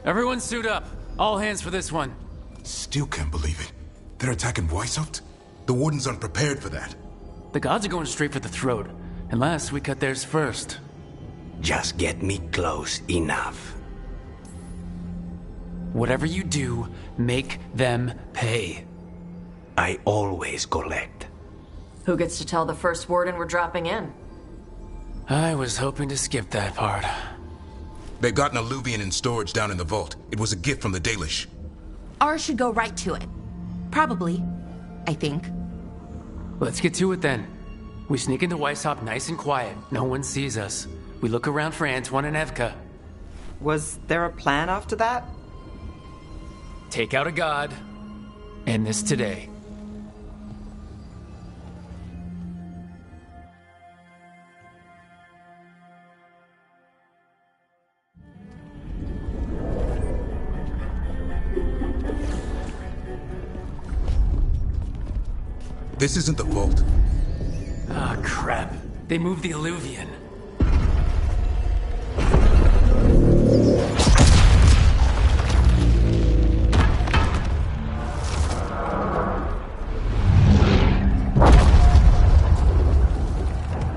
Everyone suit up. All hands for this one. Still can't believe it. They're attacking Weishaupt? The Wardens aren't prepared for that. The gods are going straight for the throat, unless we cut theirs first. Just get me close enough. Whatever you do, make them pay. I always collect. Who gets to tell the first warden we're dropping in? I was hoping to skip that part. They've got an alluvian in storage down in the vault. It was a gift from the Dalish. Ours should go right to it. Probably. I think. Let's get to it then. We sneak into Weishaupt nice and quiet. No one sees us. We look around for Antoine and Evka. Was there a plan after that? Take out a god. End this today. This isn't the vault. Ah, crap. They moved the alluvian.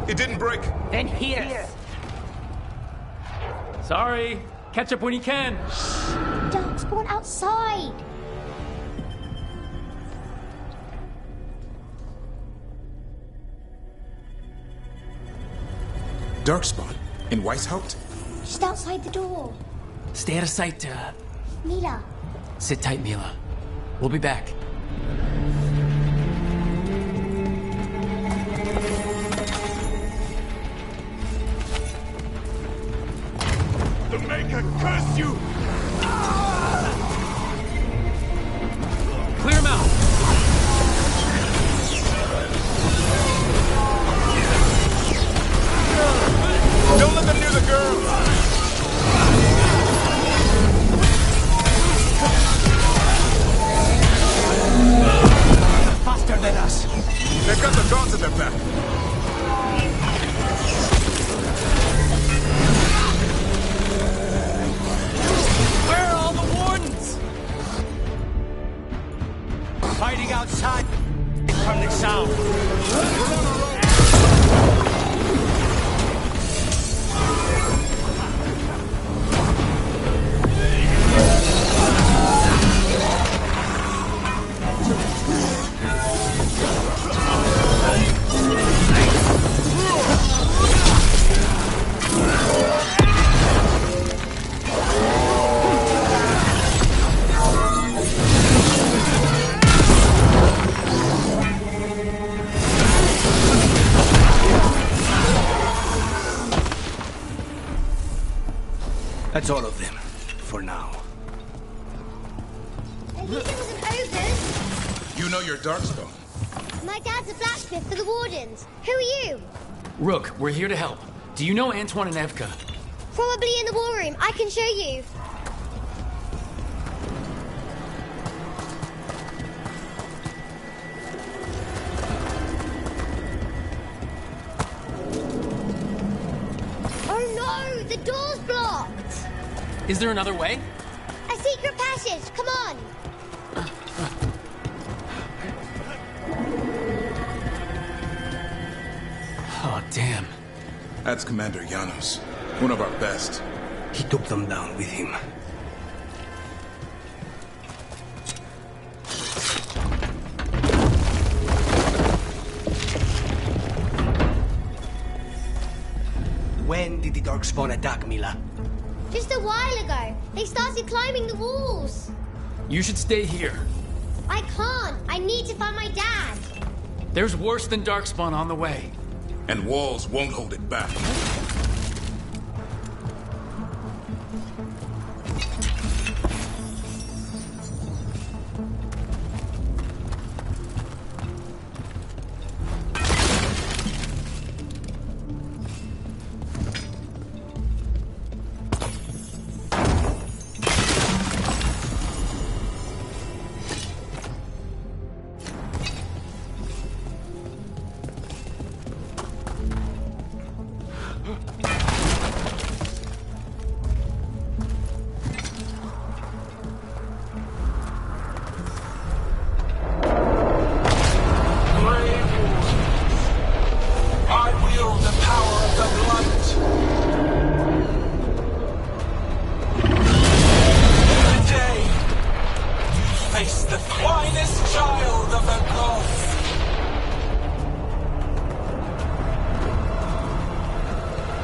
It didn't break. Then here. Sorry. Catch up when you can. Darkspawn outside. Darkspawn? In Weishaupt? Just outside the door. Stay out of sight, Mila. Sit tight, Mila. We'll be back. The Maker curse you! Clear him out! Don't let them near the girl! Faster than us! They've got the gods in their back! Where are all the wardens? Fighting outside from the south. That's all of them, for now. At least it wasn't ogres. You know your Darkspawn. My dad's a blacksmith for the Wardens. Who are you? Rook, we're here to help. Do you know Antoine and Evka? Probably in the war room. I can show you. Oh no! The door's blocked! Is there another way? A secret passage! Come on! Oh, damn. That's Commander Janos. One of our best. He took them down with him. When did the Darkspawn attack, Mila? Just a while ago. They started climbing the walls. You should stay here. I can't. I need to find my dad. There's worse than Darkspawn on the way. And walls won't hold it back. face the finest child of the gods.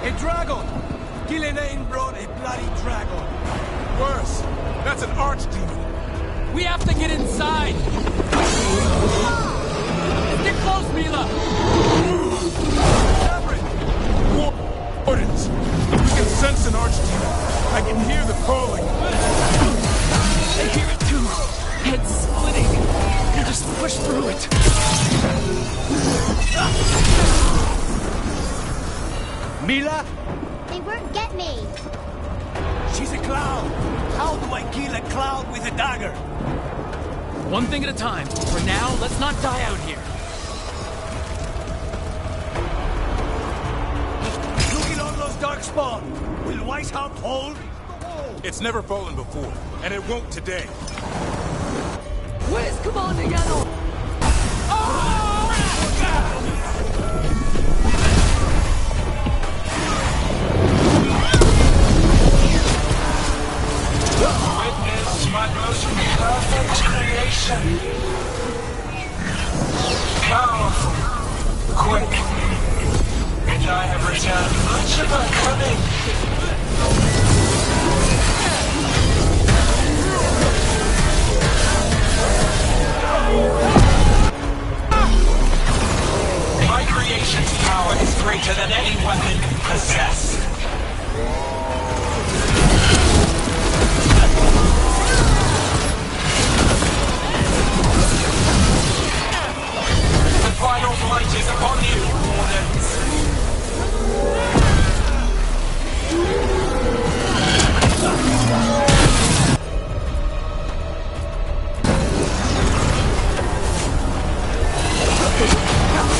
A dragon! Gillian brought a bloody dragon. Worse. That's an archdemon. We have to get inside! Get close, Mila! Wardens! We can sense an archdemon. I can hear the calling. I hear it too. Head splitting. You just push through it. Mila? They won't get me. She's a cloud. How do I kill a cloud with a dagger? One thing at a time. For now, let's not die out here. Looking on those darkspawn. Will Weishaupt hold? It's never fallen before, and it won't today. Where's Commander Yano? Witness my most perfect creation. Powerful, quick, and I have returned much of my cunning. My creation's power is greater than any weapon can possess. The final flight is upon you, Wardens.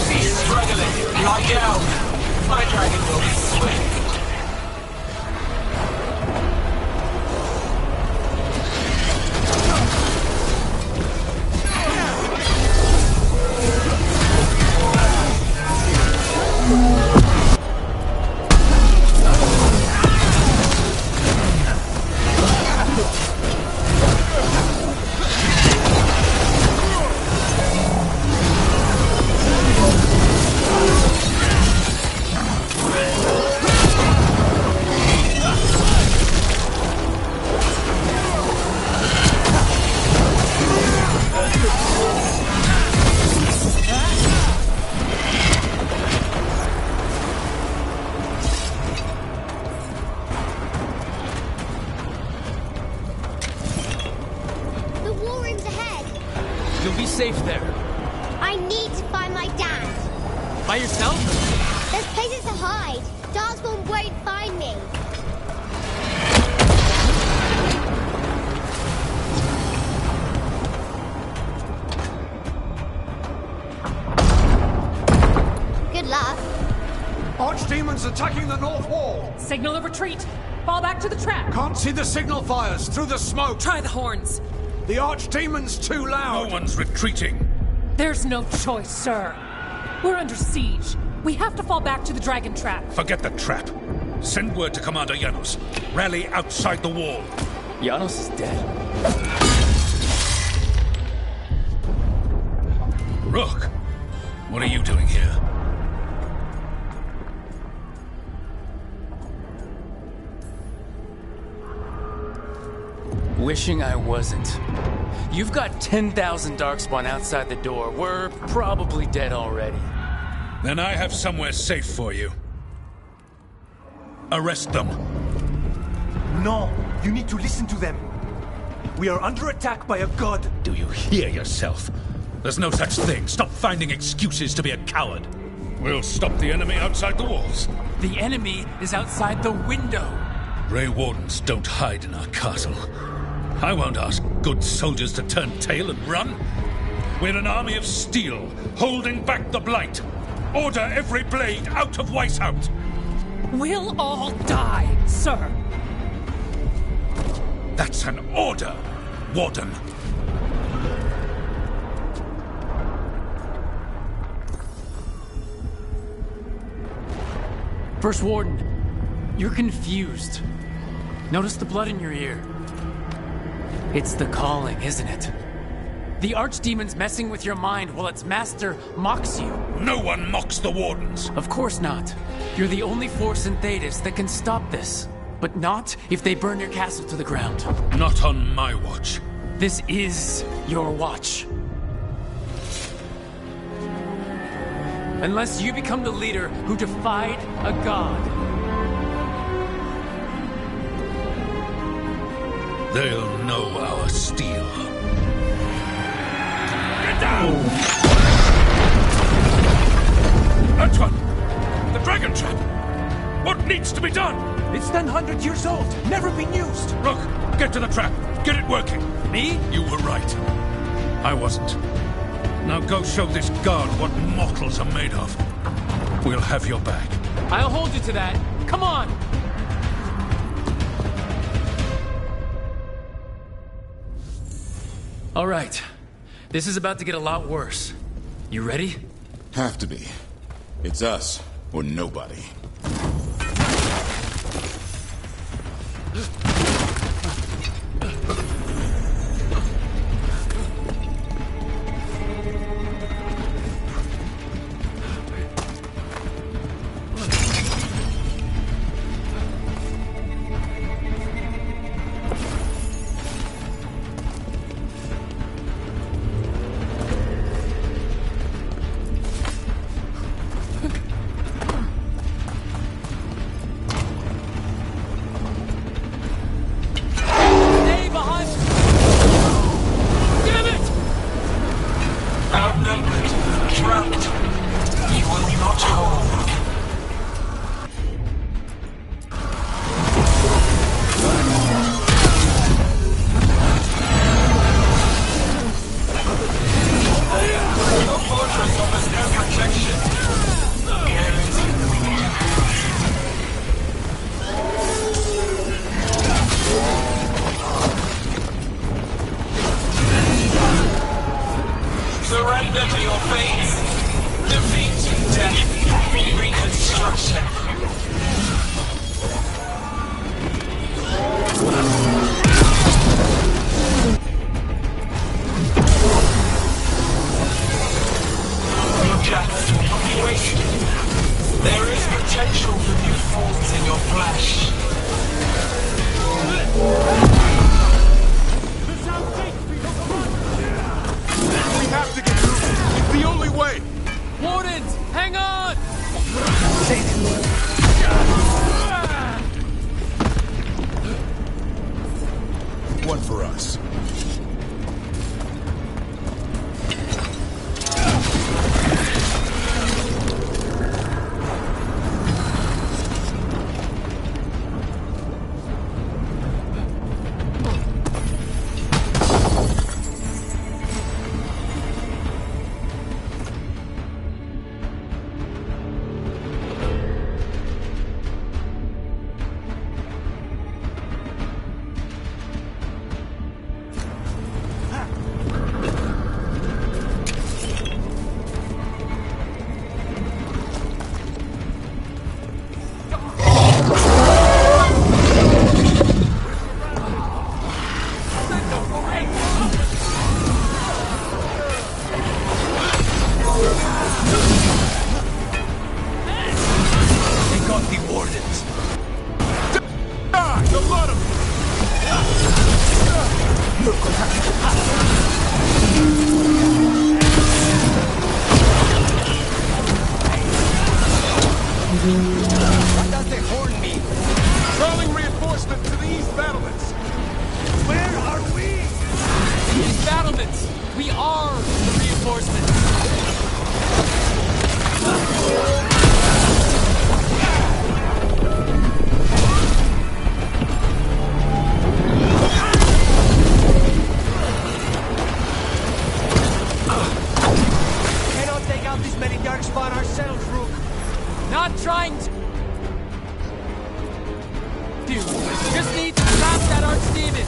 He's struggling, like out. My dragon will be swift. The Warren's ahead. You'll be safe there. I need to find my dad. By yourself? There's places to hide. Darkspawn won't find me. Good luck. Archdemons attacking the north wall. Signal of retreat. Fall back to the trap. Can't see the signal fires through the smoke. Try the horns. The Archdemon's too loud. No one's retreating. There's no choice, sir. We're under siege. We have to fall back to the dragon trap. Forget the trap. Send word to Commander Janos. Rally outside the wall. Janos is dead. Rook, what are you doing here? Wishing I wasn't. You've got 10,000 Darkspawn outside the door. We're probably dead already. Then I have somewhere safe for you. Arrest them. No, you need to listen to them. We are under attack by a god. Do you hear yourself? There's no such thing. Stop finding excuses to be a coward. We'll stop the enemy outside the walls. The enemy is outside the window. Grey Wardens don't hide in our castle. I won't ask good soldiers to turn tail and run. We're an army of steel, holding back the blight. Order every blade out of Weishaupt. We'll all die, sir. That's an order, Warden. First Warden, you're confused. Notice the blood in your ear. It's the calling, isn't it? The archdemon's messing with your mind while its master mocks you. No one mocks the Wardens. Of course not. You're the only force in Thetis that can stop this. But not if they burn your castle to the ground. Not on my watch. This is your watch. Unless you become the leader who defied a god. They'll know our steel. Get down! Antoine! The dragon trap! What needs to be done? It's 100 years old, never been used. Look, get to the trap. Get it working. Me? You were right. I wasn't. Now go show this guard what mortals are made of. We'll have your back. I'll hold you to that. Come on! All right. This is about to get a lot worse. You ready? Have to be. It's us or nobody. Surrender to your fate. Defeat, death, reconstruction. Just wait. There is potential for new forms in your flesh. We have to get moving. It's the only way. Wardens, hang on! One for us. What does the horn mean? Calling reinforcements to the east battlements. Where are we? These battlements! We are the reinforcements! Cannot take out this many darkspawn ourselves, Rook. Not trying to... Dude, just need to stop that archdemon!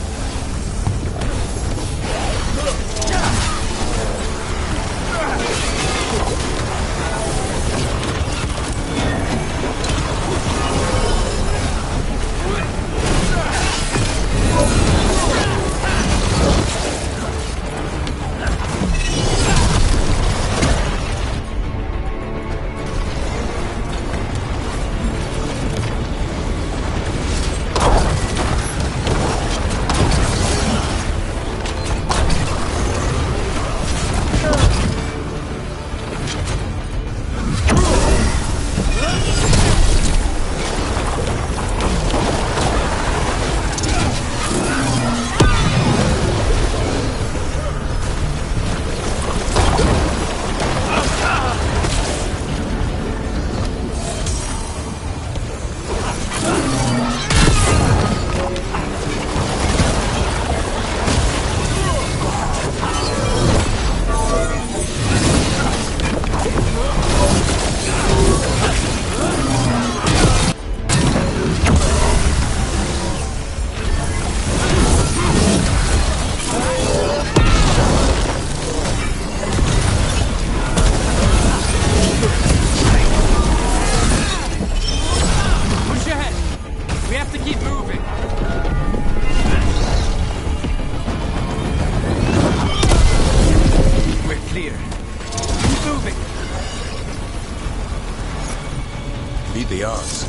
be ours.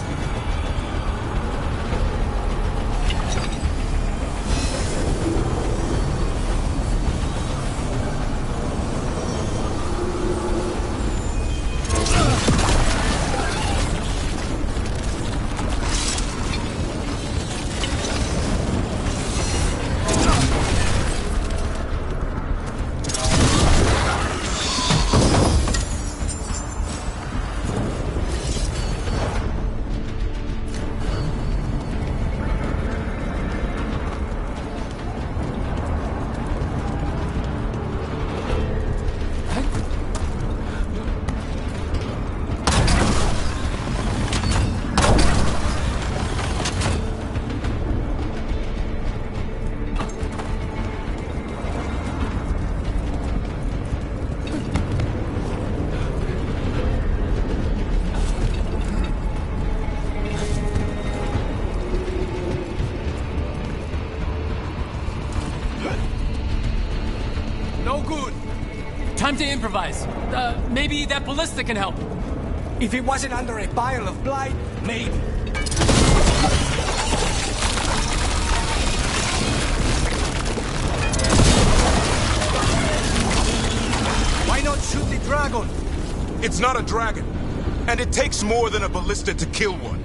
Time to improvise. Maybe that ballista can help. If it wasn't under a pile of blight, maybe. Why not shoot the dragon? It's not a dragon, and it takes more than a ballista to kill one.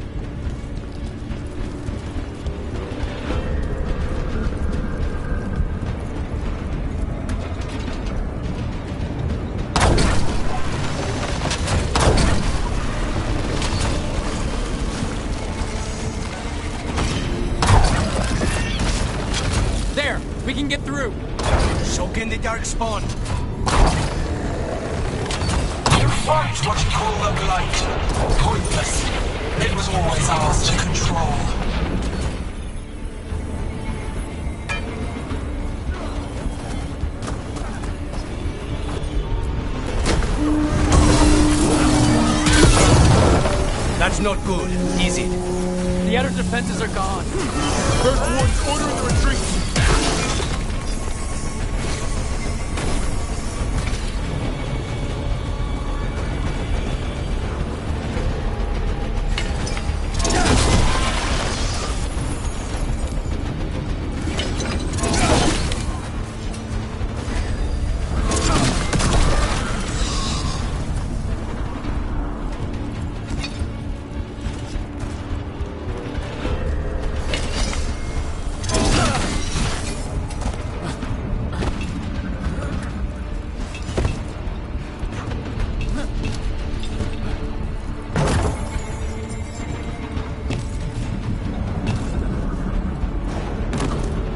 We can get through. So can the darkspawn. You fight what you call the blight. Pointless. It was always ours to control. That's not good, is it? The outer defenses are gone. First Warden's ordering the retreat.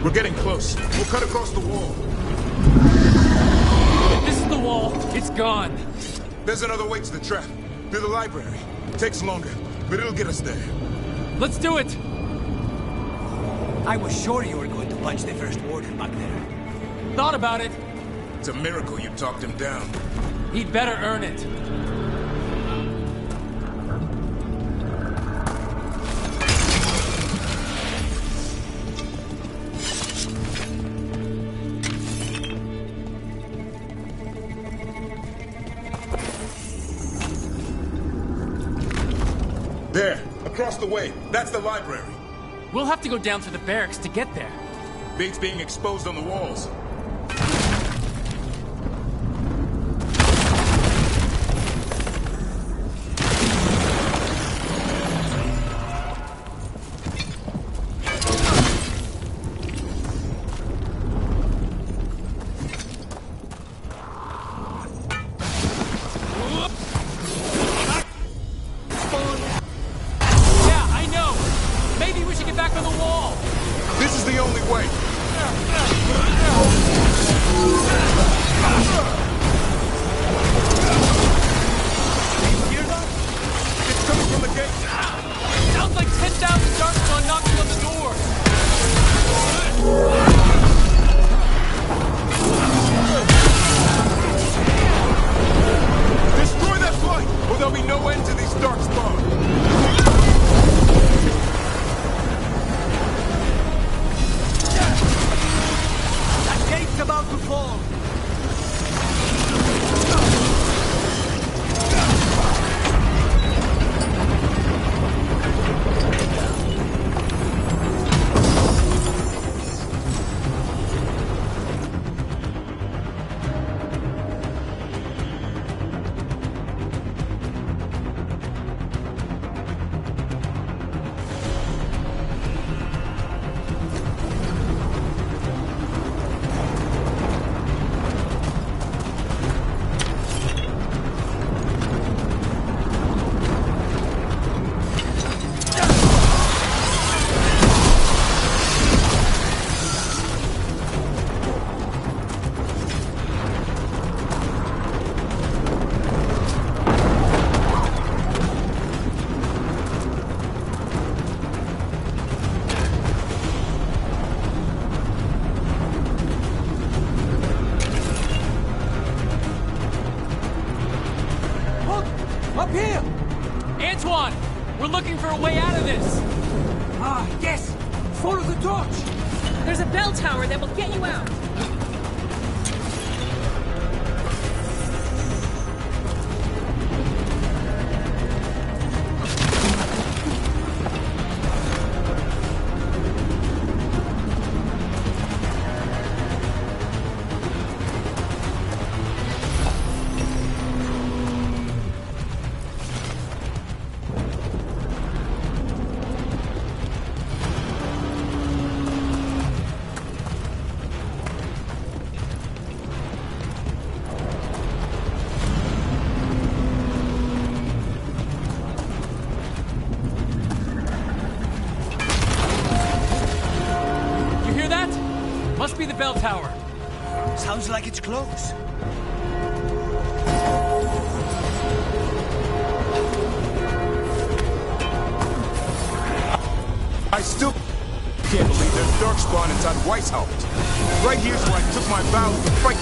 We're getting close. We'll cut across the wall. If this is the wall, it's gone. There's another way to the trap. Through the library. Takes longer, but it'll get us there. Let's do it! I was sure you were going to punch the first warden back there. Thought about it. It's a miracle you talked him down. He'd better earn it. There, across the way. That's the library. We'll have to go down through the barracks to get there. Bait's being exposed on the walls. This is the only way. It's coming from the gate. Sounds like 10,000 Darkspawn knocking on the door. Destroy that Here! Antoine! We're looking for a way out of this! Ah, yes! Follow the torch! There's a bell tower that will get you out. Must be the bell tower. Sounds like it's close. I still can't believe there's darkspawn inside Weishaupt. Right here's where I took my vow to fight.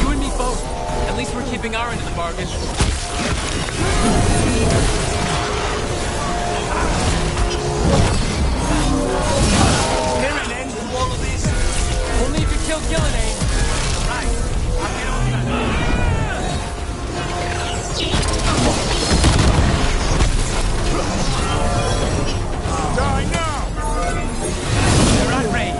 You and me both. At least we're keeping our end of the bargain. Only if you kill Gillenane. Right. Die now! They're at range.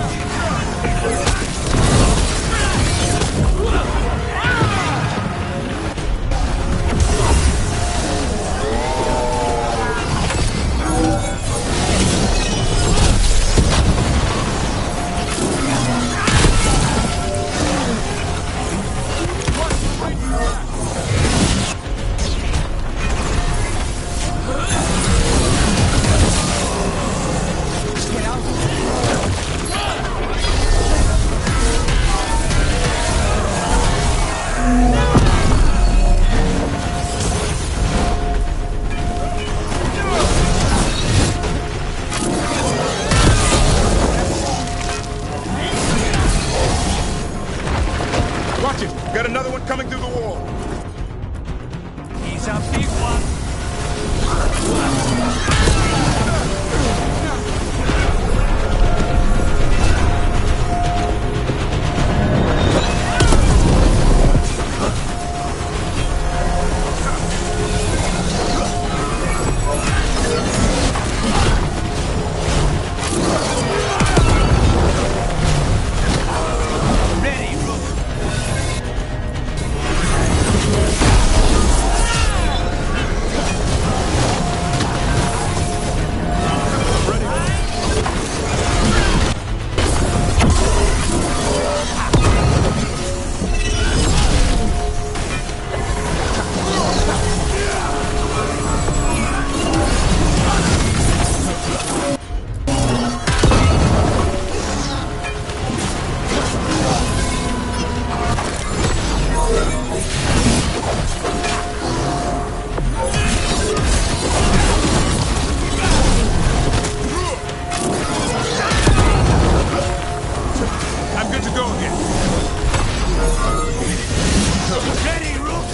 Watch it! Got another one coming through the wall. He's a big one. Ready, Rook. I'm good to go again. Ready, Rook.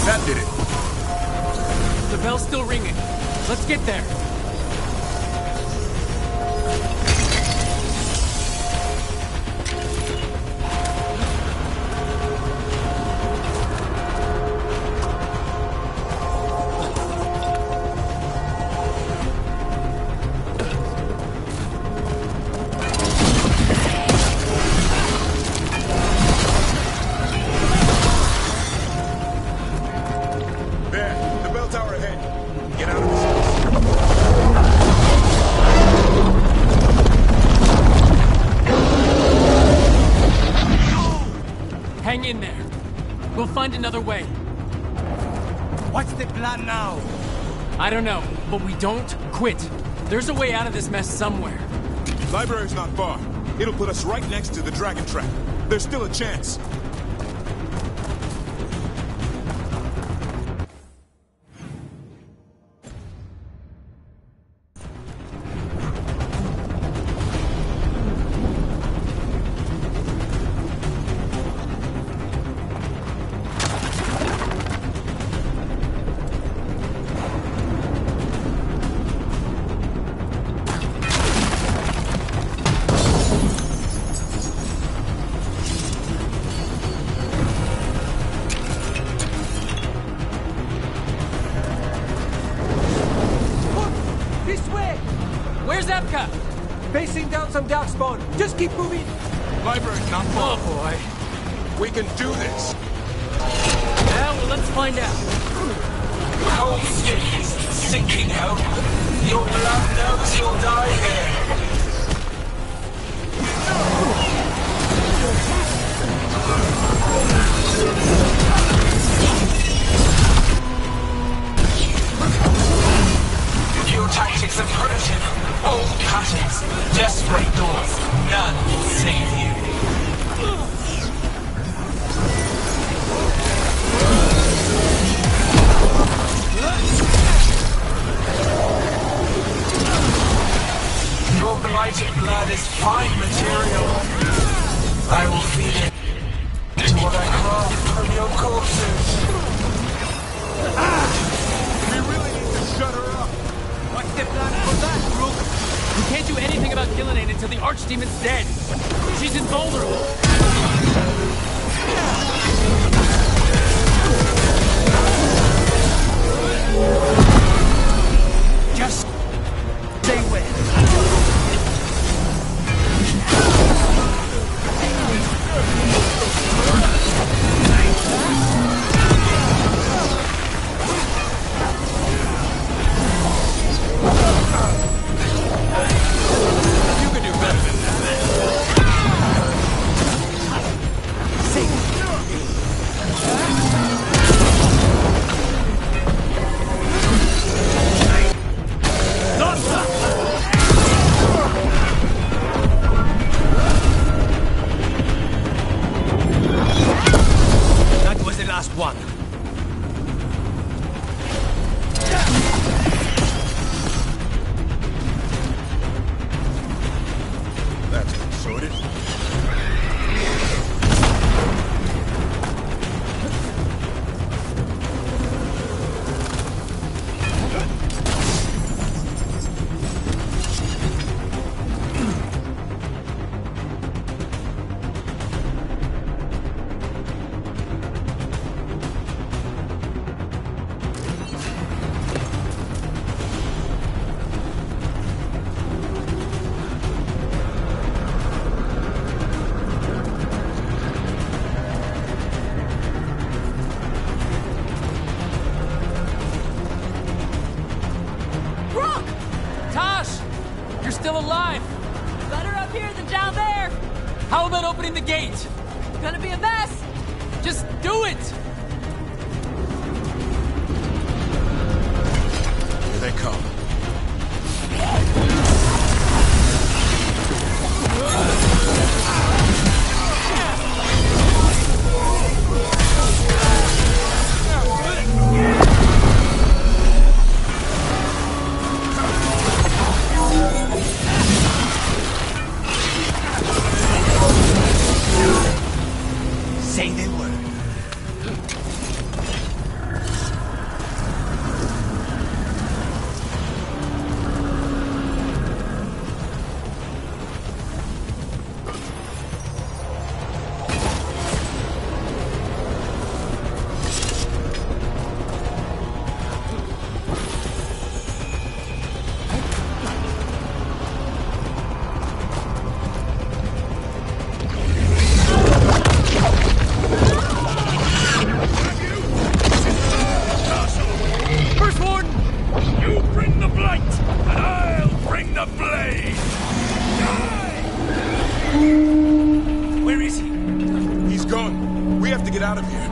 That did it. The bell's still ringing. Let's get there. There, the bell tower ahead. Get out of this. Hang in there. We'll find another way. What's the plan now? I don't know, but we don't quit. There's a way out of this mess somewhere. Library's not far. It'll put us right next to the dragon trap. There's still a chance. This way! Where's Epka? Facing down some dark spawn. Just keep moving. Library's not far. Oh boy. We can do this. Yeah, well, let's find out. Cold stick is sinking home. Your blood knows you'll die here. Your tactics are primitive. Old patterns. Desperate doors. None will save you. Your blighted blood is fine material. I will feed it to what I craft from your corpses. We really need to shut her up. What's the plan for that, Rook? We can't do anything about Killinane until the Archdemon's dead. She's invulnerable. Just stay with. You can do better than that. That was the last one. That's been sorted. Rook! Tosh! You're still alive! Better up here than down there! How about opening the gate? Gonna be a mess! Just do it! Here they come. Say the word. First Warden! You bring the blight, and I'll bring the blade! Where is he? He's gone. We have to get out of here.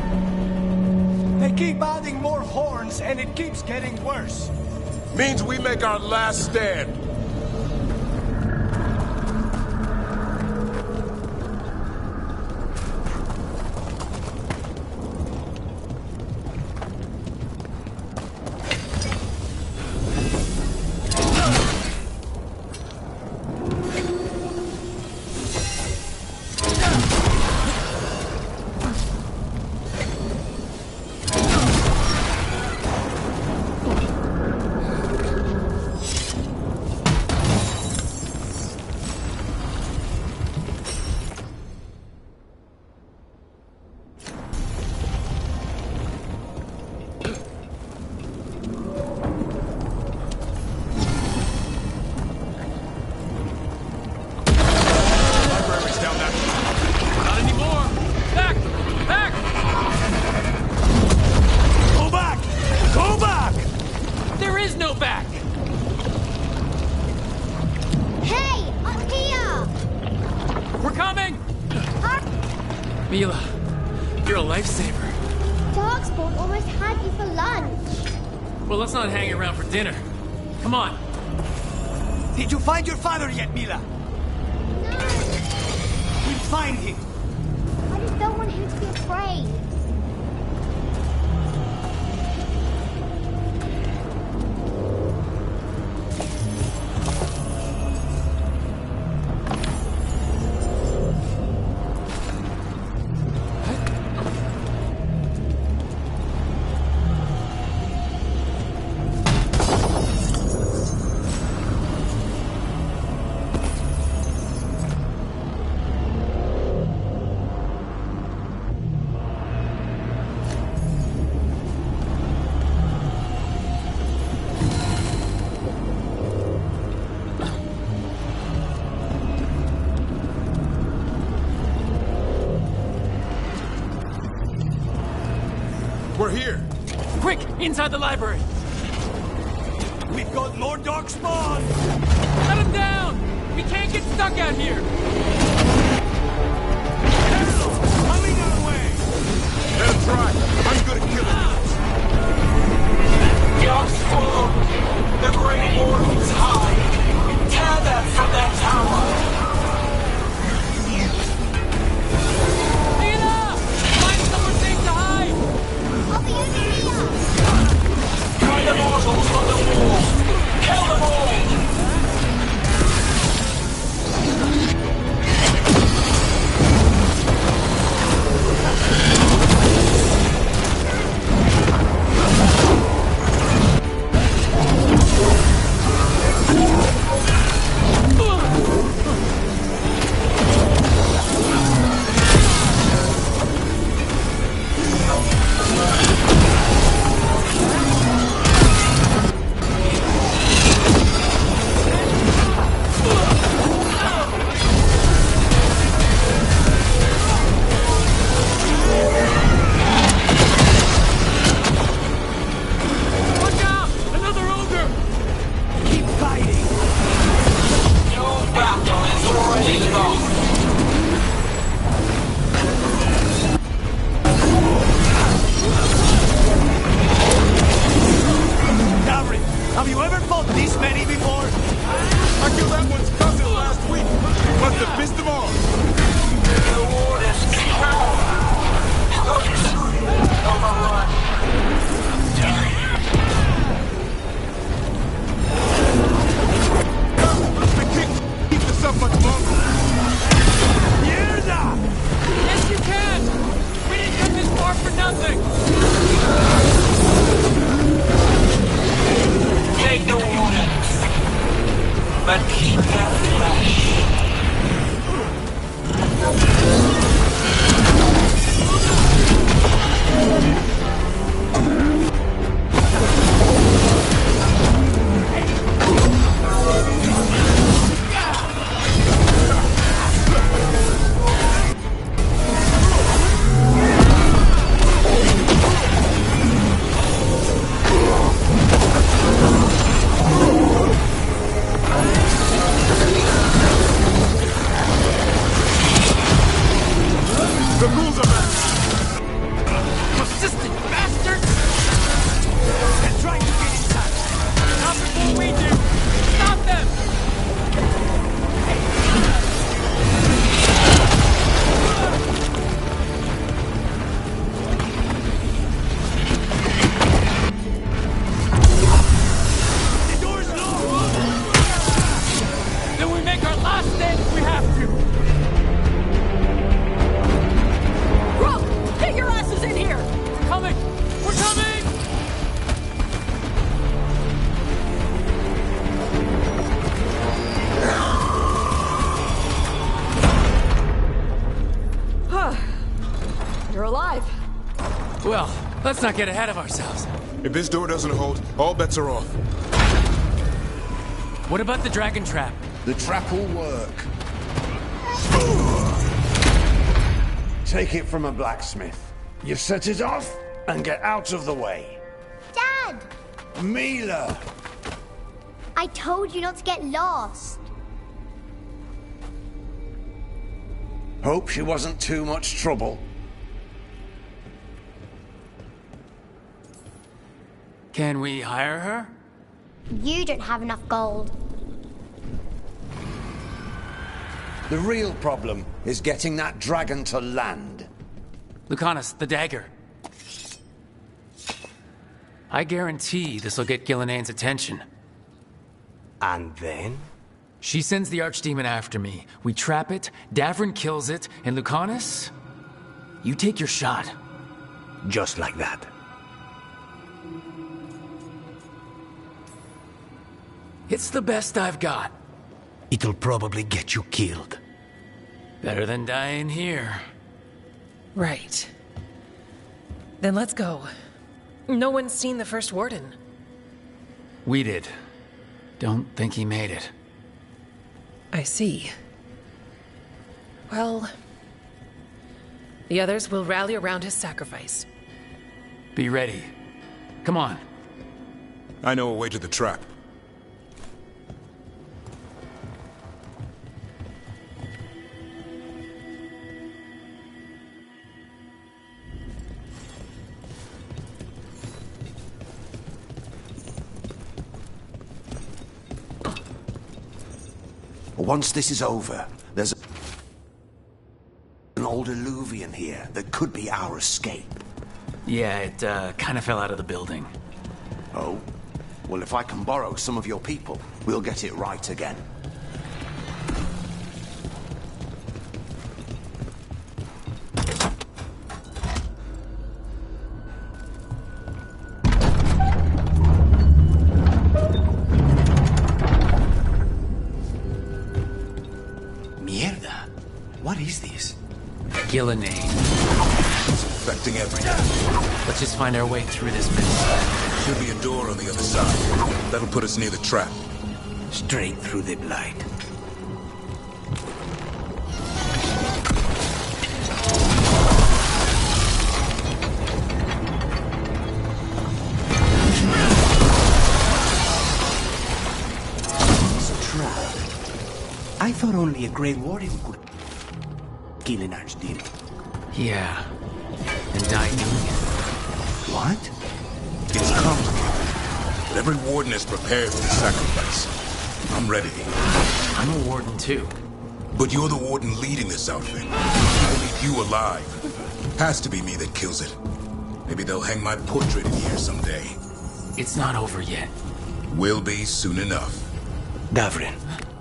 They keep adding more horns, and it keeps getting worse. Means we make our last stand. Mila, you're a lifesaver. Darkspawn almost had you for lunch. Well, let's not hang around for dinner. Come on. Did you find your father yet, Mila? No, We'll find him. I just don't want him to be afraid. We're here. Quick, inside the library. We've got more Darkspawn. Let him down. We can't get stuck out here. Coming our way. Let him try. I'm good at killing Darkspawn! The Great Warden's high! Tear them from their tower! Mila! Find somewhere safe to hide. I'll be over here. Find the mortals on the wall! Kill them all! Look out! Another ogre! Keep fighting. Your battle is already lost! Davrin, have you ever fought this many before? I killed that one's cousin last week. Must have pissed him off. The Warden's power! Overrun! I can't keep this up much longer. Mierda! Yes, you can! We didn't come this far for nothing! Take the Wardens! But keep their flesh! The ghouls are back. Persistent bastards! They're trying to get inside. Not before we do! Stop them! The door's locked. Then we make our last stand if we have to! Rook! Get your asses in here! We're coming! We're coming! You're alive. Well, let's not get ahead of ourselves. If this door doesn't hold, all bets are off. What about the dragon trap? The trap will work. Take it from a blacksmith. You set it off and get out of the way. Dad, Mila! I told you not to get lost. Hope she wasn't too much trouble. Can we hire her? You don't have enough gold. The real problem is getting that dragon to land. Lucanus, the dagger. I guarantee this'll get Gillian's attention. And then? She sends the Archdemon after me. We trap it, Da4 kills it, and Lucanus? You take your shot. Just like that. It's the best I've got. It'll probably get you killed. Better than dying here. Right. Then let's go. No one's seen the first warden. We did. Don't think he made it. I see. Well, the others will rally around his sacrifice. Be ready. Come on. I know a way to the trap. Once this is over, there's an old Illuvian here that could be our escape. Yeah, it kind of fell out of the building. Oh? Well, if I can borrow some of your people, we'll get it right again. What is this? Gillian. It's affecting everything. Let's just find our way through this mess. Should be a door on the other side. That'll put us near the trap. Straight through the blight. It's a trap. I thought only a Grey Warden could kill an Archdemon. Yeah. And die doing it. What? It's complicated. But every warden is prepared for the sacrifice. I'm ready. I'm a warden too. But you're the warden leading this outfit. I'll leave you alive. Has to be me that kills it. Maybe they'll hang my portrait in here someday. It's not over yet. Will be soon enough. Da4,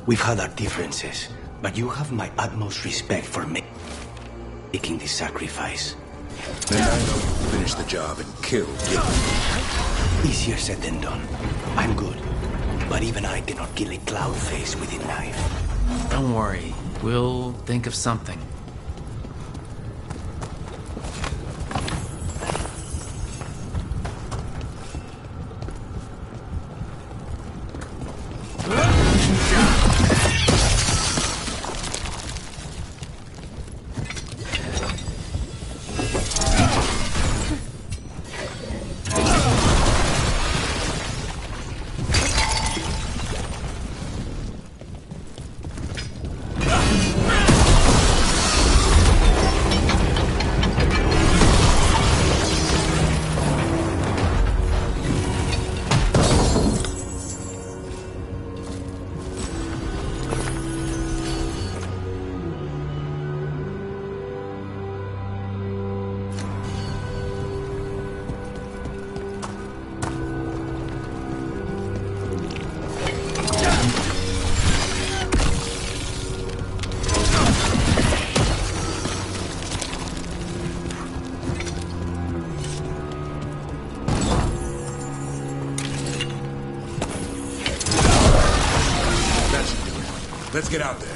we've had our differences, but you have my utmost respect for making this sacrifice. And I know you'll finish the job and kill Gillian. Easier said than done. I'm good. But even I cannot kill a cloud face with a knife. Don't worry. We'll think of something. Let's get out there.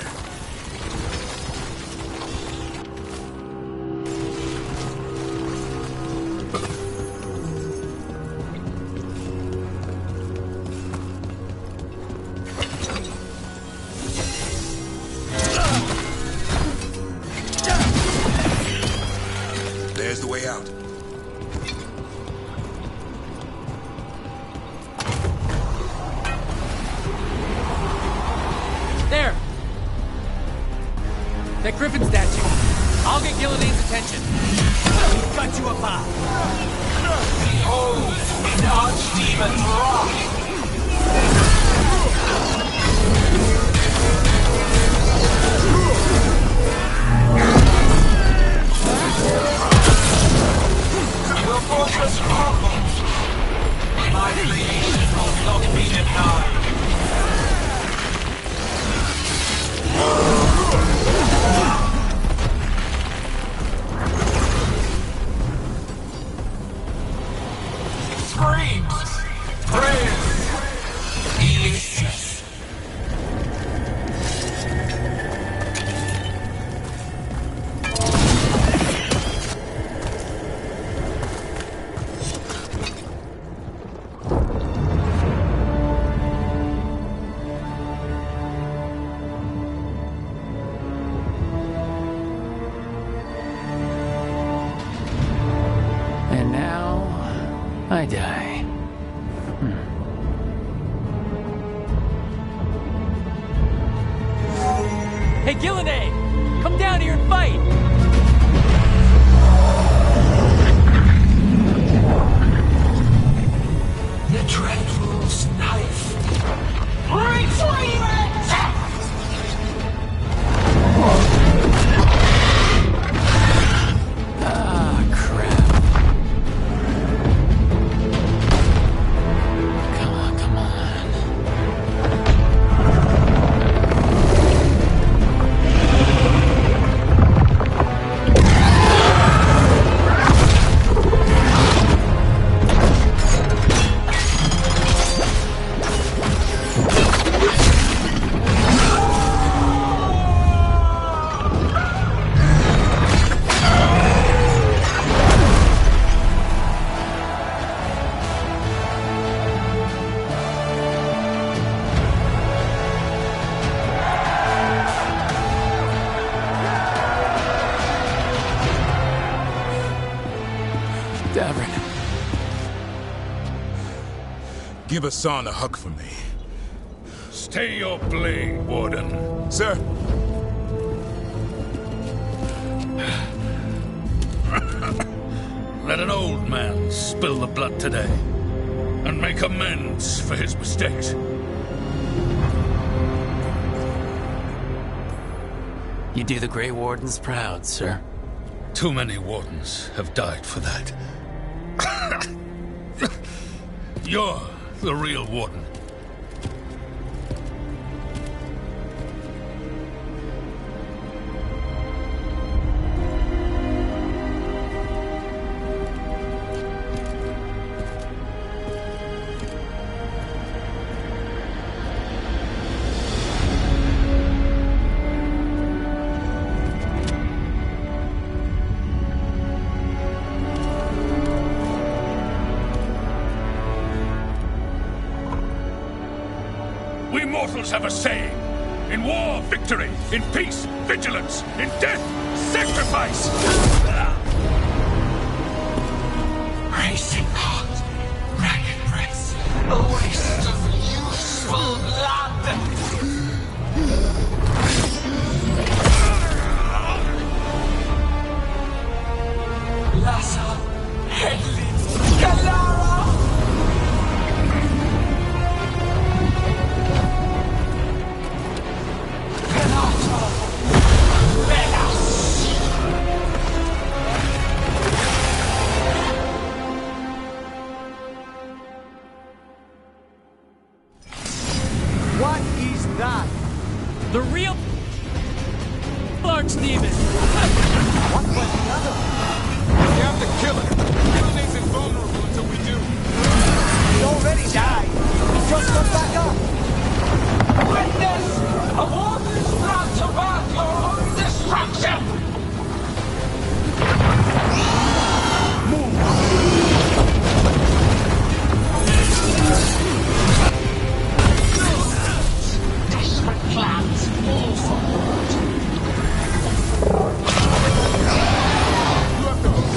There's the way out. There! That Griffin statue. I'll get Gillidane's attention. We've got you apart. Behold, an archdemon rock! Your fortress crumbles. My creation will not be denied. Screams, prayers, delicious. And now, I die. Hey, Gillinade! Come down here and fight! The Dreadful's knife. Retrieve it! Ah, crap. Come on, come on. Da4. Give Hassan a hug for me. Stay your blade, Warden. Sir. Let an old man spill the blood today and make amends for his mistakes. You do the Grey Wardens proud, sir. Too many Wardens have died for that. You're the real Warden. We mortals have a saying. In war, victory. In peace, vigilance. In death, sacrifice. Racing heart, ragged breath, a waste of useful blood. Lassa, Headley, Galara. What is that? The real archdemon! What was the other? We have to kill him. Gillidane's invulnerable until we do. He already died. He just got back up. Witness a warden's brought about your own destruction! Desperate plans all forward. You have to hook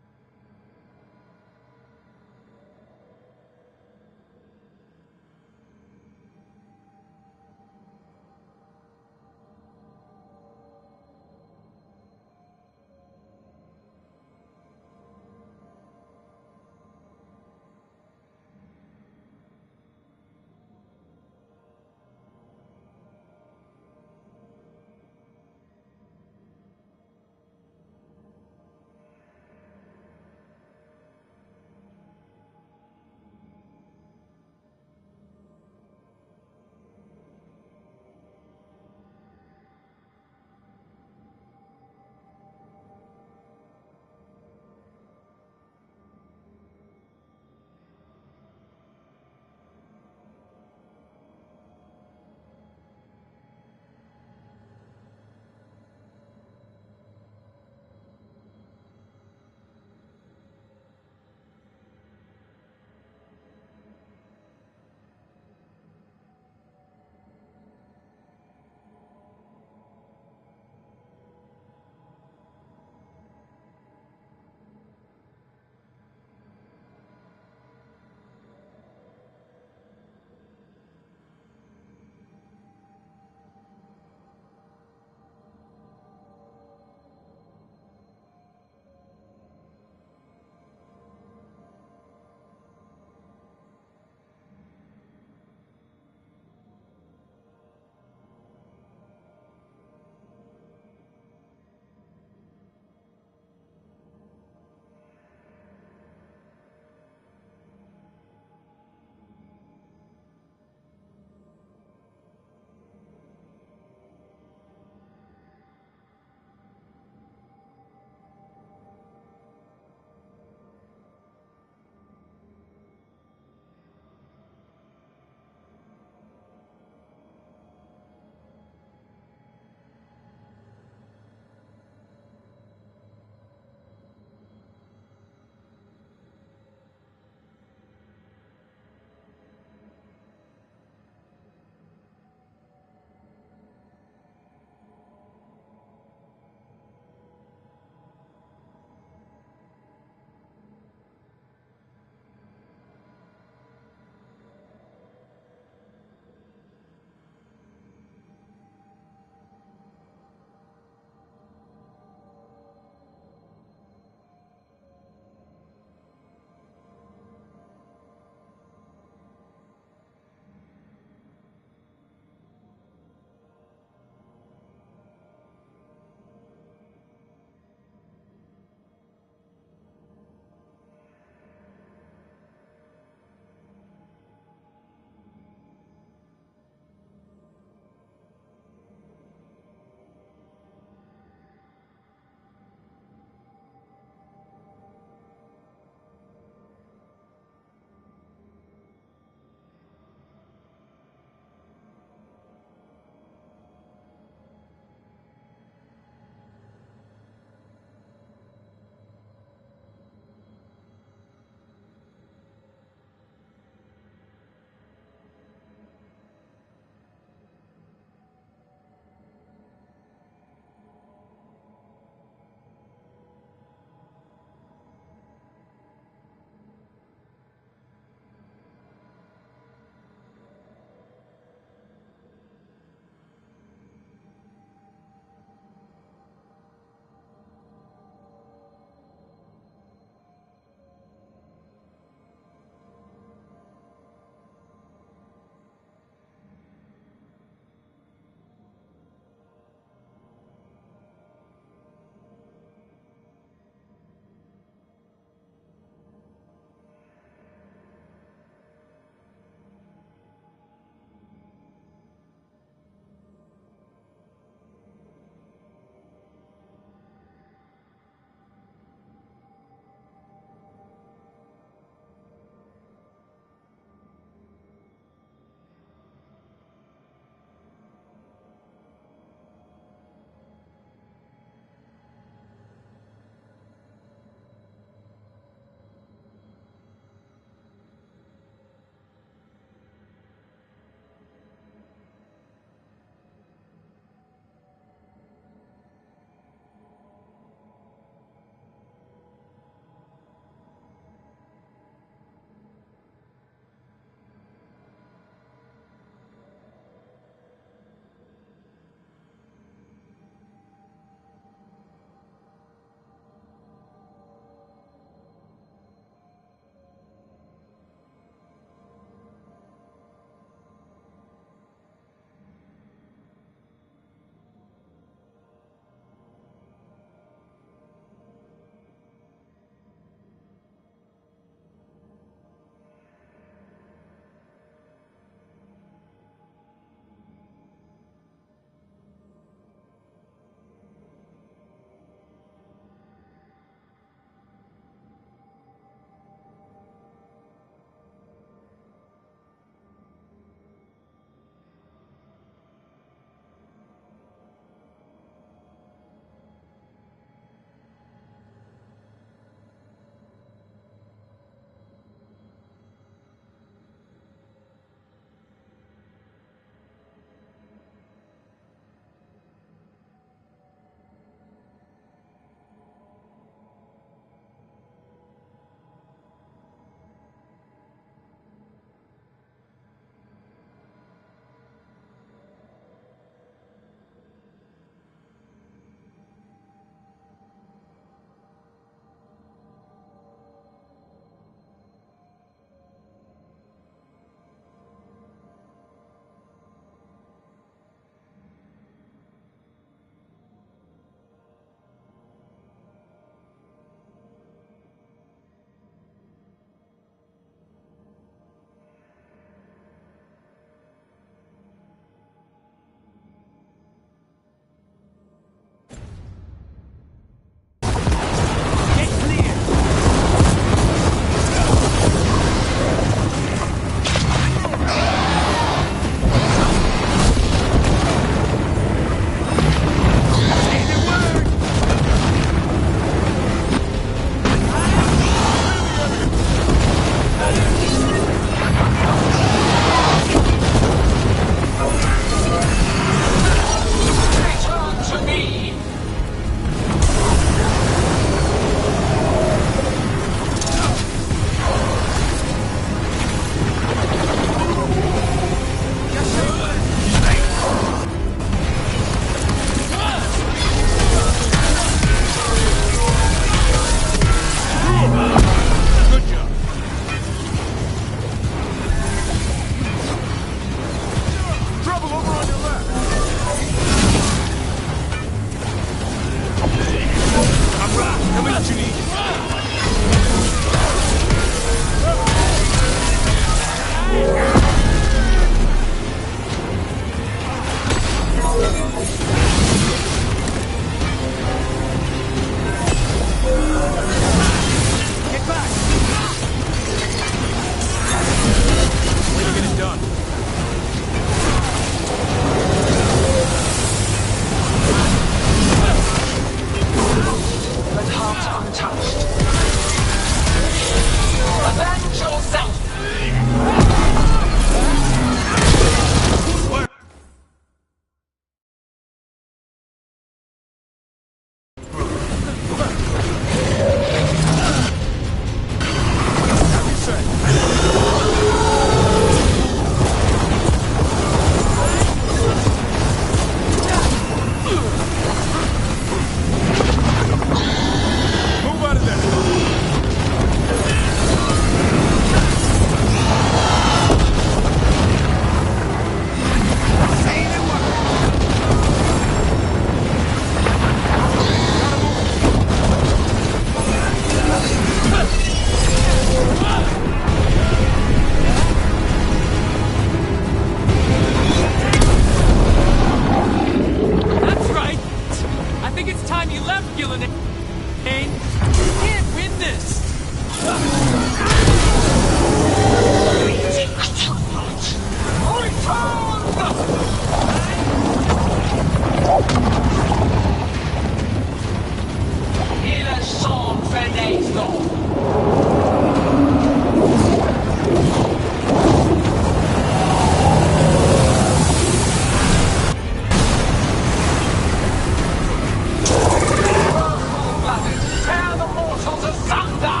Tear the mortals asunder!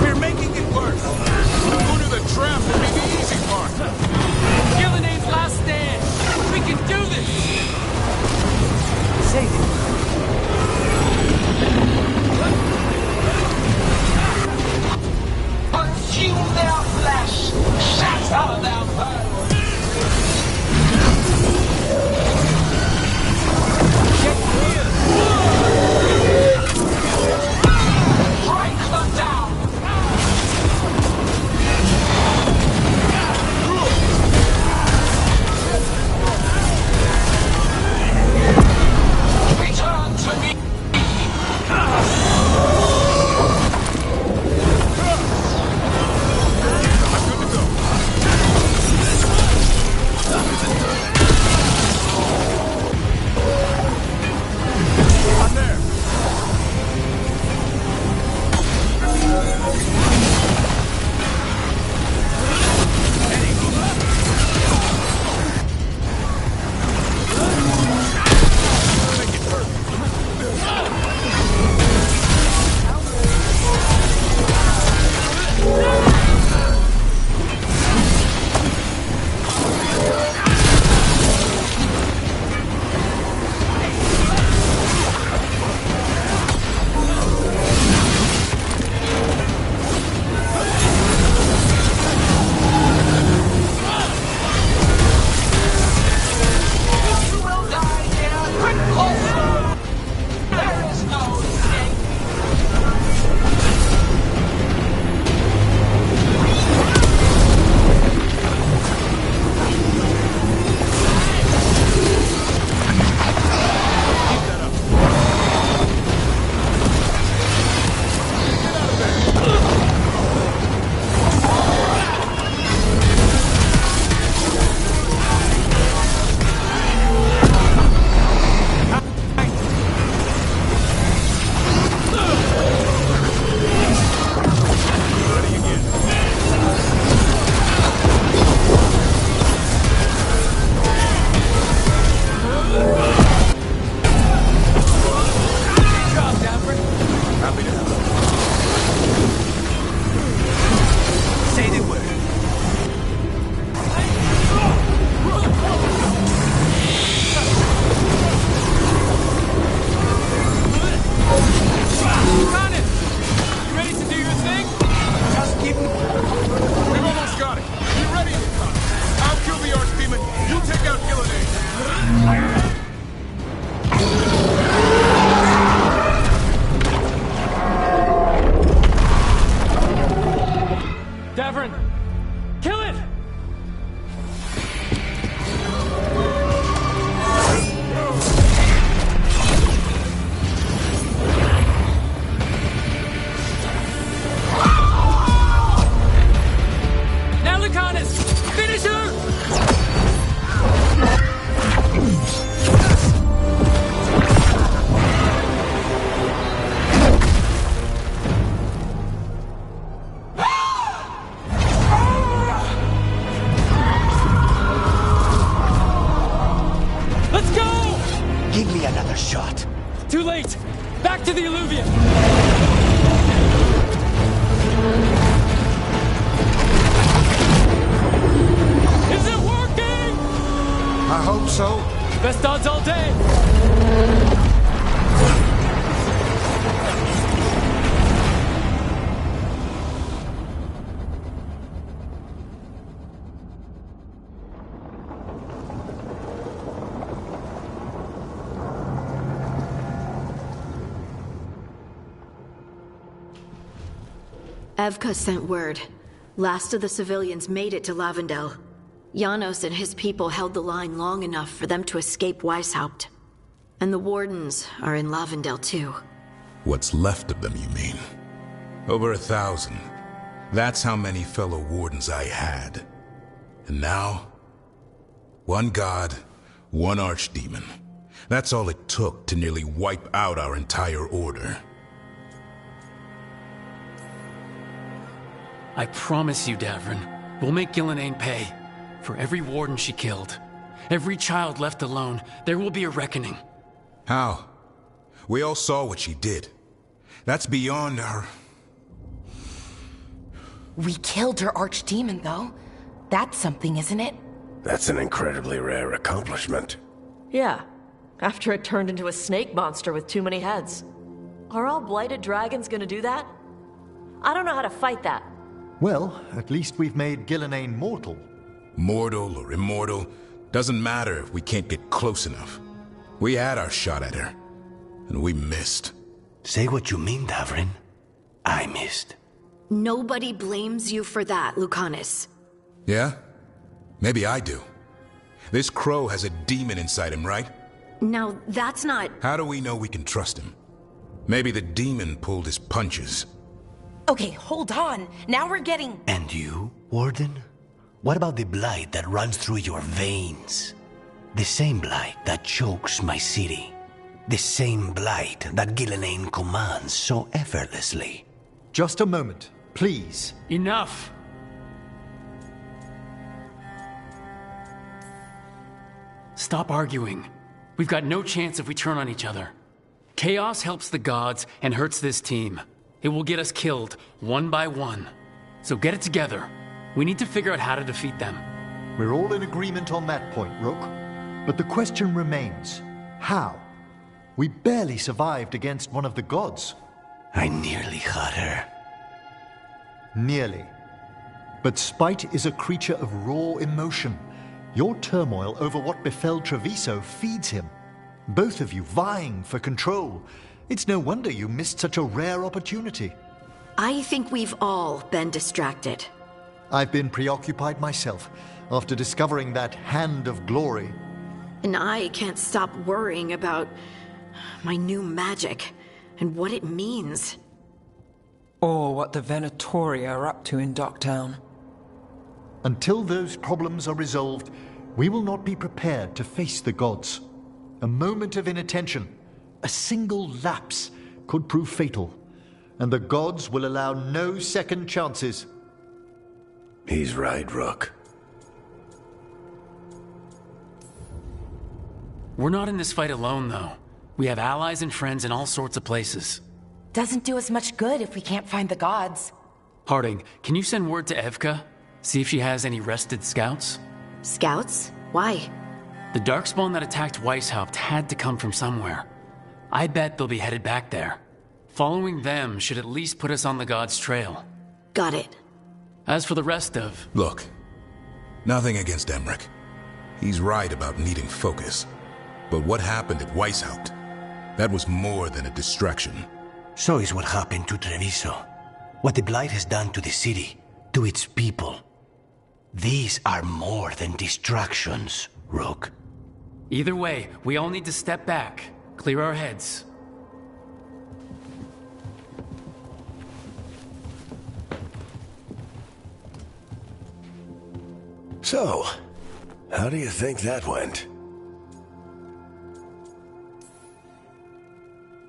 We're making it worse. Going to the trap will be the easy part. Gillian's last stand. We can do this. Save it. Consume their flesh! Shatter their bones! Strike them down! Return to me! Too late! Back to the alluvium! Is it working? I hope so. Best odds all day! Evka sent word. Last of the civilians made it to Lavendel. Janos and his people held the line long enough for them to escape Weishaupt. And the Wardens are in Lavendel too. What's left of them, you mean? Over 1,000. That's how many fellow Wardens I had. And now, one god, one archdemon. That's all it took to nearly wipe out our entire order. I promise you, Davrin, we'll make Gillian pay for every warden she killed. Every child left alone, there will be a reckoning. How? We all saw what she did. That's beyond our... We killed her archdemon, though. That's something, isn't it? That's an incredibly rare accomplishment. Yeah, after it turned into a snake monster with too many heads. Are all blighted dragons gonna do that? I don't know how to fight that. Well, at least we've made Gillenane mortal. Mortal or immortal, doesn't matter if we can't get close enough. We had our shot at her, and we missed. Say what you mean, Da4. I missed. Nobody blames you for that, Lucanus. Yeah? Maybe I do. This crow has a demon inside him, right? Now, that's not... How do we know we can trust him? Maybe the demon pulled his punches. Okay, hold on. Now we're getting... And you, Warden? What about the blight that runs through your veins? The same blight that chokes my city. The same blight that Gillenane commands so effortlessly. Just a moment, please. Enough! Stop arguing. We've got no chance if we turn on each other. Chaos helps the gods and hurts this team. It will get us killed, one by one. So get it together. We need to figure out how to defeat them. We're all in agreement on that point, Rook. But the question remains, how? We barely survived against one of the gods. I nearly had her. Nearly. But spite is a creature of raw emotion. Your turmoil over what befell Treviso feeds him. Both of you vying for control. It's no wonder you missed such a rare opportunity. I think we've all been distracted. I've been preoccupied myself after discovering that hand of glory. And I can't stop worrying about my new magic and what it means. Or what the Venatori are up to in Docktown. Until those problems are resolved, we will not be prepared to face the gods. A moment of inattention, a single lapse, could prove fatal, and the gods will allow no second chances. He's right, Rook. We're not in this fight alone, though. We have allies and friends in all sorts of places. Doesn't do us much good if we can't find the gods. Harding, can you send word to Evka? See if she has any rested scouts? Scouts? Why? The Darkspawn that attacked Weishaupt had to come from somewhere. I bet they'll be headed back there. Following them should at least put us on the gods' trail. Got it. As for the rest of... Look, nothing against Emmerich. He's right about needing focus. But what happened at Weishaupt? That was more than a distraction. So is what happened to Treviso. What the Blight has done to the city, to its people. These are more than distractions, Rook. Either way, we all need to step back, clear our heads. So, how do you think that went?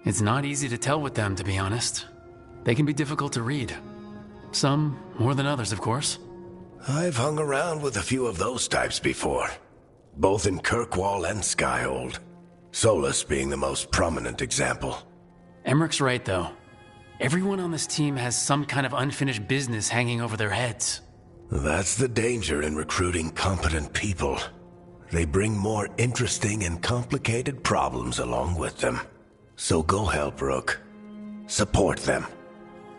It's not easy to tell with them, to be honest. They can be difficult to read. Some more than others, of course. I've hung around with a few of those types before. Both in Kirkwall and Skyhold. Solus being the most prominent example. Emmerich's right, though. Everyone on this team has some kind of unfinished business hanging over their heads. That's the danger in recruiting competent people. They bring more interesting and complicated problems along with them. So go help, Rook. Support them.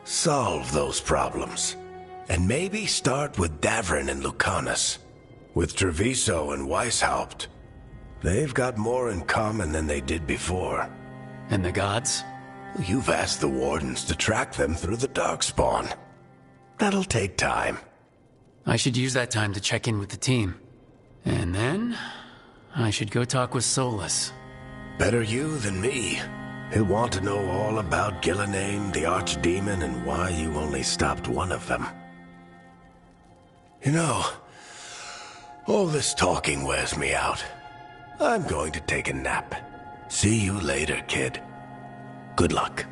Solve those problems. And maybe start with Da4 and Lucanus. With Treviso and Weishaupt. They've got more in common than they did before. And the gods? You've asked the Wardens to track them through the Darkspawn. That'll take time. I should use that time to check in with the team. And then, I should go talk with Solus. Better you than me. He'll want to know all about Gillenane, the Archdemon, and why you only stopped one of them. You know, all this talking wears me out. I'm going to take a nap. See you later, kid. Good luck.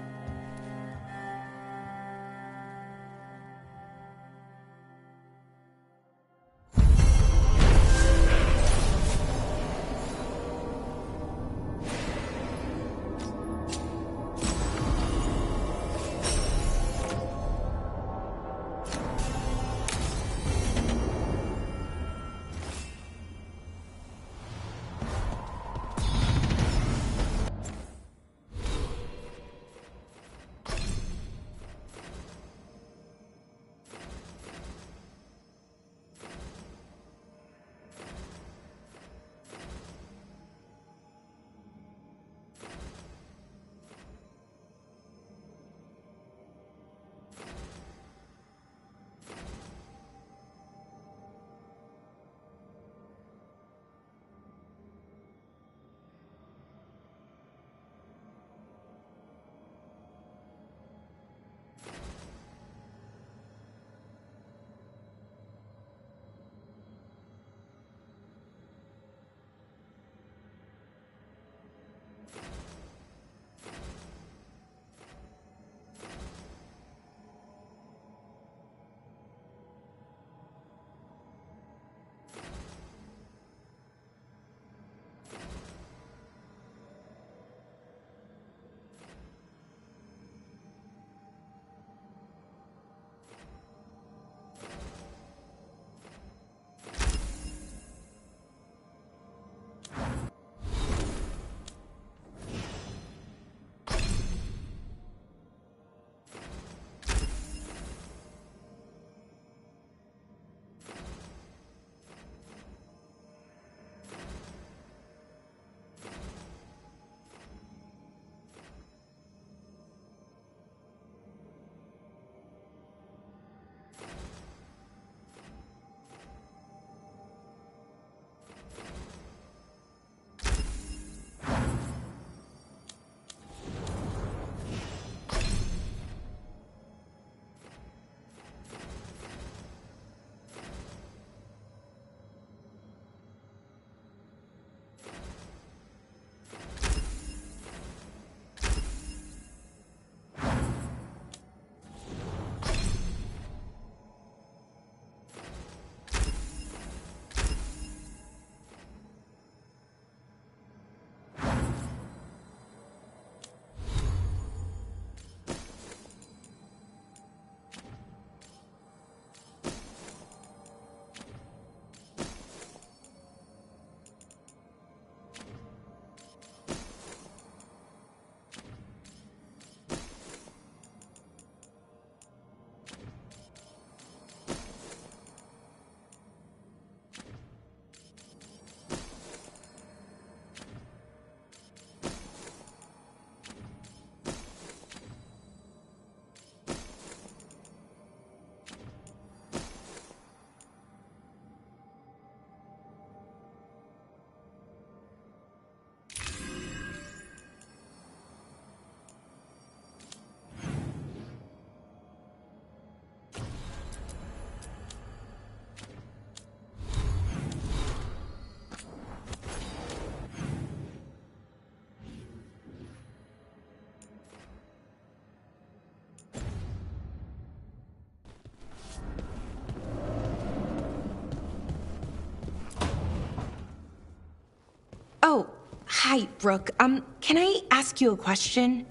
Hi, Brooke. Can I ask you a question?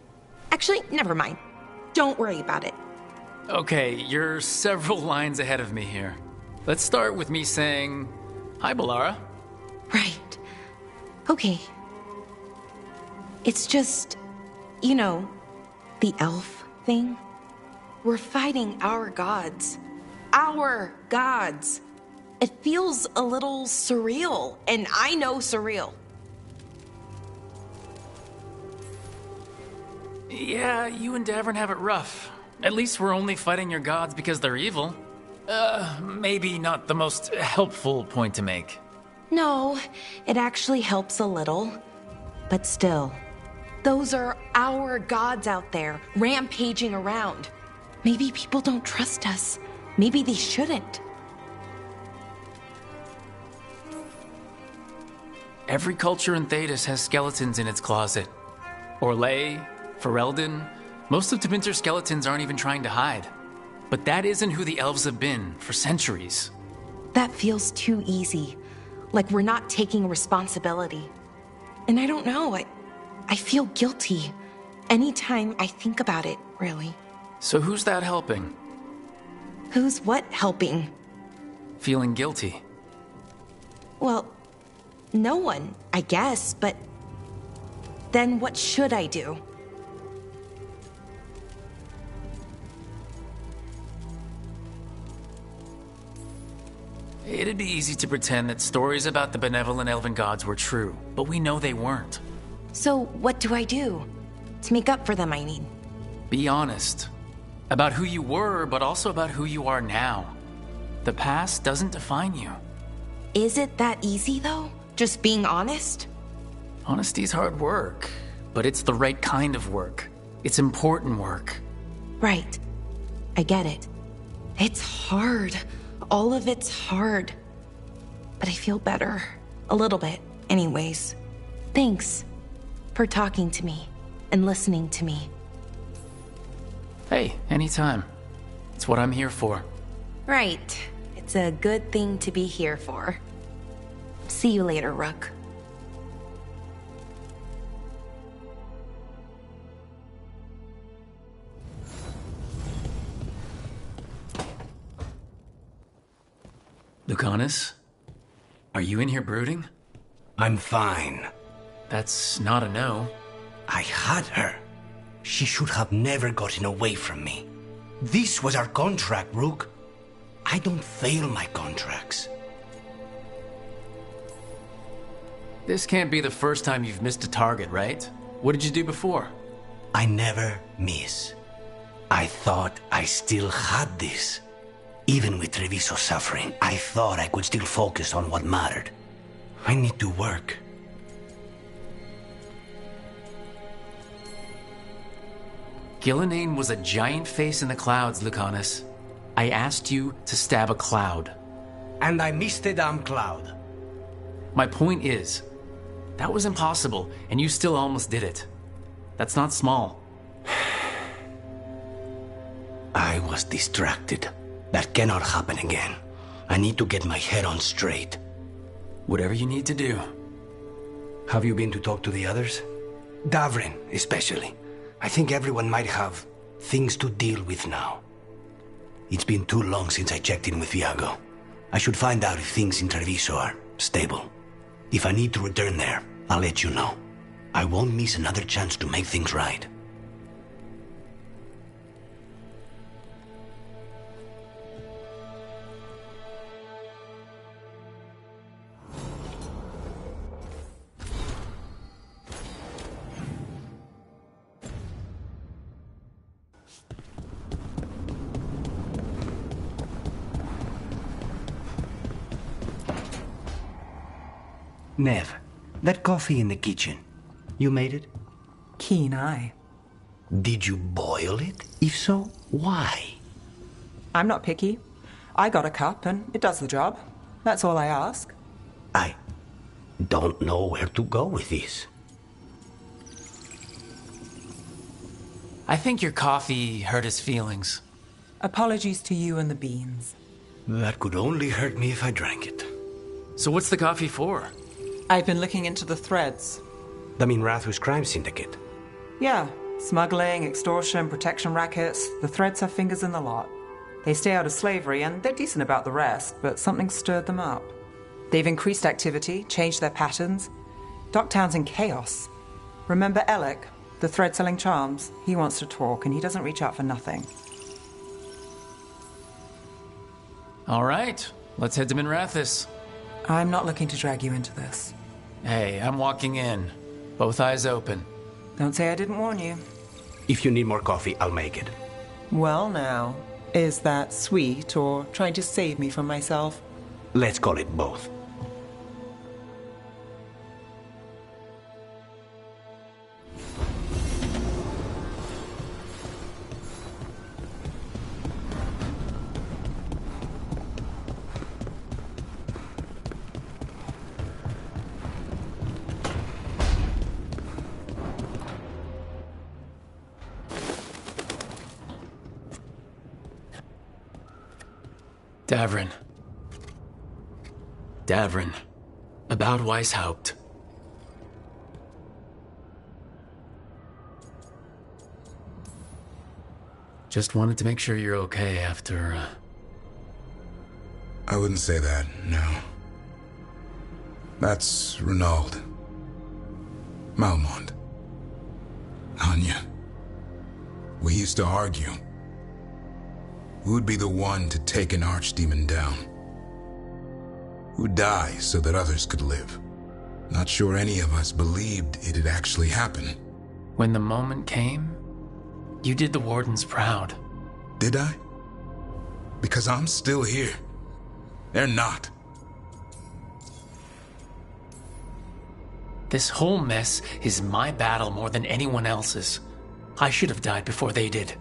Actually, never mind. Don't worry about it. Okay, you're several lines ahead of me here. Let's start with me saying, hi, Balara. Right. Okay. It's just, you know, the elf thing. We're fighting our gods. Our gods. It feels a little surreal, and I know surreal. Yeah, you and Da4 have it rough. At least we're only fighting your gods because they're evil. Maybe not the most helpful point to make. No, it actually helps a little. But still, those are our gods out there, rampaging around. Maybe people don't trust us. Maybe they shouldn't. Every culture in Thedas has skeletons in its closet. Orlais, Ferelden, most of Tevinter's skeletons aren't even trying to hide. But that isn't who the elves have been for centuries. That feels too easy. Like we're not taking responsibility. And I don't know, I feel guilty. Anytime I think about it, really. So who's that helping? Who's what helping? Feeling guilty. Well, no one, I guess, but then what should I do? It'd be easy to pretend that stories about the benevolent elven gods were true, but we know they weren't. So what do I do? To make up for them, I mean. Be honest. About who you were, but also about who you are now. The past doesn't define you. Is it that easy, though? Just being honest? Honesty's hard work, but it's the right kind of work. It's important work. Right. I get it. It's hard. All of it's hard. But I feel better. A little bit, anyways. Thanks for talking to me and listening to me. Hey, anytime. It's what I'm here for. Right. It's a good thing to be here for. See you later, Rook. Lucanus? Are you in here brooding? I'm fine. That's not a no. I had her. She should have never gotten away from me. This was our contract, Rook. I don't fail my contracts. This can't be the first time you've missed a target, right? What did you do before? I never miss. I thought I still had this. Even with Treviso suffering, I thought I could still focus on what mattered. I need to work. Gillenane was a giant face in the clouds, Lucanus. I asked you to stab a cloud. And I missed the damn cloud. My point is, that was impossible, and you still almost did it. That's not small. I was distracted. That cannot happen again. I need to get my head on straight. Whatever you need to do. Have you been to talk to the others? Davrin, especially. I think everyone might have things to deal with now. It's been too long since I checked in with Viago. I should find out if things in Treviso are stable. If I need to return there, I'll let you know. I won't miss another chance to make things right. Nev, that coffee in the kitchen, you made it? Keen eye. Did you boil it? If so, why? I'm not picky. I got a cup and it does the job. That's all I ask. I don't know where to go with this. I think your coffee hurt his feelings. Apologies to you and the beans. That could only hurt me if I drank it. So what's the coffee for? I've been looking into the threads. The Minrathus crime syndicate? Yeah. Smuggling, extortion, protection rackets. The Threads have fingers in the lot. They stay out of slavery, and they're decent about the rest, but something stirred them up. They've increased activity, changed their patterns. Docktown's in chaos. Remember Alec, the thread selling charms? He wants to talk, and he doesn't reach out for nothing. All right, let's head to Minrathus. I'm not looking to drag you into this. Hey, I'm walking in. Both eyes open. Don't say I didn't warn you. If you need more coffee, I'll make it. Well now, is that sweet or trying to save me from myself? Let's call it both. Davrin. About Weishaupt. Just wanted to make sure you're okay after, I wouldn't say that, no. That's Renaud. Malmont. Anya. We used to argue. Who'd be the one to take an archdemon down? Who'd die so that others could live? Not sure any of us believed it'd actually happen. When the moment came, you did the Wardens proud. Did I? Because I'm still here. They're not. This whole mess is my battle more than anyone else's. I should have died before they did.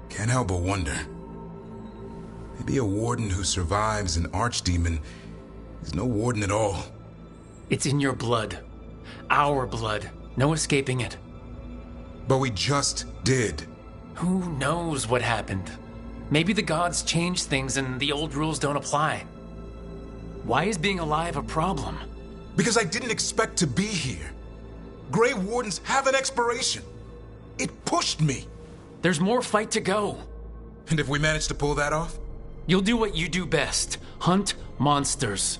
Can't help but wonder. Maybe a warden who survives an archdemon is no warden at all. It's in your blood. Our blood. No escaping it. But we just did. Who knows what happened? Maybe the gods changed things and the old rules don't apply. Why is being alive a problem? Because I didn't expect to be here. Grey Wardens have an expiration. It pushed me. There's more fight to go. And if we manage to pull that off? You'll do what you do best. Hunt monsters.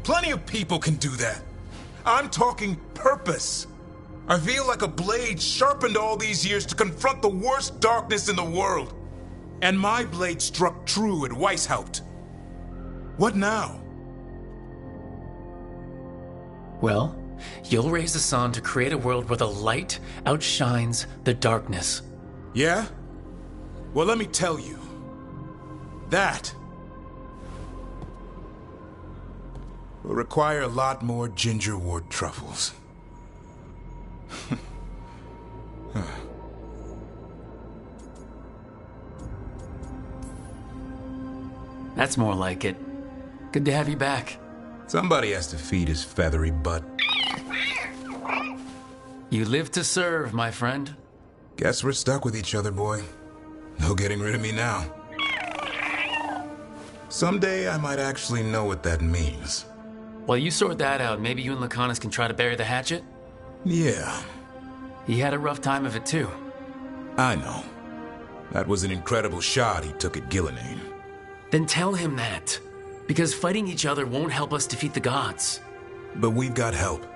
Plenty of people can do that. I'm talking purpose. I feel like a blade sharpened all these years to confront the worst darkness in the world. And my blade struck true at Weishaupt. What now? Well, you'll raise the sun to create a world where the light outshines the darkness. Yeah? Well, let me tell you. That will require a lot more gingerwort truffles. That's more like it. Good to have you back. Somebody has to feed his feathery butt. You live to serve, my friend. Guess we're stuck with each other, boy. No getting rid of me now. Someday I might actually know what that means. While you sort that out, maybe you and Lacanus can try to bury the hatchet? Yeah. He had a rough time of it too. I know. That was an incredible shot he took at Gillenane. Then tell him that. Because fighting each other won't help us defeat the gods. But we've got help.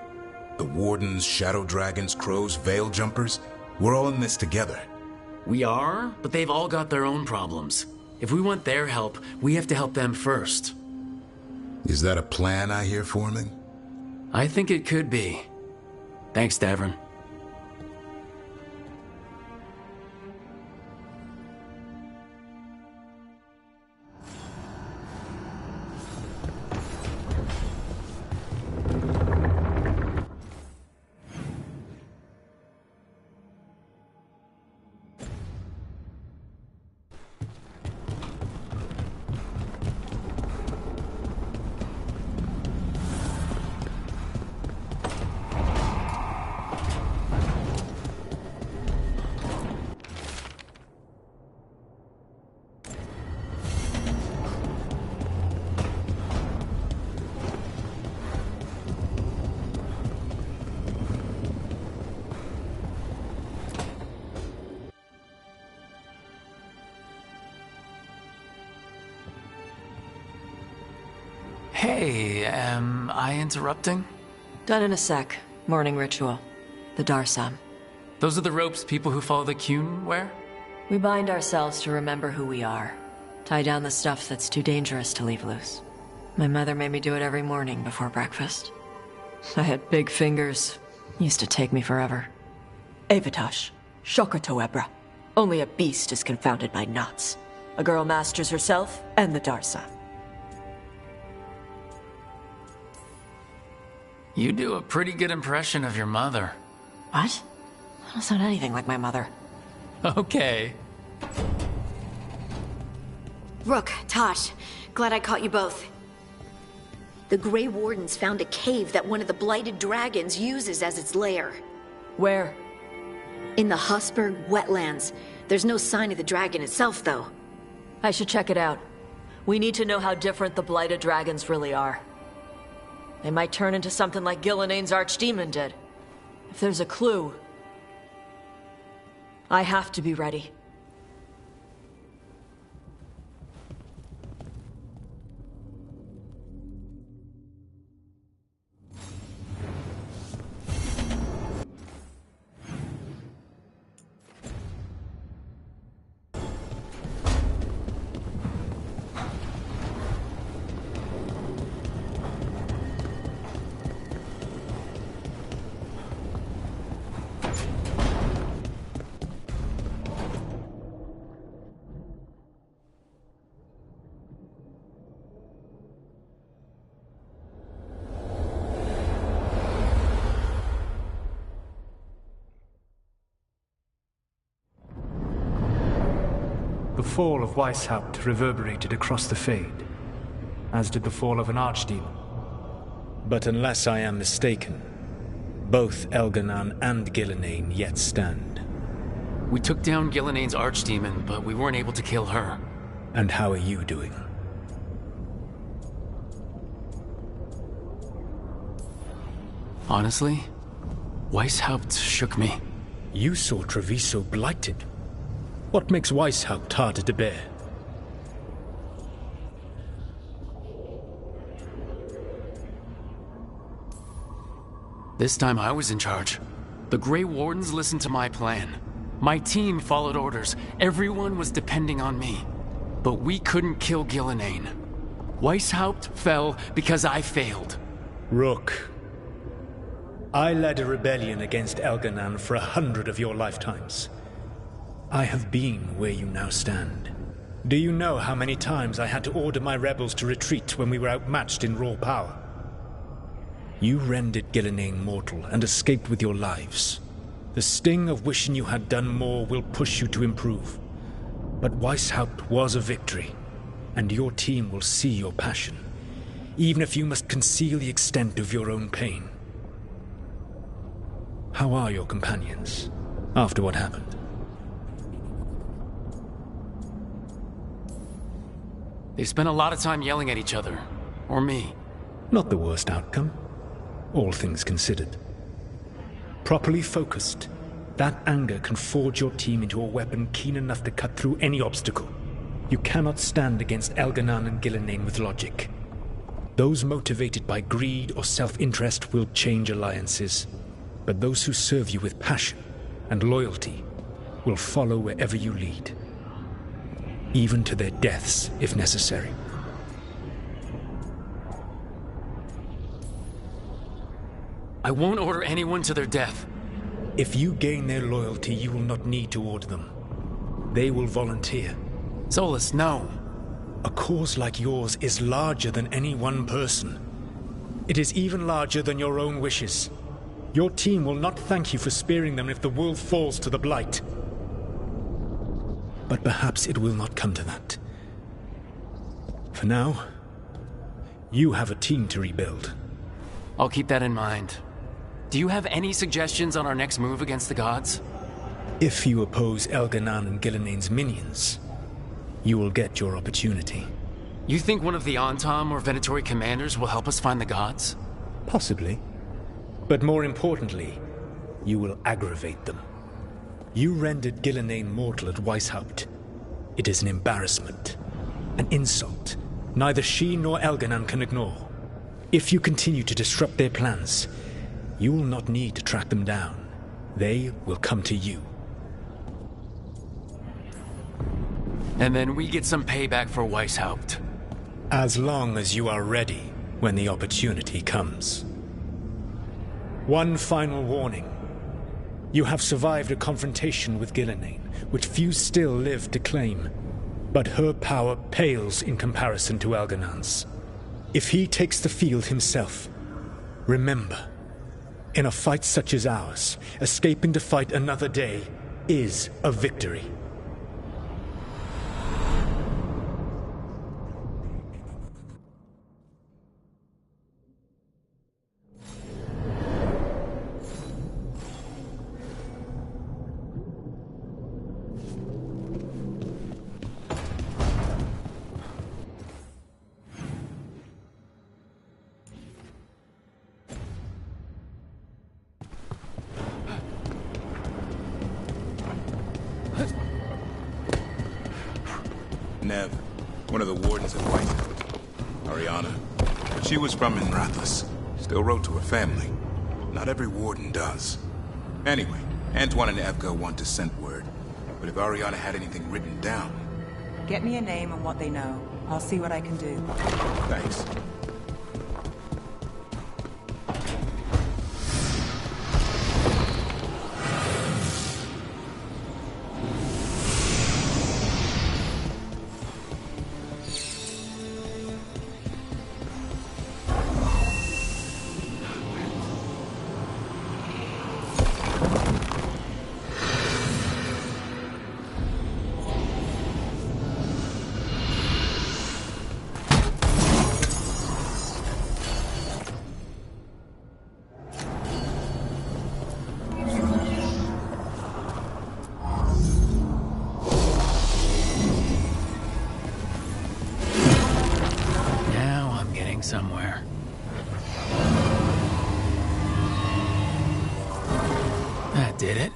The Wardens, Shadow Dragons, Crows, Veil Jumpers. We're all in this together. We are, but they've all got their own problems. If we want their help, we have to help them first. Is that a plan I hear forming? I think it could be. Thanks, Davrin. Hey, am I interrupting? Done in a sec. Morning ritual. The Darsam. Those are the ropes people who follow the Qun wear? We bind ourselves to remember who we are. Tie down the stuff that's too dangerous to leave loose. My mother made me do it every morning before breakfast. I had big fingers. Used to take me forever. Avatash. Shokratoebra. Only a beast is confounded by knots. A girl masters herself and the Darsam. You do a pretty good impression of your mother. What? I don't sound anything like my mother. Okay. Rook, Tosh, glad I caught you both. The Grey Wardens found a cave that one of the Blighted Dragons uses as its lair. Where? In the Husberg wetlands. There's no sign of the dragon itself, though. I should check it out. We need to know how different the Blighted Dragons really are. They might turn into something like Gillenane's archdemon did. If there's a clue, I have to be ready. The fall of Weishaupt reverberated across the Fade, as did the fall of an archdemon. But unless I am mistaken, both Elganan and Gillenane yet stand. We took down Gillenane's archdemon, but we weren't able to kill her. And how are you doing? Honestly, Weishaupt shook me. You saw Treviso blighted. What makes Weishaupt harder to bear? This time I was in charge. The Grey Wardens listened to my plan. My team followed orders. Everyone was depending on me. But we couldn't kill Gillenane. Weishaupt fell because I failed. Rook, I led a rebellion against Elganan for 100 of your lifetimes. I have been where you now stand. Do you know how many times I had to order my rebels to retreat when we were outmatched in raw power? You rendered Gillenane mortal and escaped with your lives. The sting of wishing you had done more will push you to improve. But Weishaupt was a victory, and your team will see your passion, even if you must conceal the extent of your own pain. How are your companions, after what happened? They spent a lot of time yelling at each other. Or me. Not the worst outcome, all things considered. Properly focused, that anger can forge your team into a weapon keen enough to cut through any obstacle. You cannot stand against Elganan and Gillenane with logic. Those motivated by greed or self-interest will change alliances. But those who serve you with passion and loyalty will follow wherever you lead. Even to their deaths, if necessary. I won't order anyone to their death. If you gain their loyalty, you will not need to order them. They will volunteer. Solus, no. A cause like yours is larger than any one person. It is even larger than your own wishes. Your team will not thank you for sparing them if the world falls to the Blight. But perhaps it will not come to that. For now, you have a team to rebuild. I'll keep that in mind. Do you have any suggestions on our next move against the gods? If you oppose Elganan and Gillenane's minions, you will get your opportunity. You think one of the Antam or Venatori commanders will help us find the gods? Possibly. But more importantly, you will aggravate them. You rendered Gillenane mortal at Weishaupt. It is an embarrassment, an insult neither she nor Elganan can ignore. If you continue to disrupt their plans, you will not need to track them down. They will come to you. And then we get some payback for Weishaupt. As long as you are ready when the opportunity comes. One final warning. You have survived a confrontation with Gillenane, which few still live to claim. But her power pales in comparison to Elganan's. If he takes the field himself, remember, in a fight such as ours, escaping to fight another day is a victory. Nev, one of the wardens at Whitehouse. Ariana. But she was from Inrathis. Still wrote to her family. Not every warden does. Anyway, Antoine and Evka want to send word. But if Ariana had anything written down... Get me a name and what they know. I'll see what I can do. Thanks. Somewhere. That did it.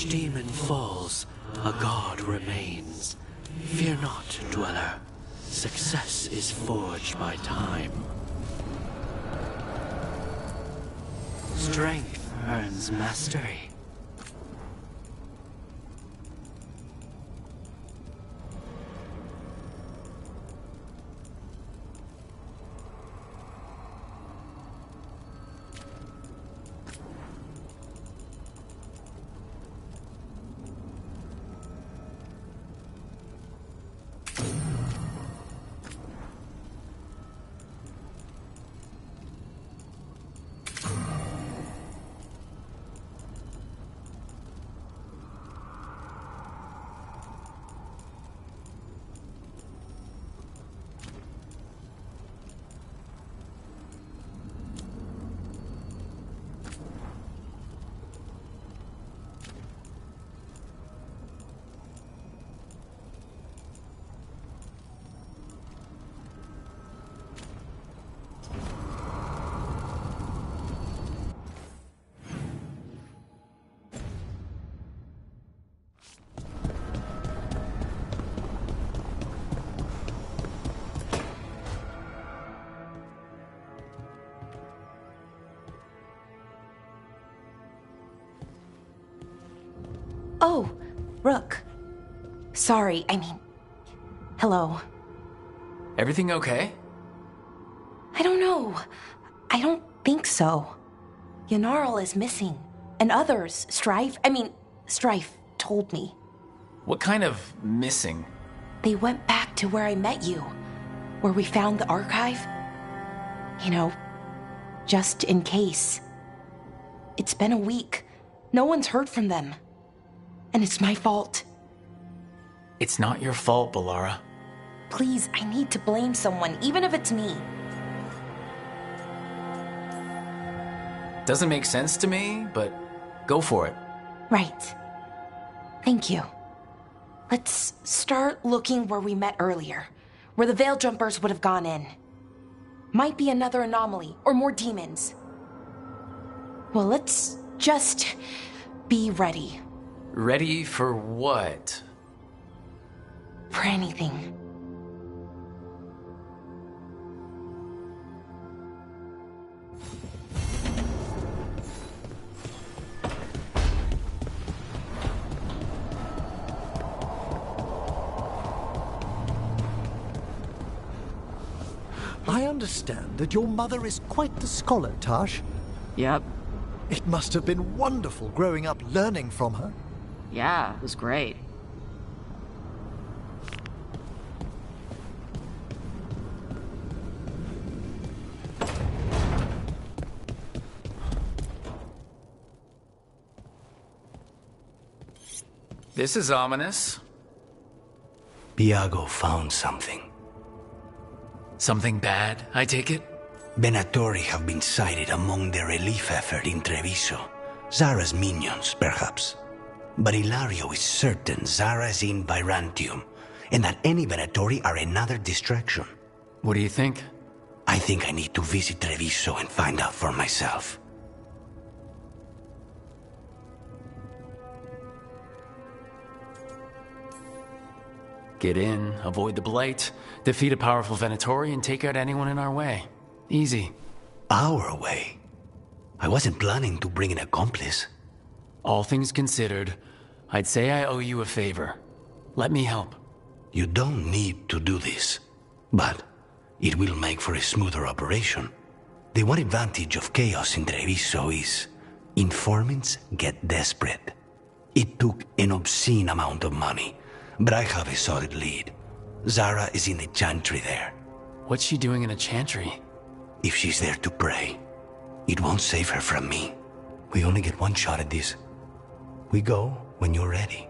Demon falls, a god remains. Fear not, dweller. Success is forged by time. Strength earns mastery. Oh, Rook. Sorry, I mean... Hello. Everything okay? I don't know. I don't think so. Yanarl is missing. And others, Strife told me. What kind of missing? They went back to where I met you. Where we found the archive. You know, just in case. It's been a week. No one's heard from them. And it's my fault. It's not your fault, Balara. Please, I need to blame someone, even if it's me. Doesn't make sense to me, but go for it. Right. Thank you. Let's start looking where we met earlier, where the Veil Jumpers would have gone in. Might be another anomaly, or more demons. Well, let's just be ready. Ready for what? For anything. I understand that your mother is quite the scholar, Tash. Yep. It must have been wonderful growing up learning from her. Yeah, it was great. This is ominous. Piago found something. Something bad, I take it? Venatori have been sighted among the relief effort in Treviso. Zara's minions, perhaps. But Ilario is certain Zara is in Byrantium, and that any Venatori are another distraction. What do you think? I think I need to visit Treviso and find out for myself. Get in, avoid the Blight, defeat a powerful Venatori, and take out anyone in our way. Easy. Our way? I wasn't planning to bring an accomplice. All things considered, I'd say I owe you a favor. Let me help. You don't need to do this, but it will make for a smoother operation. The one advantage of chaos in Treviso is informants get desperate. It took an obscene amount of money, but I have a solid lead. Zara is in the chantry there. What's she doing in a chantry? If she's there to pray, it won't save her from me. We only get one shot at this. We go when you're ready.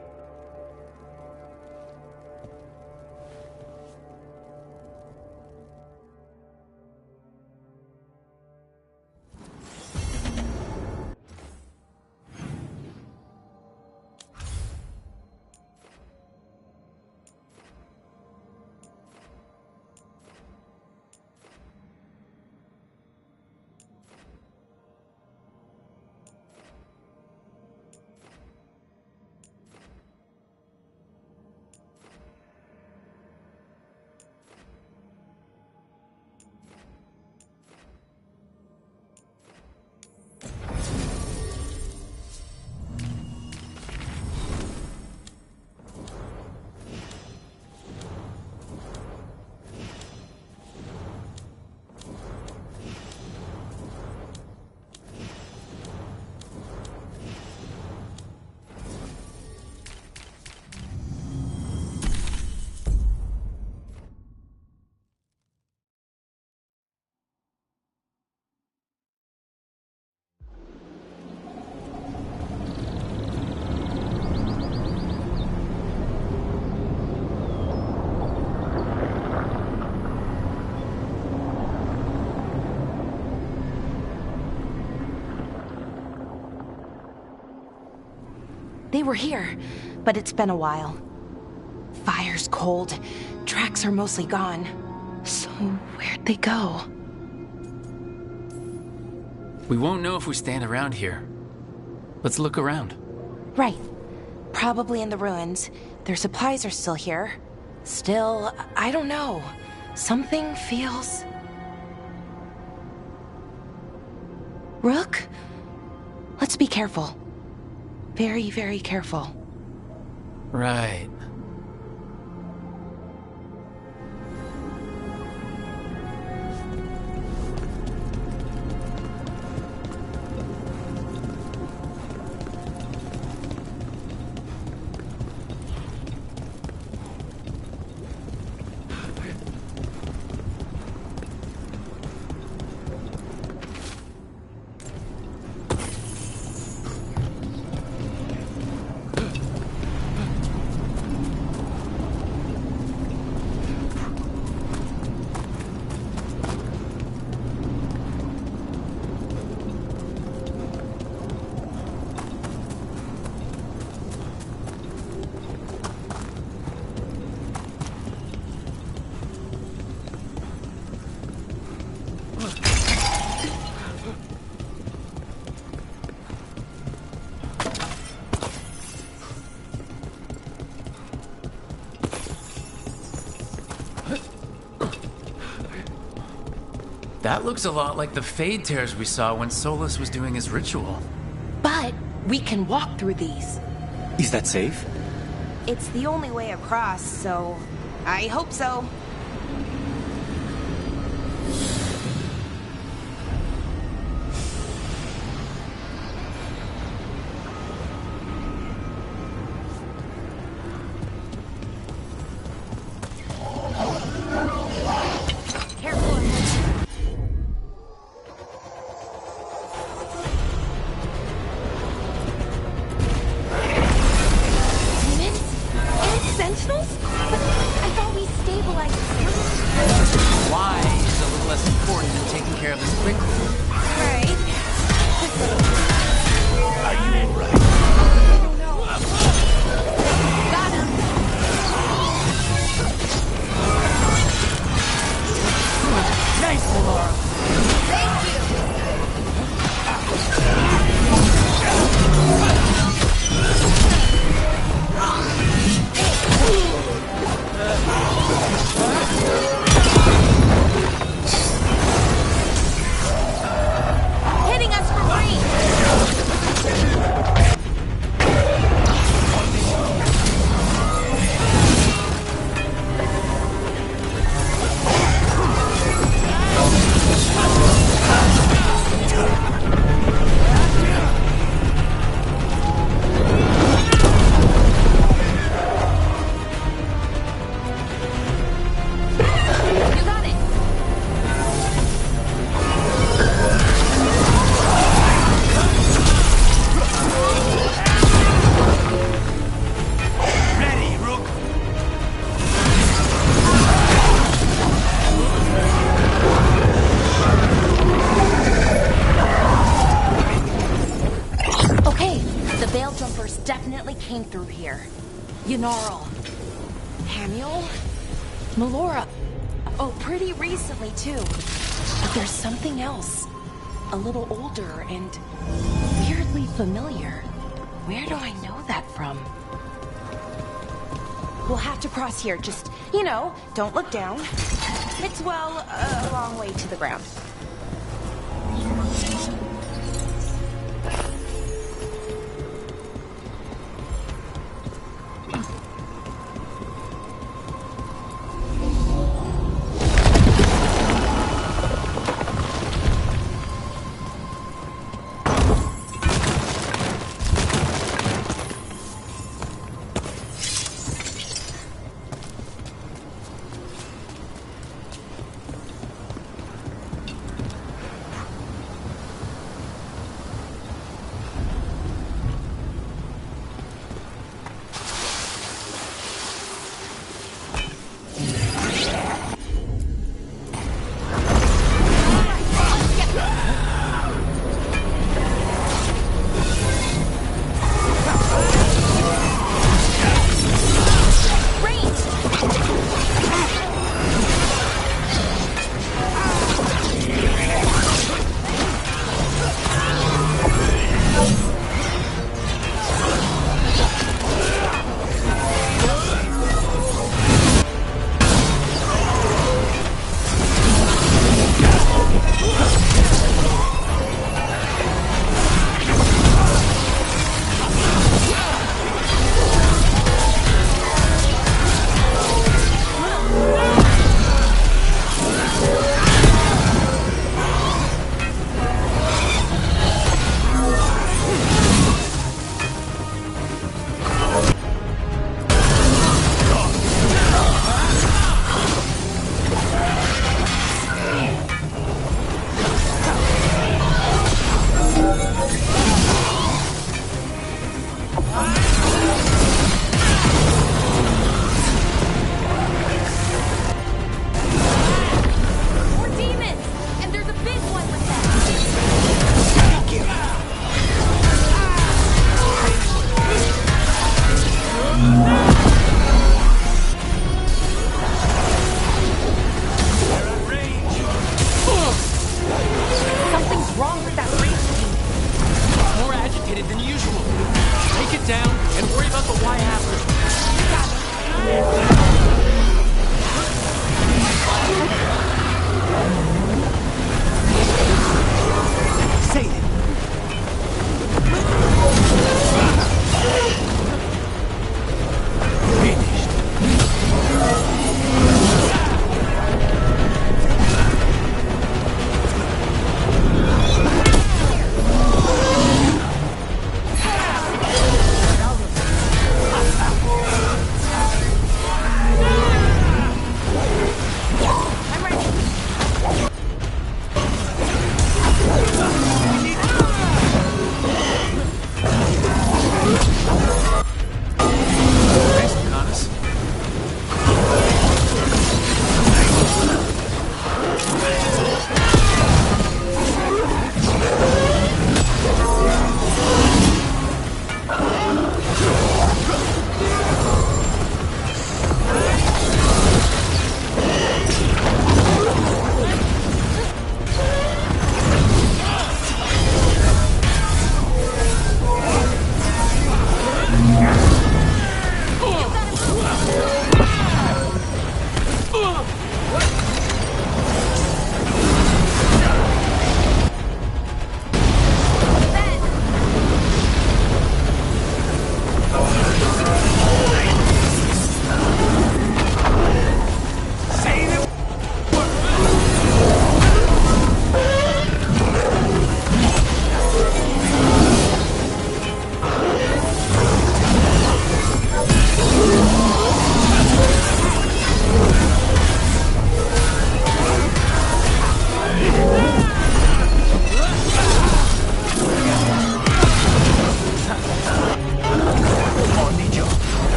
They were here, but it's been a while. Fire's cold. Tracks are mostly gone. So where'd they go? We won't know if we stand around here. Let's look around. Right. Probably in the ruins. Their supplies are still here. Still, I don't know. Something feels... Rook? Let's be careful. Very, very careful. Right. That looks a lot like the Fade Tears we saw when Solus was doing his ritual. But we can walk through these. Is that safe? It's the only way across, so I hope so. Why is a little less important than taking care of this quickly. Are you alright? Got him. Nice, Laura. Thank you. Hitting us from You got it. Ready, Rook! Okay, the Veil Jumpers definitely came through here. Ynarl. Hamiel? Melora. Oh, pretty recently, too. But there's something else. A little older and weirdly familiar. Where do I know that from? We'll have to cross here. Just, don't look down. It's, well, a long way to the ground. More demons! And there's a big one with them! Something's wrong with that range team. More agitated than usual. Take it down and worry about the why after. Say it.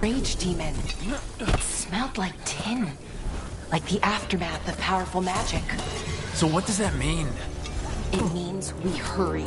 Rage demon. It smelled like tin. Like the aftermath of powerful magic. So what does that mean? It means we hurry.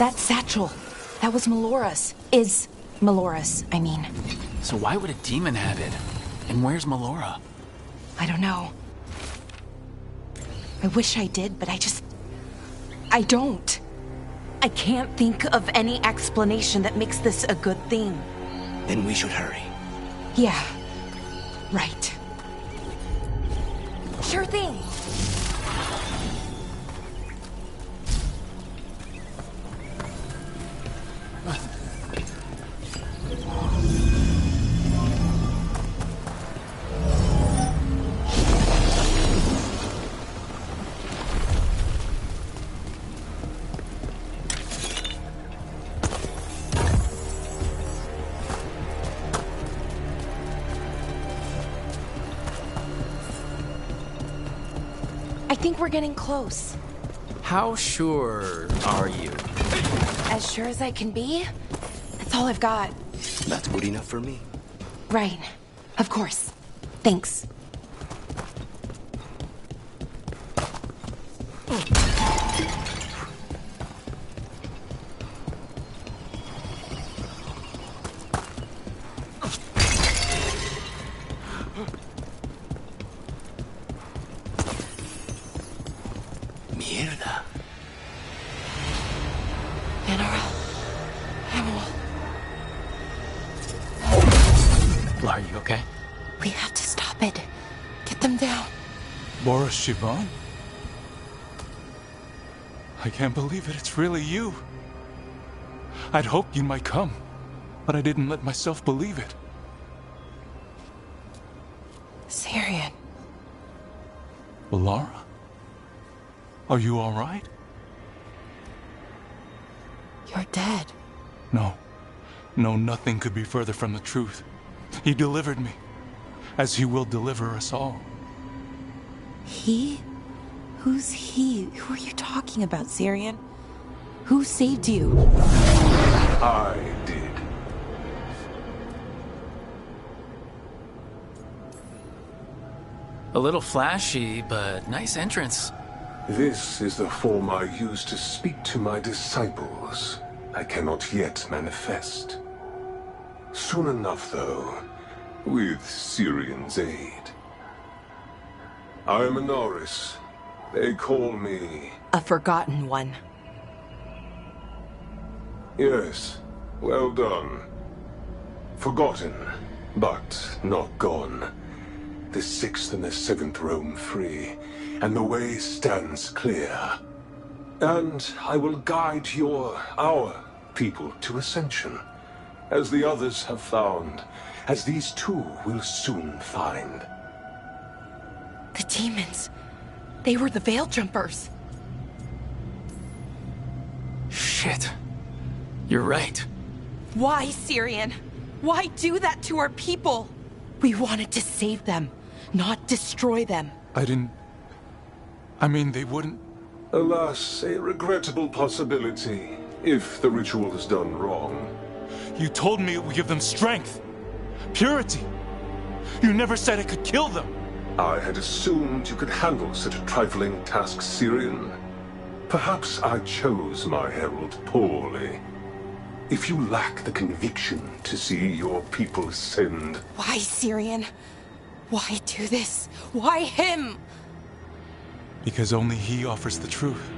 That satchel. That was Melora's. Is Melora's, I mean. So why would a demon have it? And where's Melora? I don't know. I wish I did, but I don't. I can't think of any explanation that makes this a good thing. Then we should hurry. Yeah. Right. Sure thing. I think we're getting close. How sure are you? As sure as I can be. That's all I've got. That's good enough for me. Right. Of course. Thanks. Mierda. Are you okay? We have to stop it. Get them down. Boris Shivan? I can't believe it. It's really you. I'd hoped you might come, but I didn't let myself believe it. Syrian. Lara? Are you all right? You're dead. No. No, nothing could be further from the truth. He delivered me, as he will deliver us all. He? Who's he? Who are you talking about, Syrian? Who saved you? I did. A little flashy, but nice entrance. This is the form I use to speak to my disciples. I cannot yet manifest. Soon enough, though, with Syrian's aid. I am Anoris. They call me... A forgotten one. Yes, well done. Forgotten, but not gone. The 6th and the 7th roam free, and the way stands clear. And I will guide our people to ascension, as the others have found, as these two will soon find. The demons. They were the Veil Jumpers. Shit. You're right. Why, Syrian? Why do that to our people? We wanted to save them, not destroy them. I mean, they wouldn't... Alas, a regrettable possibility, if the ritual is done wrong. You told me it would give them strength, purity. You never said it could kill them. I had assumed you could handle such a trifling task, Syrian. Perhaps I chose my herald poorly. If you lack the conviction to see your people ascend... Why, Syrian? Why do this? Why him? Because only he offers the truth.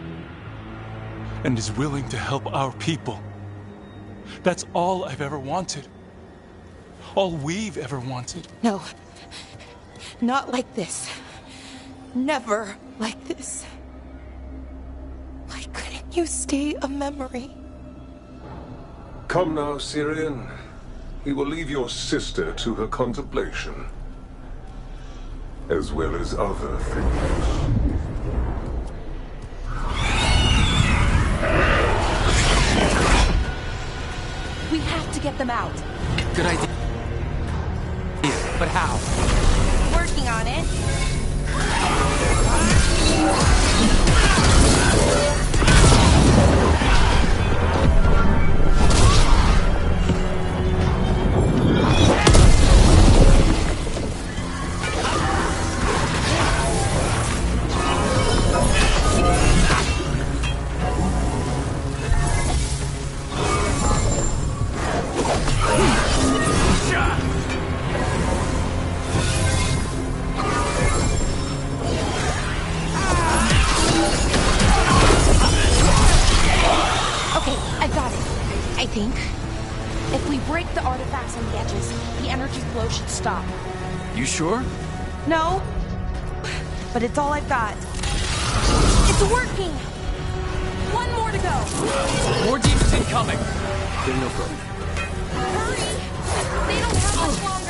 And is willing to help our people. That's all I've ever wanted. All we've ever wanted. No. Not like this. Never like this. Why couldn't you stay a memory? Come now, Syrian. We will leave your sister to her contemplation. As well as other things. We have to get them out. Good idea. But how? Working on it. I think. If we break the artifacts on the edges, the energy flow should stop. You sure? No, but it's all I've got. It's working! One more to go. More demons incoming. Then no problem. Hurry! They don't have much longer.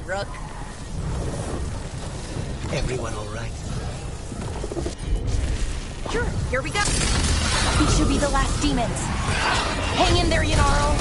Rook. Everyone all right? Sure, here we go. These should be the last demons. Hang in there, Yanaro.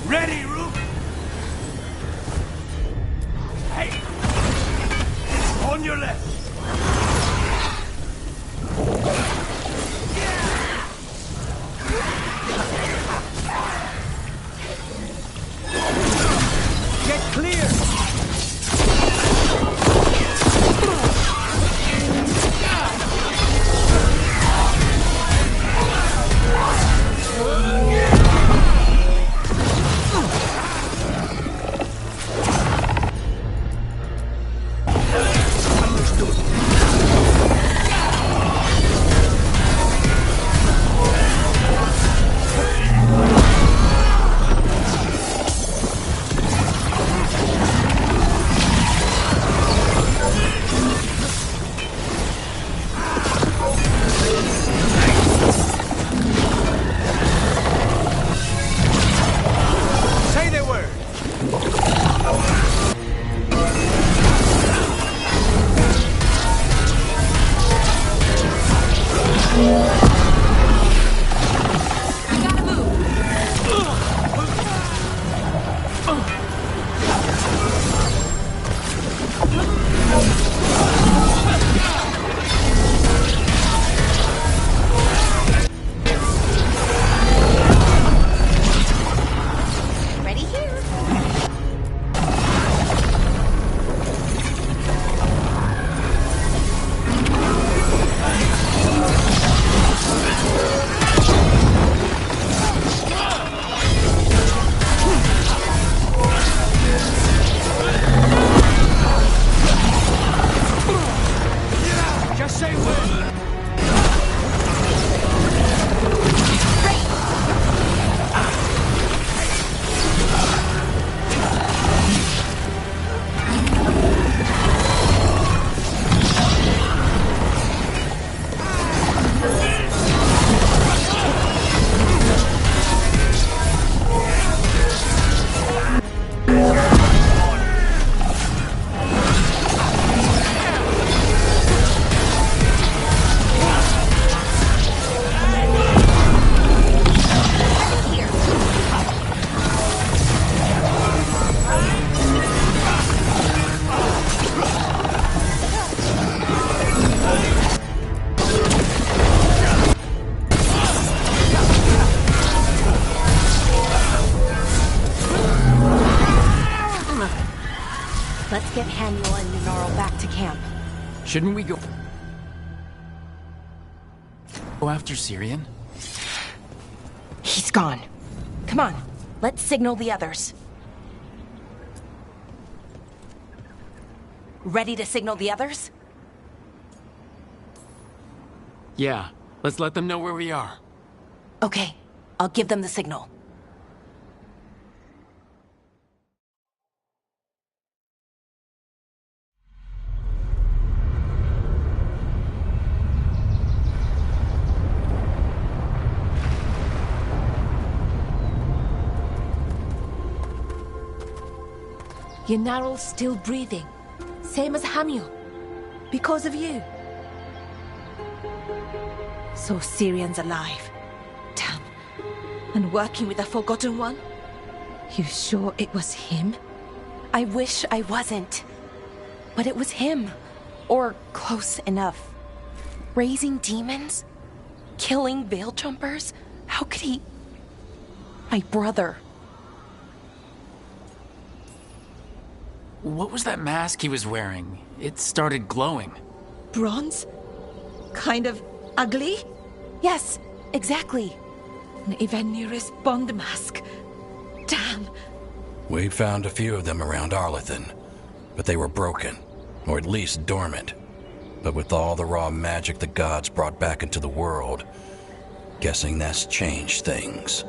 Ready, Rook? Hey! On your left! Get clear! Shouldn't we go after Syrian? He's gone. Come on, let's signal the others. Ready to signal the others? Yeah, let's let them know where we are. Okay, I'll give them the signal. Yenaral's still breathing. Same as Hamiel. Because of you. So Syrian's alive. Damn. And working with the Forgotten One? You sure it was him? I wish I wasn't. But it was him. Or close enough. Raising demons? Killing veil jumpers? How could he... My brother. What was that mask he was wearing? It started glowing. Bronze? Kind of ugly? Yes, exactly. An Ivanir's Bond mask. Damn. We found a few of them around Arlethan, but they were broken, or at least dormant. But with all the raw magic the gods brought back into the world, guessing that's changed things.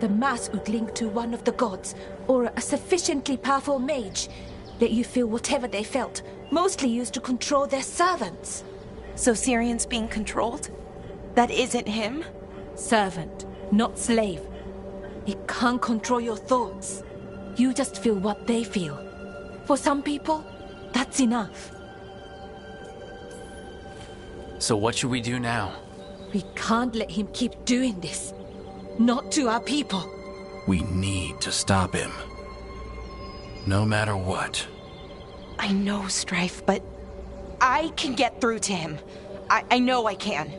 The mask would link to one of the gods, or a sufficiently powerful mage. Let you feel whatever they felt, mostly used to control their servants. So Syrian's being controlled? That isn't him? Servant, not slave. It can't control your thoughts. You just feel what they feel. For some people, that's enough. So what should we do now? We can't let him keep doing this. Not to our people. We need to stop him. No matter what. I know, Strife, but I can get through to him. I know I can.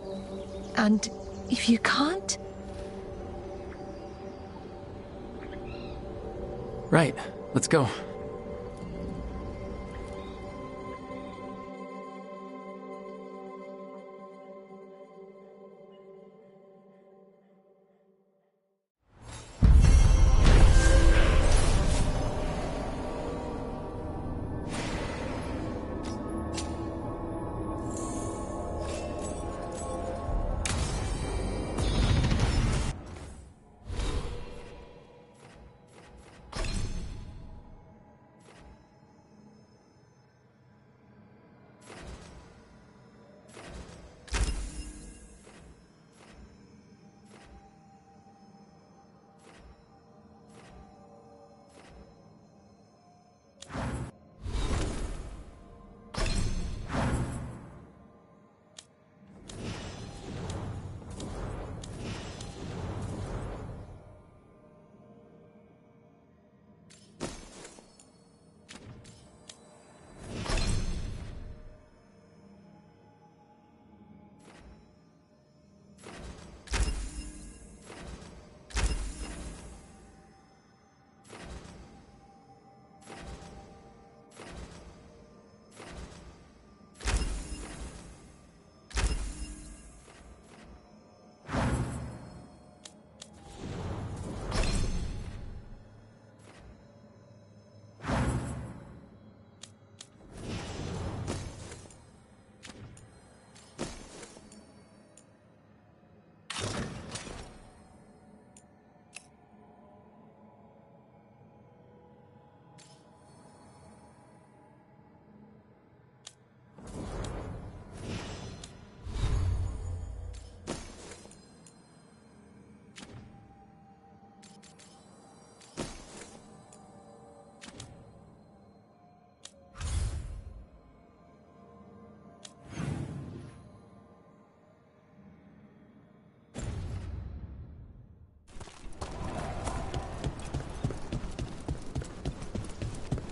And if you can't? Right, let's go.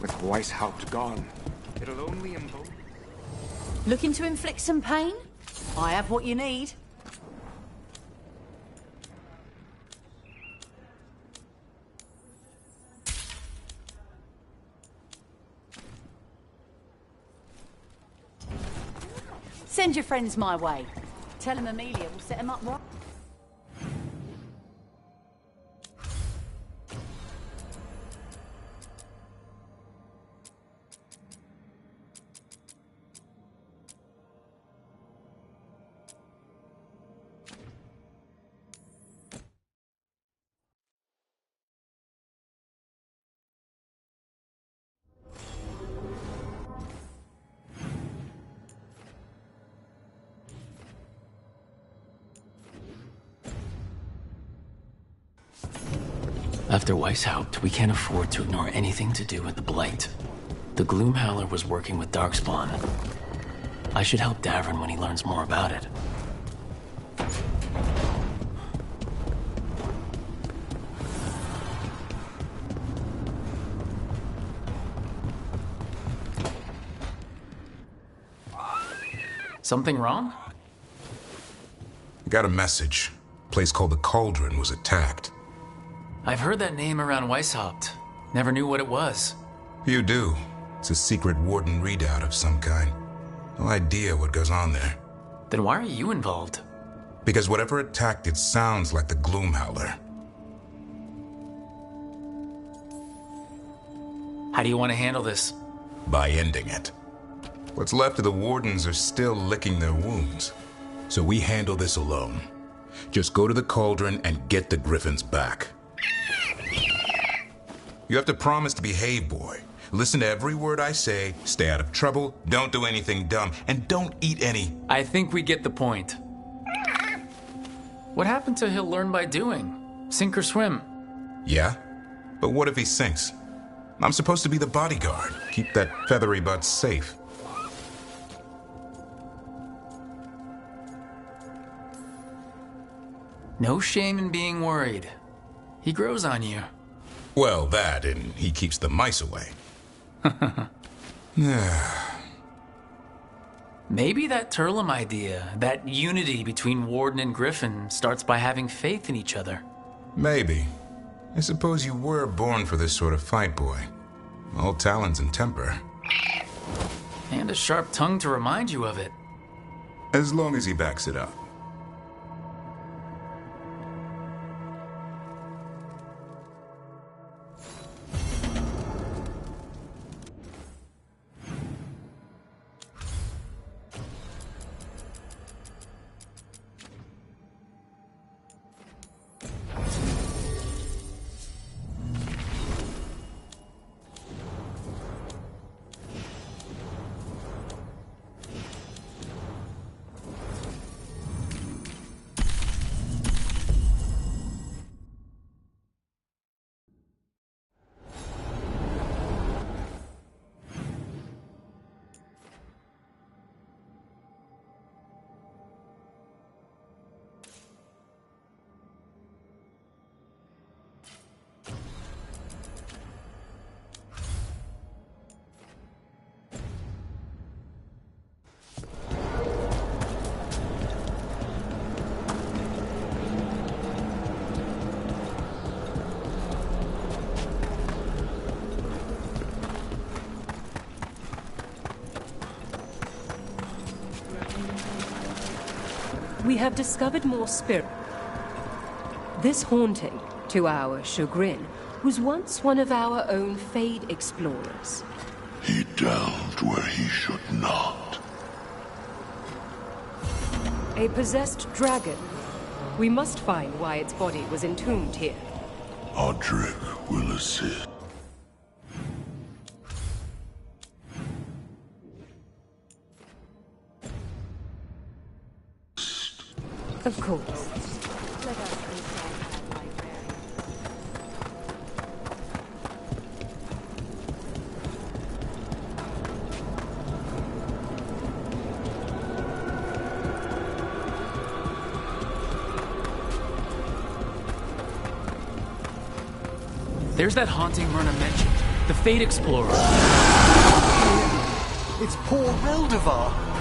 With Weishaupt gone, it'll only embolden. Looking to inflict some pain? I have what you need. Send your friends my way. Tell them Amelia will set them up right. After Weishaupt, we can't afford to ignore anything to do with the Blight. The Gloomhowler was working with Darkspawn. I should help Davrin when he learns more about it. Something wrong? I got a message. A place called the Cauldron was attacked. I've heard that name around Weishaupt. Never knew what it was. You do. It's a secret Warden readout of some kind. No idea what goes on there. Then why are you involved? Because whatever attacked it sounds like the Gloomhowler. How do you want to handle this? By ending it. What's left of the Wardens are still licking their wounds. So we handle this alone. Just go to the Cauldron and get the Griffins back. You have to promise to behave, boy. Listen to every word I say, stay out of trouble, don't do anything dumb, and don't eat any. I think we get the point. What happened to he'll learn by doing? Sink or swim? Yeah? But what if he sinks? I'm supposed to be the bodyguard. Keep that feathery butt safe. No shame in being worried. He grows on you. Well, that, and he keeps the mice away. Maybe that Turlum idea, that unity between Warden and Griffin, starts by having faith in each other. Maybe. I suppose you were born for this sort of fight, boy. All talons and temper. And a sharp tongue to remind you of it. As long as he backs it up. We have discovered more spirit. This haunting, to our chagrin, was once one of our own Fade explorers. He delved where he should not. A possessed dragon. We must find why its body was entombed here. Odric will assist. Of course. There's that haunting Myrna mentioned. The Fate Explorer. It's poor Reldevar.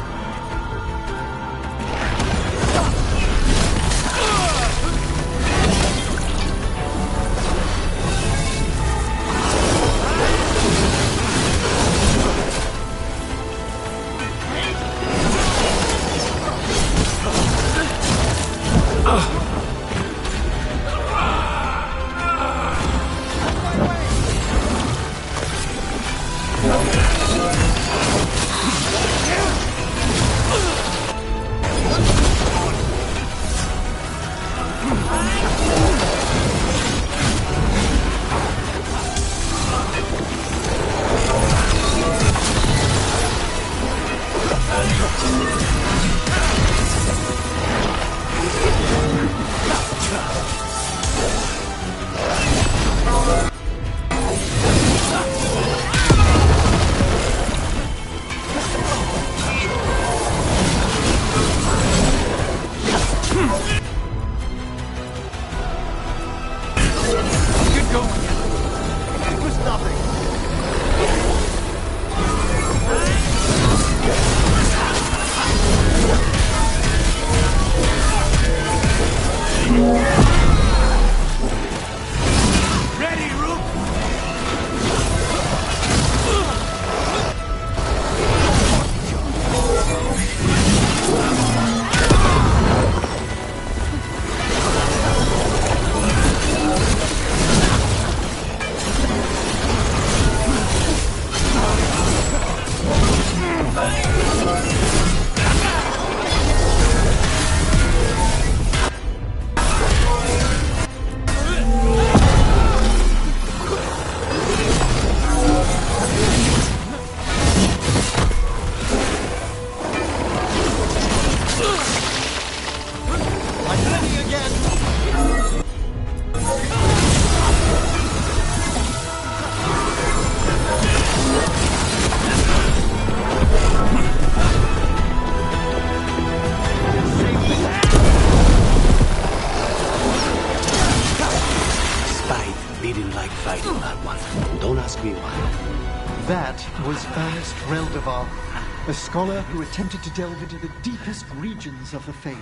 A scholar who attempted to delve into the deepest regions of the Fade.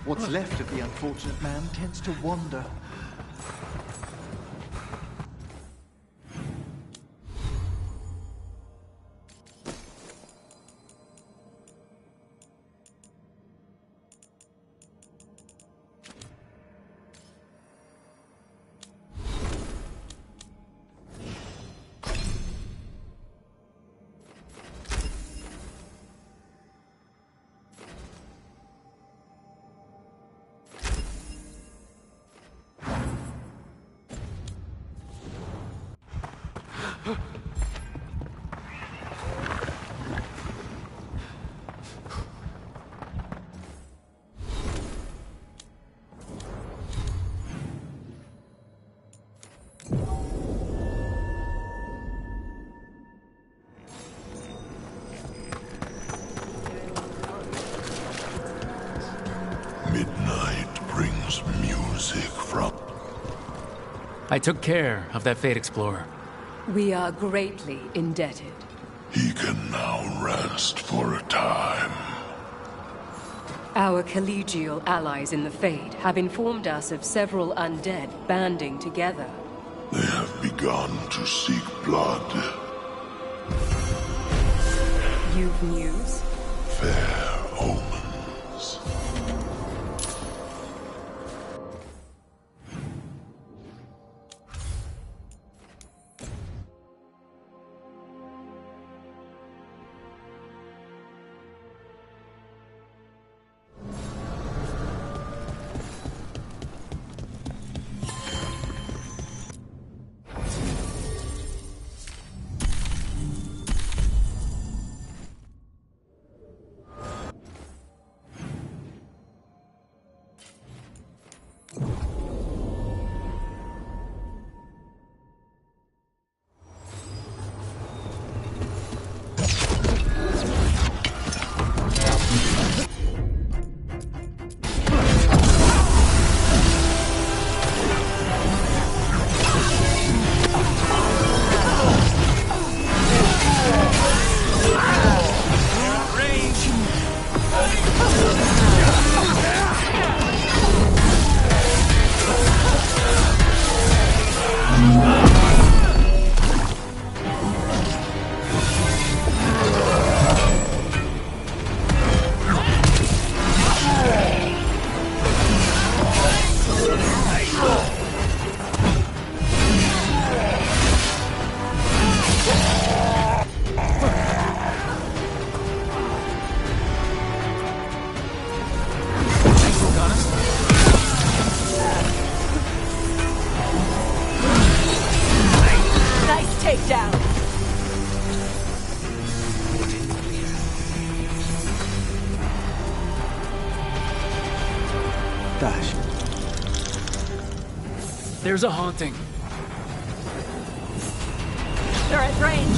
What's left of the unfortunate man tends to wander. I took care of that Fate Explorer. We are greatly indebted. He can now rest for a time. Our collegial allies in the Fade have informed us of several undead banding together. They have begun to seek blood. You've news? Fair omens. Dash. There's a haunting. They're at range.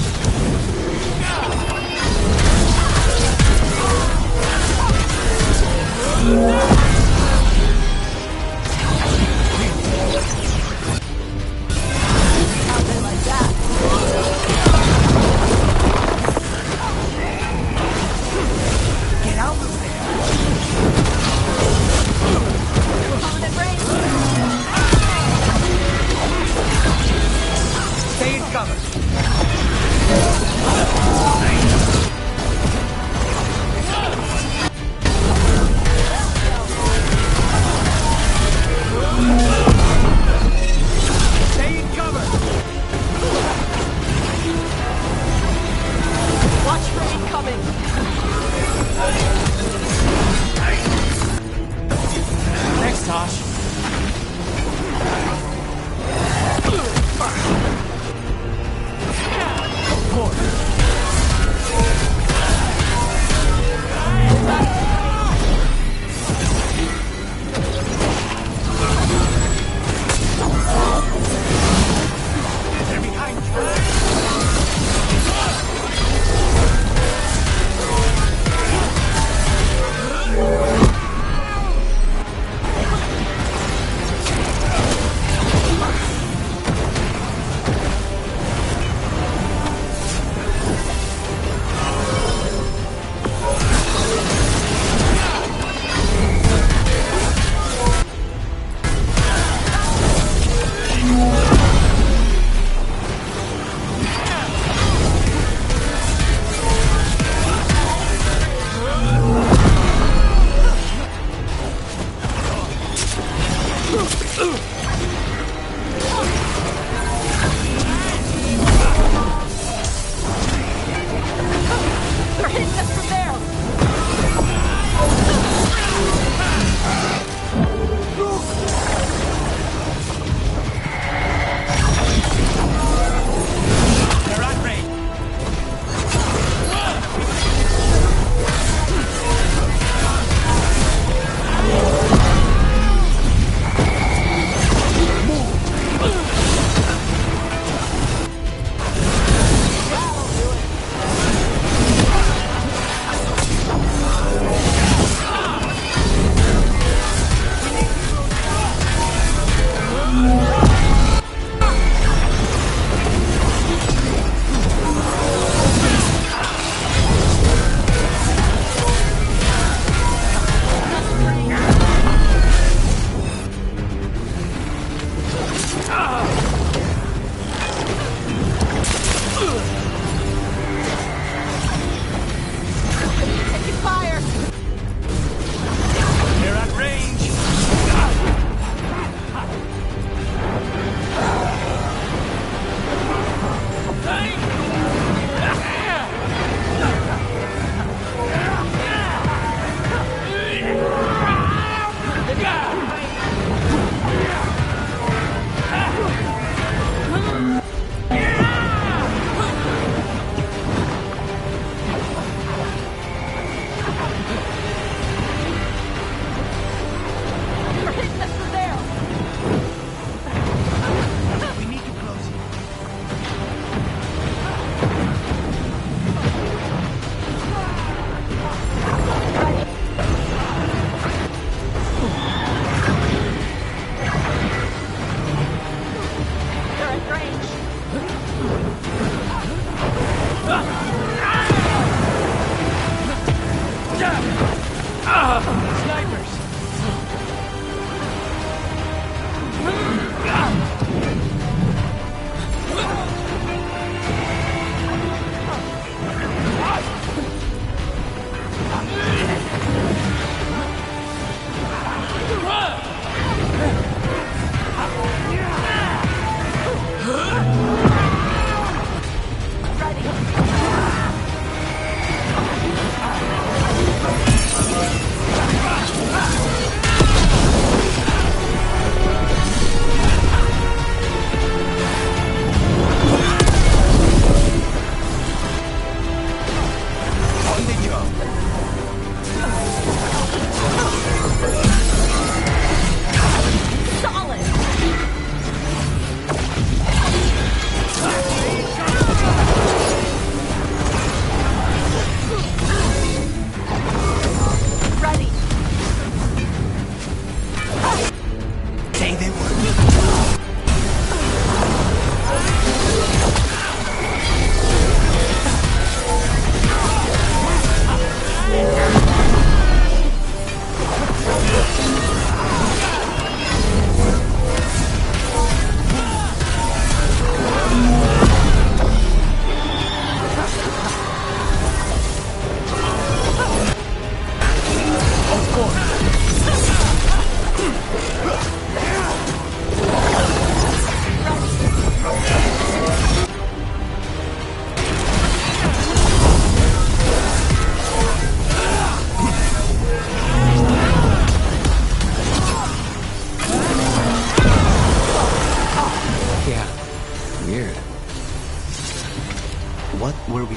How'd they like that? Get out of there! We're coming at range. Stay in cover.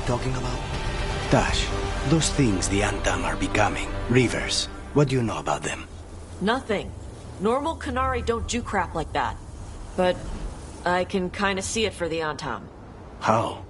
talking about? Dash, those things the Antam are becoming, Reavers, what do you know about them? Nothing. Normal Qunari don't do crap like that. But I can kinda see it for the Antam. How?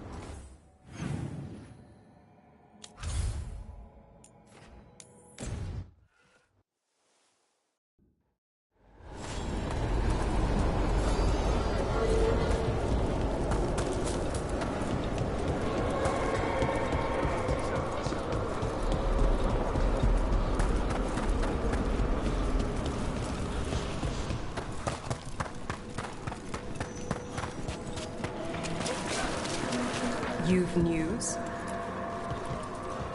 You've news?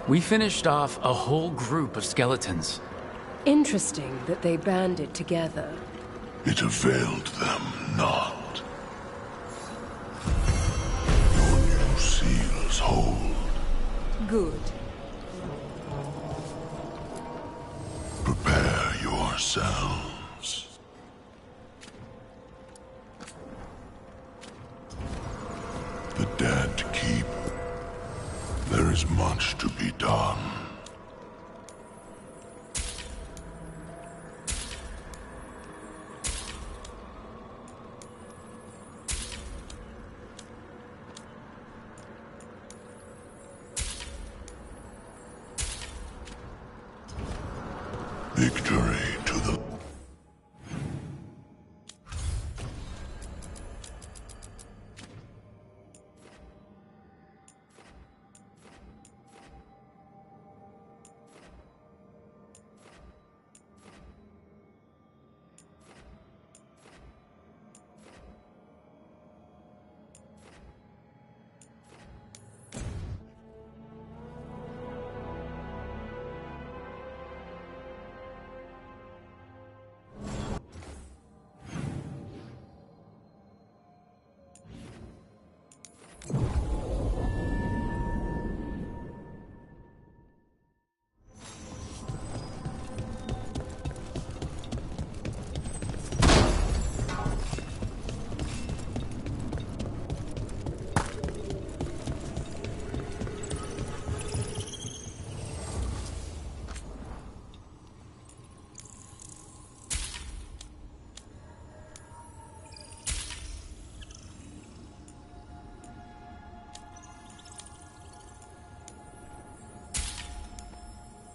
We finished off a whole group of skeletons. Interesting that they banded together. It availed them not. Your new seals hold. Good. Prepare yourselves. The dead keep. There is much to be done. Victory to the...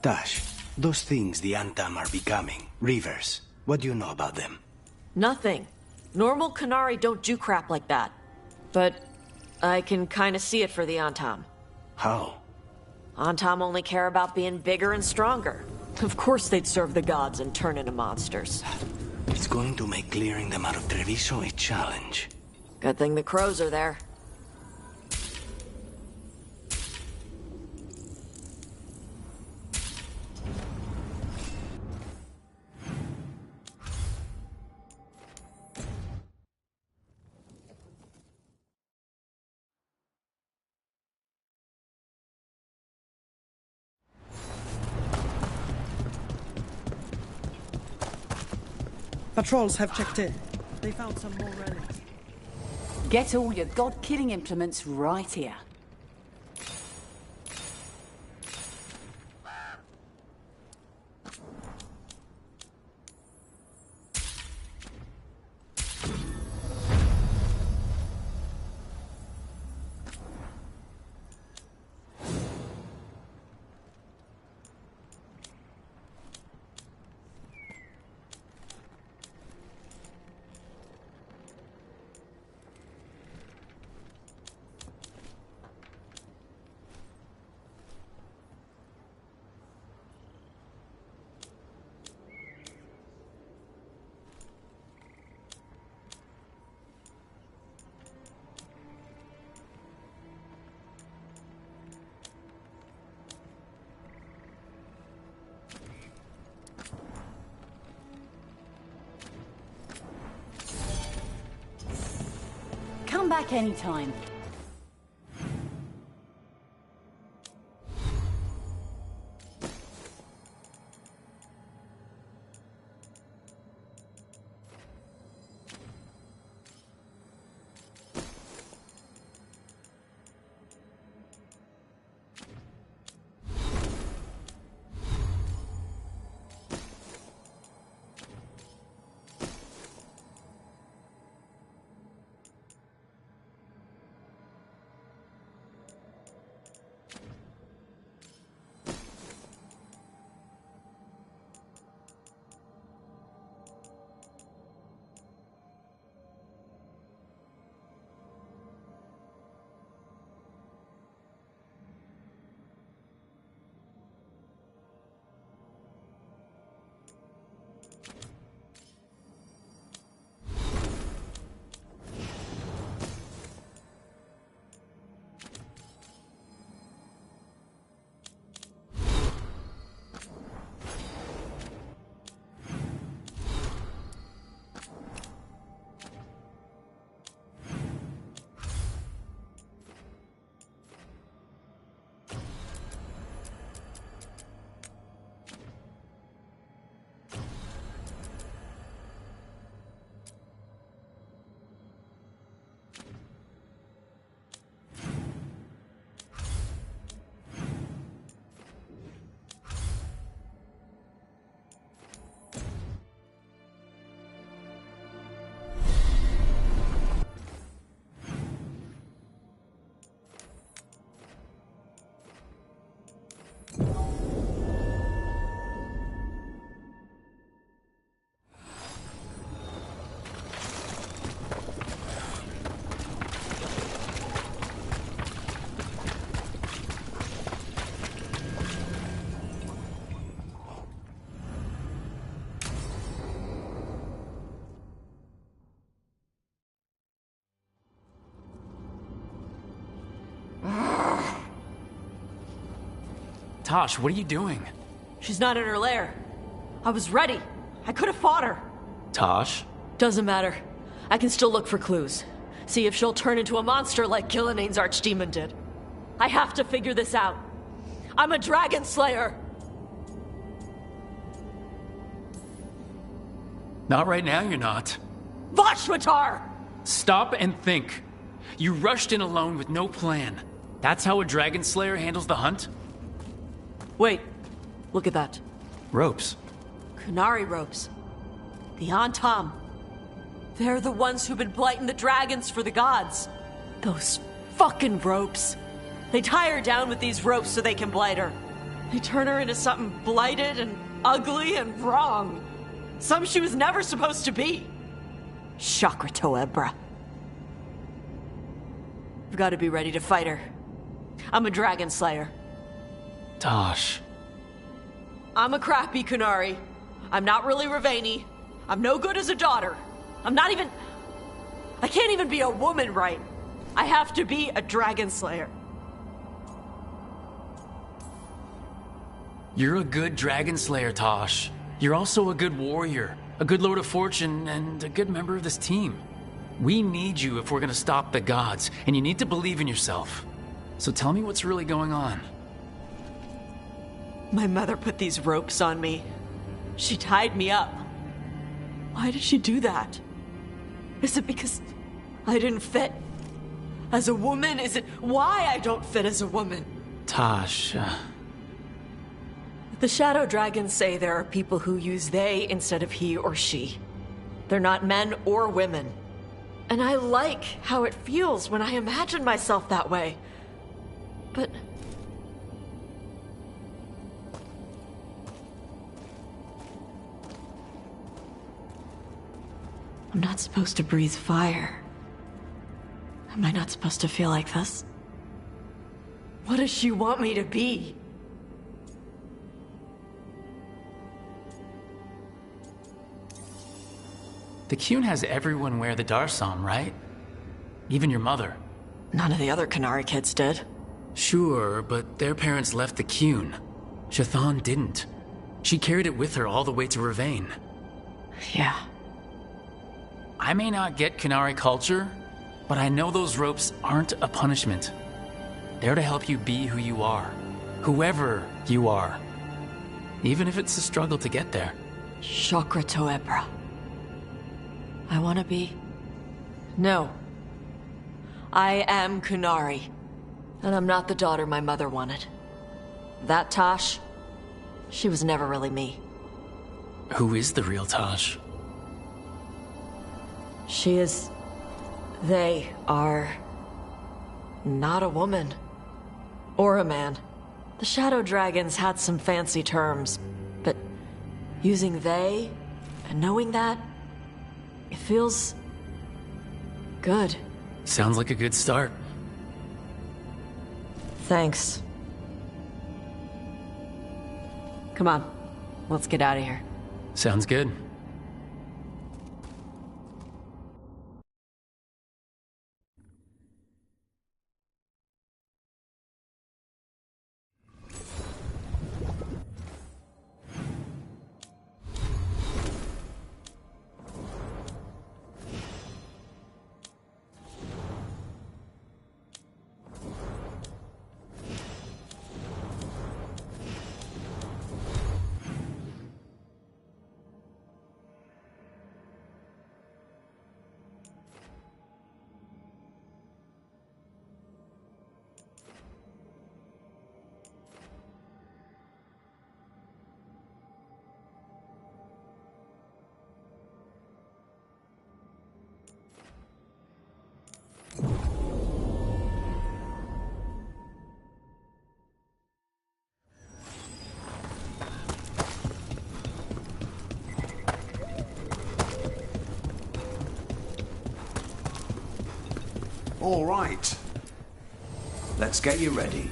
Dash, those things the Antam are becoming, Reavers, what do you know about them? Nothing. Normal Qunari don't do crap like that. But I can kinda see it for the Antam. How? Antam only care about being bigger and stronger. Of course they'd serve the gods and turn into monsters. It's going to make clearing them out of Treviso a challenge. Good thing the crows are there. Patrols have checked in. They found some more relics. Get all your god-killing implements right here. Come back anytime. Tosh, what are you doing? She's not in her lair. I was ready. I could have fought her. Tosh? Doesn't matter. I can still look for clues. See if she'll turn into a monster like Gilneane's archdemon did. I have to figure this out. I'm a dragon slayer. Not right now, you're not. Vashwatar! Stop and think. You rushed in alone with no plan. That's how a dragon slayer handles the hunt? Wait. Look at that. Ropes. Qunari ropes. The Antam. They're the ones who've been blighting the dragons for the gods. Those fucking ropes. They tie her down with these ropes so they can blight her. They turn her into something blighted and ugly and wrong. Some she was never supposed to be. Chakra Toebra. I've got to be ready to fight her. I'm a dragon slayer. Tosh. I'm a crappy Qunari. I'm not really Ravani. I'm no good as a daughter. I'm not even... I can't even be a woman right. I have to be a dragon slayer. You're a good dragon slayer, Tosh. You're also a good warrior, a good Lord of Fortune, and a good member of this team. We need you if we're gonna stop the gods, and you need to believe in yourself. So tell me what's really going on. My mother put these ropes on me. She tied me up. Why did she do that? Is it because I didn't fit? As a woman? Is it why I don't fit as a woman? Tosh, The Shadow Dragons say there are people who use they instead of he or she. They're not men or women. And I like how it feels when I imagine myself that way. But... I'm not supposed to breathe fire. Am I not supposed to feel like this? What does she want me to be? the Qun has everyone wear the Darsam, right? Even your mother. None of the other Qunari kids did. Sure, but their parents left the Qun. Shathan didn't. She carried it with her all the way to Ravane. Yeah. I may not get Qunari culture, but I know those ropes aren't a punishment. They're to help you be who you are. Whoever you are. Even if it's a struggle to get there. Chakra Toebra. I want to be... No. I am Qunari. And I'm not the daughter my mother wanted. That Tosh, she was never really me. Who is the real Tosh? She is... They are... not a woman. Or a man. The Shadow Dragons had some fancy terms, but using they and knowing that, it feels... good. Sounds like a good start. Thanks. Come on, let's get out of here. Sounds good. All right. Let's get you ready.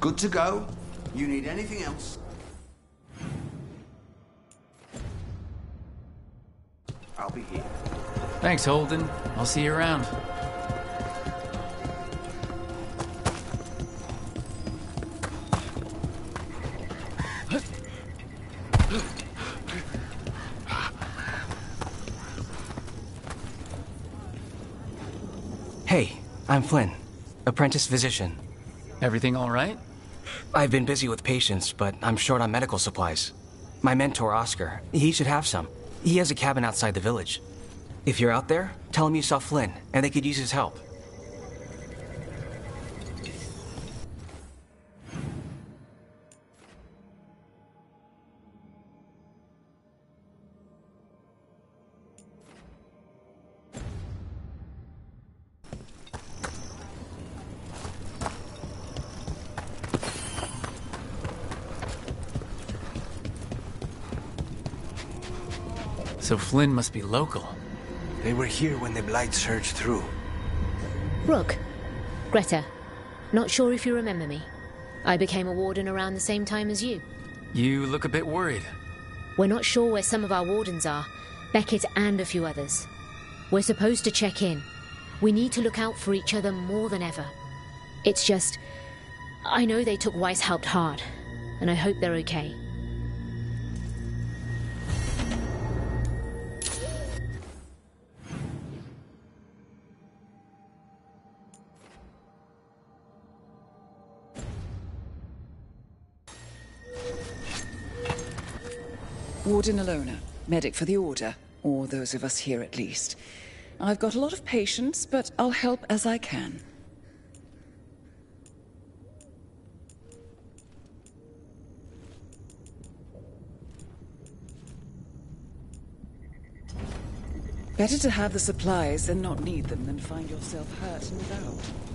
Good to go. You need anything else? I'll be here. Thanks, Holden. I'll see you around. Hey, I'm Flynn, apprentice physician. Everything all right? I've been busy with patients, but I'm short on medical supplies. My mentor, Oscar, he should have some. He has a cabin outside the village. If you're out there, tell him you saw Flynn, and they could use his help. So Flynn must be local. They were here when the Blight surged through. Rook, Greta, not sure if you remember me. I became a warden around the same time as you. You look a bit worried. We're not sure where some of our wardens are, Beckett and a few others. We're supposed to check in. We need to look out for each other more than ever. It's just, I know they took Weishaupt hard, and I hope they're okay. Warden Alona, medic for the Order, or those of us here at least. I've got a lot of patience, but I'll help as I can. Better to have the supplies and not need them than find yourself hurt and without.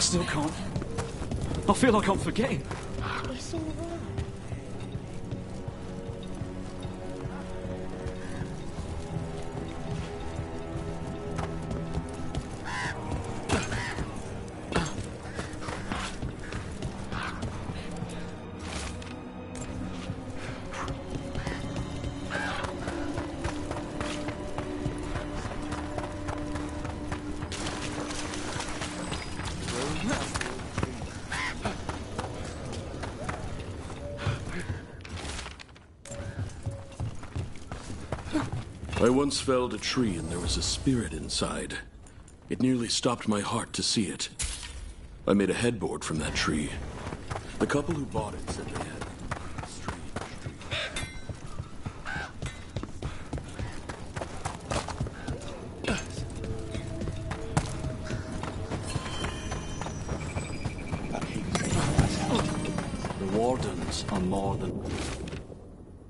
still can't. I feel like I'm forgetting. It's all right. I once felled a tree and there was a spirit inside. It nearly stopped my heart to see it. I made a headboard from that tree. The couple who bought it said they had a strange The wardens are more than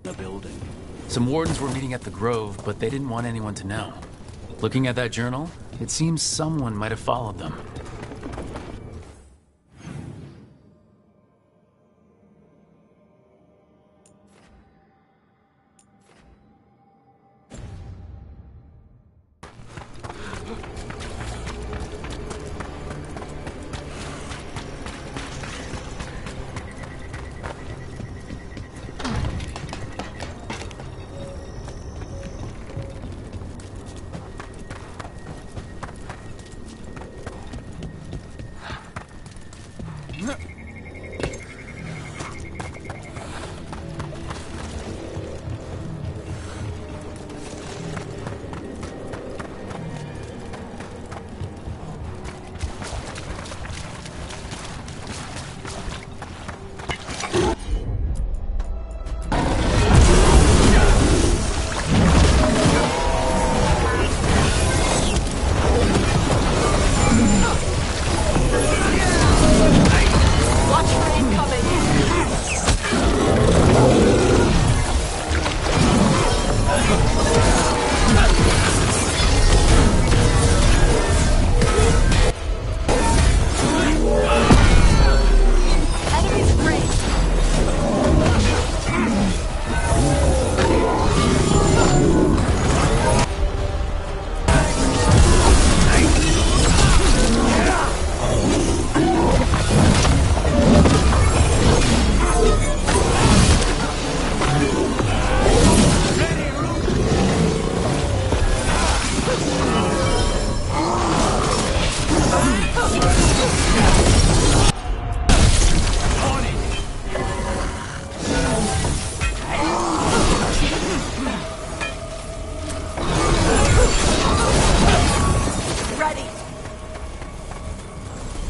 a building. Some wardens were meeting at the Grove, but they didn't want anyone to know. Looking at that journal, it seems someone might have followed them.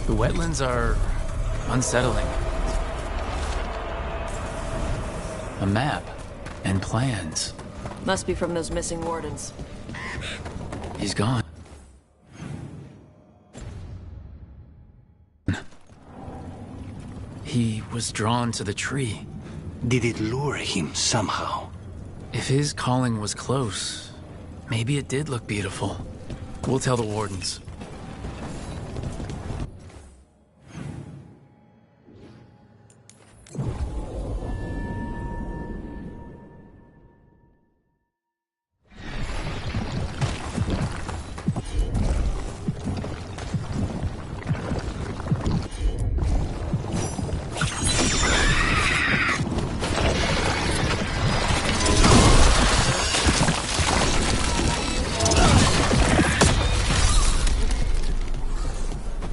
The wetlands are unsettling. A map and plans. Must be from those missing wardens. He's gone. He was drawn to the tree. Did it lure him somehow? If his calling was close, maybe it did look beautiful. We'll tell the wardens.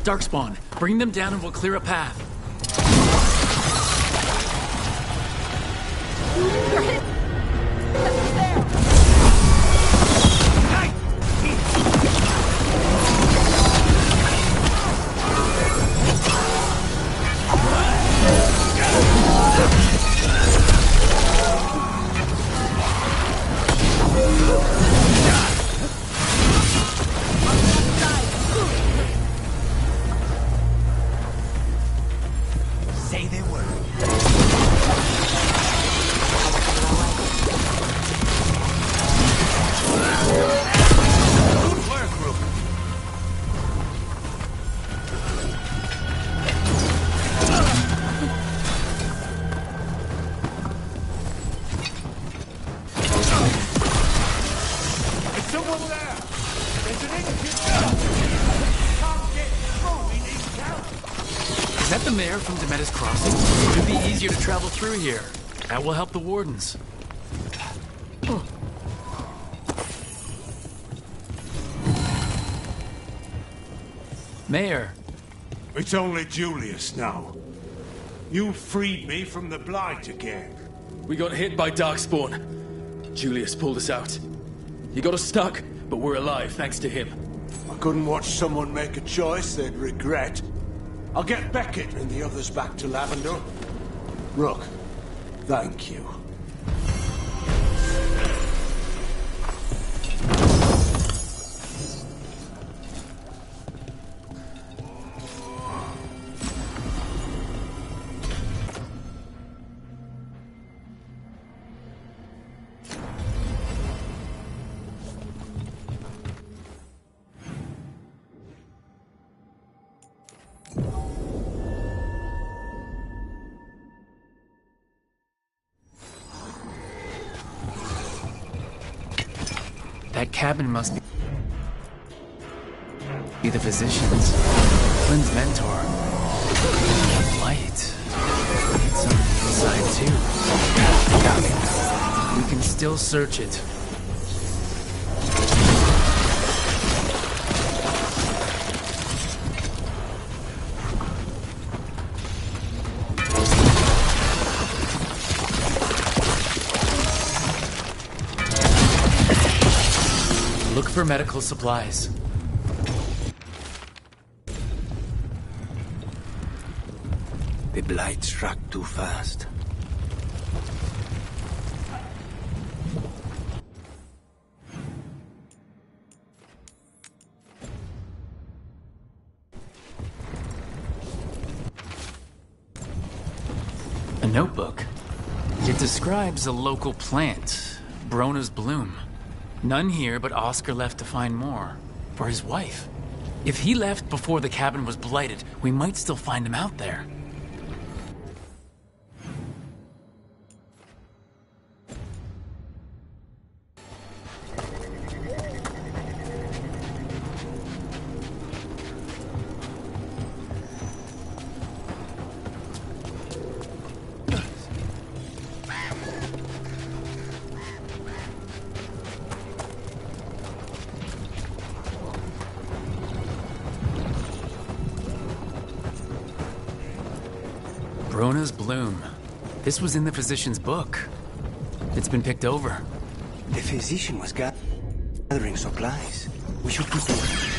Darkspawn, bring them down and we'll clear a path. You're hit! from Demeter's Crossing. It should be easier to travel through here. That will help the wardens. Mayor. It's only Julius now. You freed me from the Blight again. We got hit by Darkspawn. Julius pulled us out. He got us stuck, but we're alive thanks to him. I couldn't watch someone make a choice they'd regret. I'll get Beckett and the others back to Lavender. Rook, thank you. That cabin must be the physician's. Flynn's mentor. Light. It's on the inside too. Got it. We can still search it. Look for medical supplies. The Blight struck too fast. A notebook. It describes a local plant, Brona's bloom. None here, but Oscar left to find more. For his wife. If he left before the cabin was blighted, we might still find him out there. Brona's bloom. This was in the physician's book. It's been picked over. The physician was gathering supplies. We should keep moving.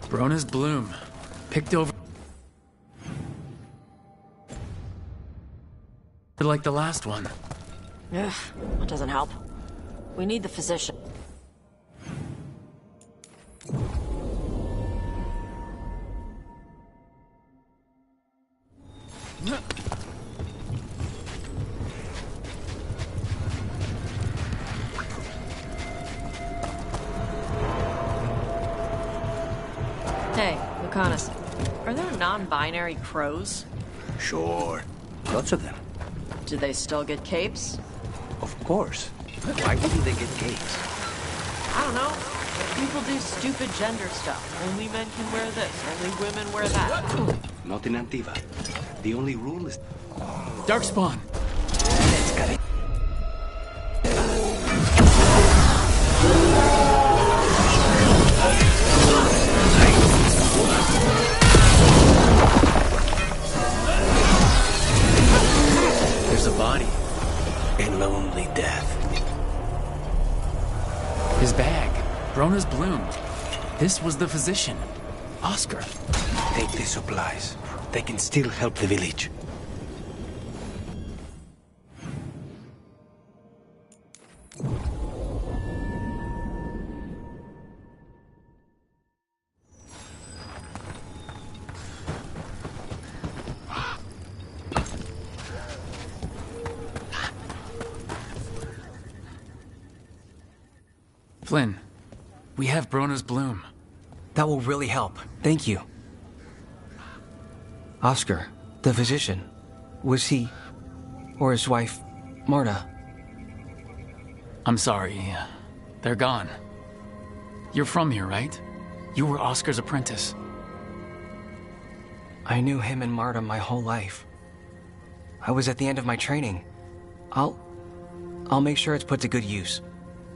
Brona's bloom. Picked over like the last one. Ugh, that doesn't help. We need the physician. Hey, reconnaissance. Are there non-binary crows? Sure. Lots of them. Do they still get capes? Of course. Why wouldn't they get capes? I don't know. People do stupid gender stuff. Only men can wear this, only women wear that. Not in Antiva. The only rule is... Darkspawn! Let's get it. There's a body. A lonely death. His bag. Brona's bloom. This was the physician. Oscar. Take the supplies. They can still help the village. Flynn, we have Brona's bloom. That will really help. Thank you. Oscar, the physician, was he, or his wife, Marta? I'm sorry. They're gone. You're from here, right? You were Oscar's apprentice. I knew him and Marta my whole life. I was at the end of my training. I'll make sure it's put to good use.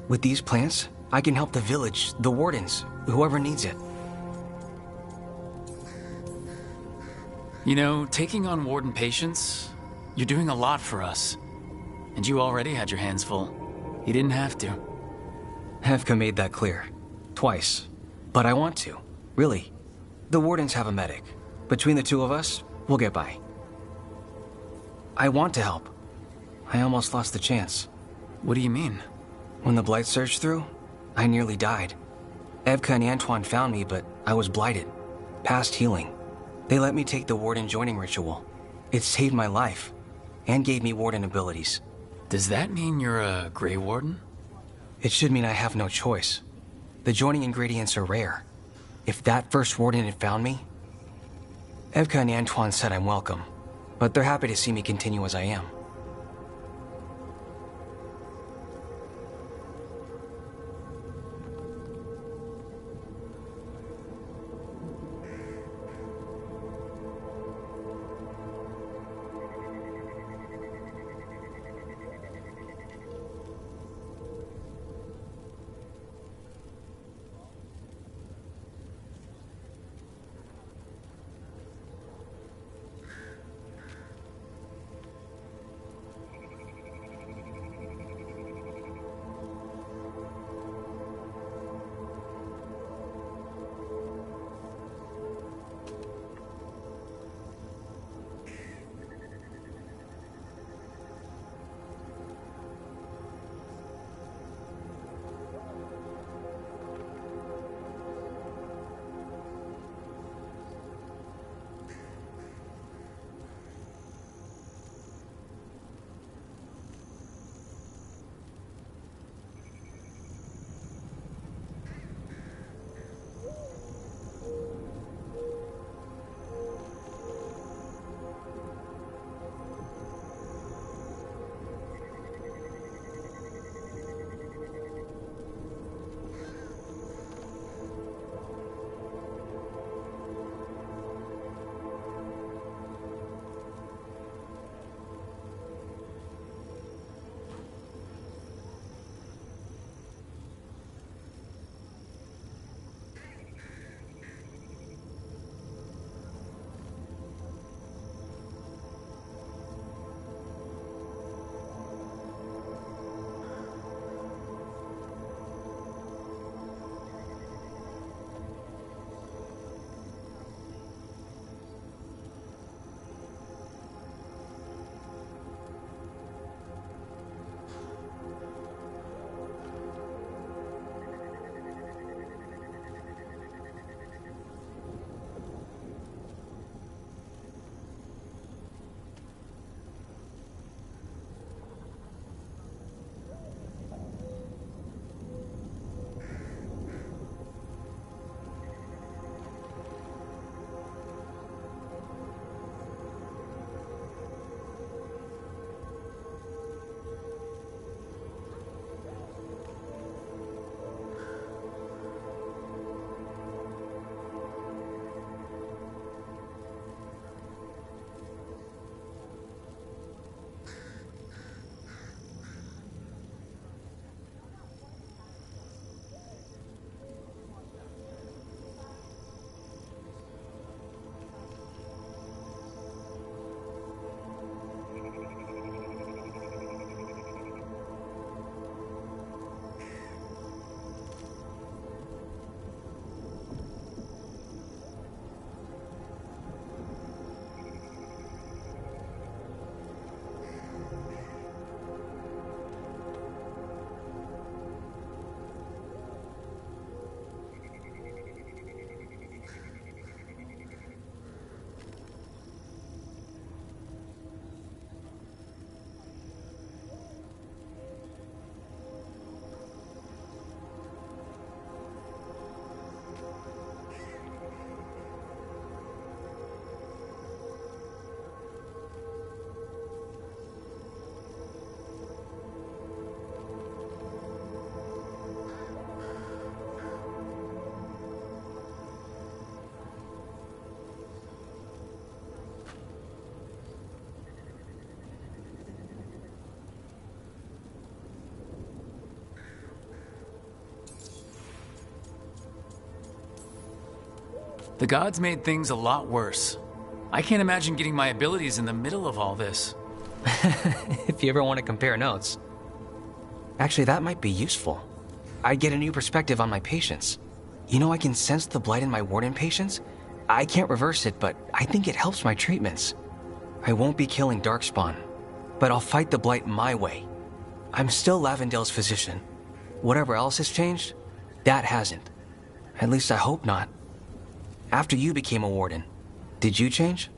With these plants, I can help the village, the wardens, whoever needs it. You know, taking on warden patients, you're doing a lot for us. And you already had your hands full. You didn't have to. Hevka made that clear. Twice. But I want to. Really. The wardens have a medic. Between the two of us, we'll get by. I want to help. I almost lost the chance. What do you mean? When the blight surged through, I nearly died. Evka and Antoine found me, but I was blighted. Past healing. They let me take the warden joining ritual. It saved my life, and gave me warden abilities. Does that mean you're a Grey Warden? It should mean I have no choice. The joining ingredients are rare. If that first warden had found me... Evka and Antoine said I'm welcome, but they're happy to see me continue as I am. The gods made things a lot worse. I can't imagine getting my abilities in the middle of all this. If you ever want to compare notes. Actually, that might be useful. I'd get a new perspective on my patients. You know, I can sense the blight in my warden patients. I can't reverse it, but I think it helps my treatments. I won't be killing Darkspawn, but I'll fight the blight my way. I'm still Lavendale's physician. Whatever else has changed, that hasn't. At least I hope not. After you became a warden, did you change?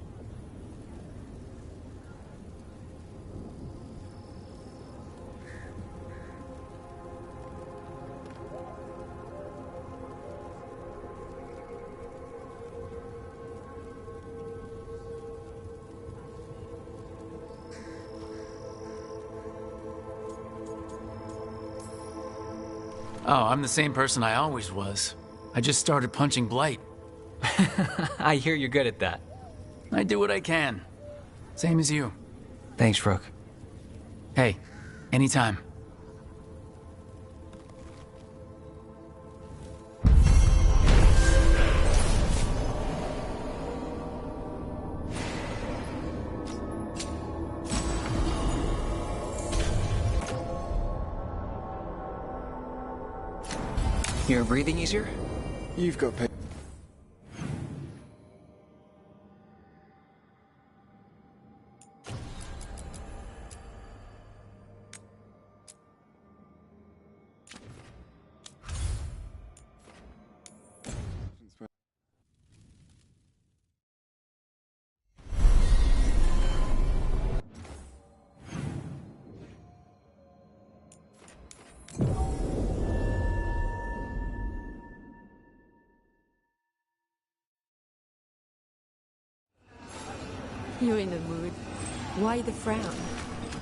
Oh, I'm the same person I always was. I just started punching blight. I hear you're good at that. I do what I can. Same as you. Thanks, Rook. Hey, anytime. You're breathing easier? You've got pain. You're in a mood. Why the frown?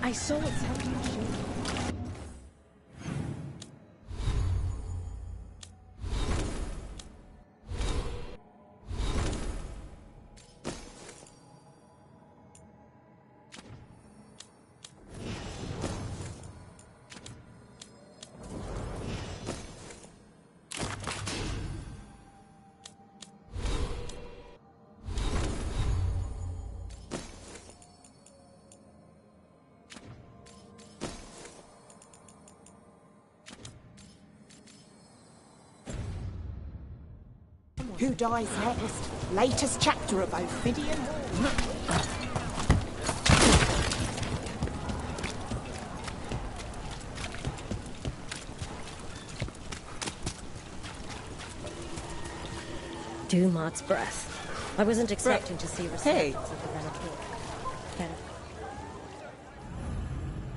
I saw it helping you shoot. Who dies next? Latest chapter of Ophidian War. Dumart's breath. I wasn't expecting to see recipients of the Venator. They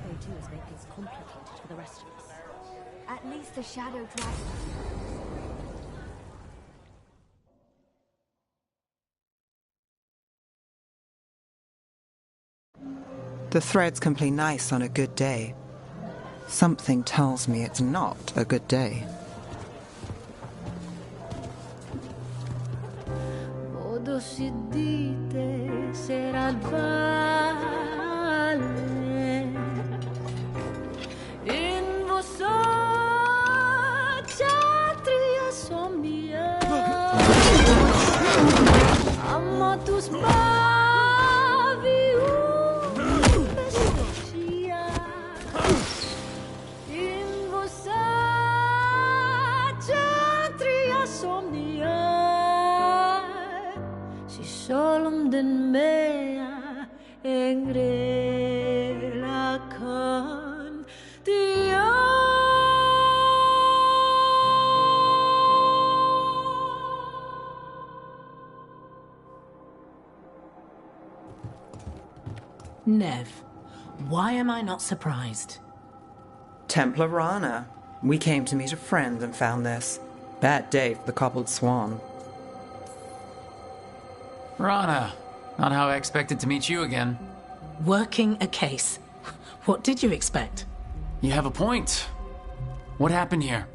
do is make things complicated for the rest of us. At least the Shadow Dragon. The threads can play nice on a good day. Something tells me it's not a good day. Modo si dite sera il vale in vostra cenatria somnia amatus solemn den mea engrela can dia. Nev, why am I not surprised? Templar Rana. We came to meet a friend and found this. Bad day for the cobbled swan. Rana, not how I expected to meet you again. Working a case. What did you expect? You have a point. What happened here?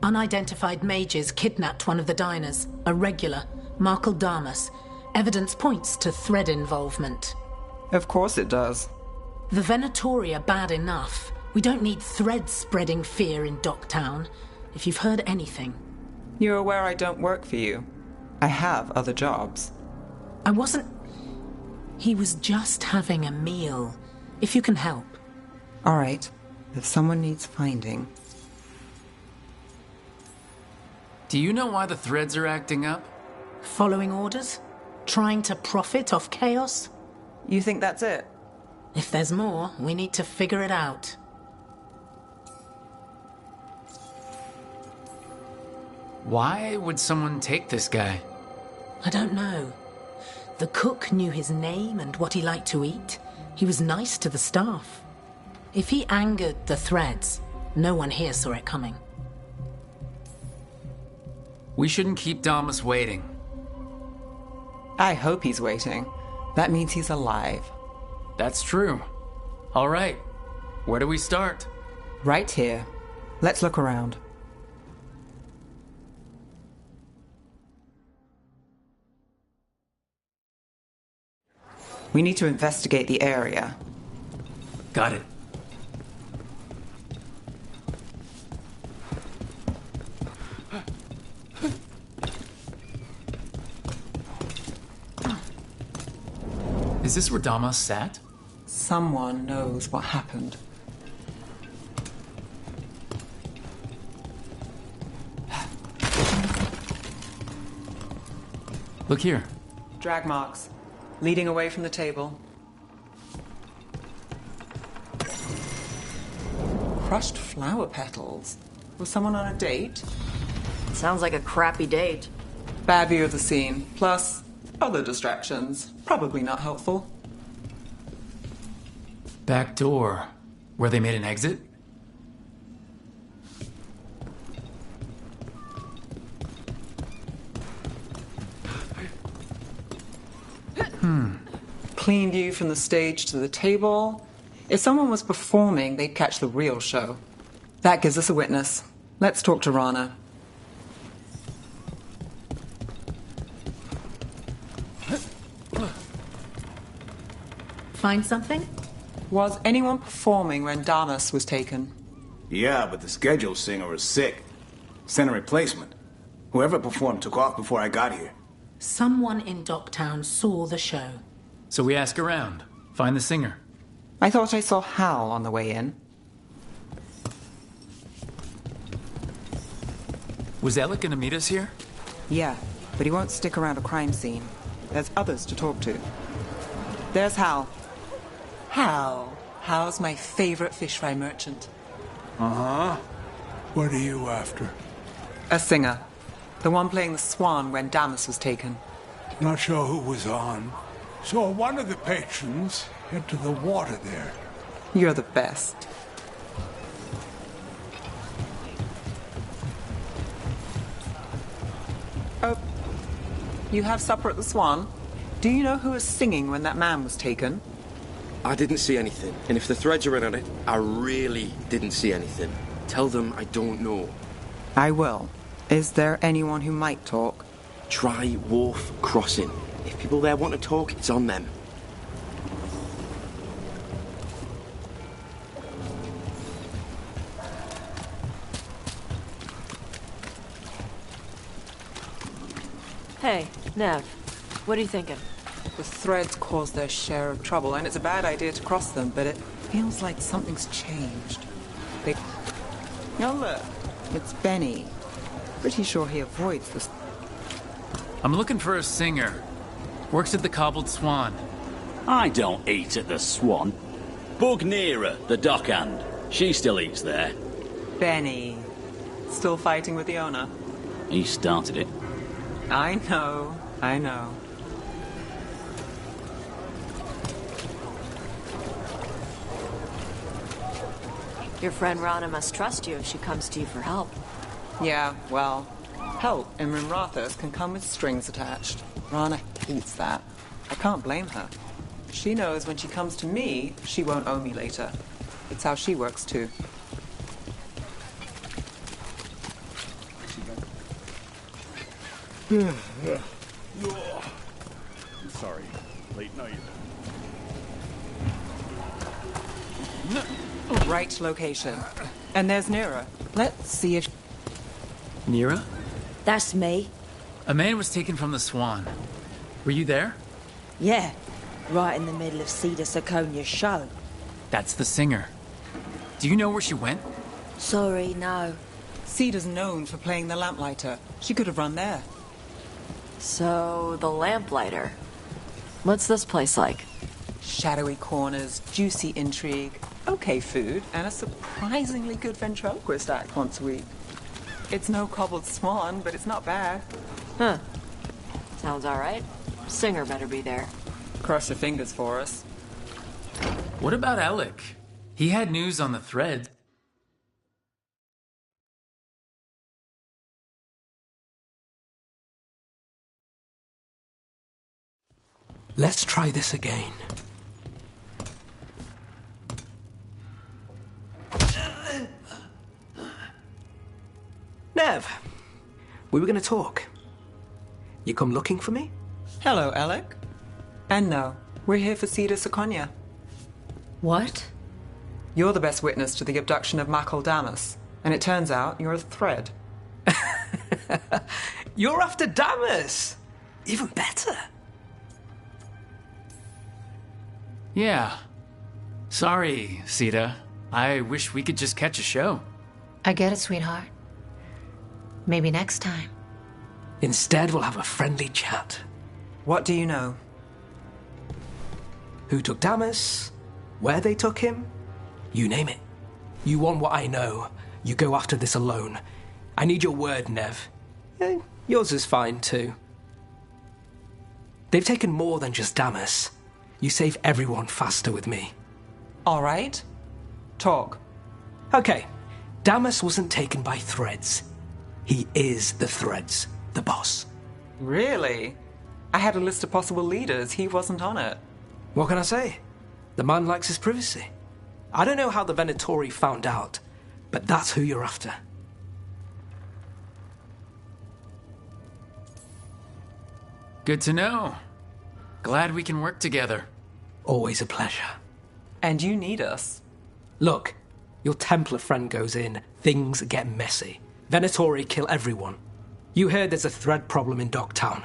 Unidentified mages kidnapped one of the diners, a regular, Markle Damas. Evidence points to thread involvement. Of course it does. The Venatori are bad enough. We don't need threads spreading fear in Docktown. If you've heard anything. You're aware I don't work for you. I have other jobs. I wasn't... He was just having a meal. If you can help. All right. If someone needs finding... Do you know why the threads are acting up? Following orders? Trying to profit off chaos? You think that's it? If there's more, we need to figure it out. Why would someone take this guy? I don't know. The cook knew his name and what he liked to eat. He was nice to the staff. If he angered the threads, no one here saw it coming. We shouldn't keep Damas waiting. I hope he's waiting. That means he's alive. That's true. All right. Where do we start? Right here. Let's look around. We need to investigate the area. Got it. Is this where Damas sat? Someone knows what happened. Look here. Drag marks. Leading away from the table. Crushed flower petals. Was someone on a date? Sounds like a crappy date. Bad view of the scene. Plus, other distractions. Probably not helpful. Back door. Where they made an exit? Clean view from the stage to the table. If someone was performing, they'd catch the real show. That gives us a witness. Let's talk to Rana. Find something? Was anyone performing when Damas was taken? Yeah, but the scheduled singer was sick. Sent a replacement. Whoever performed took off before I got here. Someone in Docktown saw the show. So we ask around. Find the singer. I thought I saw Hal on the way in. Was Alec gonna meet us here? Yeah, but he won't stick around a crime scene. There's others to talk to. There's Hal. Hal. Hal's my favorite fish fry merchant. Uh-huh. What are you after? A singer. The one playing the swan when Damas was taken. Not sure who was on. Saw one of the patrons head to the water there. You're the best. Oh, you have supper at the Swan? Do you know who was singing when that man was taken? I didn't see anything, and if the threads are in on it, I really didn't see anything. Tell them I don't know. I will. Is there anyone who might talk? Try Wharf Crossing. If people there want to talk, it's on them. Hey, Nev, what are you thinking? The threads cause their share of trouble, and it's a bad idea to cross them, but it feels like something's changed. They... Oh, look. It's Benny. Pretty sure he avoids this. I'm looking for a singer. Works at the Cobbled Swan. I don't eat at the Swan. Bug Nearer, the dockhand. She still eats there. Benny. Still fighting with the owner? He started it. I know. I know. Your friend Rana must trust you if she comes to you for help. Yeah, well, help in Rimrathas can come with strings attached. Rana hates that. I can't blame her. She knows when she comes to me, she won't owe me later. It's how she works, too. I'm sorry. Late night. Right location. And there's Nira. Let's see if... Nira? That's me. A man was taken from the Swan. Were you there? Yeah, right in the middle of Cedar Siconia's show. That's the singer. Do you know where she went? Sorry, no. Cedar's known for playing the lamplighter. She could have run there. So, the lamplighter. What's this place like? Shadowy corners, juicy intrigue, okay food, and a surprisingly good ventriloquist act once a week. It's no cobbled swan, but it's not bad. Huh. Sounds alright. Singer better be there. Cross your fingers for us. What about Alec? He had news on the thread. Let's try this again. Nev, we were going to talk. You come looking for me? Hello, Alec. And no, we're here for Cedar Siconia. What? You're the best witness to the abduction of Makal Damas, and it turns out you're a thread. You're after Damas! Even better. Yeah. Sorry, Sita. I wish we could just catch a show. I get it, sweetheart. Maybe next time. Instead, we'll have a friendly chat. What do you know? Who took Damas? Where they took him? You name it. You want what I know. You go after this alone. I need your word, Nev. Yours is fine, too. They've taken more than just Damas. You save everyone faster with me. All right. Talk. Okay. Damas wasn't taken by threads. He is the threads, the boss. Really? I had a list of possible leaders. He wasn't on it. What can I say? The man likes his privacy. I don't know how the Venatori found out, but that's who you're after. Good to know. Glad we can work together. Always a pleasure. And you need us. Look, your Templar friend goes in, things get messy. Venatori kill everyone. You heard there's a thread problem in Docktown.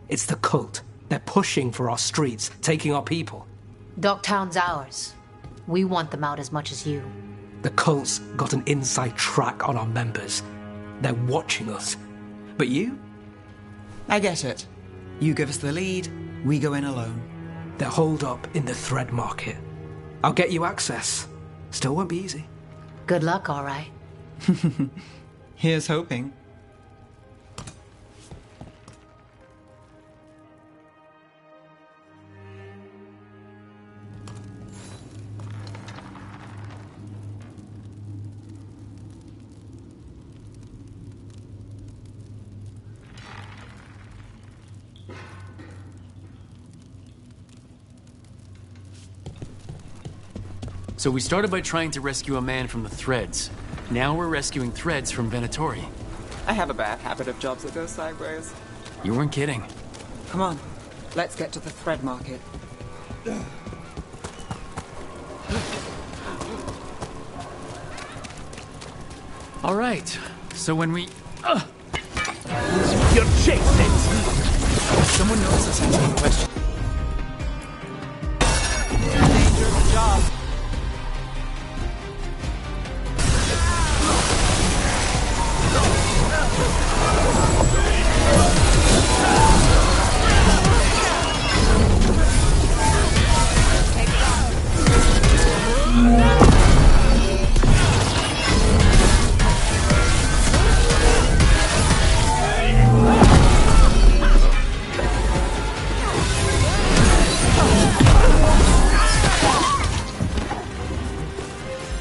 It's the cult. They're pushing for our streets, taking our people. Docktown's ours. We want them out as much as you. The cult's got an inside track on our members. They're watching us. But you? I get it. You give us the lead, we go in alone. They're holed up in the thread market. I'll get you access. Still won't be easy. Good luck, all right. Here's hoping. So we started by trying to rescue a man from the threads. Now we're rescuing threads from Venatori. I have a bad habit of jobs that go sideways. You weren't kidding. Come on, let's get to the thread market. All right. So when we... You're chasing! Someone knows us asking questions. Dangerous job.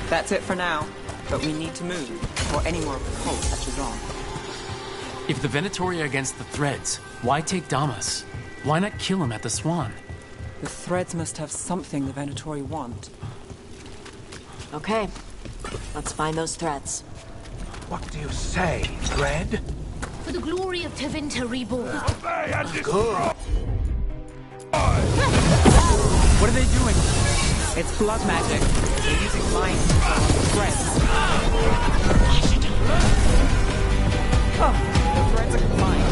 That's it for now, but we need to move before any more of the cult catches on. If the Venatori are against the threads, why take Damas? Why not kill him at the Swan? The threads must have something the Venatori want. Okay, let's find those threads. What do you say, Thread? For the glory of Tevinter reborn. Obey and destroy! What are they doing? It's blood magic. They're using light threads. Oh, the threads are confined.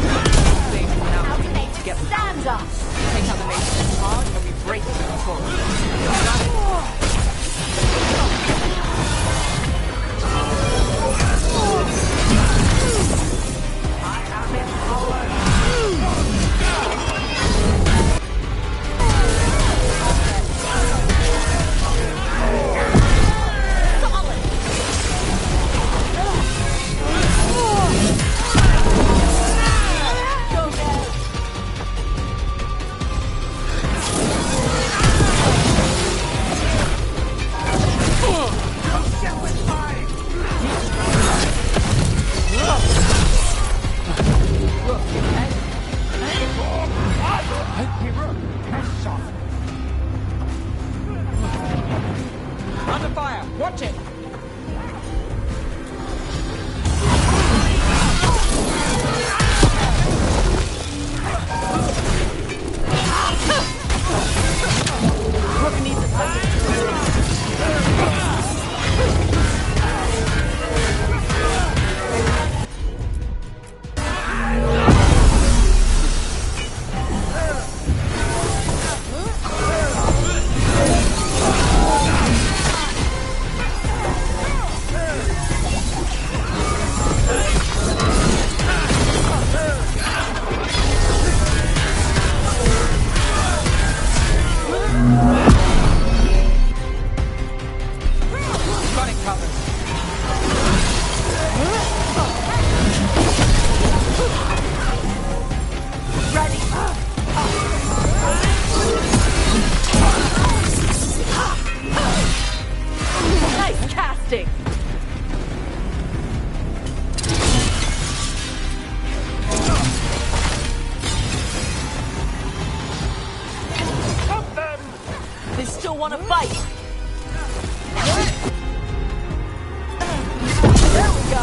want to fight. There we go.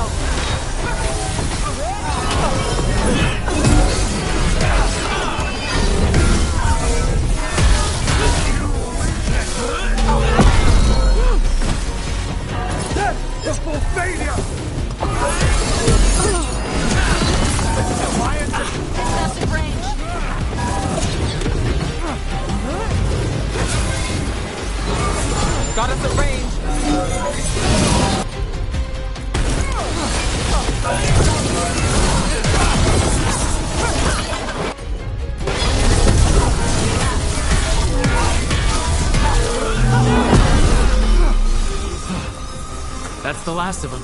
It's for failure! Excessive range. Got us at range. That's the last of them.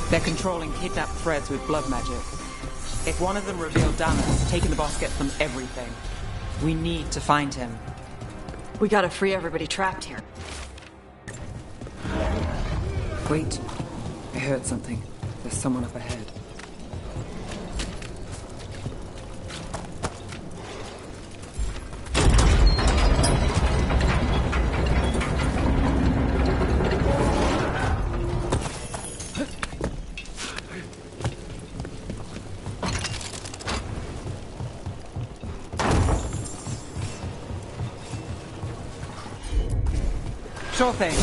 They're controlling kidnapped threads with blood magic. If one of them revealed Damas, taking the boss gets them everything. We need to find him. We gotta free everybody trapped here. Wait. I heard something. There's someone up ahead. Sure thing.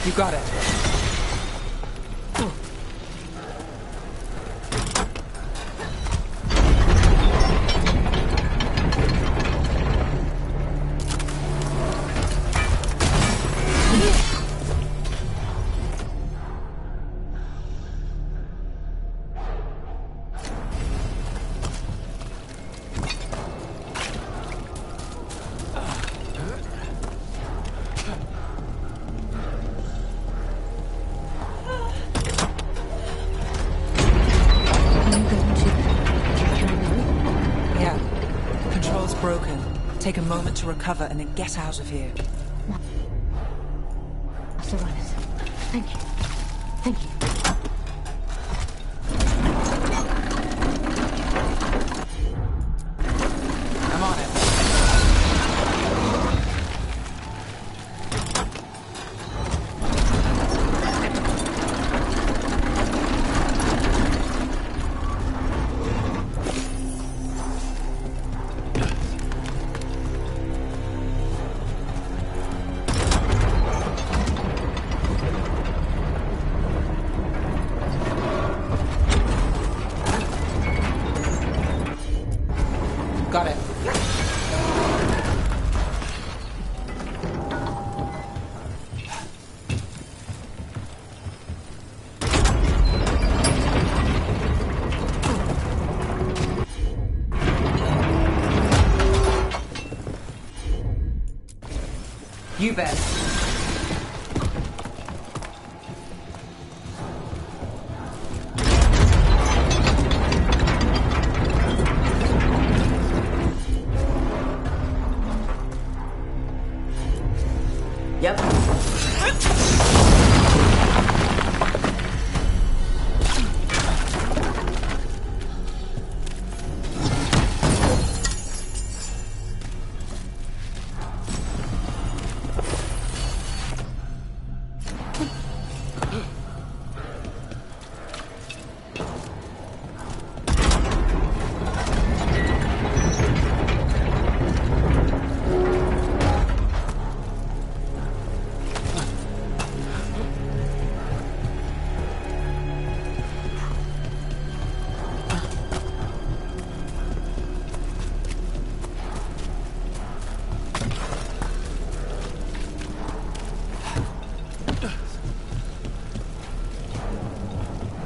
You got it. Take a moment to recover and then get out of here. Survivors. Thank you. Thank you. I'm on it. Got it. You bet. Yep.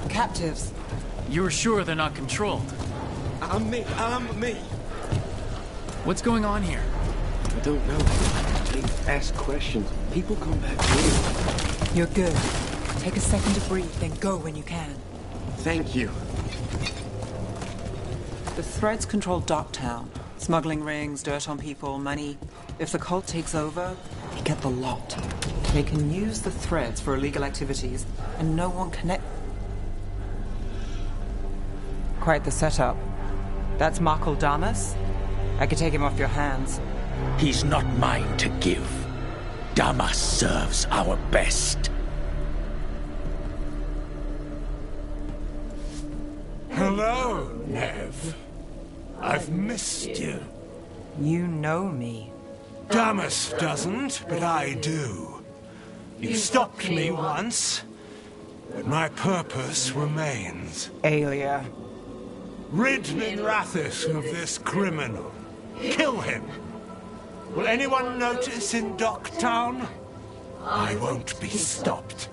Captives. You're sure they're not controlled? I'm me. What's going on here? I don't know. Please ask questions. People come back here. You're good. Take a second to breathe, then go when you can. Thank you. The Threads control Docktown. Smuggling rings, dirt on people, money. If the cult takes over, they get the lot. They can use the Threads for illegal activities, and no one connect... Quite the setup. That's Markle Damas? I could take him off your hands. He's not mine to give. Damas serves our best. Hello, Nev. I've missed you. You know me. Damas doesn't, but I do. You stopped me once, but my purpose remains. Aelia. Rid Minrathous of this criminal. Kill him. Will anyone notice in Docktown? I won't be stopped.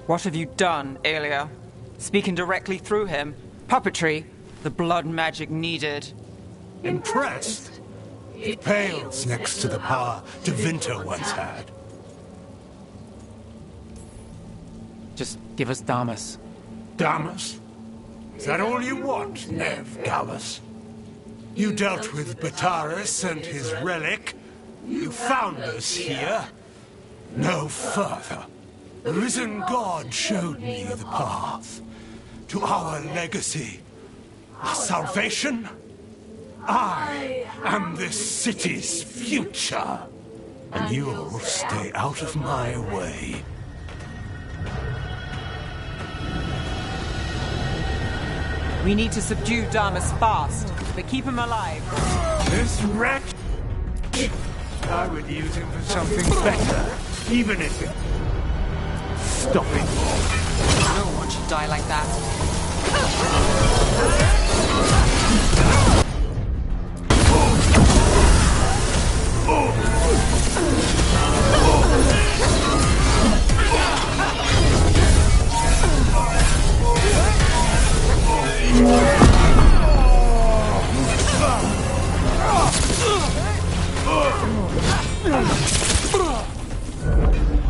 What have you done, Aelia? Speaking directly through him? Puppetry? The blood magic needed? Impressed? It pales next to the power Da4 once had. Just give us Damas. Damas? Is that all you want, Nev Gallus? You dealt with Bataris and his relic. You found us here. No further. The risen God showed me the path to our legacy, our salvation. I am this city's future, and you'll stay out of my way. We need to subdue Damas fast, but keep him alive. This wreck? I would use him for something better, even if it... Stop it. No one should die like that.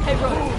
Hey, Rose.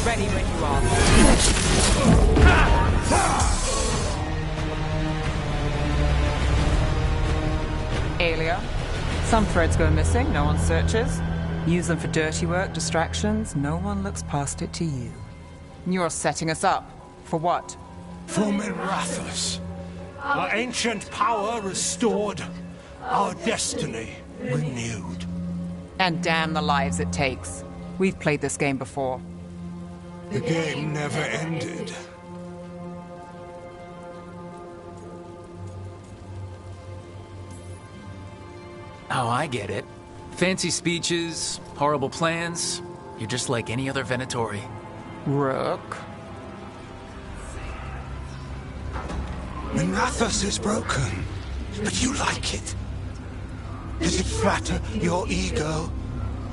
Ready when you are. Aelia, some threads go missing, no one searches. Use them for dirty work, distractions, no one looks past it to you. You're setting us up. For what? For Minrathous. Our ancient power restored. Our destiny renewed. And damn the lives it takes. We've played this game before. The game never ended. Oh, I get it. Fancy speeches, horrible plans. You're just like any other Venatori. Rook. Minrathous is broken, but you like it. Does it flatter your ego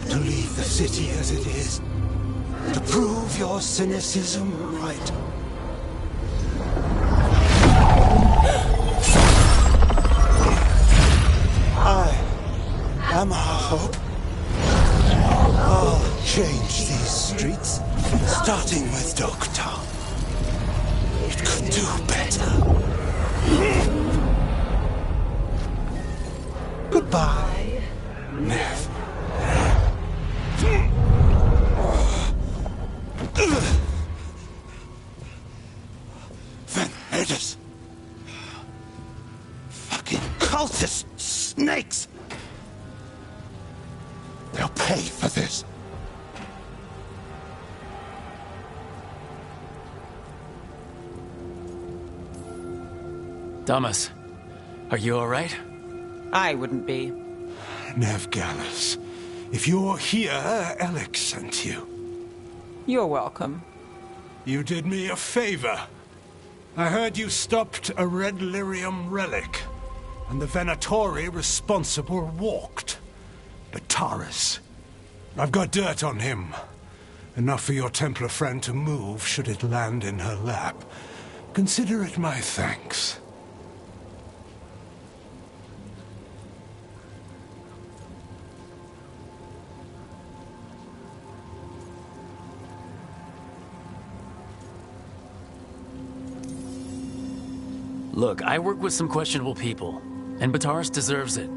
to leave the city as it is? To prove your cynicism right? I am our hope. I'll change these streets, starting with Docktown. It could do better. Goodbye, Nev. Van Hedis. Fucking cultist snakes. They'll pay for this. Damas, Are you all right? I wouldn't be. Nev Gallus, if you're here, Alec sent you. You're welcome. You did me a favor. I heard you stopped a red lyrium relic, and the Venatori responsible walked. Bataris. I've got dirt on him. Enough for your Templar friend to move should it land in her lap. Consider it my thanks. Look, I work with some questionable people, and Bataris deserves it.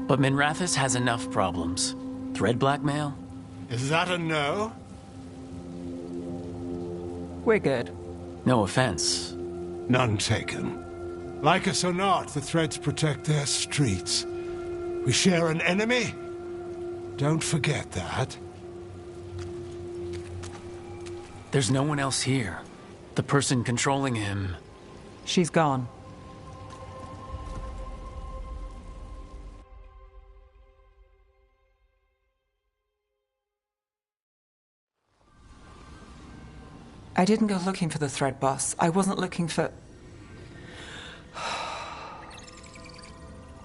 But Minrathous has enough problems. Thread blackmail? Is that a no? We're good. No offense. None taken. Like us or not, the Threads protect their streets. We share an enemy? Don't forget that. There's no one else here. The person controlling him... She's gone. I didn't go looking for the Thread boss. I wasn't looking for...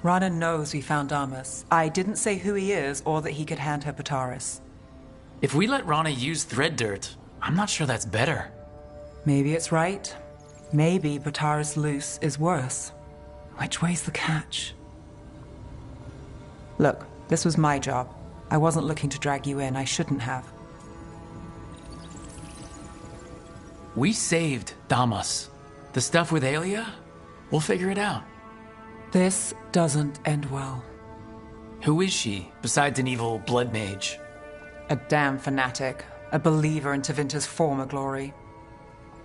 Rana knows we found Damas. I didn't say who he is or that he could hand her Bataris. If we let Rana use thread dirt, I'm not sure that's better. Maybe it's right. Maybe Bataris loose is worse. Which way's the catch? Look, this was my job. I wasn't looking to drag you in. I shouldn't have. We saved Damas. The stuff with Aelia? We'll figure it out. This doesn't end well. Who is she, besides an evil blood mage? A damn fanatic. A believer in Tevinter's former glory.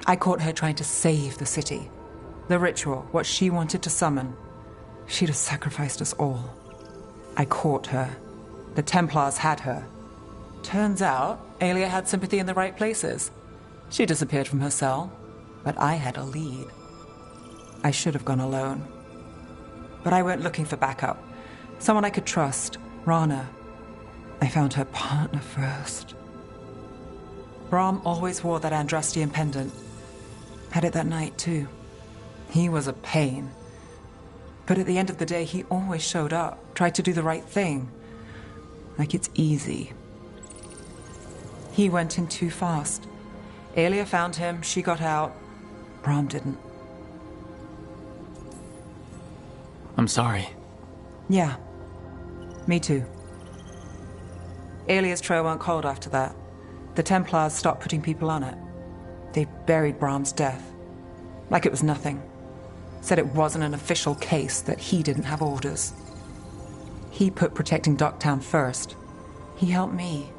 I caught her trying to save the city. The ritual, what she wanted to summon. She'd have sacrificed us all. I caught her. The Templars had her. Turns out, Aelia had sympathy in the right places. She disappeared from her cell, but I had a lead. I should have gone alone. But I went looking for backup. Someone I could trust. Rana. I found her partner first. Brahm always wore that Andrastian pendant. Had it that night, too. He was a pain. But at the end of the day, he always showed up, tried to do the right thing. Like it's easy. He went in too fast. Aelia found him, she got out. Brahm didn't. I'm sorry. Yeah. Me too. Aelia's trail went cold after that. The Templars stopped putting people on it. They buried Brahm's death. Like it was nothing. Said it wasn't an official case, that he didn't have orders. He put protecting Docktown first. He helped me.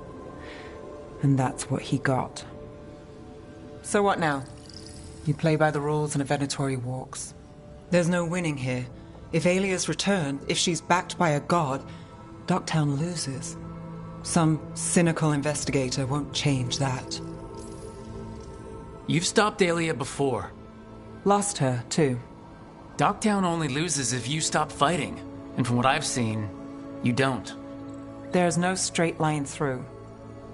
And that's what he got. So what now? You play by the rules and a Venatori walks. There's no winning here. If Aelia's returned, if she's backed by a god, Docktown loses. Some cynical investigator won't change that. You've stopped Aelia before. Lost her, too. Docktown only loses if you stop fighting. And from what I've seen, you don't. There's no straight line through.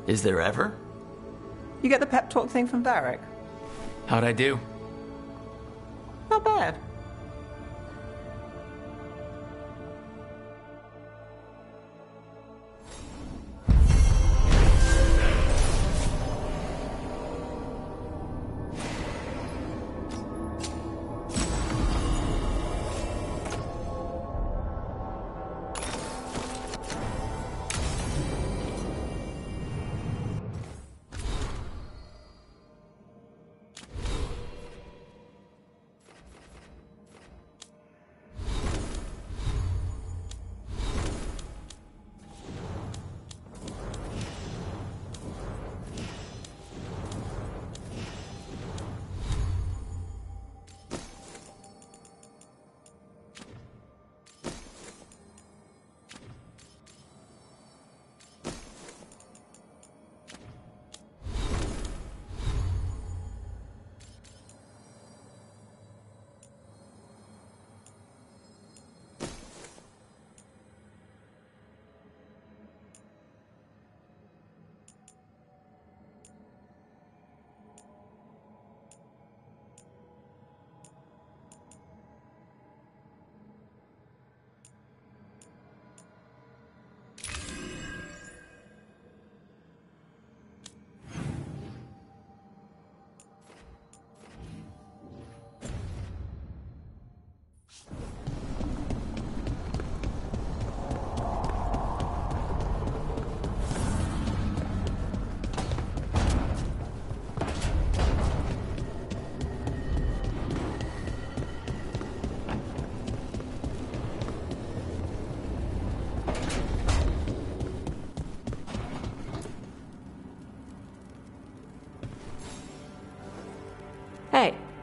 Is there ever? You get the pep talk thing from Varric? How'd I do? Not bad.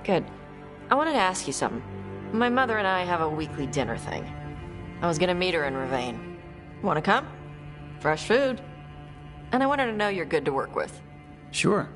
Good. I wanted to ask you something. My mother and I have a weekly dinner thing. I was gonna meet her in Ravane. Wanna come? Fresh food. And I wanted to know you're good to work with. Sure.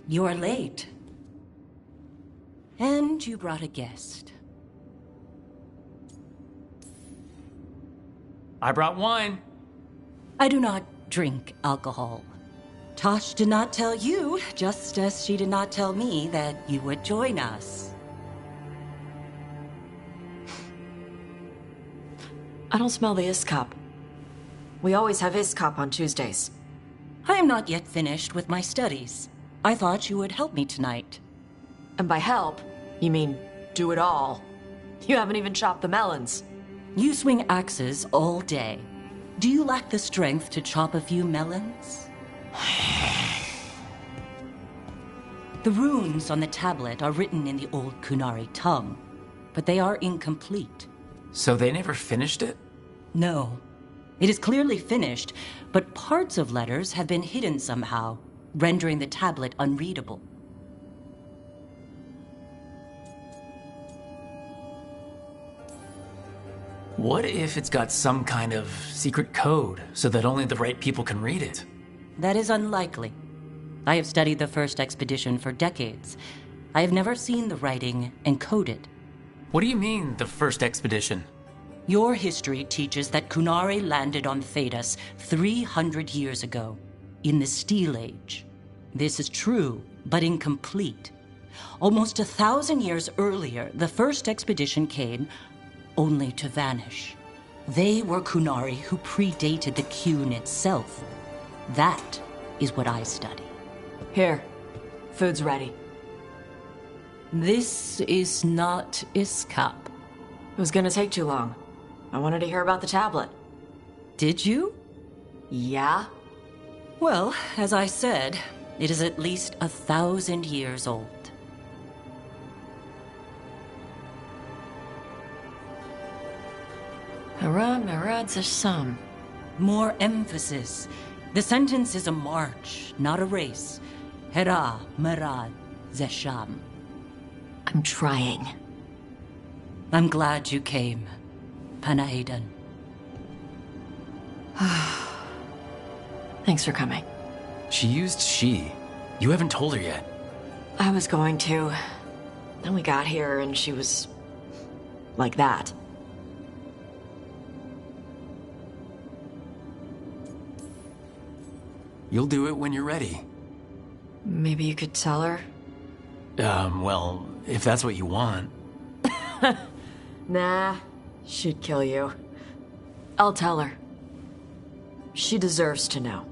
You're late. And you brought a guest. I brought wine. I do not drink alcohol. Tosh did not tell you, just as she did not tell me that you would join us. I don't smell the Iskop. We always have Iskop on Tuesdays. I am not yet finished with my studies. I thought you would help me tonight. And by help, you mean do it all. You haven't even chopped the melons. You swing axes all day. Do you lack the strength to chop a few melons? The runes on the tablet are written in the old Kunari tongue, but they are incomplete. So they never finished it? No. It is clearly finished, but parts of letters have been hidden somehow, rendering the tablet unreadable. What if it's got some kind of secret code so that only the right people can read it? That is unlikely. I have studied the first expedition for decades. I have never seen the writing encoded. What do you mean, the first expedition? Your history teaches that Kunari landed on Thedas 300 years ago, in the Steel Age. This is true, but incomplete. Almost 1,000 years earlier, the first expedition came only to vanish. They were Kunari who predated the Qun itself. That is what I study. Here, food's ready. This is not Iskop. It was gonna take too long. I wanted to hear about the tablet. Did you? Yeah? Well, as I said, it is at least 1,000 years old. Hara Marad Zasham. More emphasis. The sentence is a march, not a race. Hera Marad Zesham. I'm trying. I'm glad you came, Panaidan. Thanks for coming. She used she. You haven't told her yet. I was going to. Then we got here and she was like that. You'll do it when you're ready. Maybe you could tell her? Well, if that's what you want. Nah, she'd kill you. I'll tell her. She deserves to know.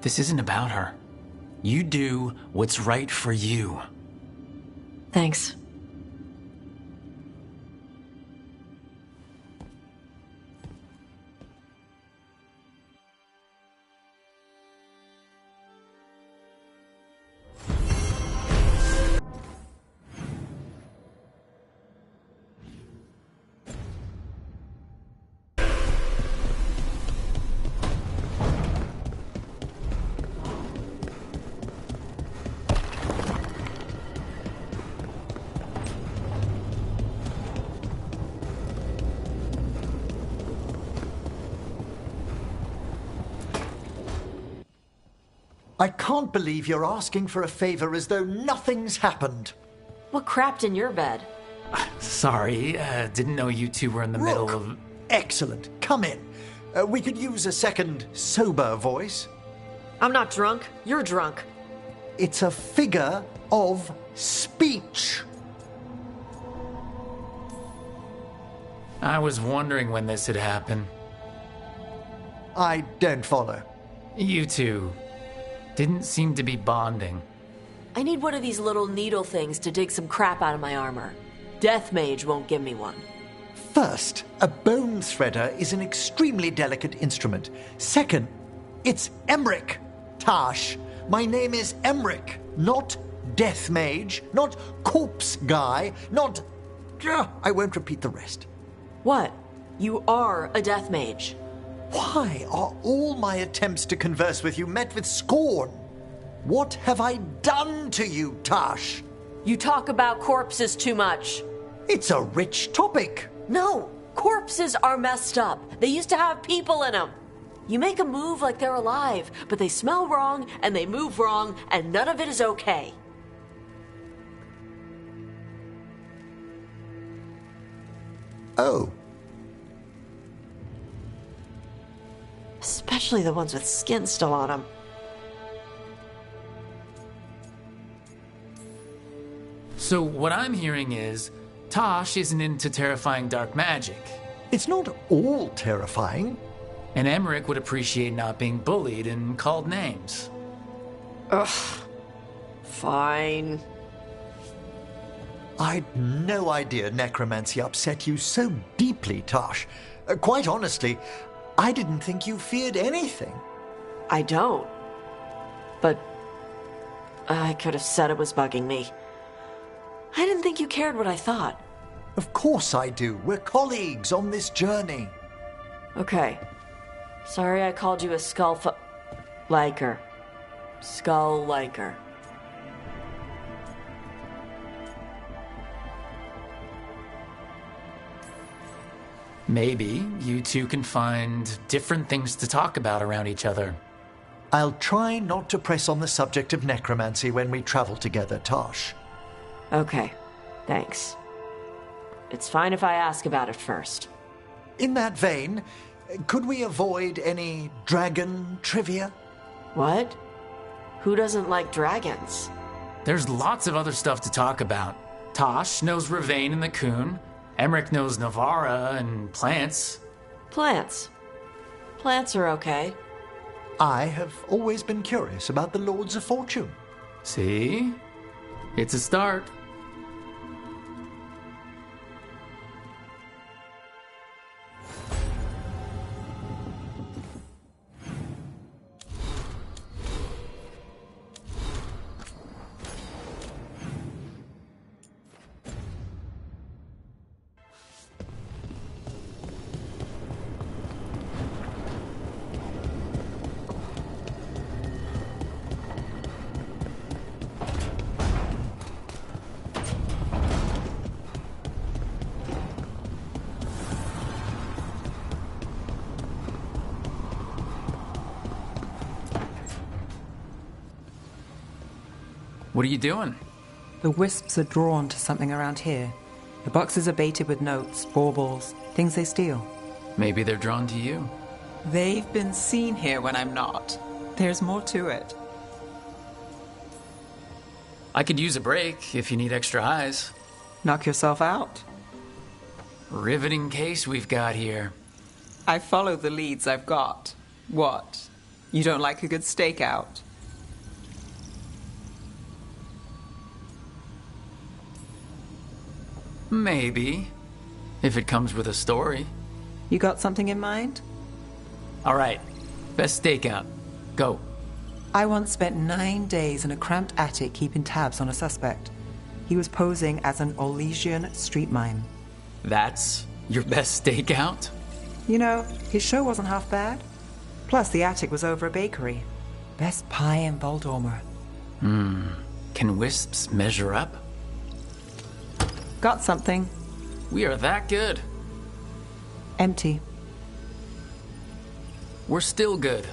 This isn't about her. You do what's right for you. Thanks. I can't believe you're asking for a favor as though nothing's happened. What crapped in your bed? Sorry, didn't know you two were in the middle of... Excellent. Come in. We could use a second sober voice. I'm not drunk. You're drunk. It's a figure of speech. I was wondering when this had happened. I don't follow. You two didn't seem to be bonding. I need one of these little needle things to dig some crap out of my armor. Death Mage won't give me one. First, a bone threader is an extremely delicate instrument. Second, it's Emmerich. Tash, my name is Emmerich, not Death Mage, not Corpse Guy, not... I won't repeat the rest. What? You are a Death Mage. Why are all my attempts to converse with you met with scorn? What have I done to you, Tash? You talk about corpses too much. It's a rich topic. No, corpses are messed up. They used to have people in them. You make a move like they're alive, but they smell wrong and they move wrong and none of it is okay. Oh. Especially the ones with skin still on them. So what I'm hearing is, Tosh isn't into terrifying dark magic. It's not all terrifying. And Emmerich would appreciate not being bullied and called names. Ugh. Fine. I'd no idea necromancy upset you so deeply, Tosh. Quite honestly, I didn't think you feared anything. I don't. But I could have said it was bugging me. I didn't think you cared what I thought. Of course I do. We're colleagues on this journey. Okay. Sorry I called you a liker. Skull liker. Maybe you two can find different things to talk about around each other. I'll try not to press on the subject of necromancy when we travel together, Tosh. Okay, thanks. It's fine if I ask about it first. In that vein, could we avoid any dragon trivia? What? Who doesn't like dragons? There's lots of other stuff to talk about. Tosh knows Ravane and the Coon. Emmerich knows Navara and plants. Plants. Plants are okay. I have always been curious about the Lords of Fortune. See? It's a start. What are you doing? The wisps are drawn to something around here. The boxes are baited with notes, baubles, things they steal. Maybe they're drawn to you. They've been seen here when I'm not. There's more to it. I could use a break if you need extra eyes. Knock yourself out. Riveting case we've got here. I follow the leads I've got. What? You don't like a good stakeout? Maybe. If it comes with a story. You got something in mind? All right. Best stakeout. Go. I once spent 9 days in a cramped attic keeping tabs on a suspect. He was posing as an Orlesian street mime. That's your best stakeout? You know, his show wasn't half bad. Plus, the attic was over a bakery. Best pie in Voldormer. Can wisps measure up? Got something. We are that good. Empty. We're still good.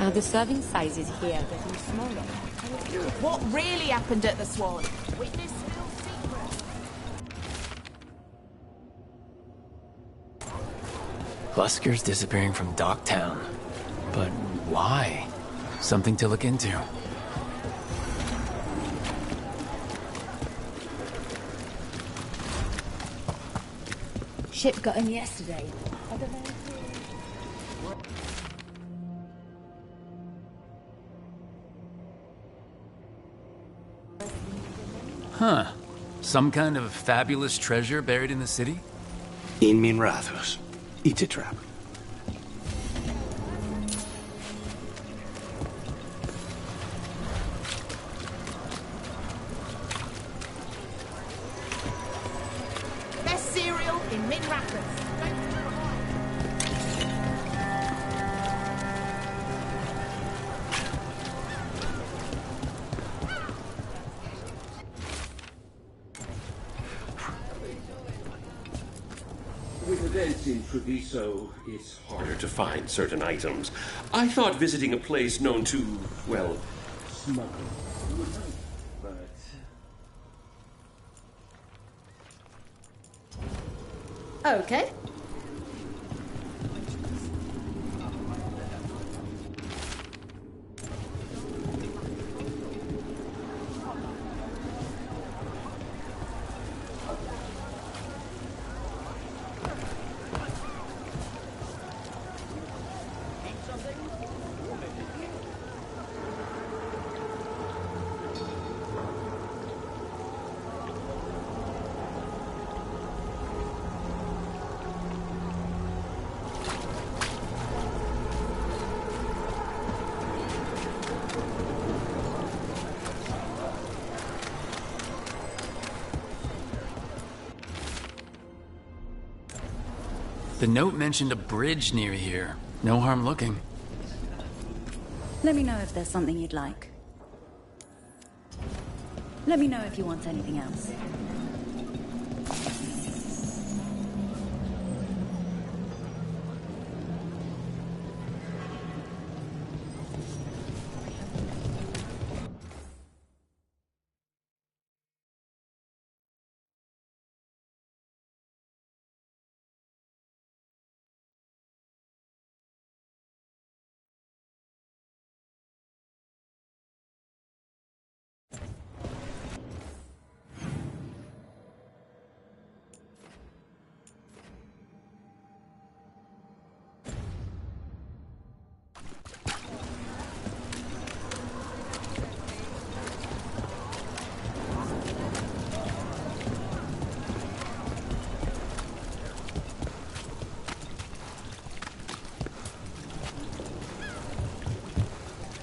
Are the serving sizes here getting smaller? What really happened at the Swan? Witness Phil's secret. Buskers disappearing from Docktown. But why? Something to look into. Ship got in yesterday. Huh. Some kind of fabulous treasure buried in the city? In Minrathos. It's a trap. Best cereal in Mid Rapids. With events in Treviso, it's harder to find certain items. I thought visiting a place known to, well, smuggle would help, but... Okay. The note mentioned a bridge near here. No harm looking. Let me know if there's something you'd like. Let me know if you want anything else.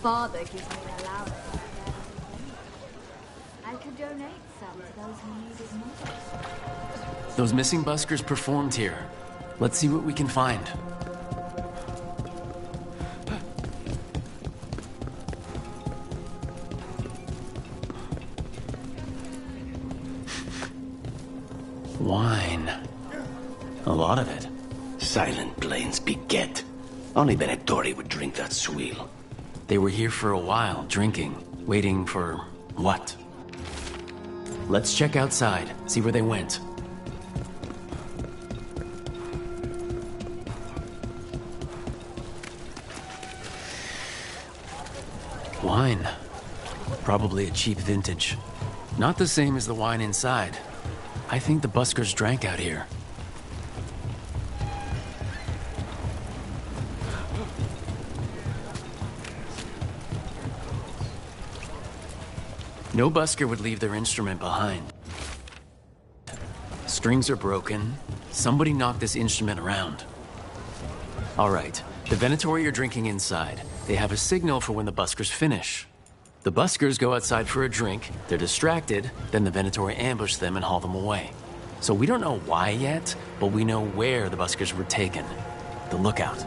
Father gives me an allowance. I could donate some to those who need it most. Those missing buskers performed here. Let's see what we can find. Wine. A lot of it. Silent plains beget. Only Venetori would drink that swill. They were here for a while, drinking, waiting for what? Let's check outside, see where they went. Wine. Probably a cheap vintage. Not the same as the wine inside. I think the buskers drank out here. No busker would leave their instrument behind. Strings are broken. Somebody knocked this instrument around. All right, the Venatori are drinking inside. They have a signal for when the buskers finish. The buskers go outside for a drink, they're distracted, then the Venatori ambush them and haul them away. So we don't know why yet, but we know where the buskers were taken. The lookout.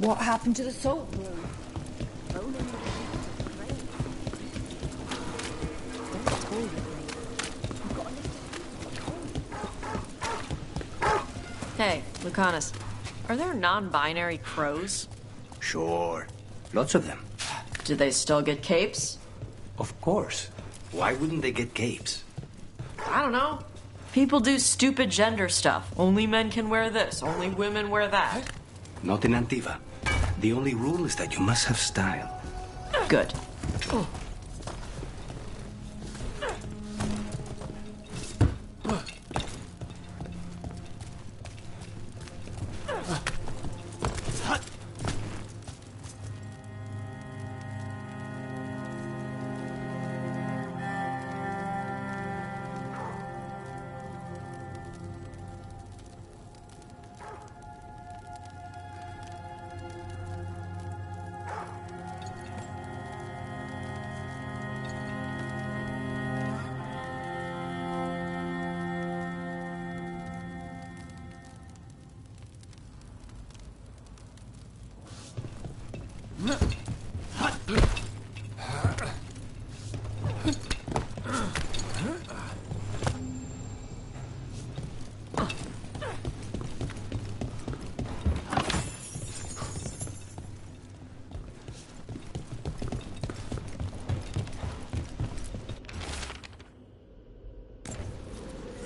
What happened to the salt room? Hey, Lucanus, are there non-binary crows? Sure. Lots of them. Do they still get capes? Of course. Why wouldn't they get capes? I don't know. People do stupid gender stuff. Only men can wear this, only women wear that. Not in Antiva. The only rule is that you must have style. Good.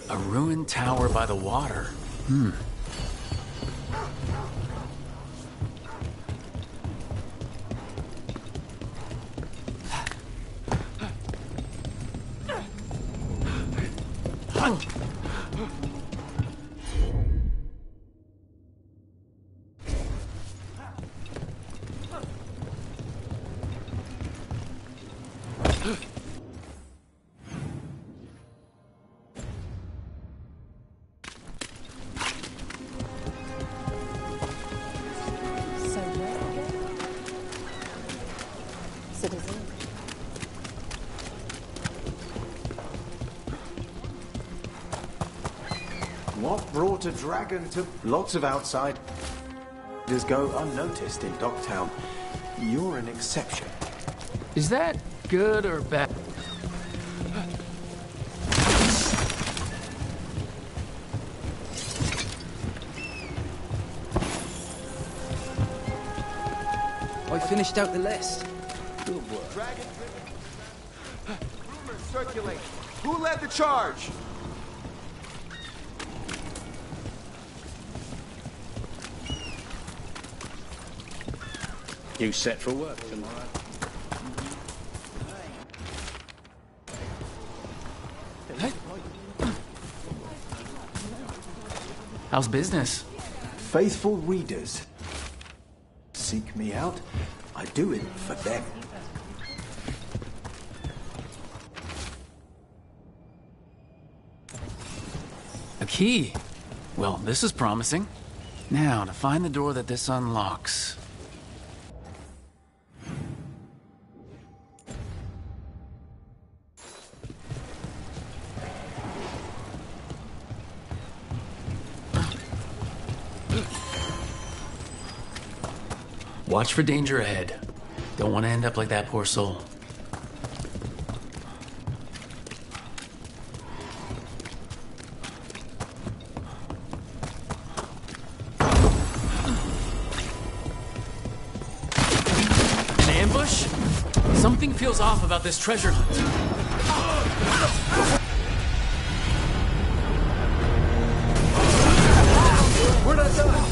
A ruined tower by the water. Citizen. What brought a dragon to... Lots of outside... Just go unnoticed in Docktown. You're an exception. Is that good or bad? I finished out the list. Good work. Dragon... Rumors circulate. Who led the charge? You set for work tomorrow? How's business? Faithful readers seek me out. I do it for them. A key. Well, this is promising. Now, to find the door that this unlocks. Watch for danger ahead. Don't want to end up like that poor soul. An ambush? Something feels off about this treasure hunt. We're not done!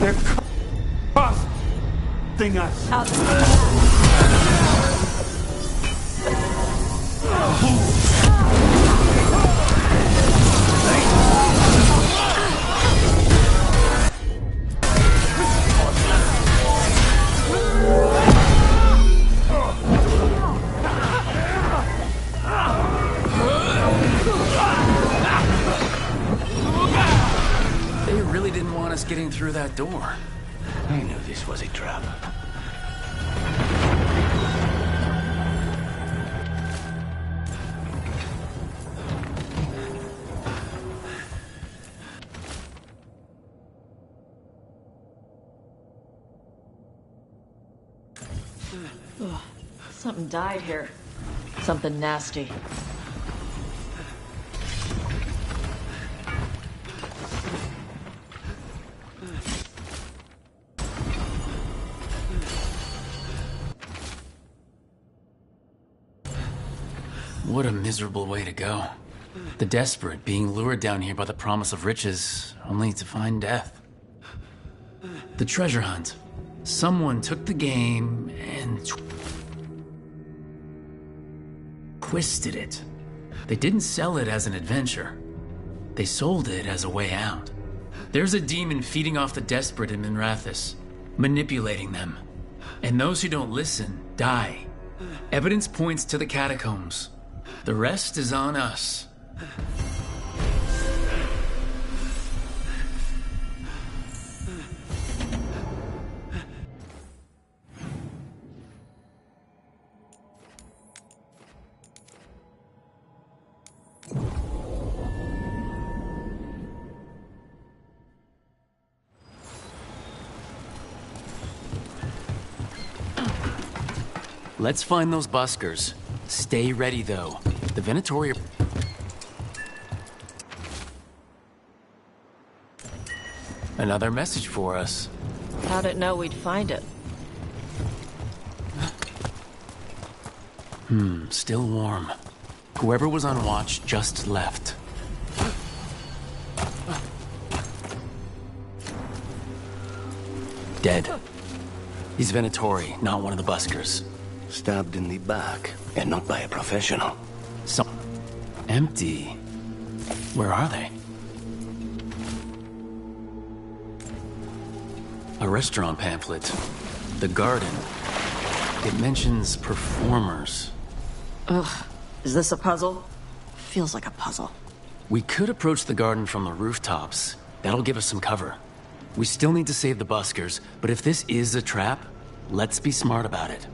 They're costing us. They really didn't want us getting through that door. I knew this was a trap. Ugh, something died here. Something nasty. What a miserable way to go. The desperate being lured down here by the promise of riches, only to find death. The treasure hunt. Someone took the game and twisted it. They didn't sell it as an adventure. They sold it as a way out. There's a demon feeding off the desperate in Minrathous, manipulating them. And those who don't listen die. Evidence points to the catacombs. The rest is on us. Let's find those buskers. Stay ready, though. The Venatori... Another message for us. How'd it know we'd find it? Still warm. Whoever was on watch just left. Dead. He's Venatori, not one of the buskers. Stabbed in the back, and not by a professional. So... empty. Where are they? A restaurant pamphlet. The Garden. It mentions performers. Ugh. Is this a puzzle? Feels like a puzzle. We could approach the garden from the rooftops. That'll give us some cover. We still need to save the buskers, but if this is a trap, let's be smart about it.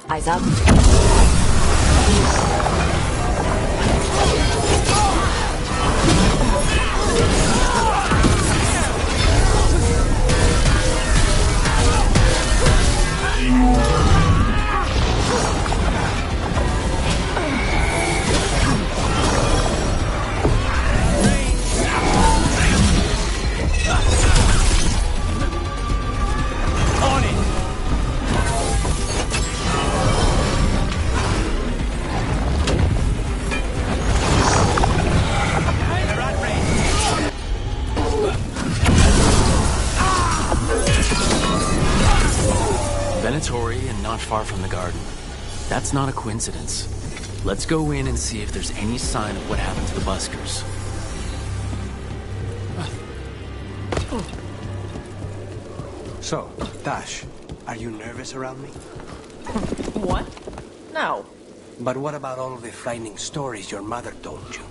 Eyes up. Venatori and not far from the garden. That's not a coincidence. Let's go in and see if there's any sign of what happened to the buskers. So, Dash, are you nervous around me? What? No. But what about all of the frightening stories your mother told you?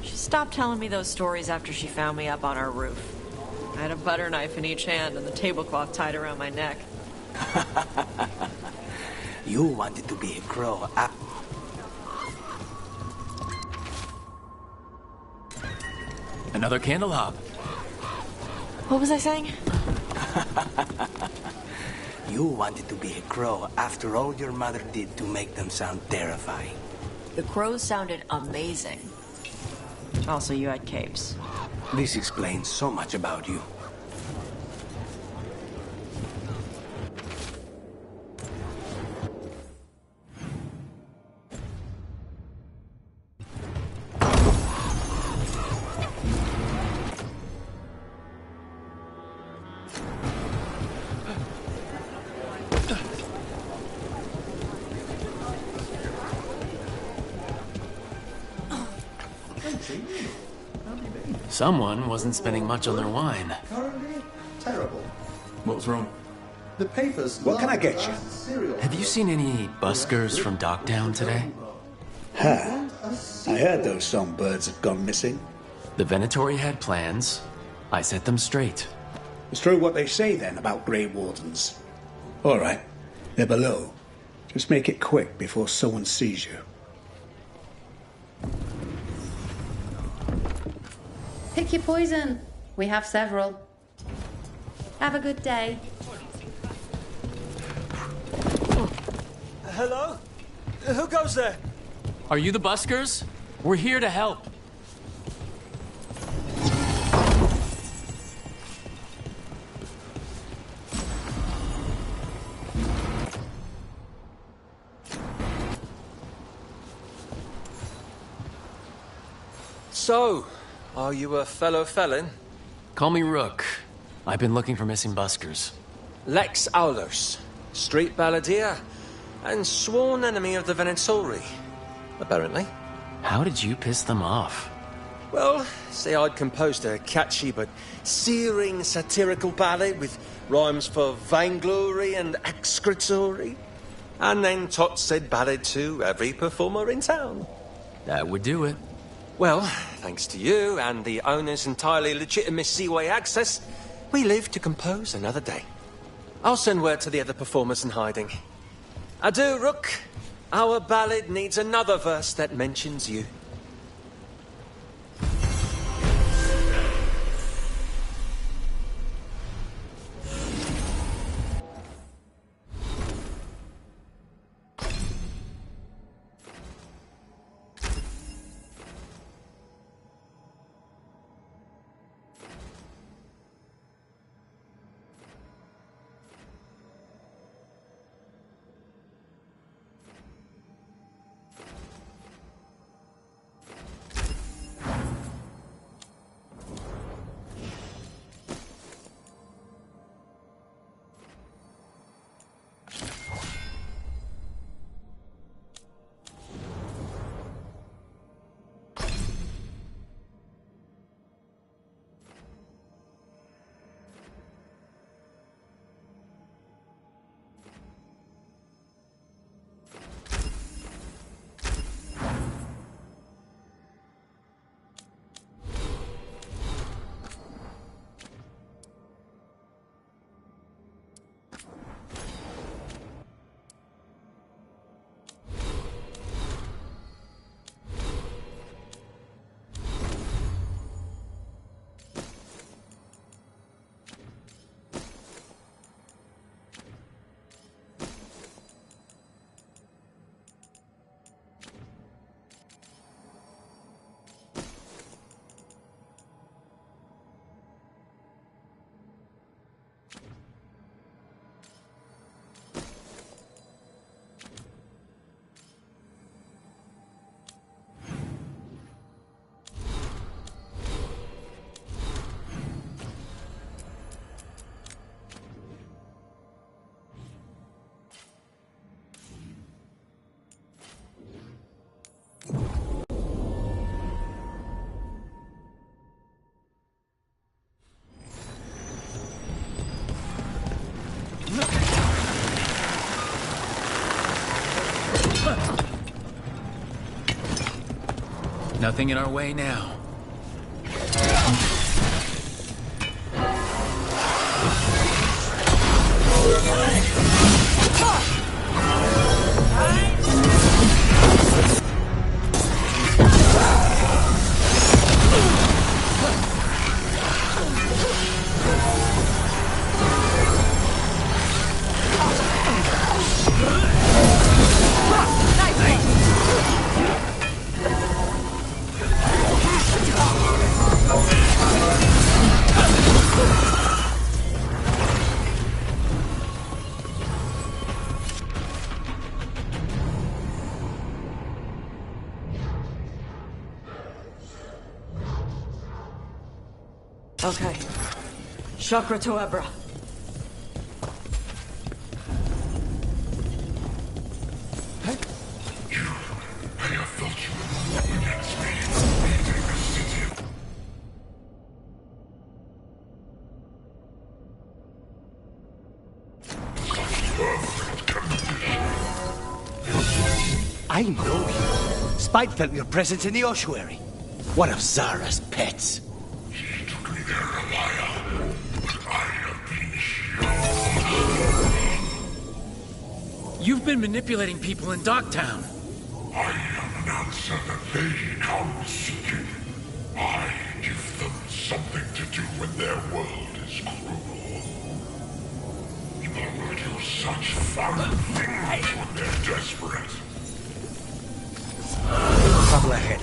She stopped telling me those stories after she found me up on our roof. I had a butter knife in each hand and the tablecloth tied around my neck. You wanted to be a crow. Another candle hop. What was I saying? You wanted to be a crow after all your mother did to make them sound terrifying. The crows sounded amazing. Also, you had capes. This explains so much about you. Someone wasn't spending much on their wine. Currently, terrible. What's wrong? The papers. What can I get you? Have you seen any buskers from Docktown today? Ha! I heard those songbirds had gone missing. The Venatori had plans. I set them straight. It's true what they say then about Grey Wardens. All right, they're below. Just make it quick before someone sees you. Pick your poison. We have several. Have a good day. Hello? Who goes there? Are you the buskers? We're here to help. So, are you a fellow felon? Call me Rook. I've been looking for missing buskers. Lex Aulus, street balladeer, and sworn enemy of the Venatori, apparently. How did you piss them off? Well, say I'd composed a catchy but searing satirical ballad with rhymes for vainglory and excretory, and then taught said ballad to every performer in town. That would do it. Well, thanks to you and the owner's entirely legitimate seaway access, we live to compose another day. I'll send word to the other performers in hiding. Adieu, Rook. Our ballad needs another verse that mentions you. Nothing in our way now. Okay. Chakra to Ebra. I know you. Spite felt your presence in the ossuary. One of Zara's pets. She took me there a while, but I have been You've been manipulating people in Dogtown. I am an answer that they come seeking. I give them something to do when their world is cruel. People do such fun things when they're desperate. Trouble ahead.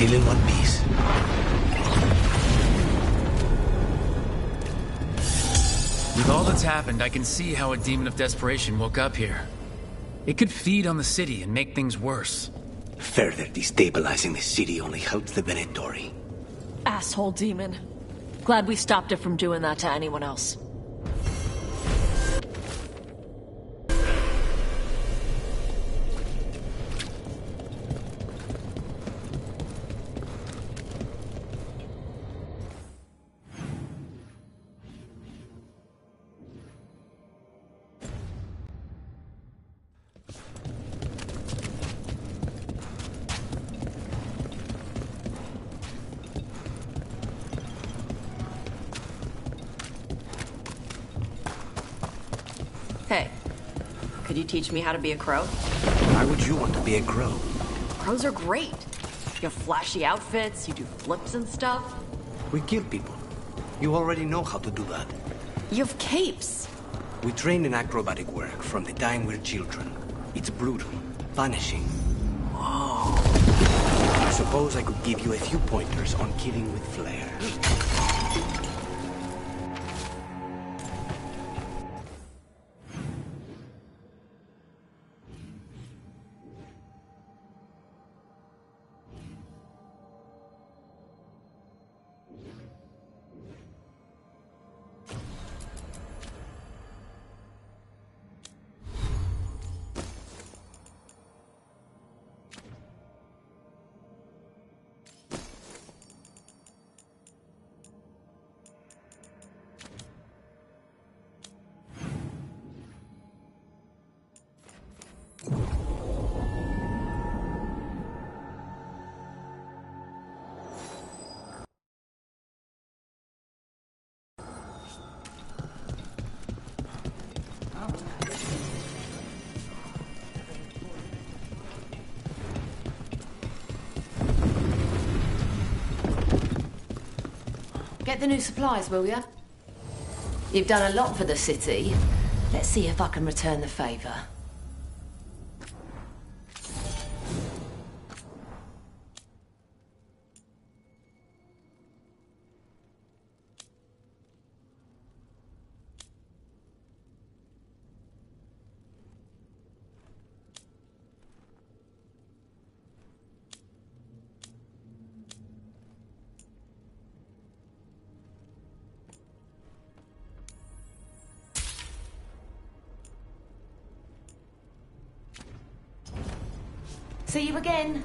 Still in one piece. With all that's happened, I can see how a demon of desperation woke up here. It could feed on the city and make things worse. Further destabilizing the city only helps the Venatori. Asshole demon. Glad we stopped it from doing that to anyone else. Hey, could you teach me how to be a crow? Why would you want to be a crow? Crows are great. You have flashy outfits, you do flips and stuff. We kill people. You already know how to do that. You have capes. We train in acrobatic work from the time we're children. It's brutal, punishing. Oh. I suppose I could give you a few pointers on killing with flair. Get the new supplies, will ya? You've done a lot for the city. Let's see if I can return the favor. See you again.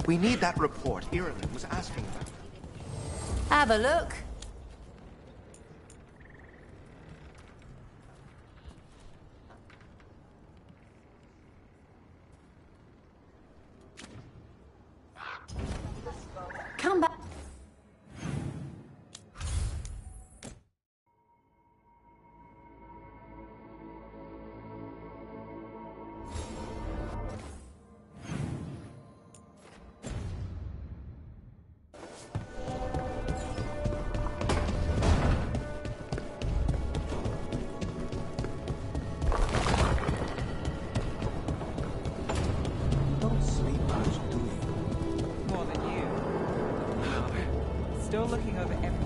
We need that report Ireland was asking about. Have a look. Come back. Don't sleep much, do you? More than you. Still looking over everything.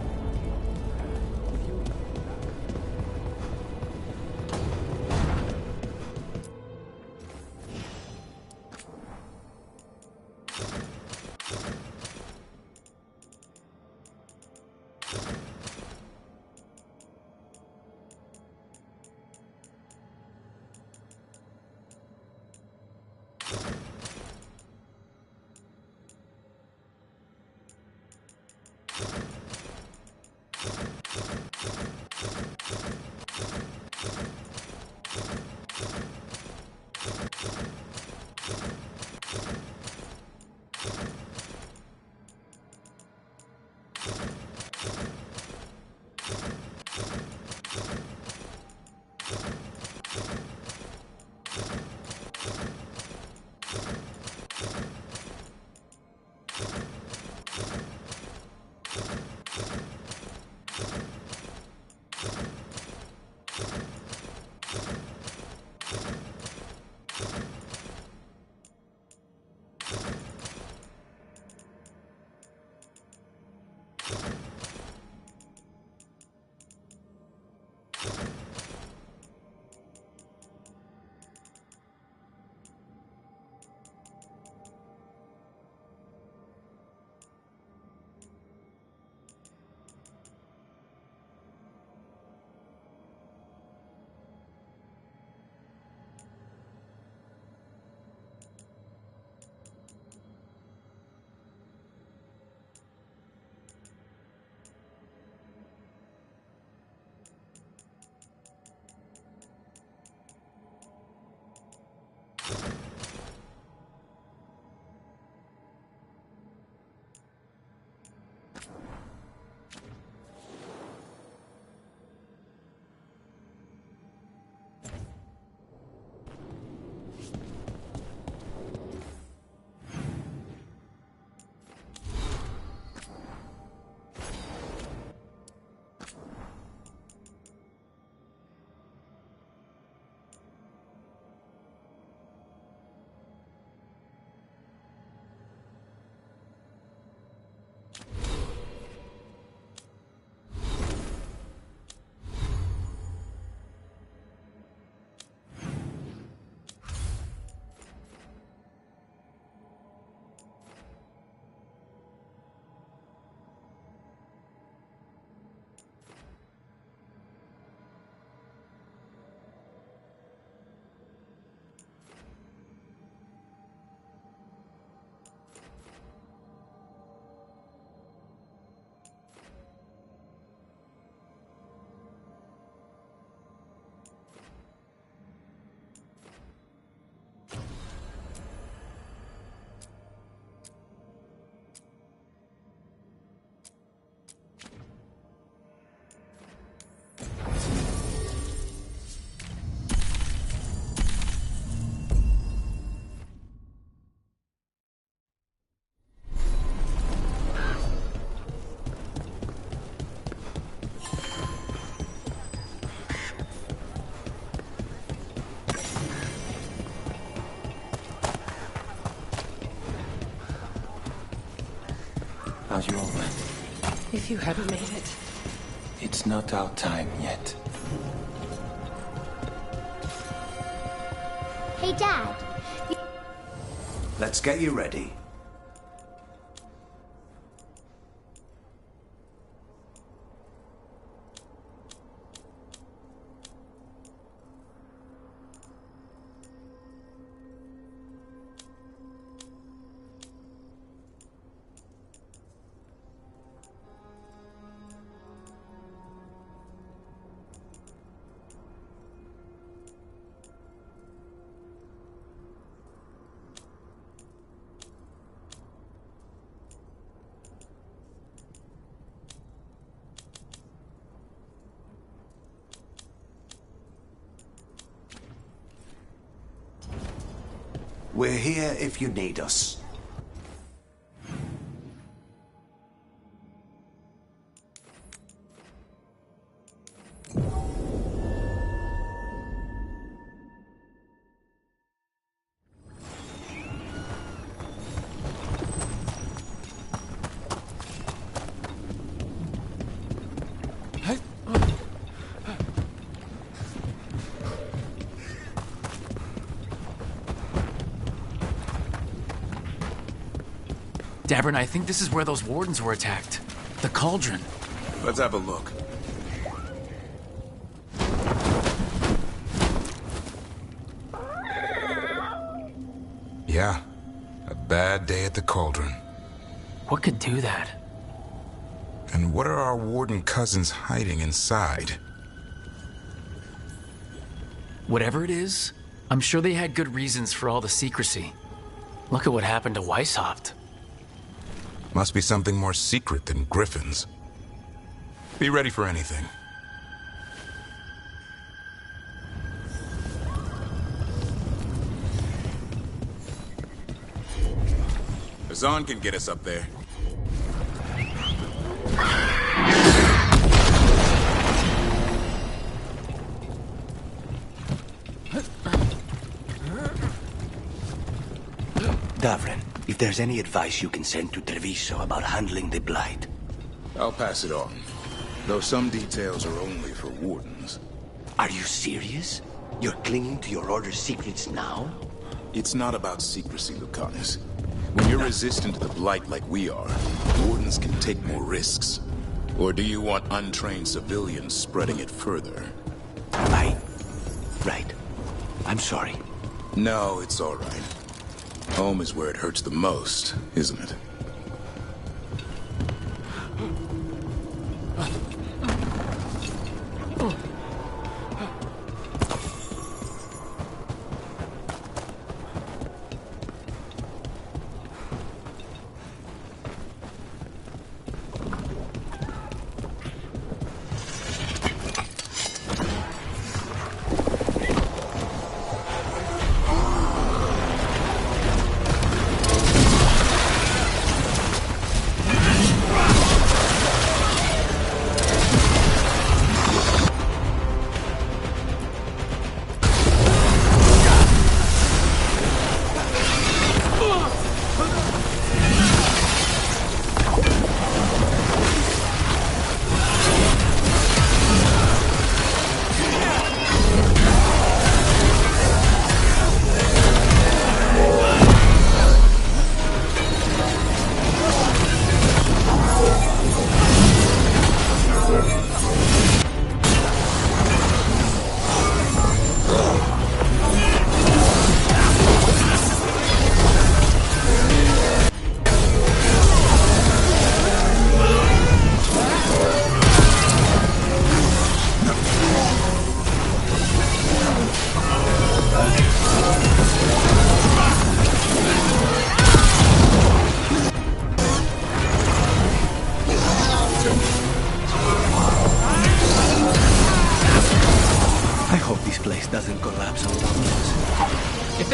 How's your old man? If you hadn't made it. It's not our time yet. Hey, Dad. Let's get you ready. We're here if you need us. Davern, I think this is where those wardens were attacked. The cauldron. Let's have a look. Yeah, a bad day at the cauldron. What could do that? And what are our warden cousins hiding inside? Whatever it is, I'm sure they had good reasons for all the secrecy. Look at what happened to Weishaupt. Must be something more secret than griffins. Be ready for anything. Azan can get us up there. Davren, if there's any advice you can send to Treviso about handling the Blight. I'll pass it on. Though some details are only for wardens. Are you serious? You're clinging to your order's secrets now? It's not about secrecy, Lucanus. When you're resistant to the Blight like we are, wardens can take more risks. Or do you want untrained civilians spreading it further? Right. I'm sorry. No, it's all right. Home is where it hurts the most, isn't it?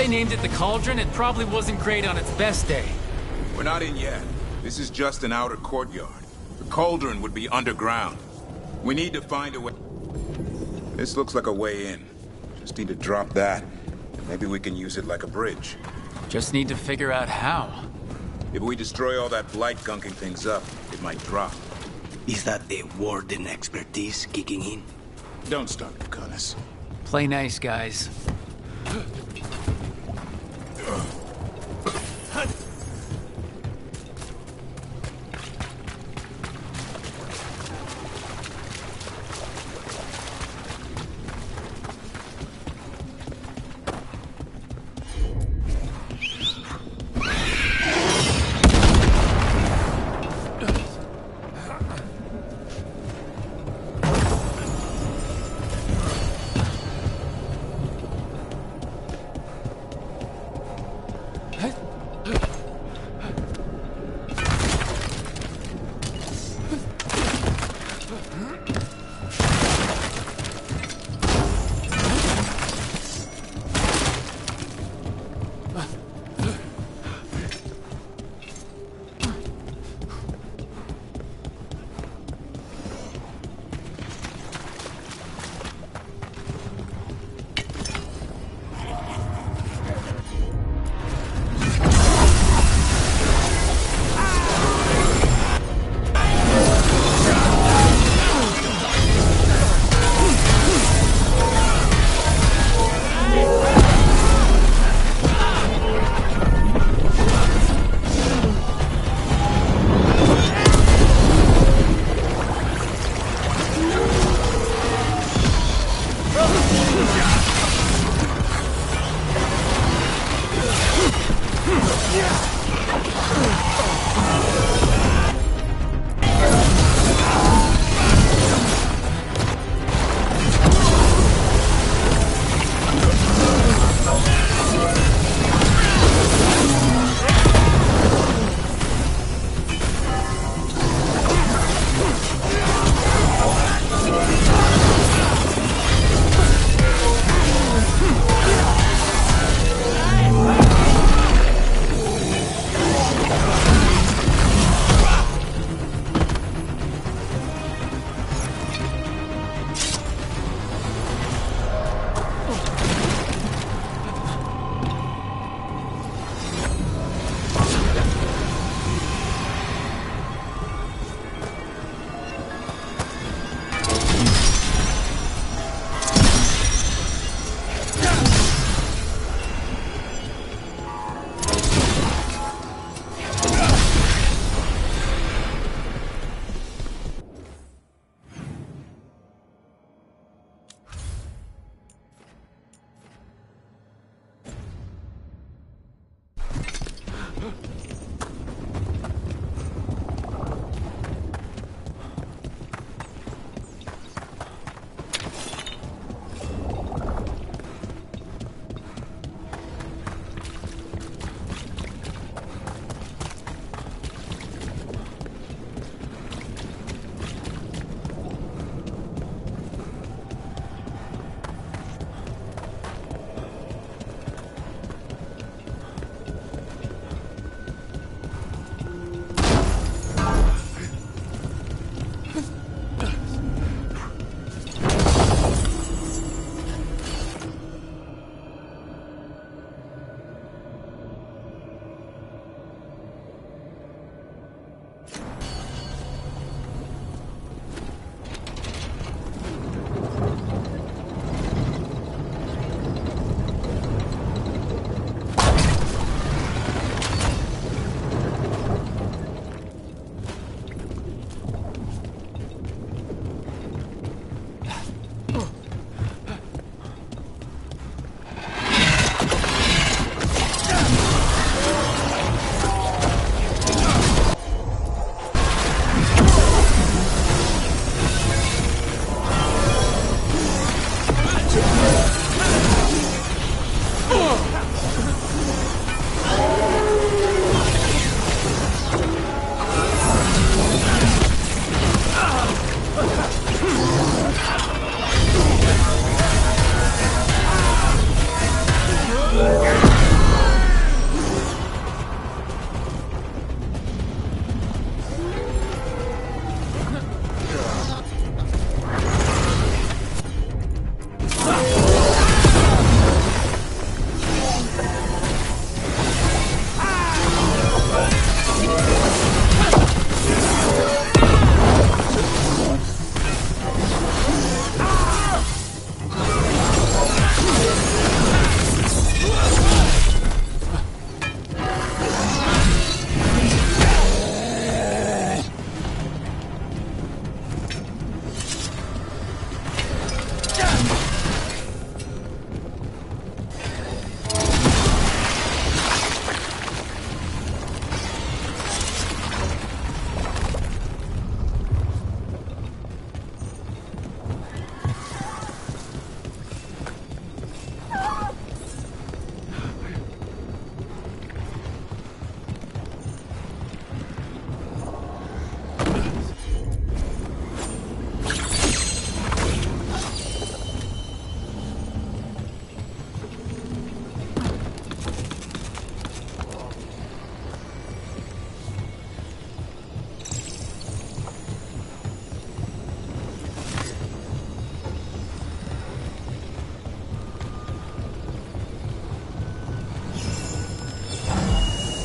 Named it the Cauldron, it probably wasn't great on its best day. We're not in yet. This is just an outer courtyard. The cauldron would be underground. We need to find a way. This looks like a way in. Just need to drop that. Maybe we can use it like a bridge. Just need to figure out how. If we destroy all that blight gunking things up, it might drop. Is that the warden expertise kicking in? Don't start, Cutlass. Play nice, guys.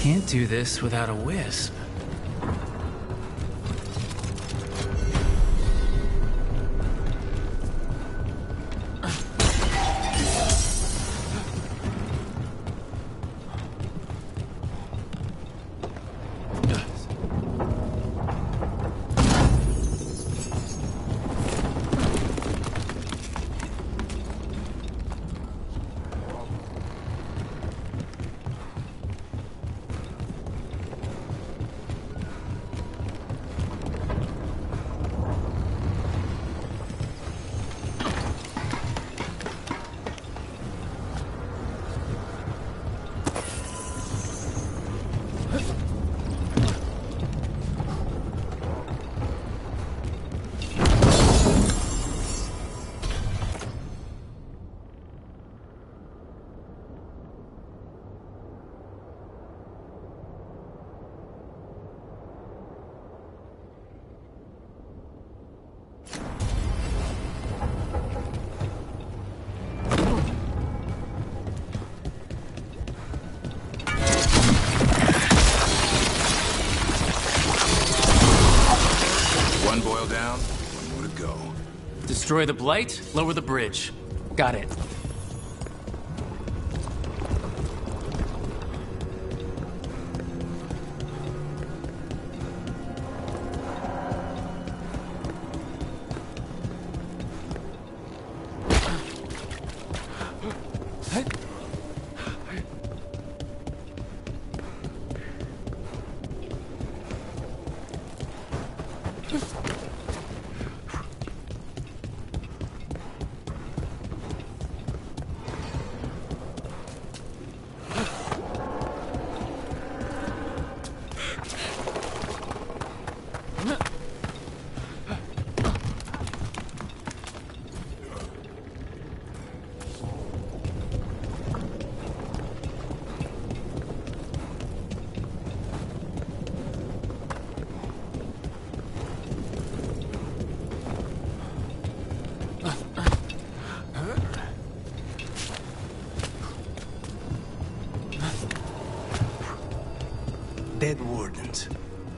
Can't do this without a wisp. One boil down, one more to go. Destroy the blight, lower the bridge. Got it. Dead wardens.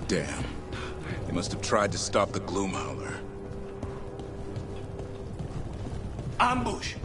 Damn. They must have tried to stop the Gloomhowler. Ambush!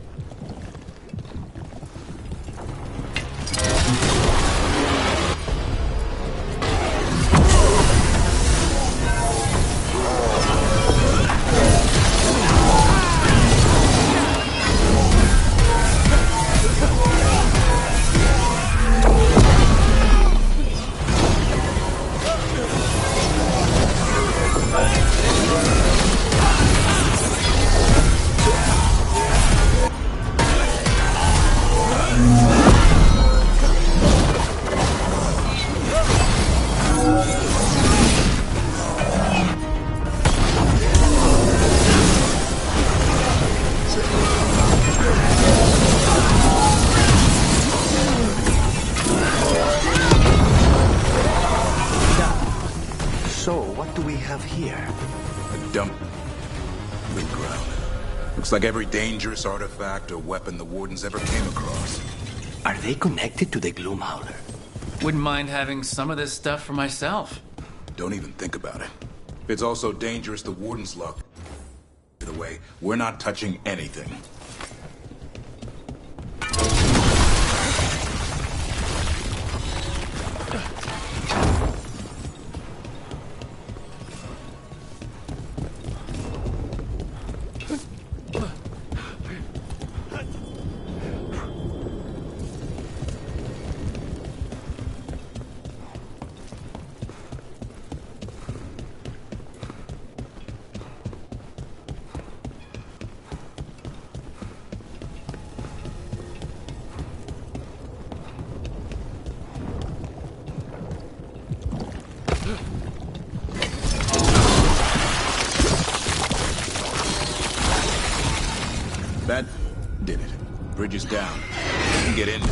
So, what do we have here? A dump. Good ground. Looks like every dangerous artifact or weapon the Wardens ever came across. Are they connected to the Gloomhowler? Wouldn't mind having some of this stuff for myself. Don't even think about it. If it's also dangerous, the Wardens lock it away. We're not touching anything. That did it. Bridge is down. We can get in now.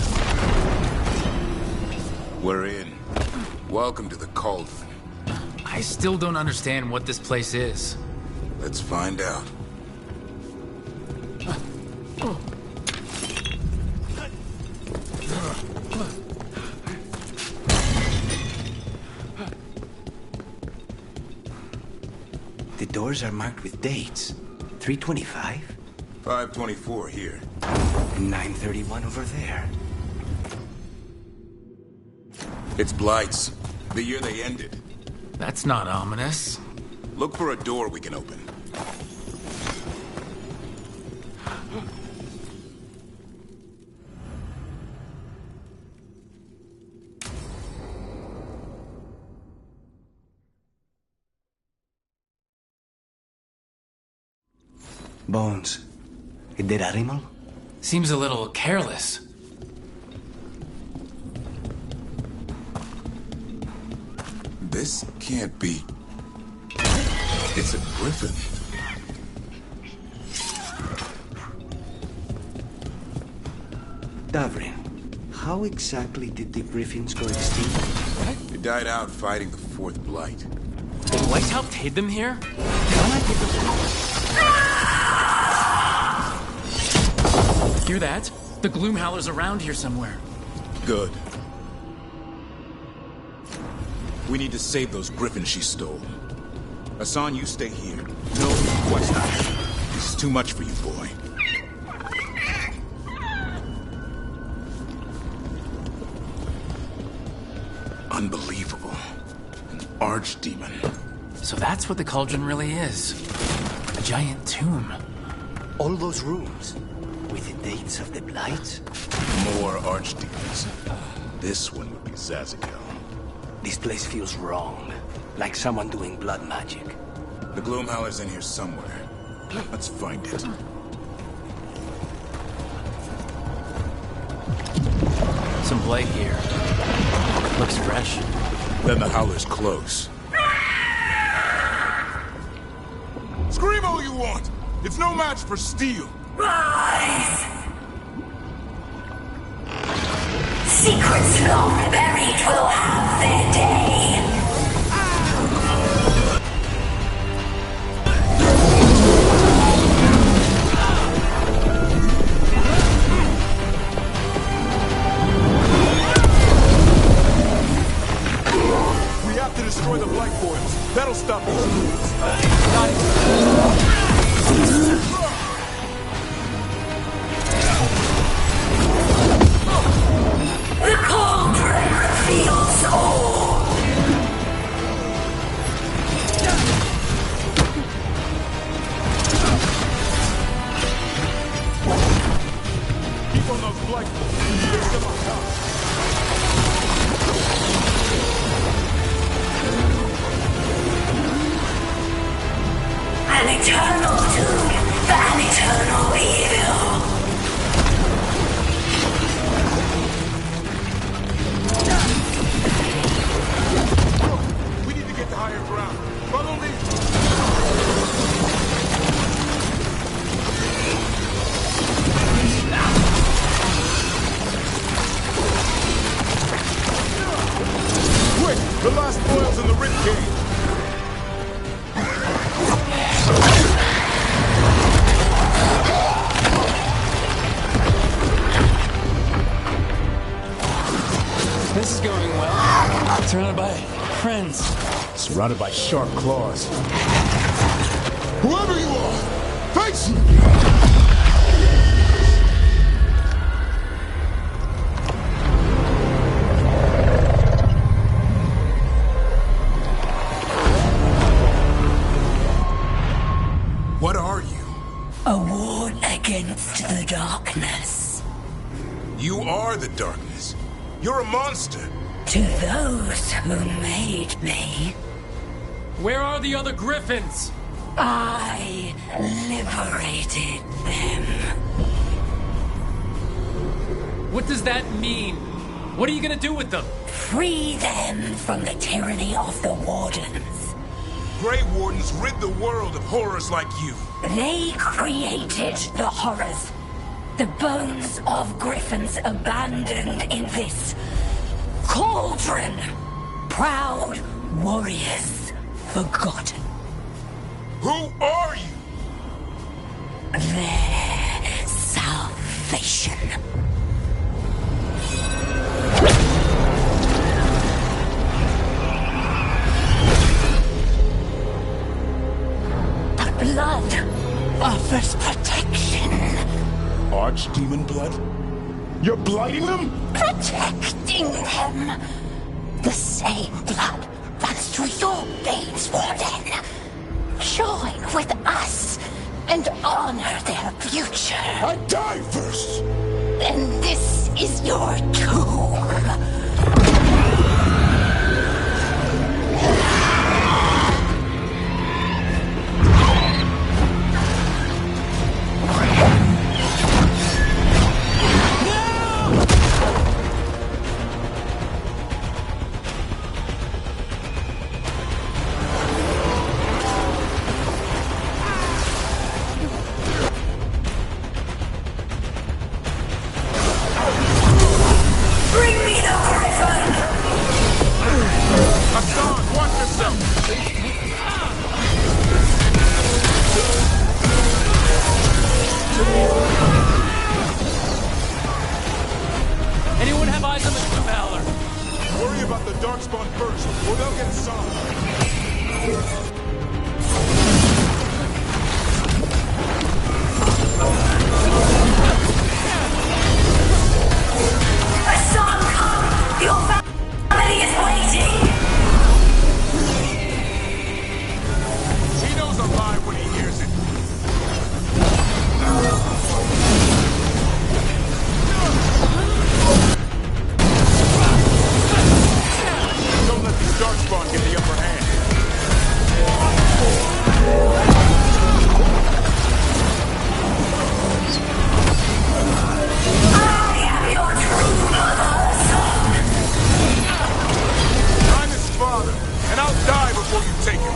We're in. Welcome to the cult. I still don't understand what this place is. Let's find out. The doors are marked with dates. 325? 524 here. And 931 over there. It's Blight's. The year they ended. That's not ominous. Look for a door we can open. Bones. A dead animal? Seems a little careless. This can't be... It's a griffin. Davrin, how exactly did the griffins go extinct? They died out fighting the Fourth Blight. The Blight helped hid them here? Hear that? The Gloomhowler's around here somewhere. Good. We need to save those griffins she stole. Hassan, you stay here. No, what's not? This is too much for you, boy. Unbelievable. An archdemon. So that's what the cauldron really is. A giant tomb. All those rooms with the dates of the Blight? More archdemons. This one would be Zaziel. This place feels wrong. Like someone doing blood magic. The Gloomhowler's in here somewhere. Let's find it. Some blight here. Looks fresh. Then the Howler's close. Scream all you want! It's no match for steel! Rise! Secrets long buried will have their day. We have to destroy the Black Boils. That'll stop these fools. The cauldron reveals all. Keep on those Black Boils. Fix them on top. An eternal doom for an eternal evil. We need to get to higher ground. Follow me. Quick! The last boil's in the ribcage. This is going well. Surrounded by friends. Surrounded by sharp claws. Whoever you are, face me! What are you? A ward against the darkness. You are the darkness. You're a monster. To those who made me, Where are the other griffins? I liberated them. What does that mean? What are you gonna do with them? Free them from the tyranny of the Wardens. Grey Wardens rid the world of horrors like you. They created the horrors. The bones of griffins abandoned in this cauldron. Proud warriors forgotten. Who are you? Their salvation. offers protection. Archdemon blood? You're blighting them? Protecting them. The same blood runs through your veins, Warden. Join with us and honor their future. I die first! Then this is your tomb. Anyone have eyes on the Blue Valor? Worry about the Darkspawn first, or they'll get solid. Son, come! Your family is waiting! He knows a lie when he hears it. Don't let the Darkspawn get the upper hand. I'm his father, and I'll die before you take him.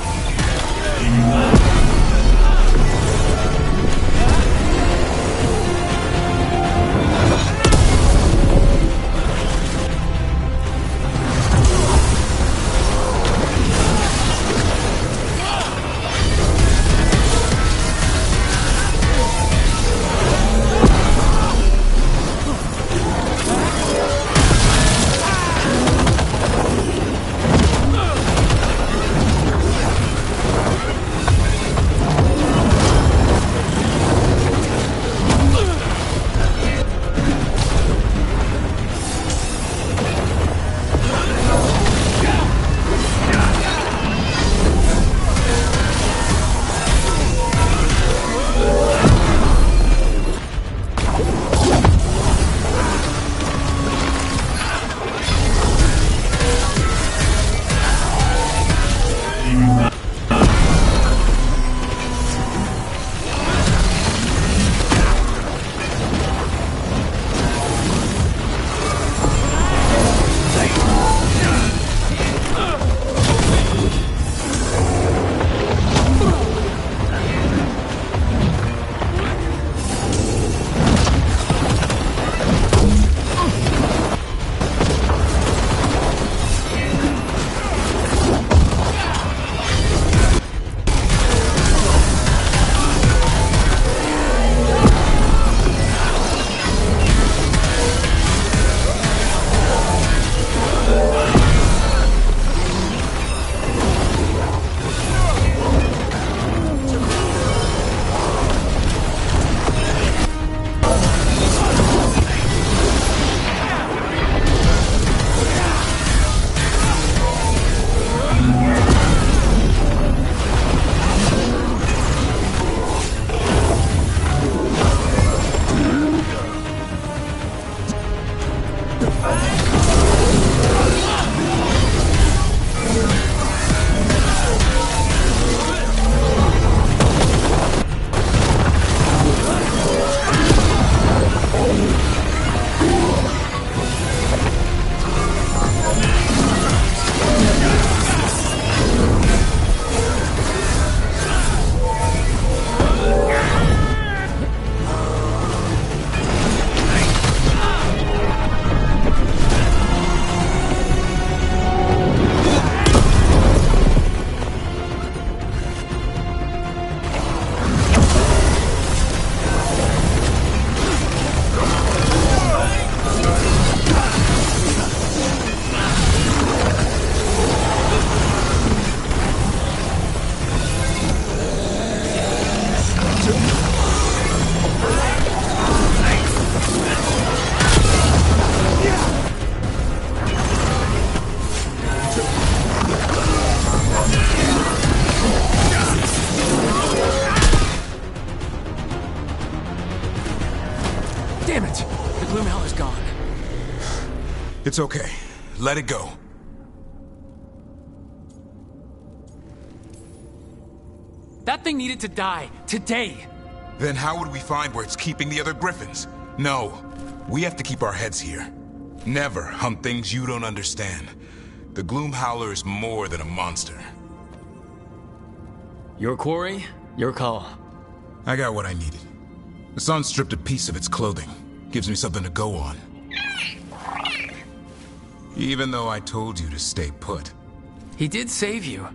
It's okay. Let it go. That thing needed to die. Today. Then how would we find where it's keeping the other griffins? No. We have to keep our heads here. Never hunt things you don't understand. The Gloom Howler is more than a monster. Your quarry, your call. I got what I needed. The sun stripped a piece of its clothing. Gives me something to go on. Even though I told you to stay put. He did save you.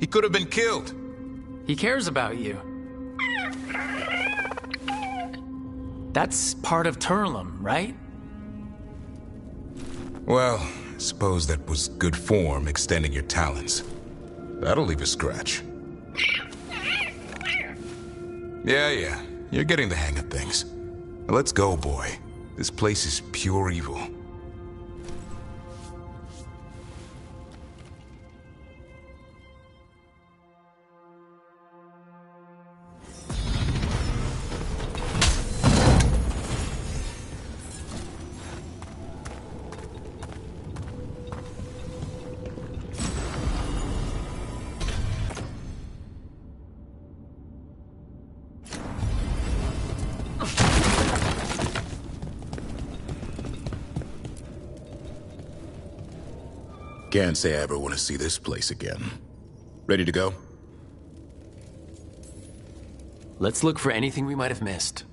He could have been killed. He cares about you. That's part of Turlum, right? Well, I suppose that was good form, extending your talons. That'll leave a scratch. Yeah, you're getting the hang of things. Now let's go, boy. This place is pure evil. Can't say I ever want to see this place again. Ready to go? Let's look for anything we might have missed.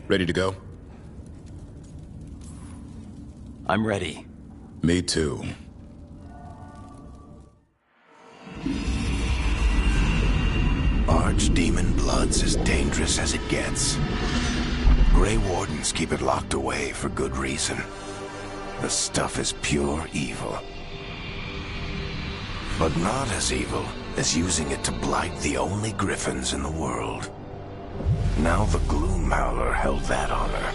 Ready to go? I'm ready. Me too. Archdemon blood's as dangerous as it gets. Grey Wardens keep it locked away for good reason. The stuff is pure evil. But not as evil as using it to blight the only griffins in the world. Now the Gloom Howler held that honor.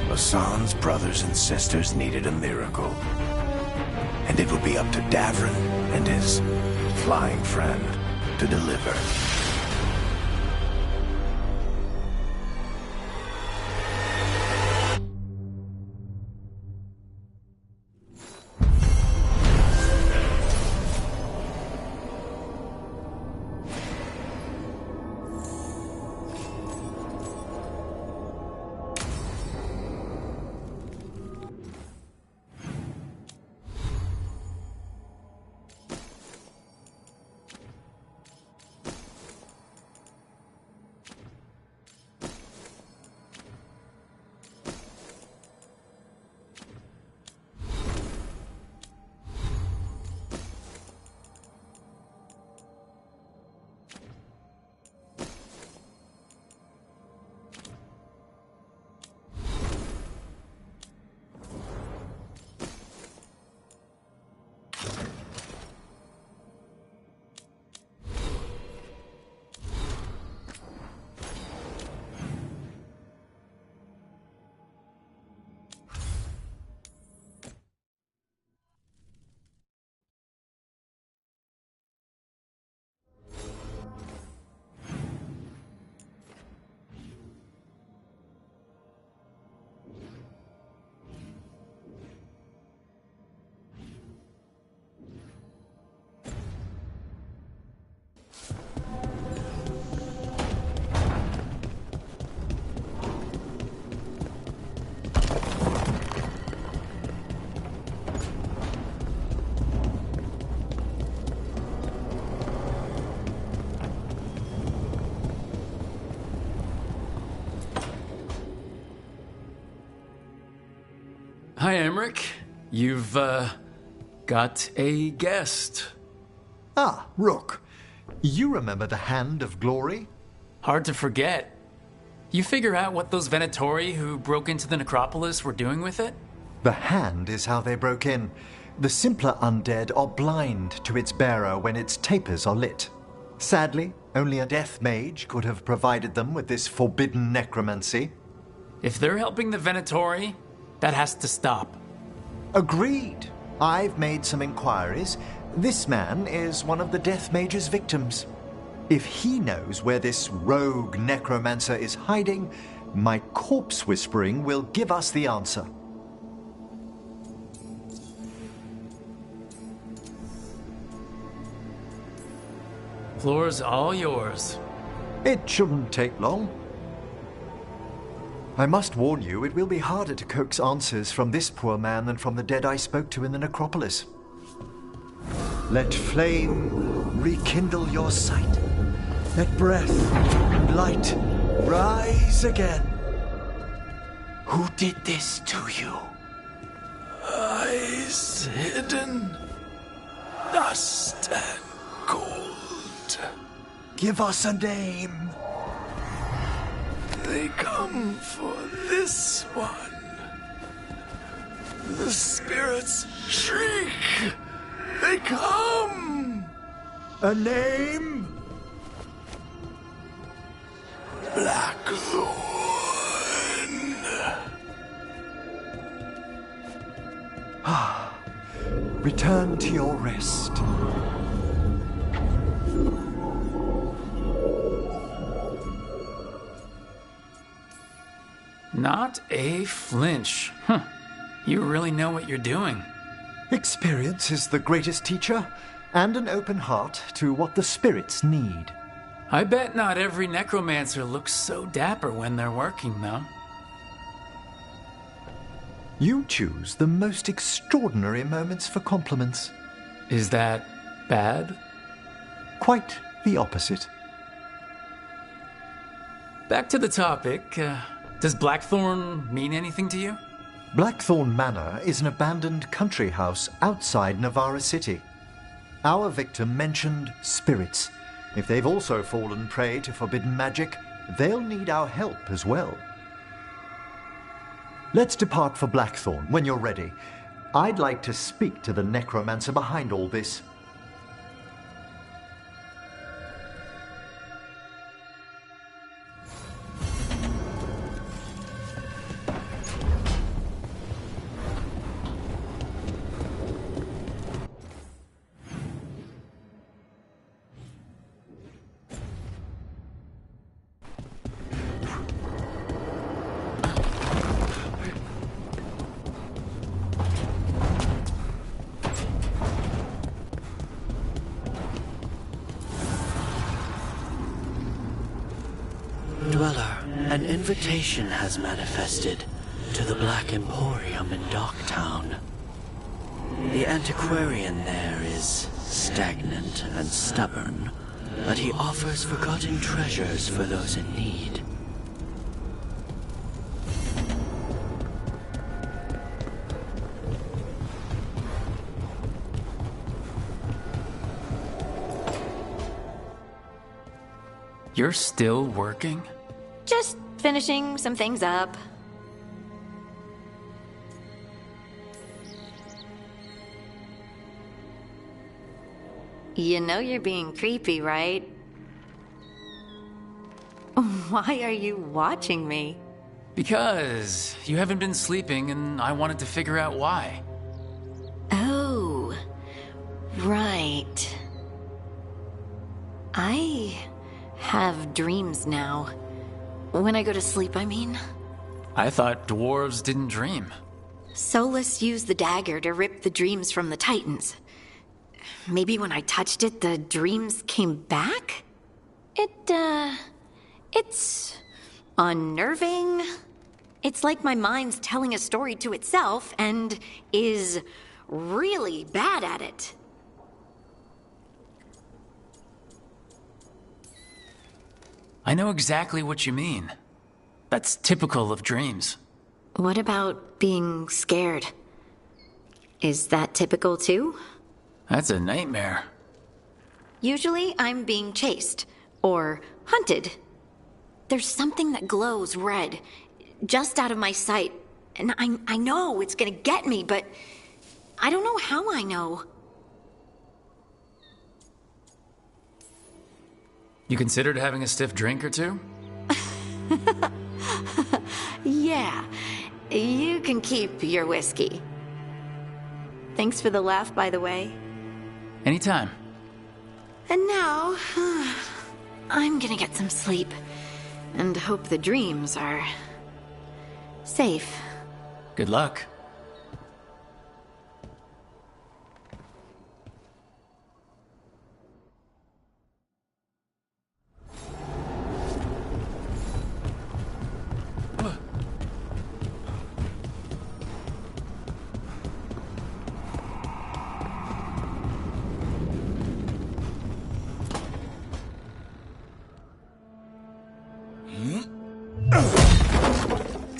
Hassan's brothers and sisters needed a miracle. And it would be up to Davrin and his flying friend to deliver. Hi, Emmerich. You've, got a guest. Ah, Rook. You remember the Hand of Glory? Hard to forget. You figure out what those Venatori who broke into the necropolis were doing with it? The hand is how they broke in. The simpler undead are blind to its bearer when its tapers are lit. Sadly, only a death mage could have provided them with this forbidden necromancy. If they're helping the Venatori, that has to stop. Agreed. I've made some inquiries. This man is one of the death mage's victims. If he knows where this rogue necromancer is hiding, my corpse whispering will give us the answer. Floor's all yours. It shouldn't take long. I must warn you, it will be harder to coax answers from this poor man than from the dead I spoke to in the necropolis. Let flame rekindle your sight. Let breath and light rise again. Who did this to you? Eyes hidden, dust and gold. Give us a name. They come for this one. The spirits shriek. They come. A name? Blackthorn. Return to your rest. Not a flinch. Huh. You really know what you're doing. Experience is the greatest teacher, and an open heart to what the spirits need. I bet not every necromancer looks so dapper when they're working, though. You choose the most extraordinary moments for compliments. Is that bad? Quite the opposite. Back to the topic. Does Blackthorn mean anything to you? Blackthorn Manor is an abandoned country house outside Navarra City. Our victim mentioned spirits. If they've also fallen prey to forbidden magic, they'll need our help as well. Let's depart for Blackthorn when you're ready. I'd like to speak to the necromancer behind all this. Dweller, an invitation has manifested to the Black Emporium in Docktown. The antiquarian there is stagnant and stubborn, but he offers forgotten treasures for those in need. You're still working? Just finishing some things up. You know you're being creepy, right? Why are you watching me? Because you haven't been sleeping and I wanted to figure out why. Oh, right. I have dreams now. When I go to sleep, I mean. I thought dwarves didn't dream. Solus used the dagger to rip the dreams from the Titans. Maybe when I touched it, the dreams came back? It's unnerving. It's like my mind's telling a story to itself and is really bad at it. I know exactly what you mean. That's typical of dreams. What about being scared? Is that typical too? That's a nightmare. Usually I'm being chased or hunted. There's something that glows red, just out of my sight, and I know it's gonna get me, but I don't know how I know. You considered having a stiff drink or two? Yeah, you can keep your whiskey. Thanks for the laugh, by the way. Anytime. And now, I'm gonna get some sleep. And hope the dreams are safe. Good luck.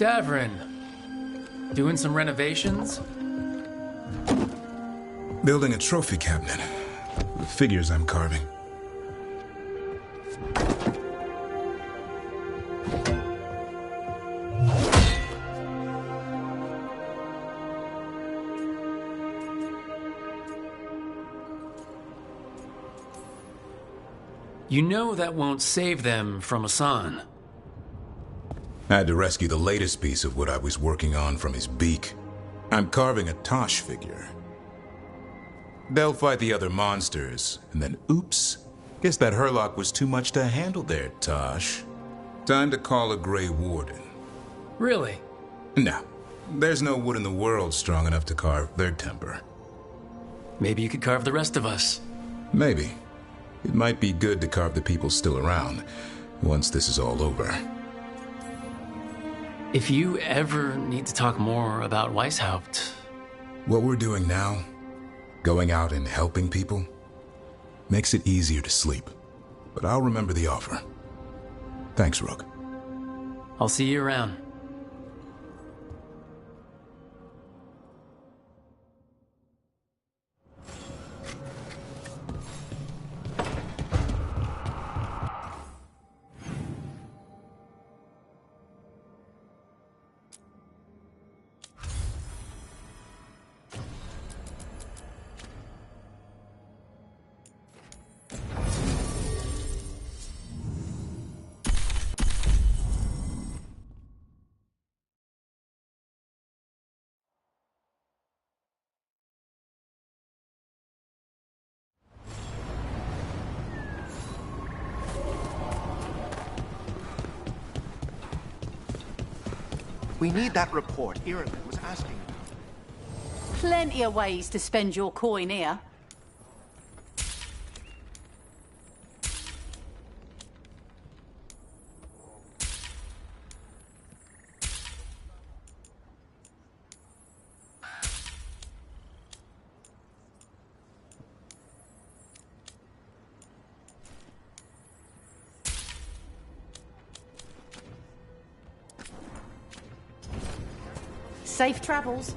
Da4, doing some renovations? Building a trophy cabinet. The figures I'm carving. You know that won't save them from Asan. I had to rescue the latest piece of what I was working on from his beak. I'm carving a Tosh figure. They'll fight the other monsters, and then oops. Guess that Herlock was too much to handle there, Tosh. Time to call a Grey Warden. Really? No. There's no wood in the world strong enough to carve their temper. Maybe you could carve the rest of us. Maybe. It might be good to carve the people still around, once this is all over. If you ever need to talk more about Weishaupt... What we're doing now, going out and helping people, makes it easier to sleep. But I'll remember the offer. Thanks, Rook. I'll see you around. We need that report Ireland was asking about. Plenty of ways to spend your coin here. Safe travels.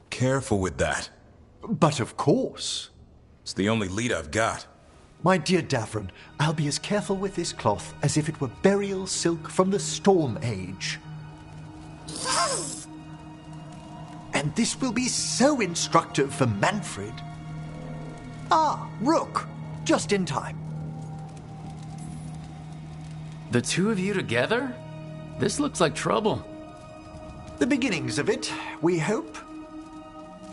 Careful with that. But of course. It's the only lead I've got. My dear Davron, I'll be as careful with this cloth as if it were burial silk from the Storm Age. And this will be so instructive for Manfred. Ah, Rook, just in time. The two of you together? This looks like trouble. The beginnings of it, we hope.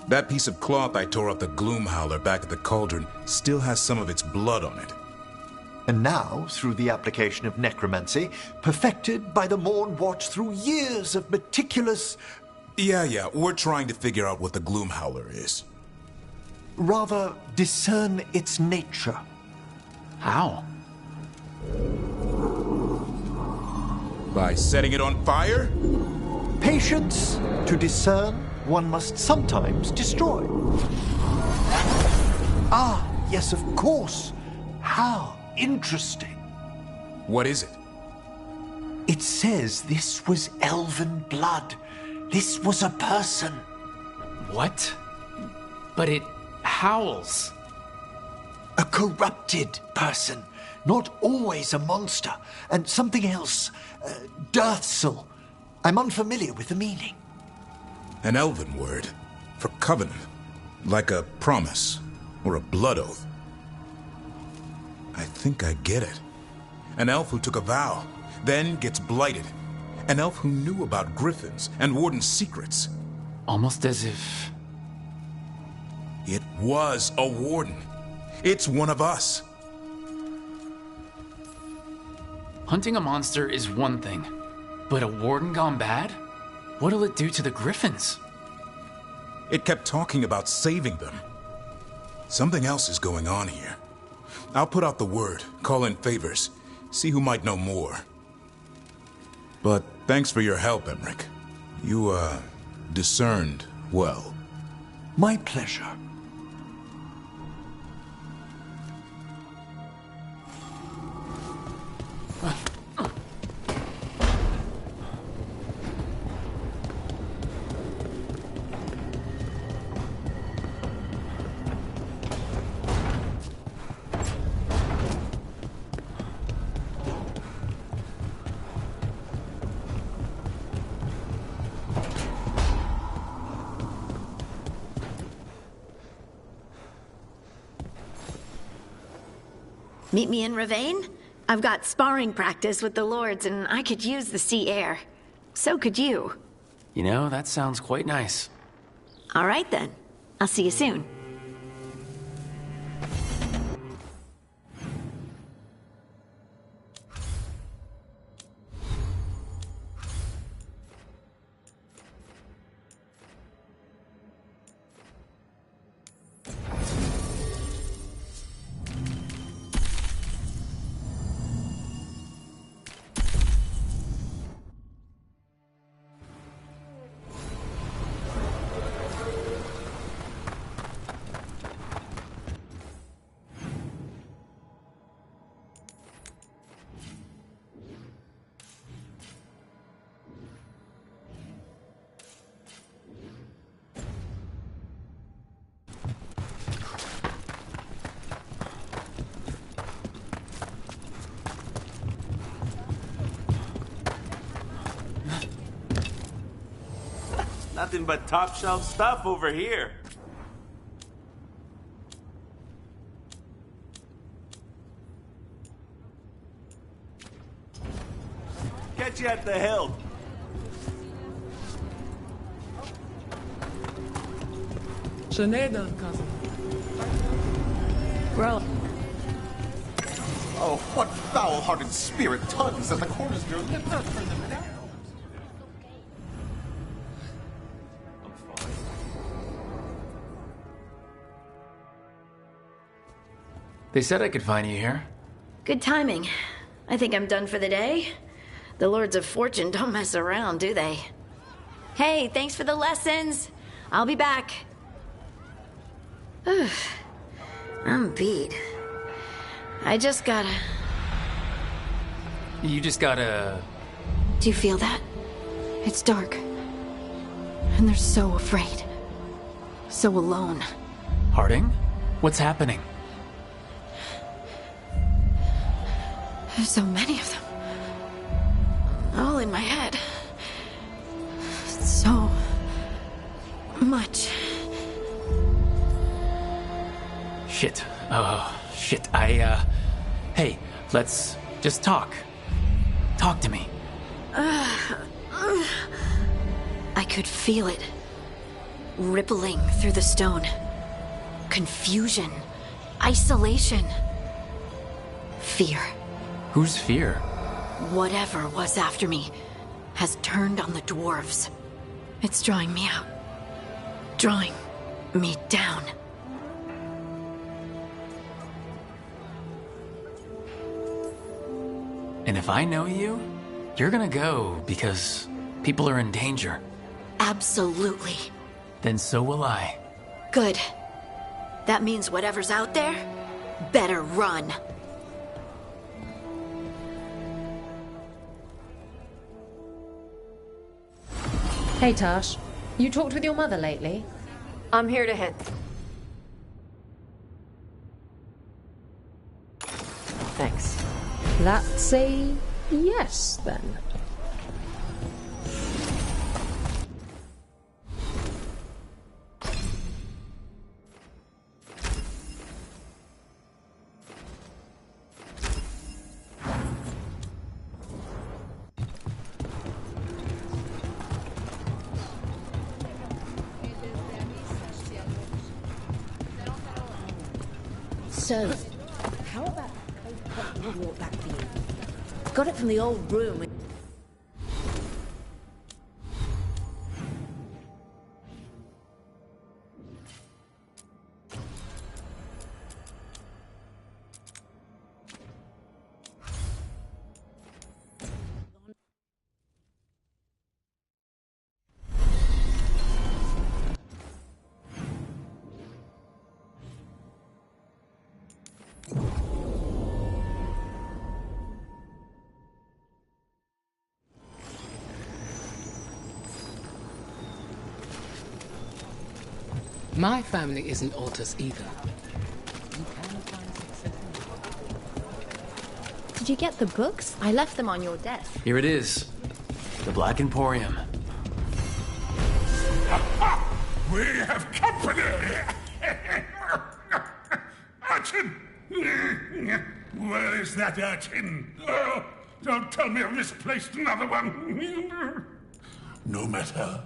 That piece of cloth I tore off the Gloom Howler back at the cauldron still has some of its blood on it. And now, through the application of necromancy, perfected by the Morn Watch through years of meticulous... Yeah, we're trying to figure out what the Gloom Howler is. Rather, discern its nature. How? By setting it on fire? Patience. To discern, one must sometimes destroy. Ah, yes, of course. How interesting. What is it? It says this was elven blood. This was a person. What? But it howls. A corrupted person. Not always a monster. And something else. Dirthsel. I'm unfamiliar with the meaning. An elven word for covenant. Like a promise or a blood oath. I think I get it. An elf who took a vow, then gets blighted. An elf who knew about griffins and warden's secrets. Almost as if... It was a warden. It's one of us. Hunting a monster is one thing, but a warden gone bad? What'll it do to the griffins? It kept talking about saving them. Something else is going on here. I'll put out the word, call in favors, see who might know more. But thanks for your help, Emmerich. You, discerned well. My pleasure. Meet me in Ravane? I've got sparring practice with the lords and I could use the sea air. So could you. You know, that sounds quite nice. All right then. I'll see you soon. Nothing but top shelf stuff over here. Catch you at the hill. Sinead, cousin. Bro. Oh, what foul-hearted spirit tugs at the corners of your lips? Turn them down. They said I could find you here. Good timing. I think I'm done for the day. The Lords of Fortune don't mess around, do they? Hey, thanks for the lessons. I'll be back. I'm beat. I just gotta... You just gotta... Do you feel that? It's dark. And they're so afraid. So alone. Harding? What's happening? There's so many of them. All in my head. So much. Shit. Oh, shit. Hey, let's just talk. Talk to me. I could feel it. Rippling through the stone. Confusion. Isolation. Fear. Who's Fear? Whatever was after me has turned on the dwarves. It's drawing me out. Drawing me down. And if I know you, you're gonna go because people are in danger. Absolutely. Then so will I. Good. That means whatever's out there better run. Hey, Tash. You talked with your mother lately? I'm here to hit. Thanks. That's a yes, then. So, how about a pot you brought back for you? Got it from the old room. My family isn't altars either. Did you get the books? I left them on your desk. Here it is. The Black Emporium. We have company! Urchin! Where is that urchin? Oh, don't tell me I've misplaced another one. No matter.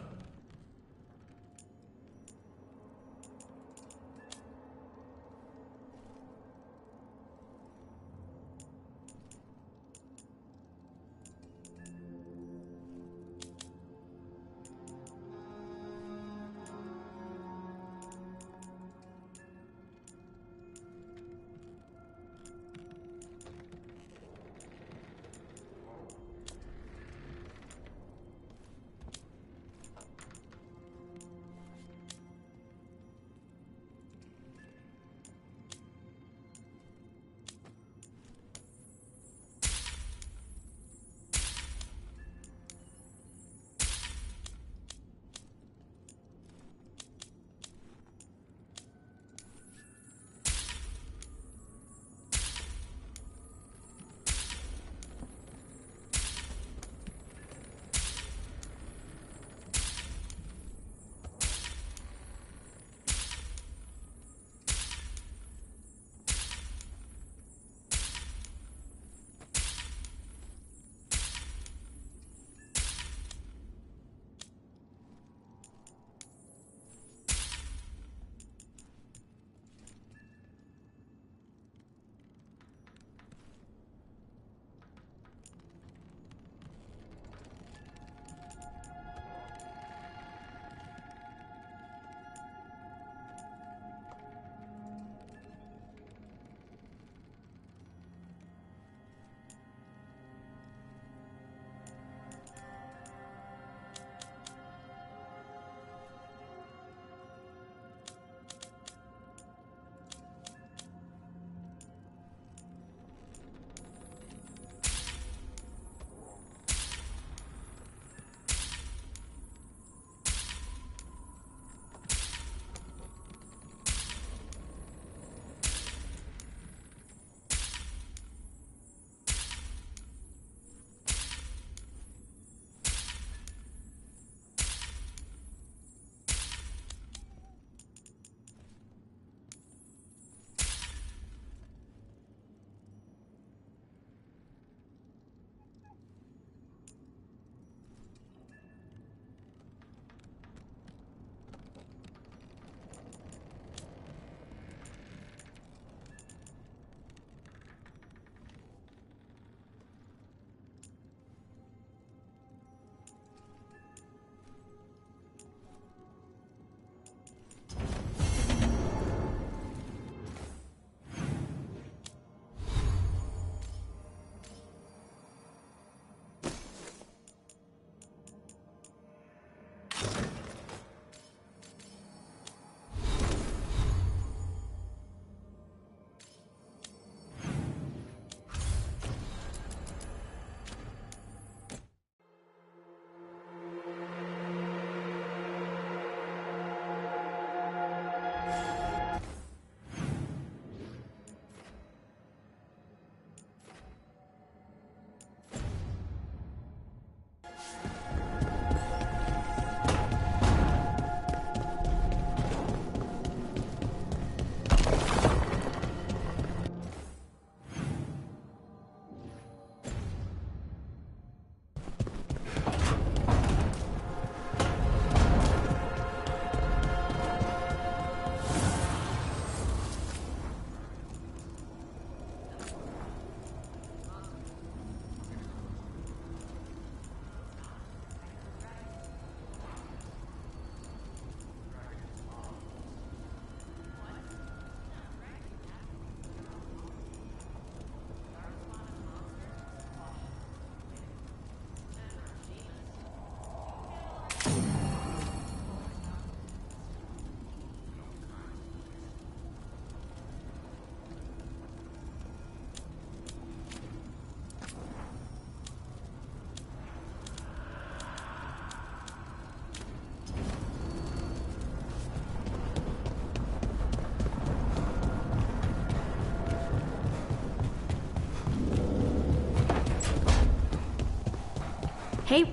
Hey.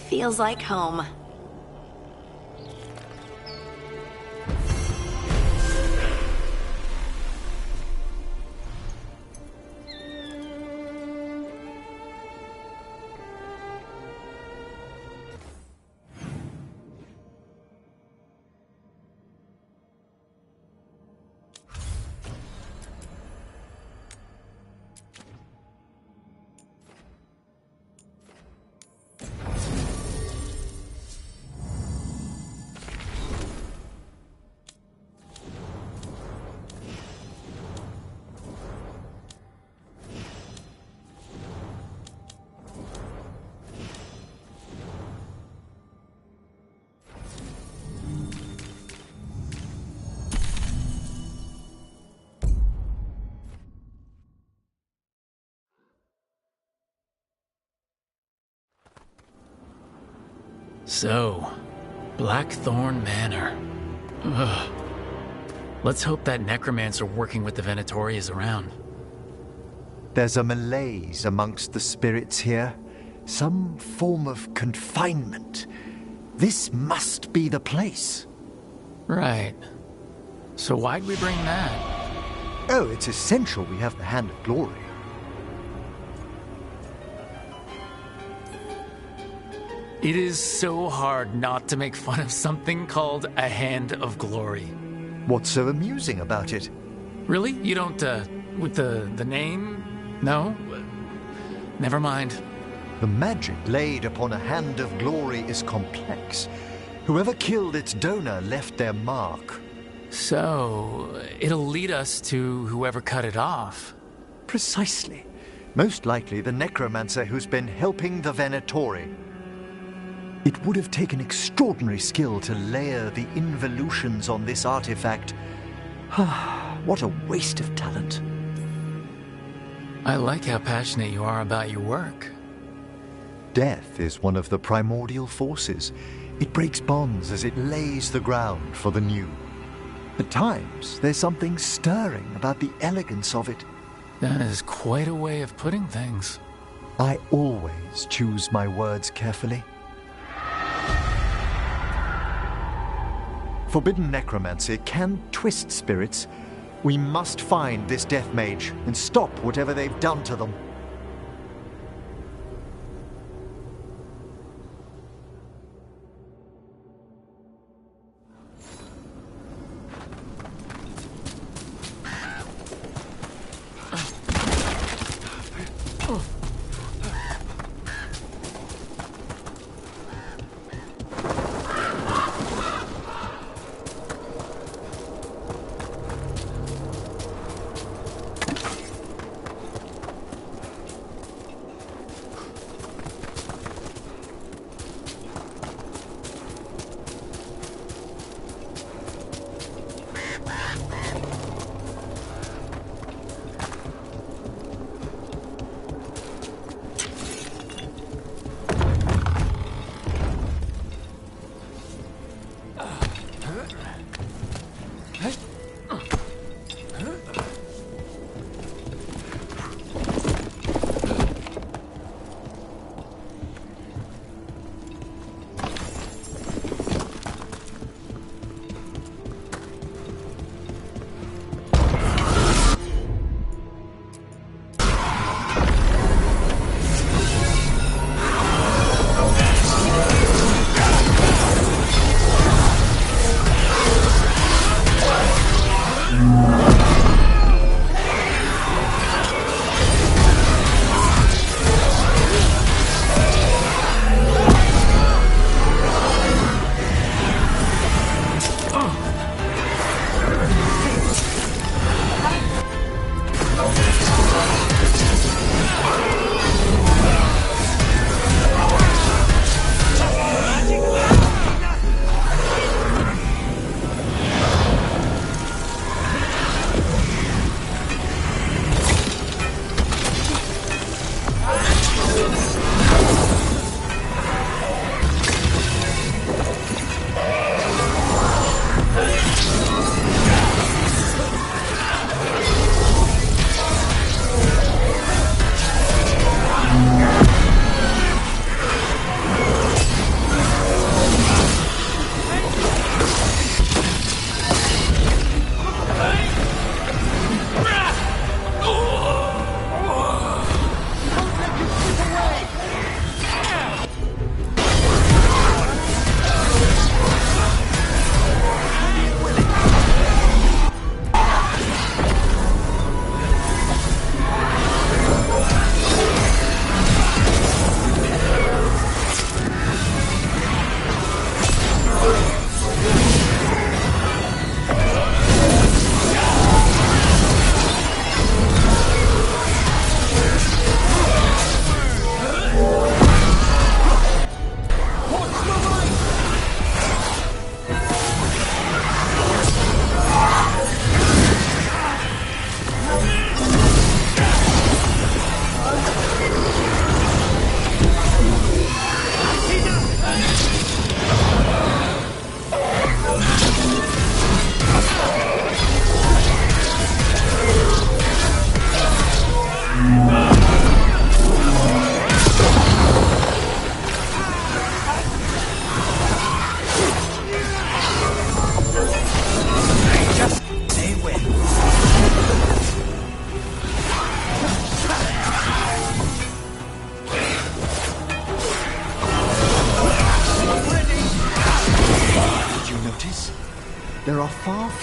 Feels like home. So, Blackthorn Manor. Ugh. Let's hope that necromancer working with the Venatori is around. There's a malaise amongst the spirits here. Some form of confinement. This must be the place. Right. So why'd we bring that? Oh, it's essential we have the Hand of Glory. It is so hard not to make fun of something called a Hand of Glory. What's so amusing about it? Really? You don't, with the name? No? Never mind. The magic laid upon a Hand of Glory is complex. Whoever killed its donor left their mark. So, it'll lead us to whoever cut it off. Precisely. Most likely the necromancer who's been helping the Venatori. It would have taken extraordinary skill to layer the involutions on this artifact. What a waste of talent. I like how passionate you are about your work. Death is one of the primordial forces. It breaks bonds as it lays the ground for the new. At times, there's something stirring about the elegance of it. That is quite a way of putting things. I always choose my words carefully. Forbidden necromancy can twist spirits. We must find this death mage and stop whatever they've done to them.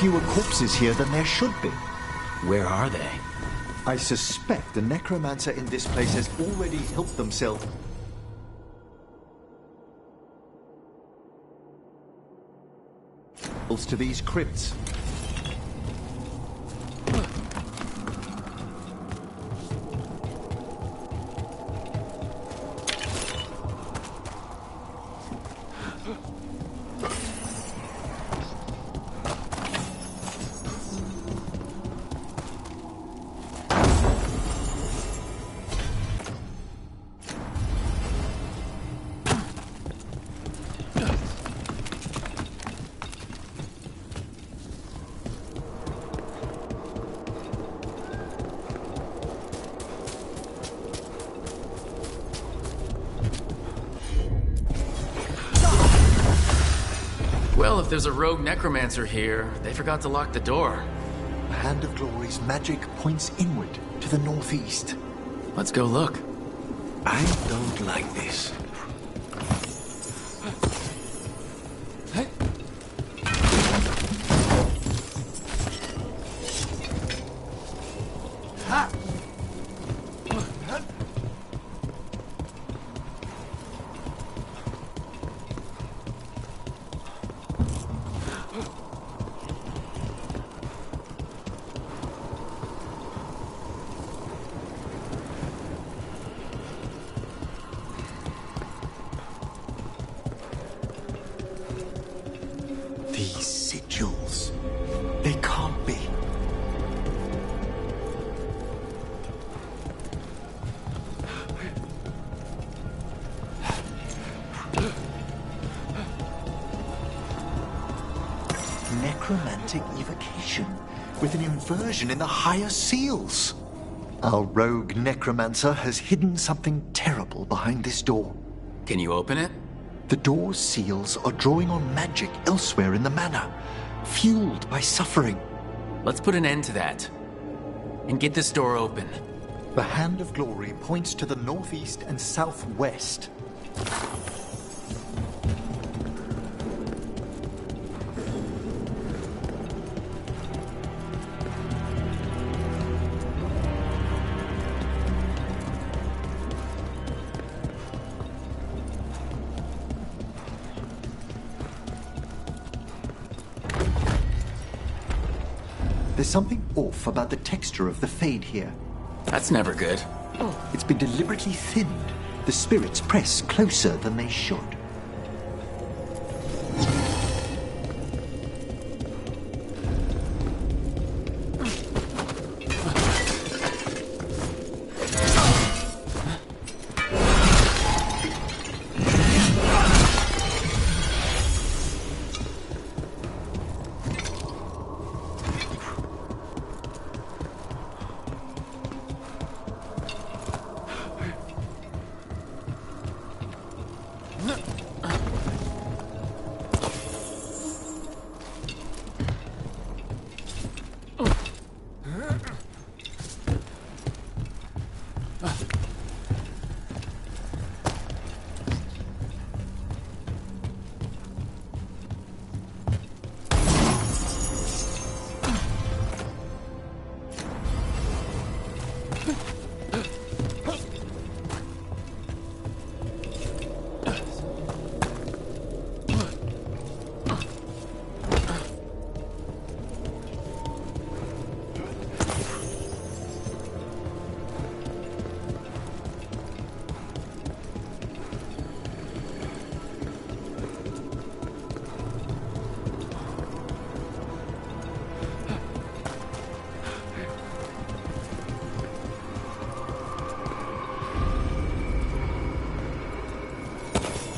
fewer corpses here than there should be. Where are they? I suspect the necromancer in this place has already helped themselves to these crypts. Well, if there's a rogue necromancer here, they forgot to lock the door. The Hand of Glory's magic points inward to the northeast. Let's go look. I don't like this. These sigils. They can't be. Necromantic evocation, with an inversion in the higher seals. Our rogue necromancer has hidden something terrible behind this door. Can you open it? The door's seals are drawing on magic elsewhere in the manor, fueled by suffering. Let's put an end to that. And get this door open. The Hand of Glory points to the northeast and southwest. There's something off about the texture of the fade here. That's never good. It's been deliberately thinned. The spirits press closer than they should.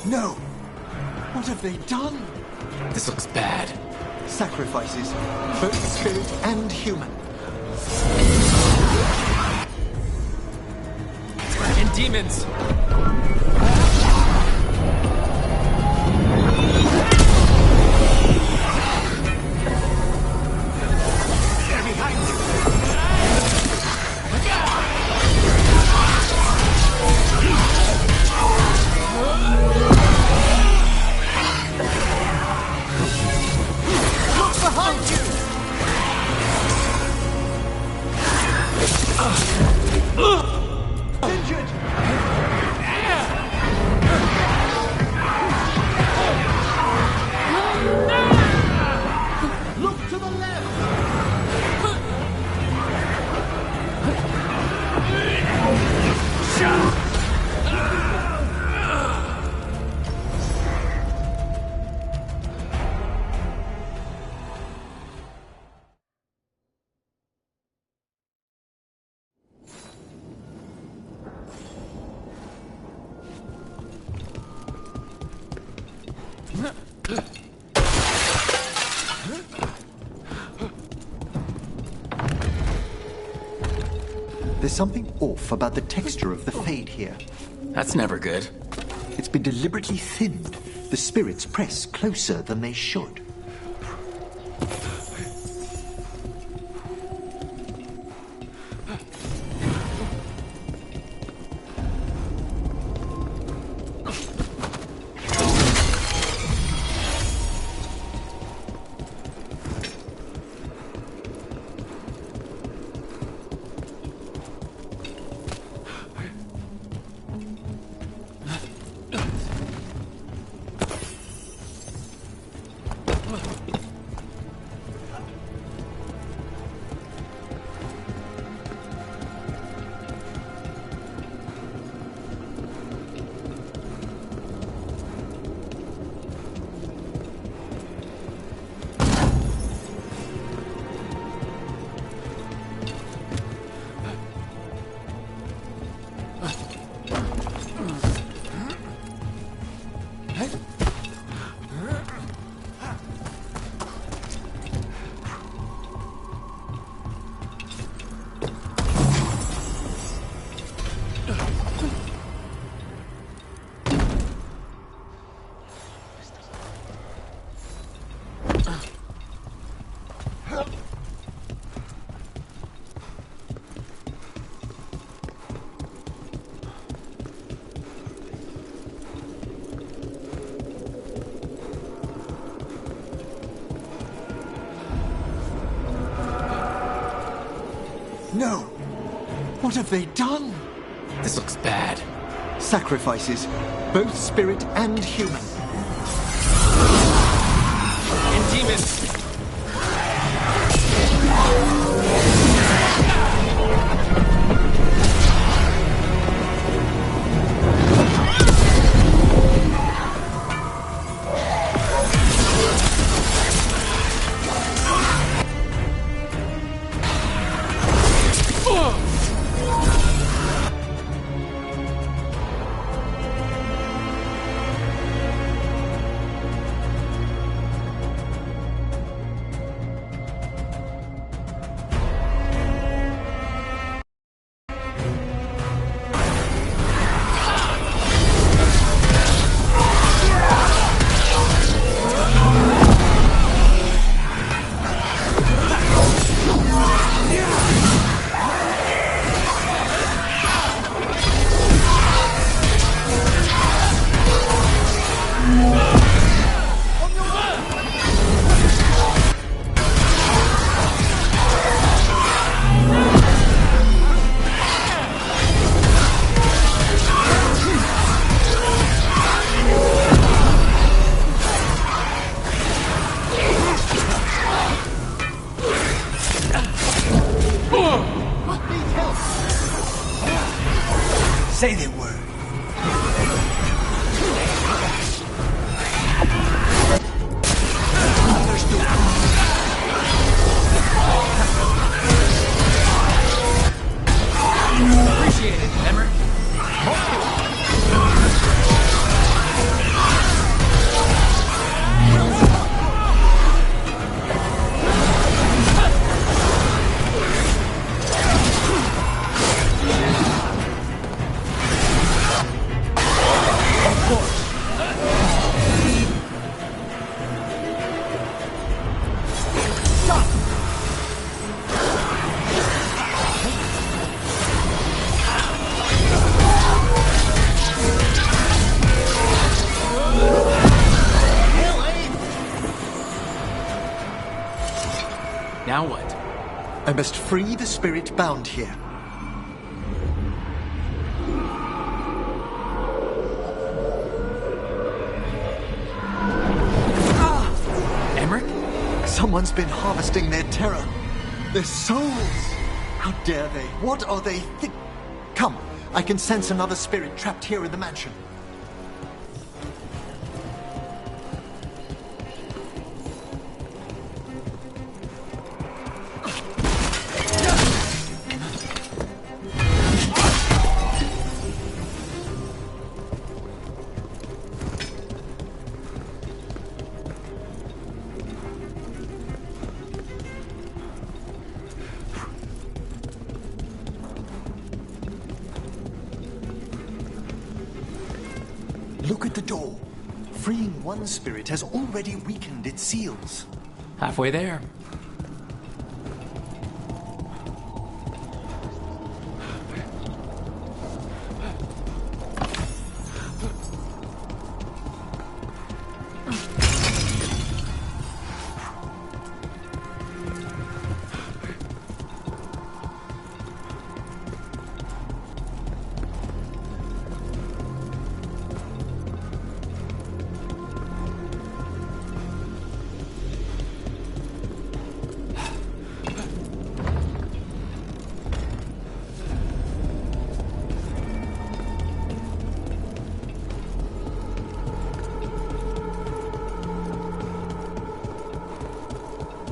No! What have they done? This looks bad. Sacrifices, both spirit and human. And demons! They're behind you! Look behind you! Injured! Look to the left! There's something off about the texture of the fade here. That's never good. It's been deliberately thinned. The spirits press closer than they should. No! What have they done? This looks bad. Sacrifices, both spirit and human. And demons! Say the word. Appreciate it, Emmer. Now what? I must free the spirit bound here. Someone's been harvesting their terror. Their souls. How dare they? What are they Come, I can sense another spirit trapped here in the mansion. Look at the door. Freeing one spirit has already weakened its seals. Halfway there.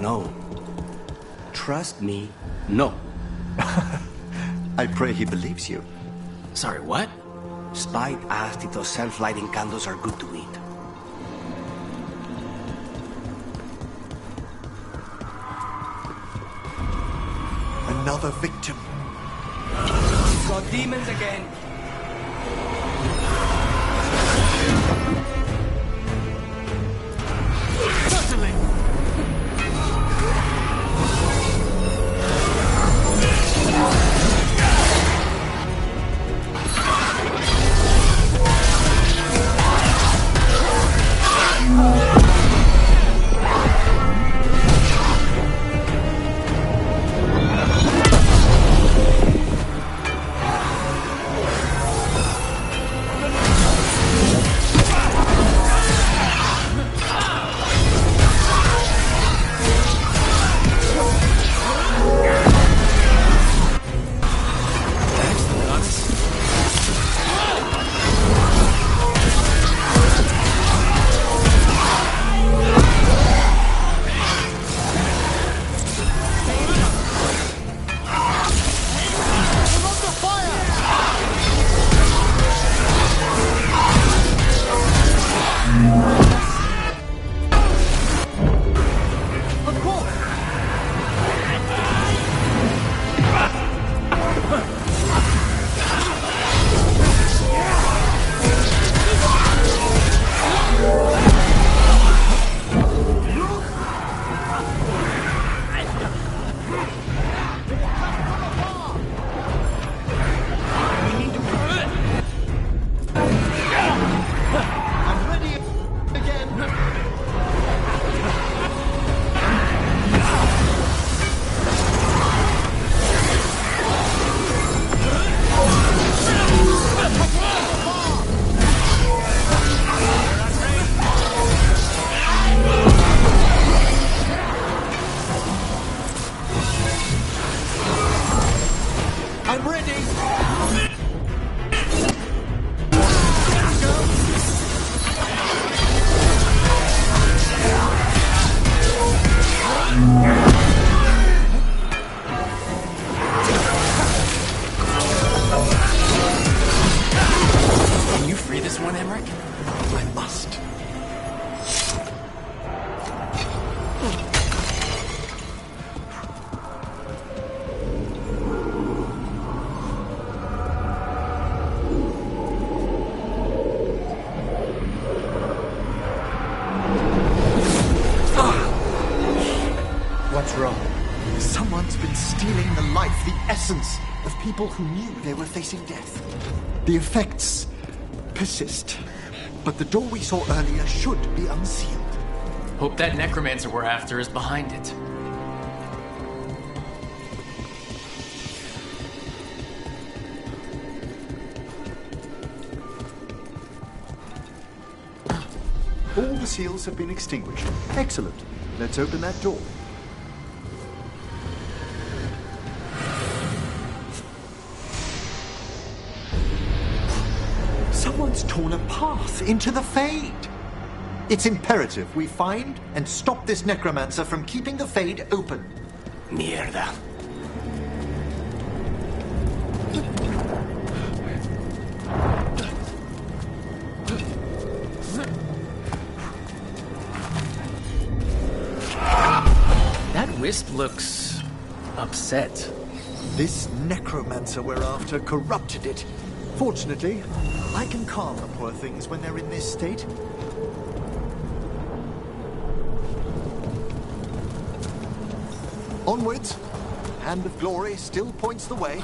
No. Trust me, no. I pray he believes you. Sorry, what? Spite asked if those self-lighting candles are good to eat. Another victim. Got demons again. Certainly. I'm ready! Can you free this one, Emmerich? I must. What's wrong? Someone's been stealing the life, the essence of people who knew they were facing death. The effects persist, but the door we saw earlier should be unsealed. Hope that necromancer we're after is behind it. All the seals have been extinguished. Excellent. Let's open that door. Someone's torn a path into the Fade. It's imperative we find and stop this necromancer from keeping the Fade open. Mierda. That wisp looks upset. This necromancer we're after corrupted it. Fortunately, I can calm the poor things when they're in this state. Onwards. Hand of Glory still points the way.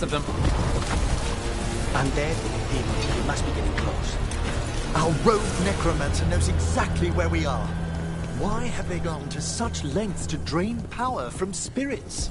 Of them. Undead, demon, we must be getting close. Our rogue necromancer knows exactly where we are. Why have they gone to such lengths to drain power from spirits?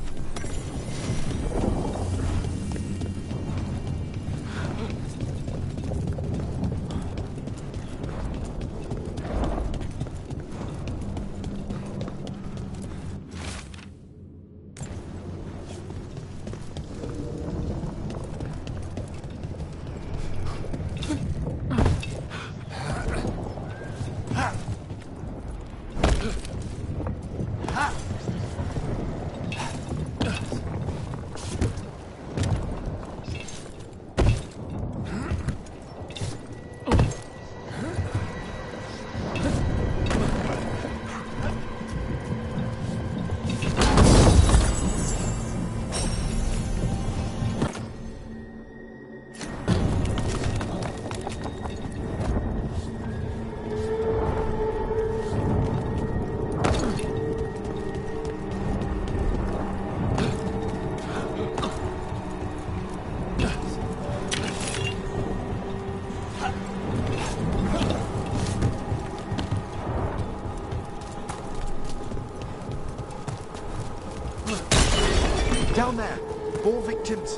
Down there. 4 victims.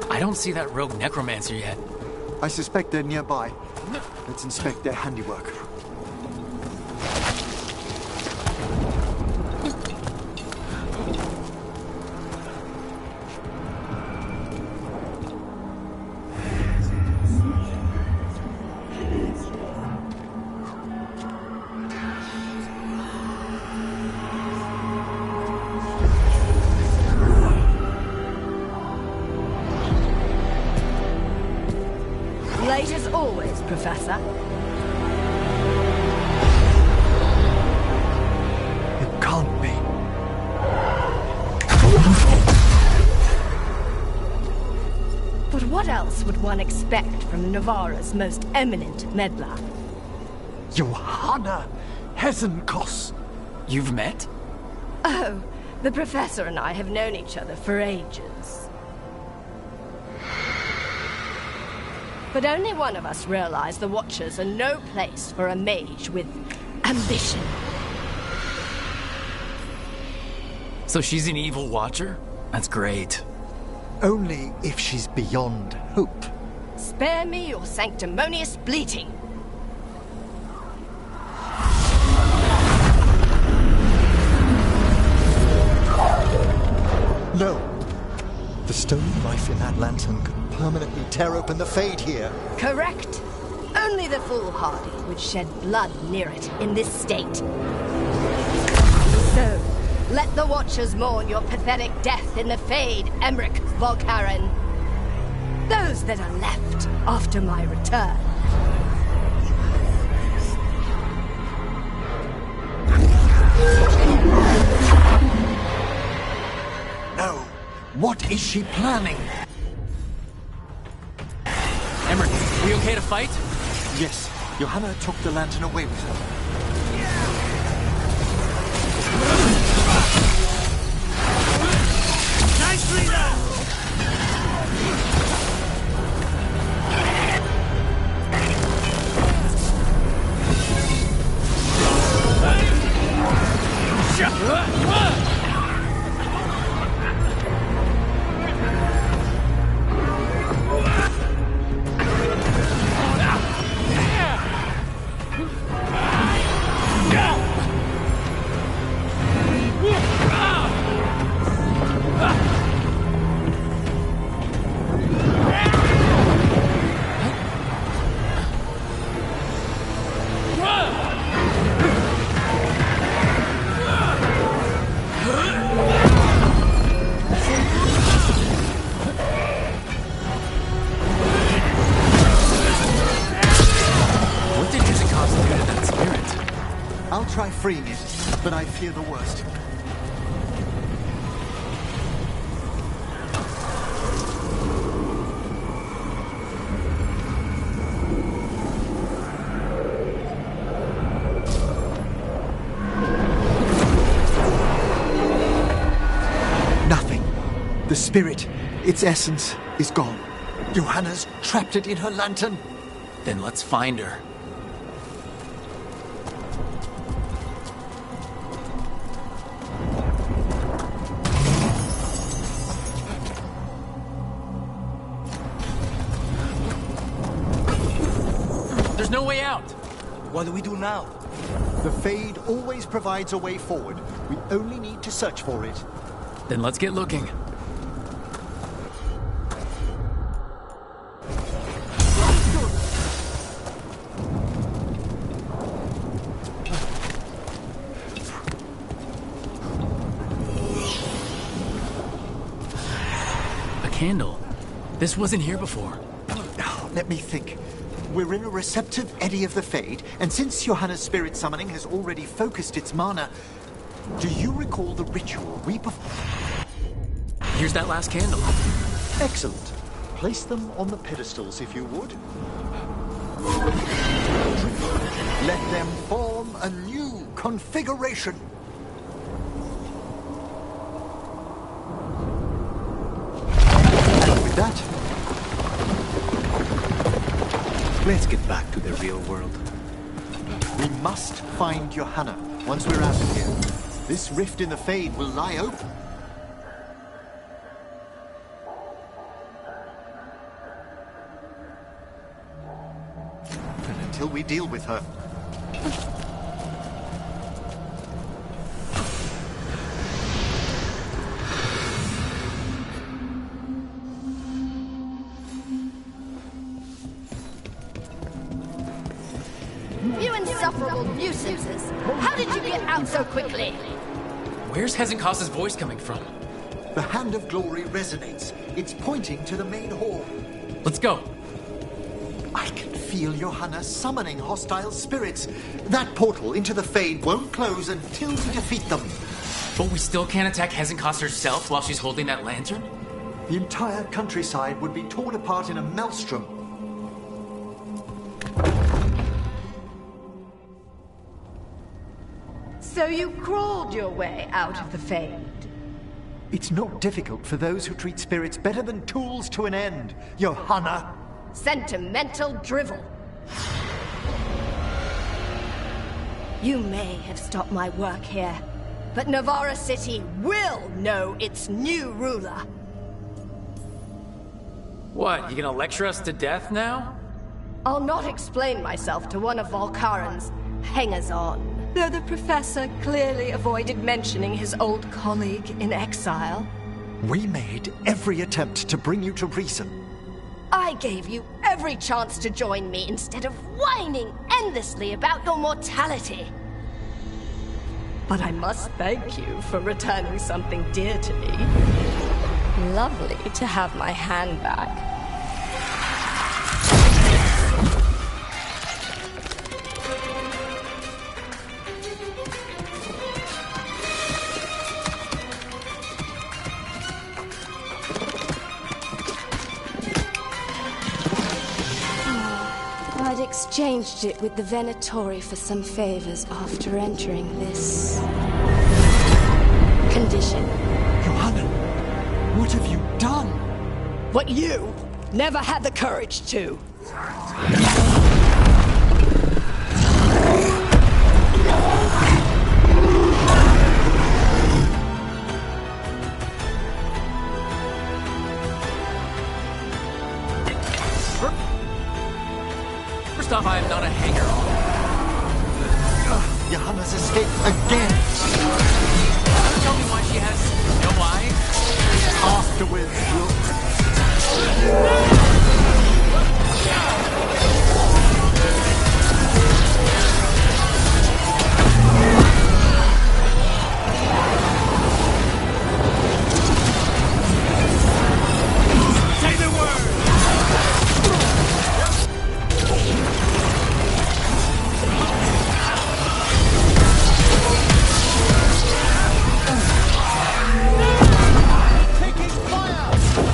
I don't see that rogue necromancer yet. I suspect they're nearby. Let's inspect their handiwork. Late as always, Professor. It can't be. But what else would one expect from Navarra's most eminent meddler? Johanna Hesenkos. You've met? Oh, the Professor and I have known each other for ages. But only one of us realized the Watchers are no place for a mage with ambition. So she's an evil watcher? That's great. Only if she's beyond hope. Spare me your sanctimonious bleating. No. The stone knife in that lantern could permanently tear open the Fade here. Correct. Only the foolhardy would shed blood near it in this state. So, let the Watchers mourn your pathetic death in the Fade, Emmerich Volkaren. Those that are left after my return. No. What is she planning? Emmerich, we okay to fight? Yes. Johanna took the lantern away with her. Nicely done! I'll try freeing it, but I fear the worst. Nothing. The spirit, its essence, is gone. Johanna's trapped it in her lantern. Then let's find her. There's no way out. What do we do now? The Fade always provides a way forward. We only need to search for it. Then let's get looking. A candle. This wasn't here before. Let me think. We're in a receptive eddy of the Fade, and since Johanna's spirit summoning has already focused its mana, do you recall the ritual we performed? Here's that last candle. Excellent. Place them on the pedestals, if you would. Let them form a new configuration. And with that, let's get back to the real world. We must find Johanna once we're out of here. This rift in the Fade will lie open. And until we deal with her, You insufferable nuisances! How did you get out so quickly? Where's Hezekiah's voice coming from? the Hand of Glory resonates. It's pointing to the main hall. Let's go. I can feel Johanna summoning hostile spirits. That portal into the Fade won't close until we defeat them. But we still can't attack Hezekiah herself while she's holding that lantern? The entire countryside would be torn apart in a maelstrom. So you crawled your way out of the Fade? It's not difficult for those who treat spirits better than tools to an end, Johanna. Sentimental drivel. You may have stopped my work here, but Navarra City will know its new ruler. What, you gonna lecture us to death now? I'll not explain myself to one of Volkaren's hangers-on, though the professor clearly avoided mentioning his old colleague in exile. We made every attempt to bring you to reason. I gave you every chance to join me instead of whining endlessly about your mortality. But I must thank you for returning something dear to me. Lovely to have my hand back. I'd exchanged it with the Venatori for some favors after entering this condition. Johanna, what have you done? What you never had the courage to. First off, I am not a hanger-on. Johanna's escaped again. Tell me why she has no eyes? Afterwards, Say the word! Taking fire!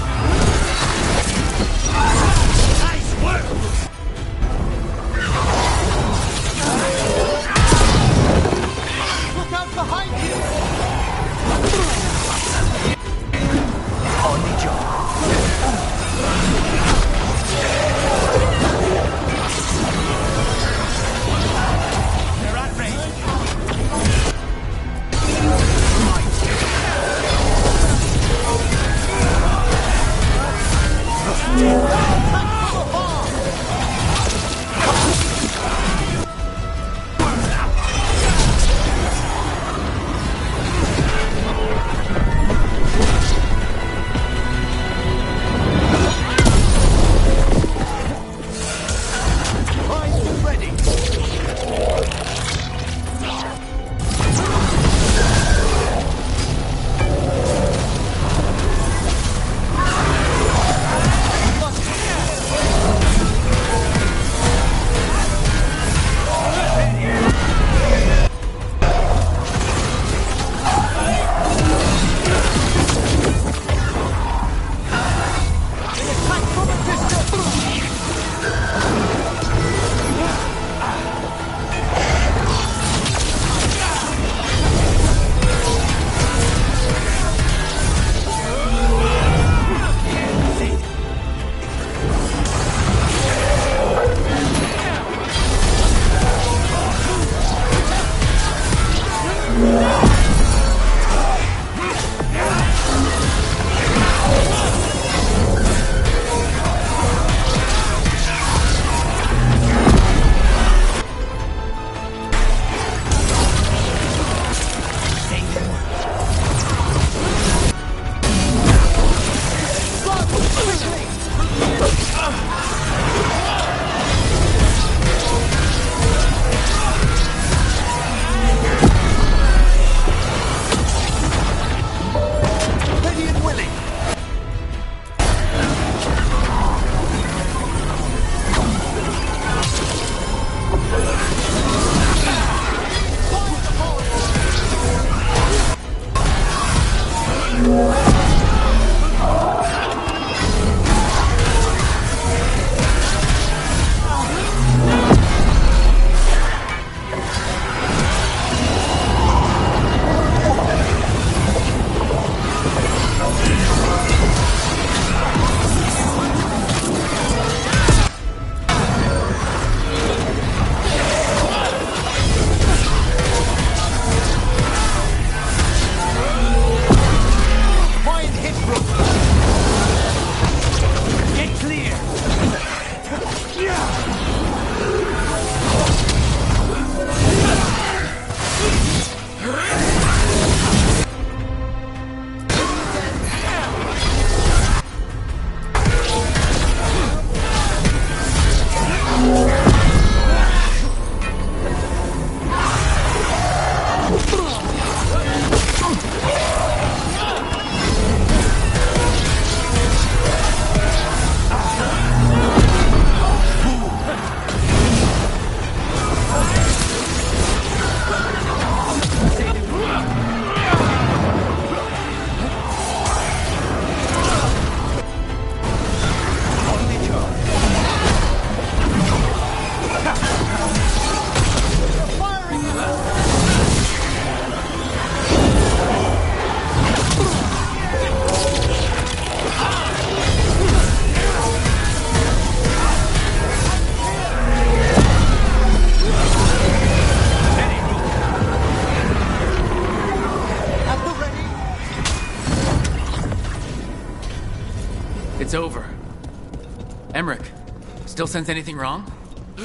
still sense anything wrong?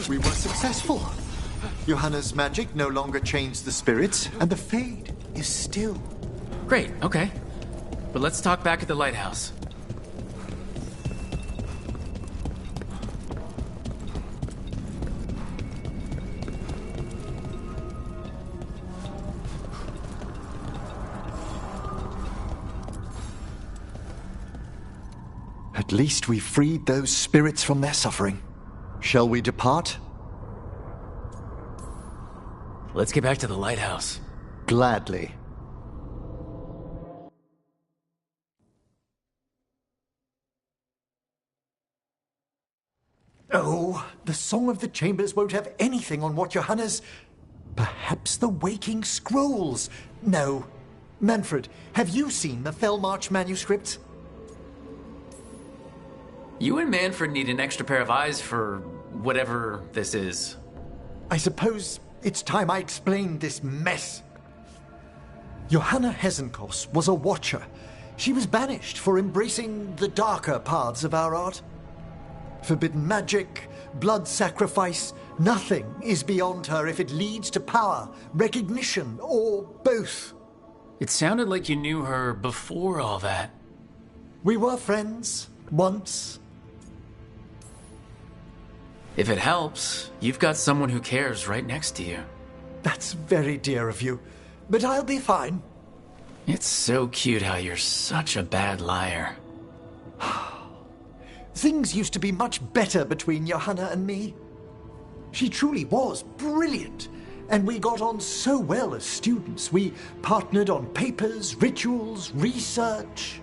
We were successful. Johanna's magic no longer chains the spirits, and the Fade is still. Great, okay. But let's talk back at the lighthouse. At least we freed those spirits from their suffering. Shall we depart? Let's get back to the lighthouse. Gladly. Oh, the Song of the Chambers won't have anything on what Johanna's... Perhaps the Waking Scrolls? No. Manfred, have you seen the Fellmarch manuscripts? You and Manfred need an extra pair of eyes for whatever this is. I suppose it's time I explained this mess. Johanna Hesenkos was a watcher. She was banished for embracing the darker paths of our art. Forbidden magic, blood sacrifice, nothing is beyond her if it leads to power, recognition, or both. It sounded like you knew her before all that. We were friends, once. If it helps, you've got someone who cares right next to you. That's very dear of you, but I'll be fine. It's so cute how you're such a bad liar. Things used to be much better between Johanna and me. She truly was brilliant, and we got on so well as students. We partnered on papers, rituals, research.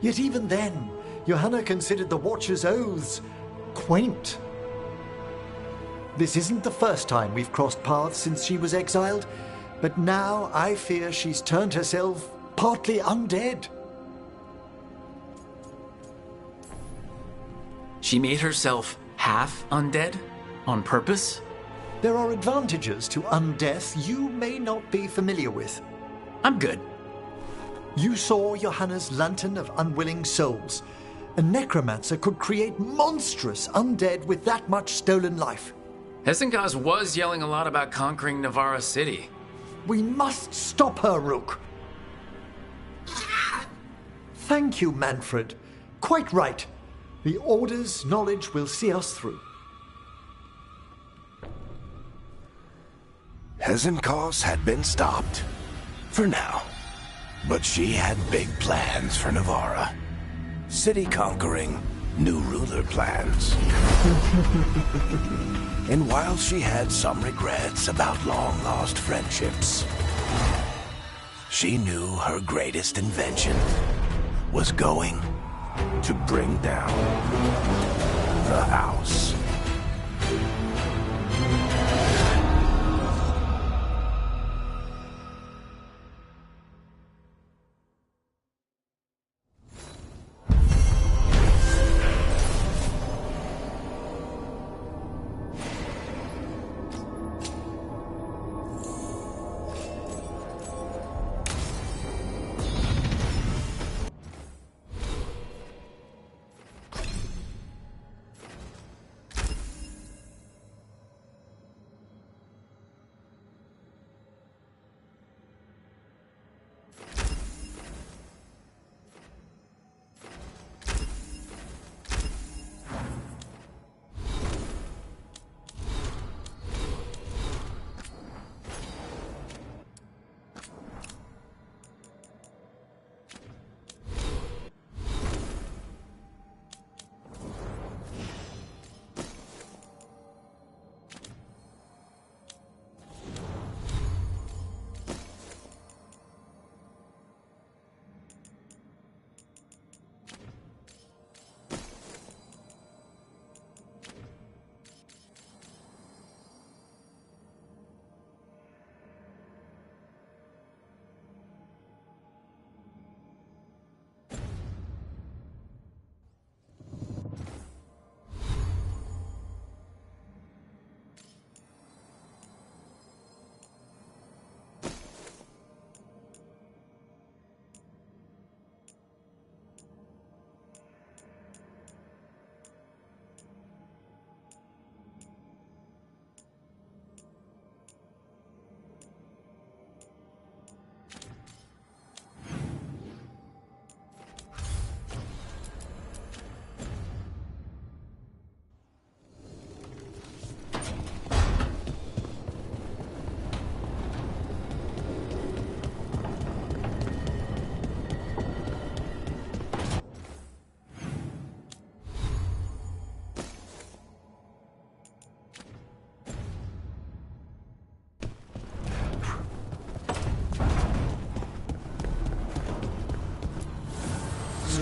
Yet even then, Johanna considered the Watcher's oaths quaint. This isn't the first time we've crossed paths since she was exiled, but now I fear she's turned herself partly undead. She made herself half undead? On purpose? There are advantages to undeath you may not be familiar with. I'm good. You saw Johanna's Lantern of Unwilling Souls. A necromancer could create monstrous undead with that much stolen life. Hesenkos was yelling a lot about conquering Navarra City. We must stop her, Rook. Thank you, Manfred. Quite right. The Order's knowledge will see us through. Hesenkos had been stopped. For now. But she had big plans for Navarra. City conquering, new ruler plans. And while she had some regrets about long-lost friendships, she knew her greatest invention was going to bring down the house.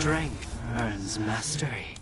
Strength earns mastery.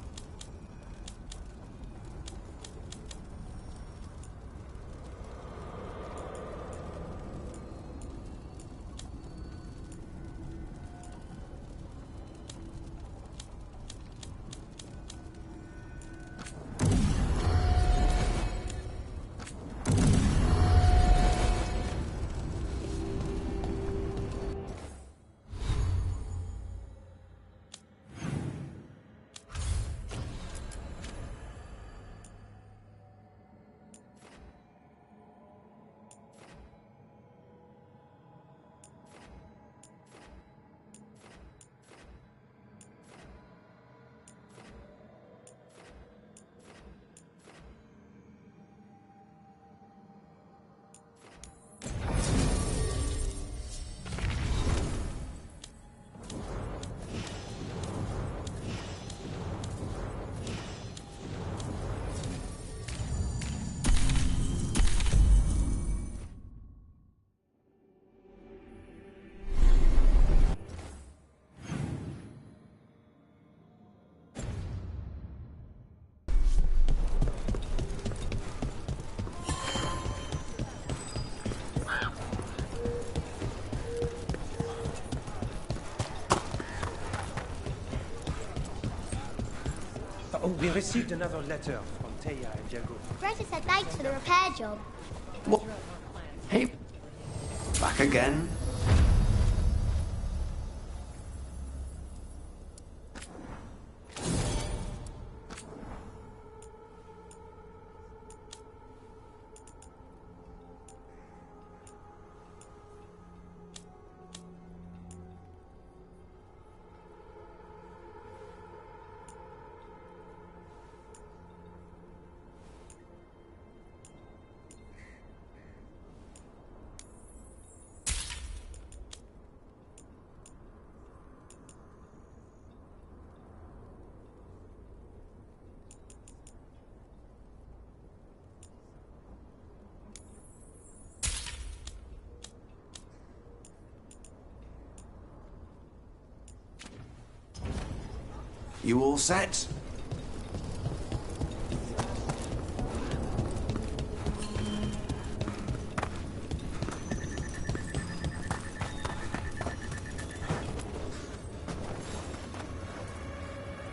Oh, we received another letter from Taya and Diego. Greta said thanks for the repair job. What? Hey, back again? You all set?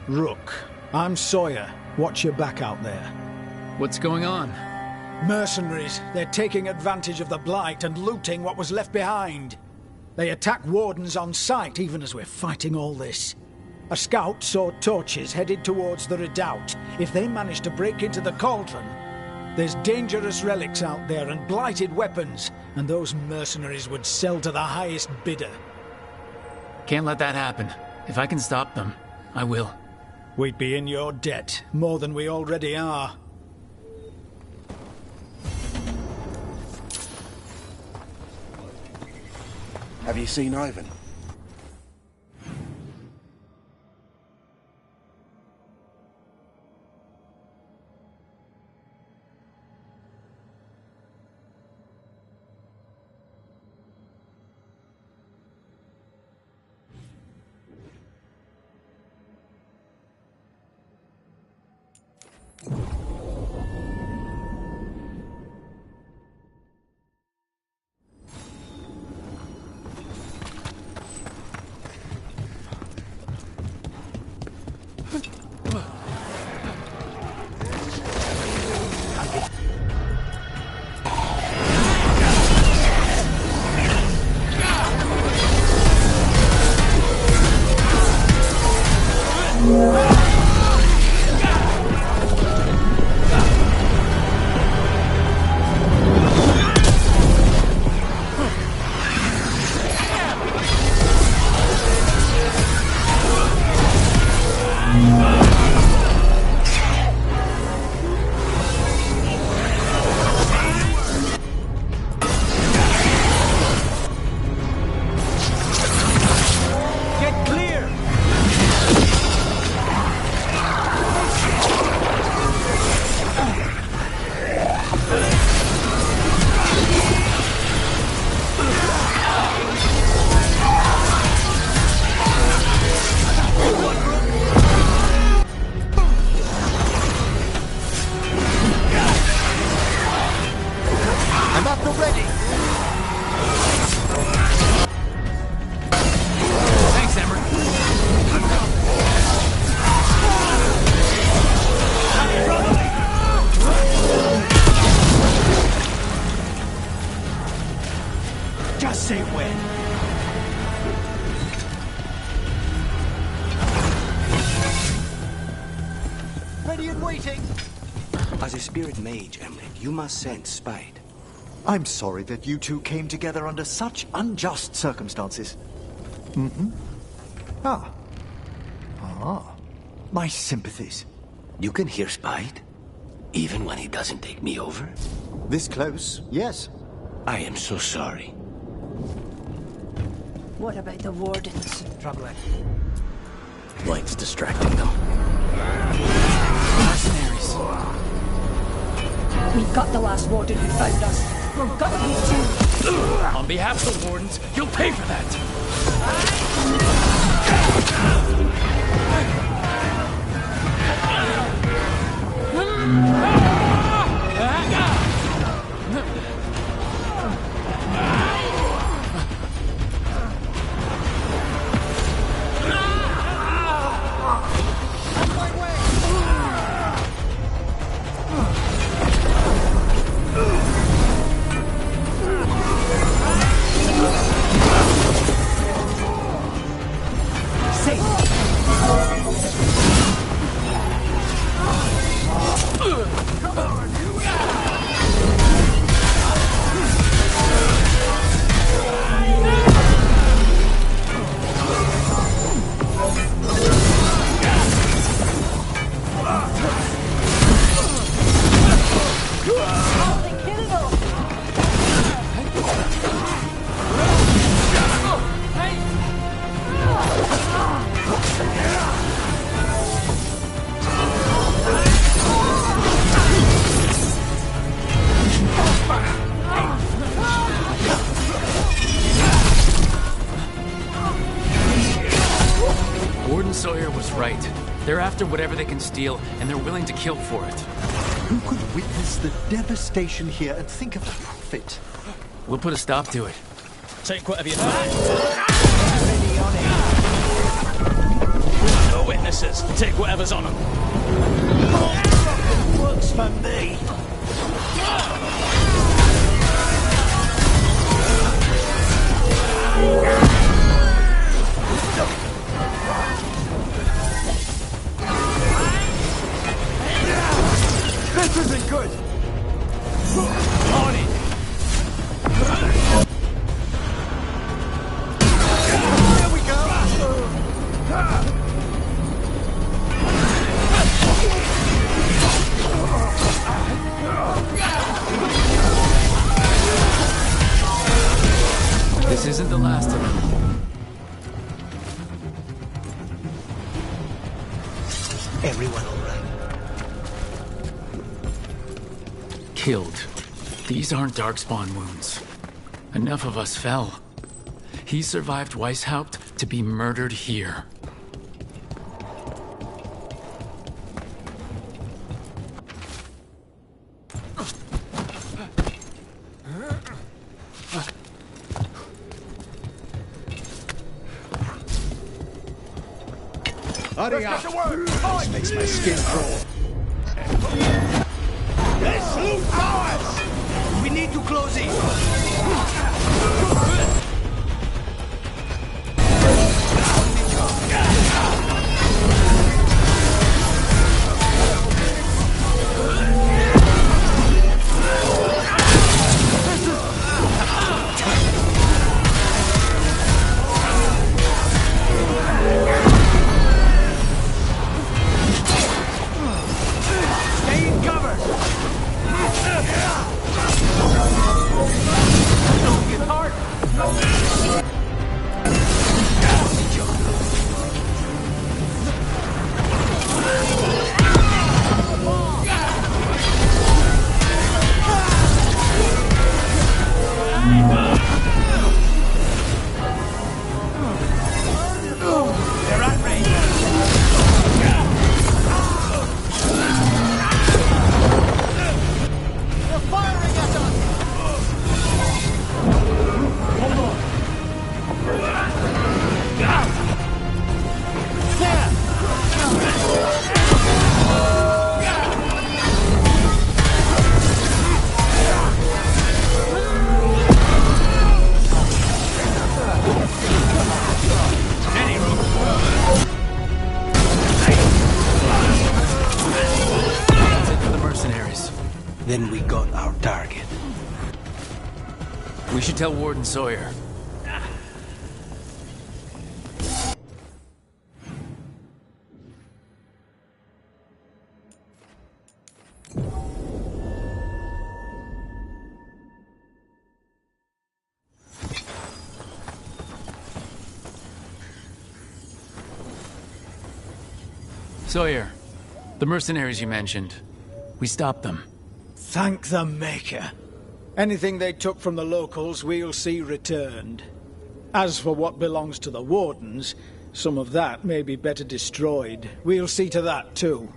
Rook, I'm Sawyer. Watch your back out there. What's going on? Mercenaries. They're taking advantage of the Blight and looting what was left behind. They attack wardens on sight even as we're fighting all this. A scout saw torches headed towards the redoubt. If they manage to break into the cauldron, there's dangerous relics out there and blighted weapons, and those mercenaries would sell to the highest bidder. Can't let that happen. If I can stop them, I will. We'd be in your debt, more than we already are. Have you seen Ivan? I'm at the ready. Thanks, Emmer. Just say when. Ready and waiting. As a spirit mage, Emmerich, you must sense spite. I'm sorry that you two came together under such unjust circumstances. Mm-hmm. Ah. My sympathies. You can hear spite? Even when he doesn't take me over? This close, yes. I am so sorry. What about the wardens? Struggling. Light's distracting them. Mercenaries. We've got the last warden who found us. We're gonna be too. On behalf of the Wardens, you'll pay for that! Sawyer was right. They're after whatever they can steal, and they're willing to kill for it. Who could witness the devastation here and think of the profit? We'll put a stop to it. Take whatever you find. No witnesses. Take whatever's on them. Works for me. This isn't good! On it! There we go! This isn't the last of them. Everyone all right? Killed. These aren't Darkspawn wounds. Enough of us fell. He survived Weishaupt to be murdered here. Hurry up! This makes my skin crawl. Let's loot ours! We need to close it! Stay in cover! We should tell Warden Sawyer. Sawyer, the mercenaries you mentioned, we stopped them. Thank the Maker. Anything they took from the locals, we'll see returned. As for what belongs to the Wardens, some of that may be better destroyed. We'll see to that, too.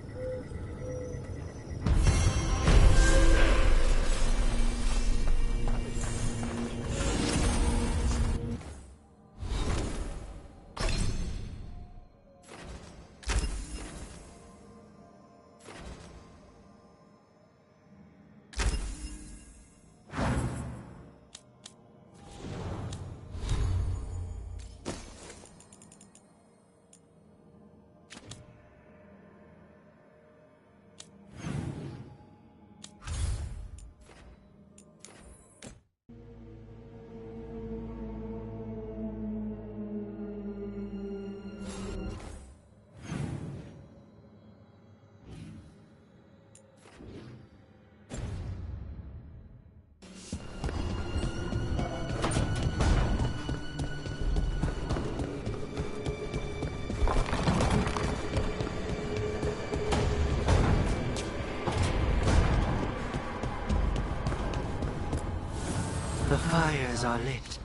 The fires are lit.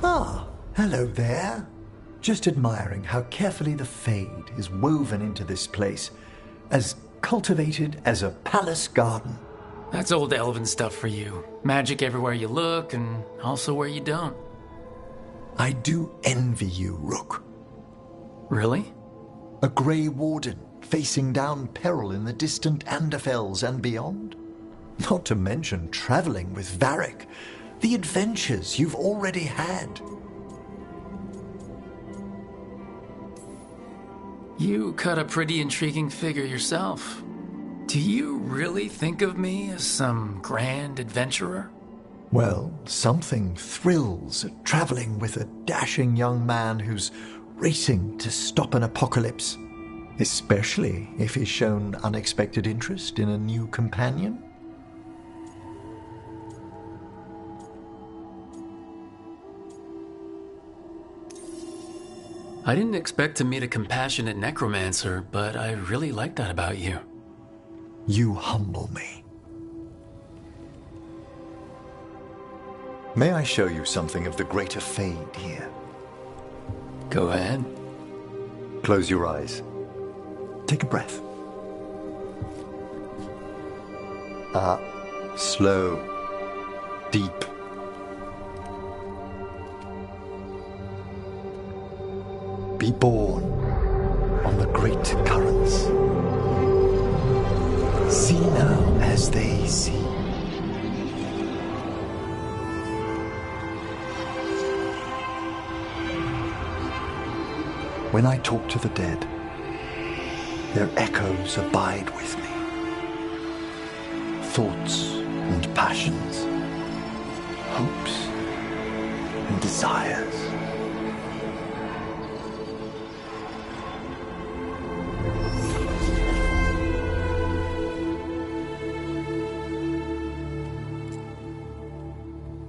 Ah, hello there. Just admiring how carefully the Fade is woven into this place, as cultivated as a palace garden. That's old elven stuff for you. Magic everywhere you look, and also where you don't. I do envy you, Rook. Really? A Grey Warden facing down peril in the distant Anderfells and beyond. Not to mention traveling with Varric. The adventures you've already had. You cut a pretty intriguing figure yourself. Do you really think of me as some grand adventurer? Well, something thrills at traveling with a dashing young man who's racing to stop an apocalypse, especially if he's shown unexpected interest in a new companion. I didn't expect to meet a compassionate necromancer, but I really like that about you. You humble me. May I show you something of the greater Fade here? Go ahead. Close your eyes. Take a breath. Slow. Deep. Be born on the great currents. See now as they see. When I talk to the dead, their echoes abide with me. Thoughts and passions, hopes and desires.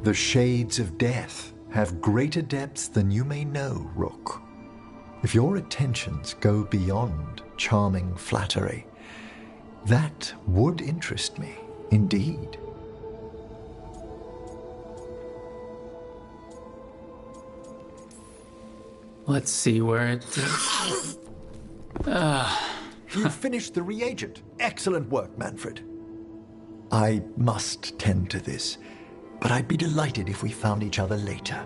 The shades of death have greater depths than you may know, Rook. If your attentions go beyond charming flattery, that would interest me, indeed. Let's see where it... You finished the reagent. Excellent work, Manfred. I must tend to this, but I'd be delighted if we found each other later.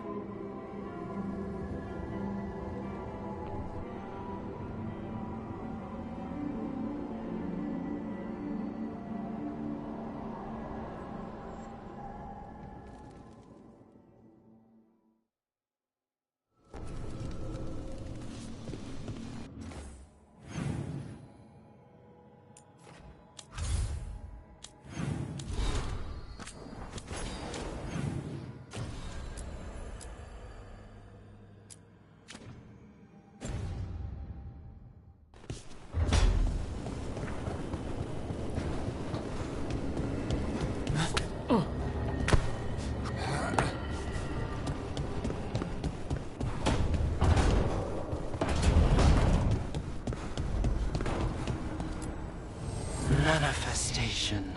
invitation.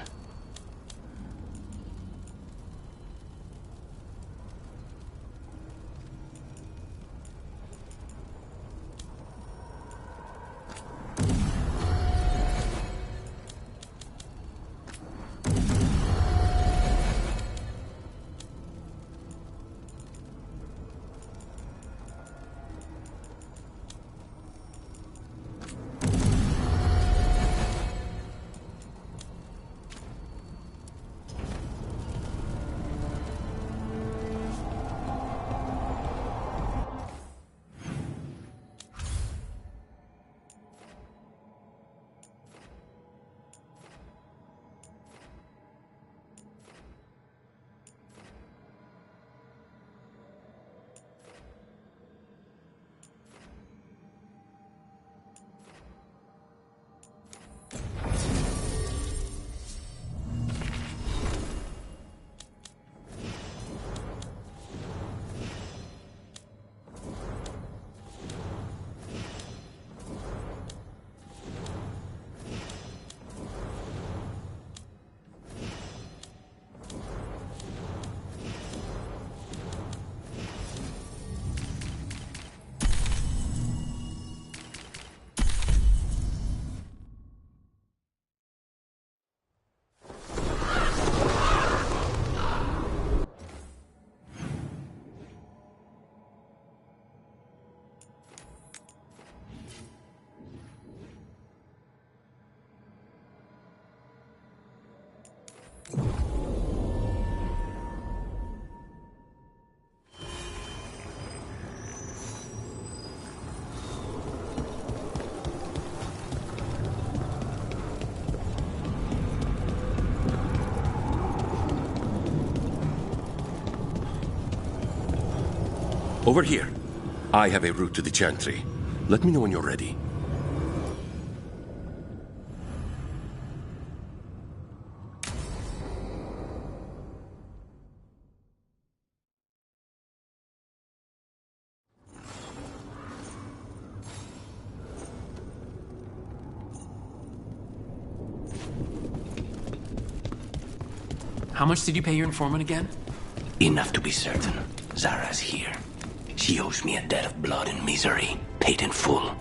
Over here. I have a route to the chantry. Let me know when you're ready. How much did you pay your informant again? Enough to be certain. Zara's here. She owes me a debt of blood and misery, paid in full.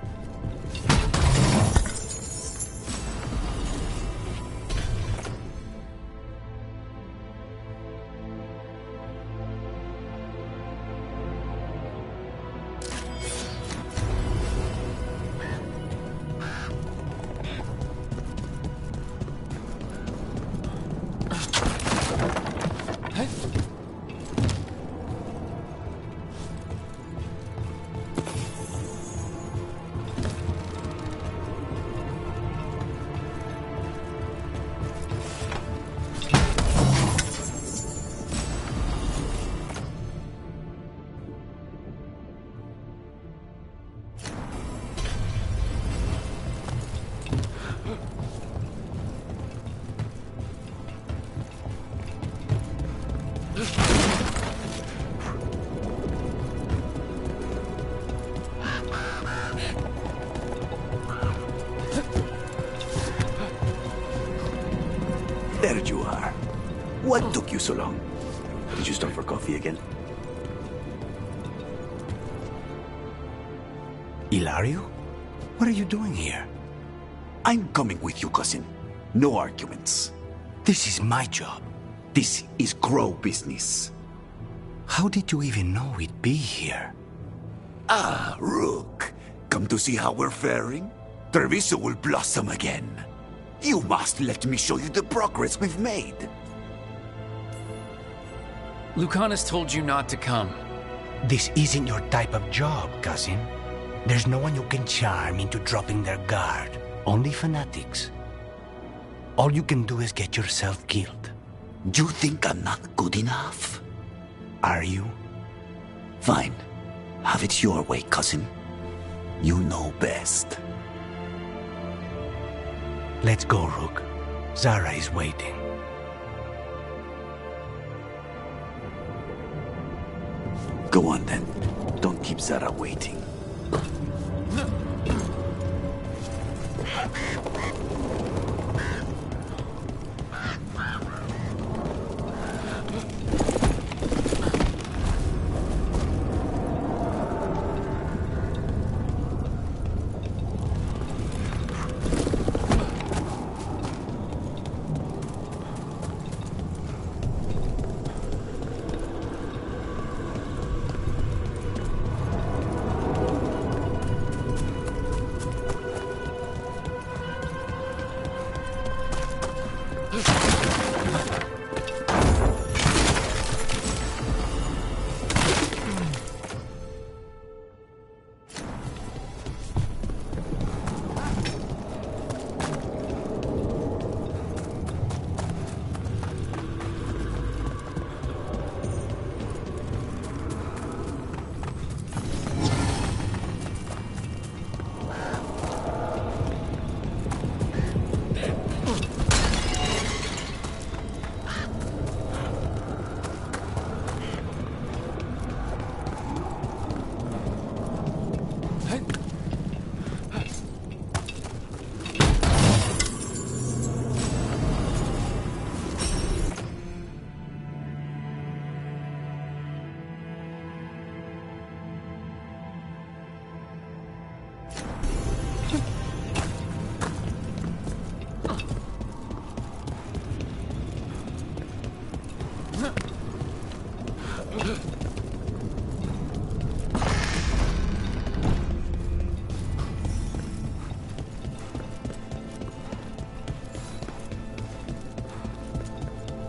There you are. What took you so long? Did you stop for coffee again? Ilario? What are you doing here? I'm coming with you, cousin. No arguments. This is my job. This is Grow business. How did you even know we'd be here? Ah, Rook. Come to see how we're faring? Treviso will blossom again. You must let me show you the progress we've made. Lucanus told you not to come. This isn't your type of job, cousin. There's no one you can charm into dropping their guard. Only fanatics. All you can do is get yourself killed. You think I'm not good enough? Are you? Fine. Have it your way, cousin. You know best. Let's go, Rook. Zara is waiting. Go on then. Don't keep Zara waiting.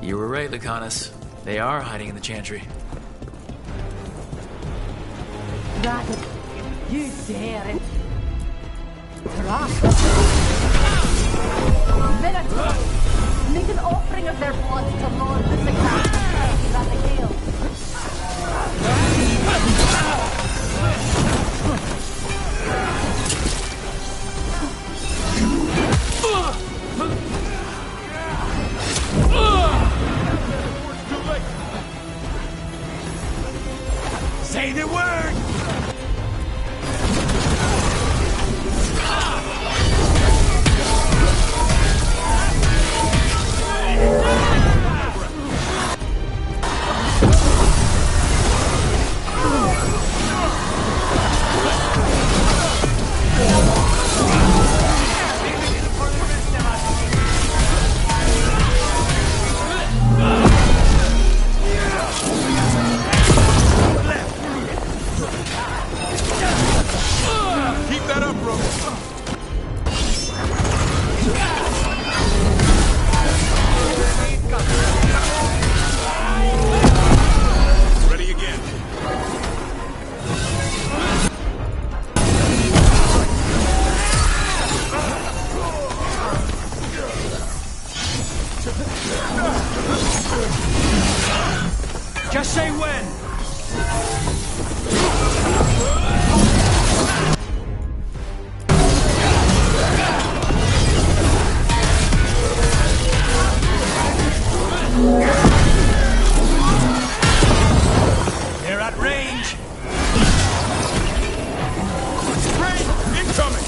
You were right, Lucanus. They are hiding in the chantry. Dragon, you dare it! Minotaur! Make an offering of their blood to Lord Lucifer. Rathakiel. Say the word! Keep that up, bro. Ready again. Just say when. They're at range. Rain incoming.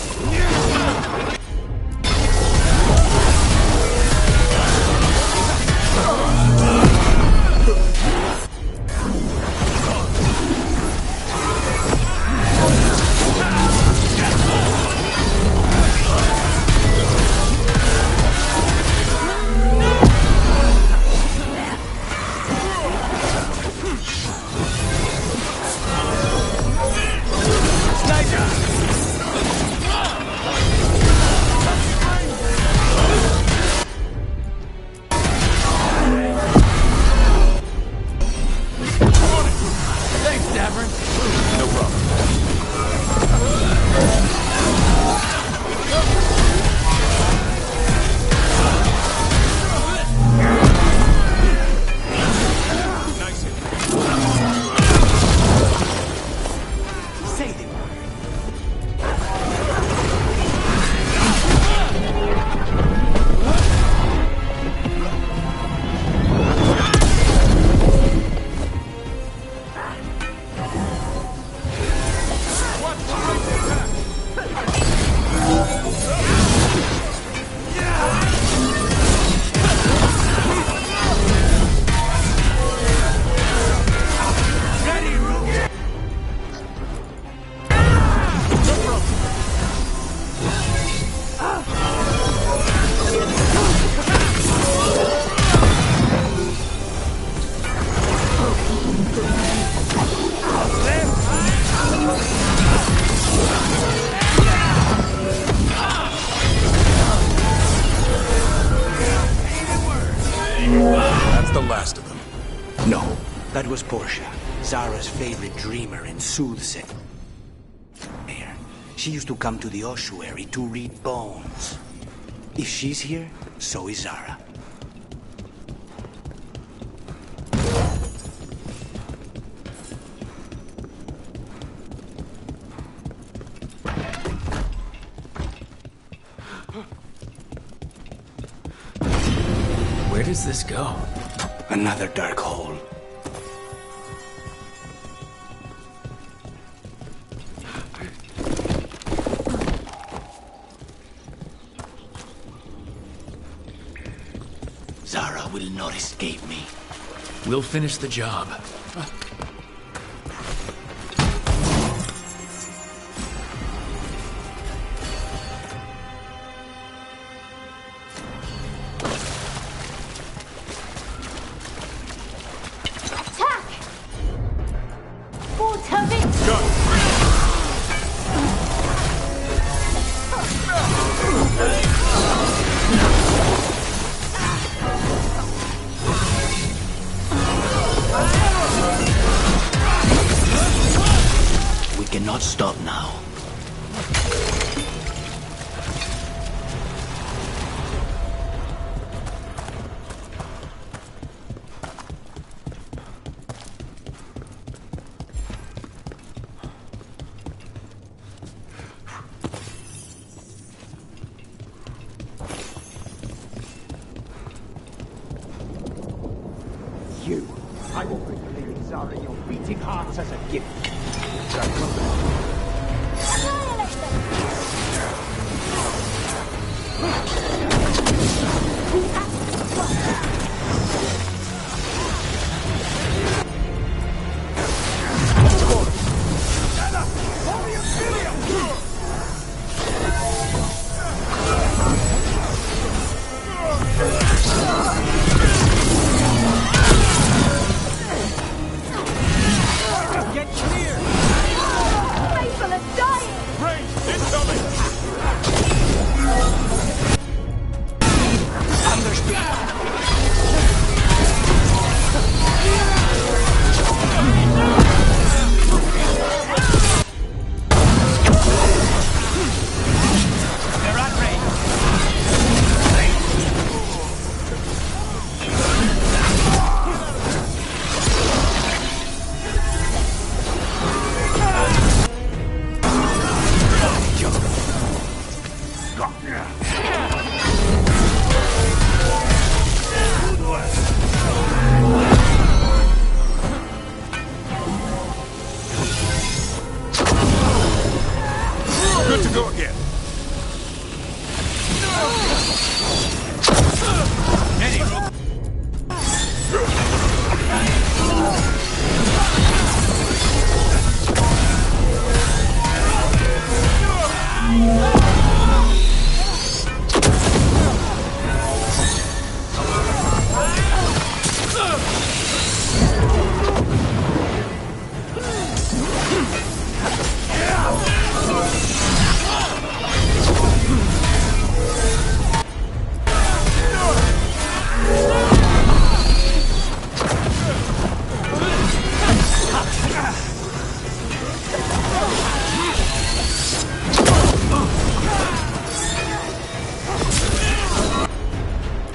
That's the last of them. No, that was Portia, Zara's favorite dreamer and soothsayer. She used to come to the ossuary to read bones. If she's here, so is Zara. Where does this go? Another dark hole. Zara will not escape me. We'll finish the job. Attack! Water it! We cannot stop now. You. I will bring you Lady Zara your beating hearts as a gift. Get clear! People are dying! Range incoming! They're at range! Good to go again.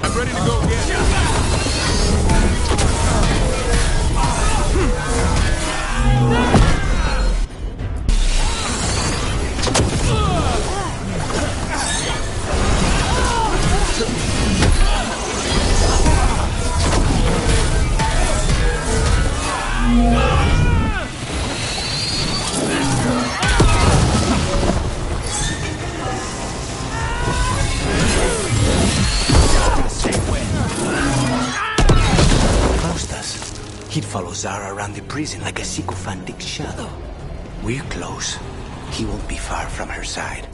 I'm ready to go again. Faustus. He'd follow Zara around the prison like a sycophantic shadow. We're close. He won't be far from her side.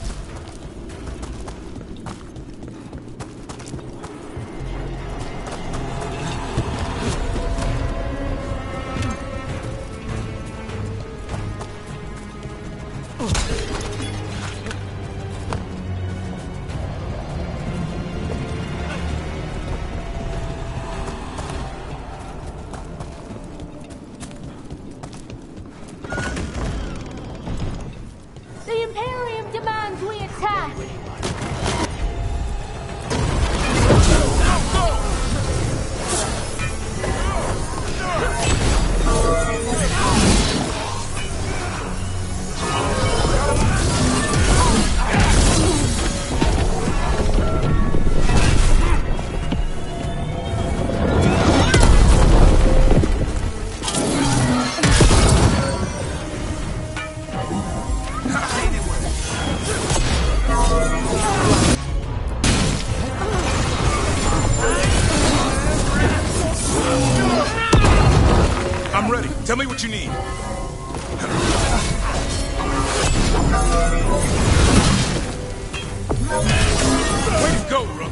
Tell me what you need. Way to go, Rook.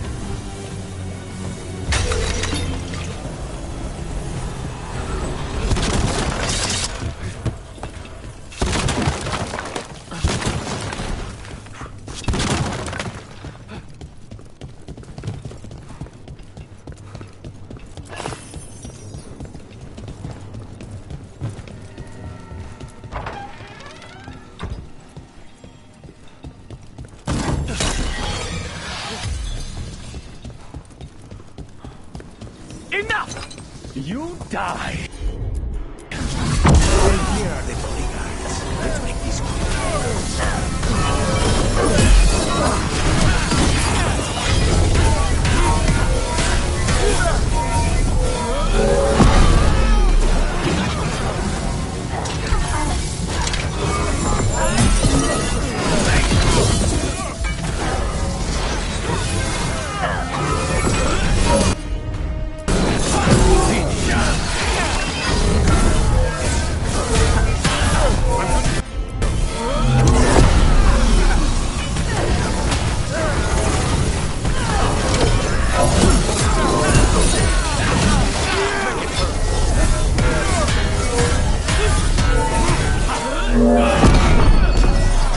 You die. Well, here are the bodyguards. Let's make this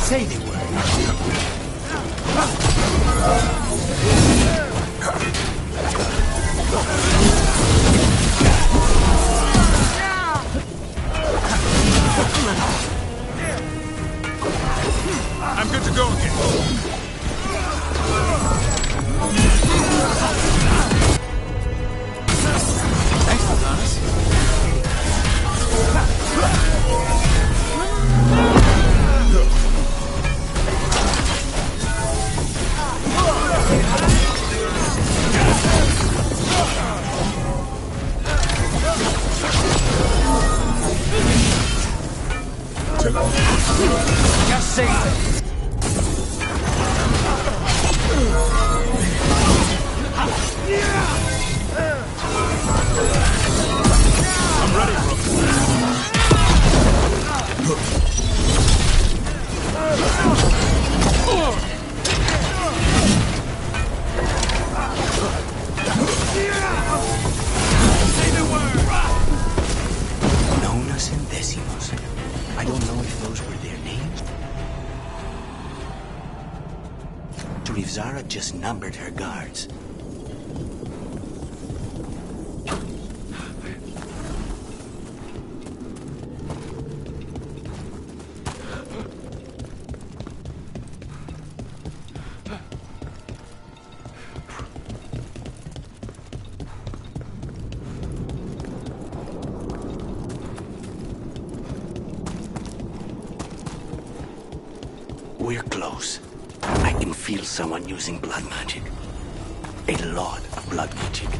say the word. I'm good to go again. Thanks, Thomas. Just say it. I'm ready, Rook. Say the word. Nonas and Decimos. I don't know if those were their names, or if Zara just numbered her guards. We're close. I can feel someone using blood magic. A lot of blood magic.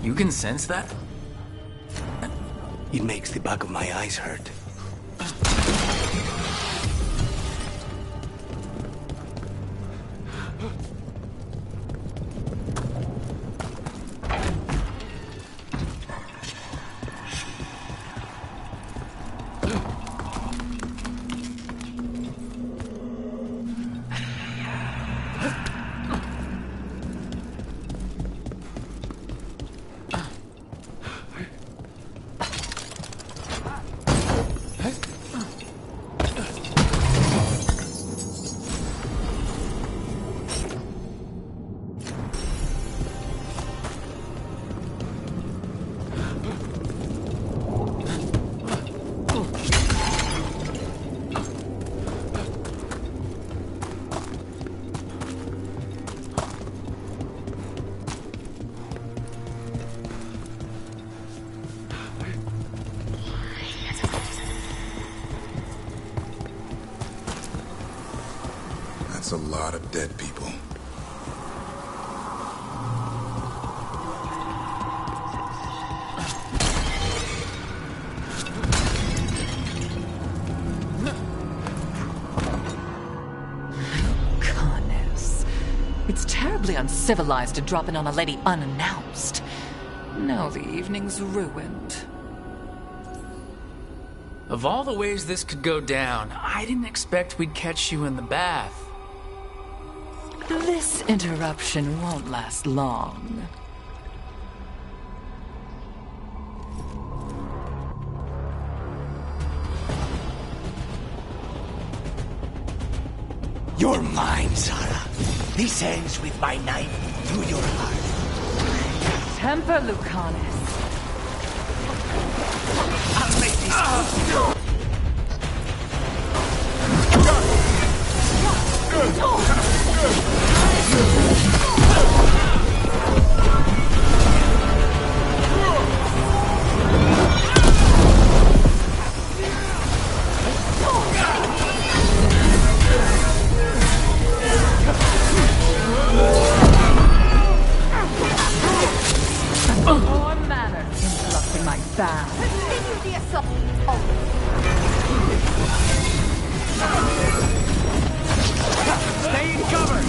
You can sense that? It makes the back of my eyes hurt. That's a lot of dead people. Goodness. It's terribly uncivilized to drop in on a lady unannounced. Now the evening's ruined. Of all the ways this could go down, I didn't expect we'd catch you in the bath. This interruption won't last long. You're mine, Sarah. This ends with my knife through your heart. Temper, Lucanus. I'll make this Poor manners interrupting my bath. Continue the assault. Stay in cover!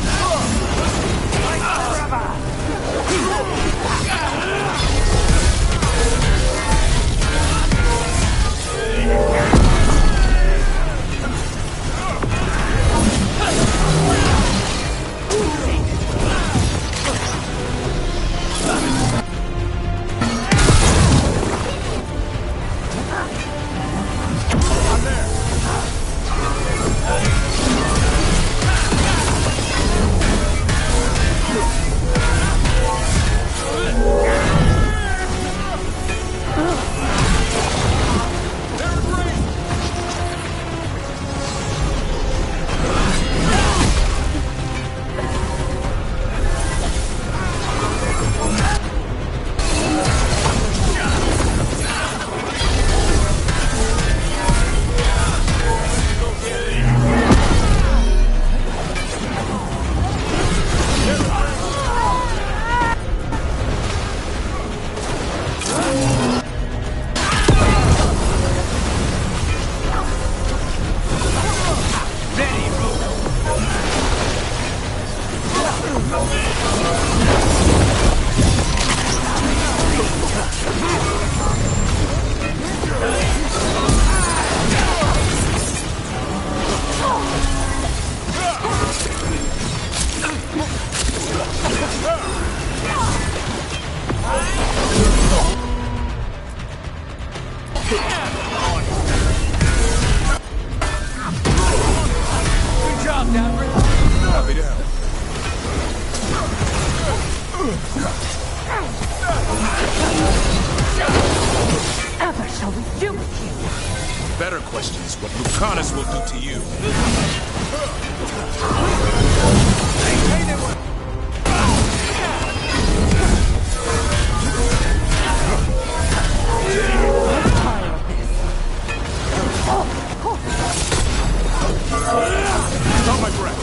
Whatever shall we do with you? Better question is what Lucanus will do to you. On my breath.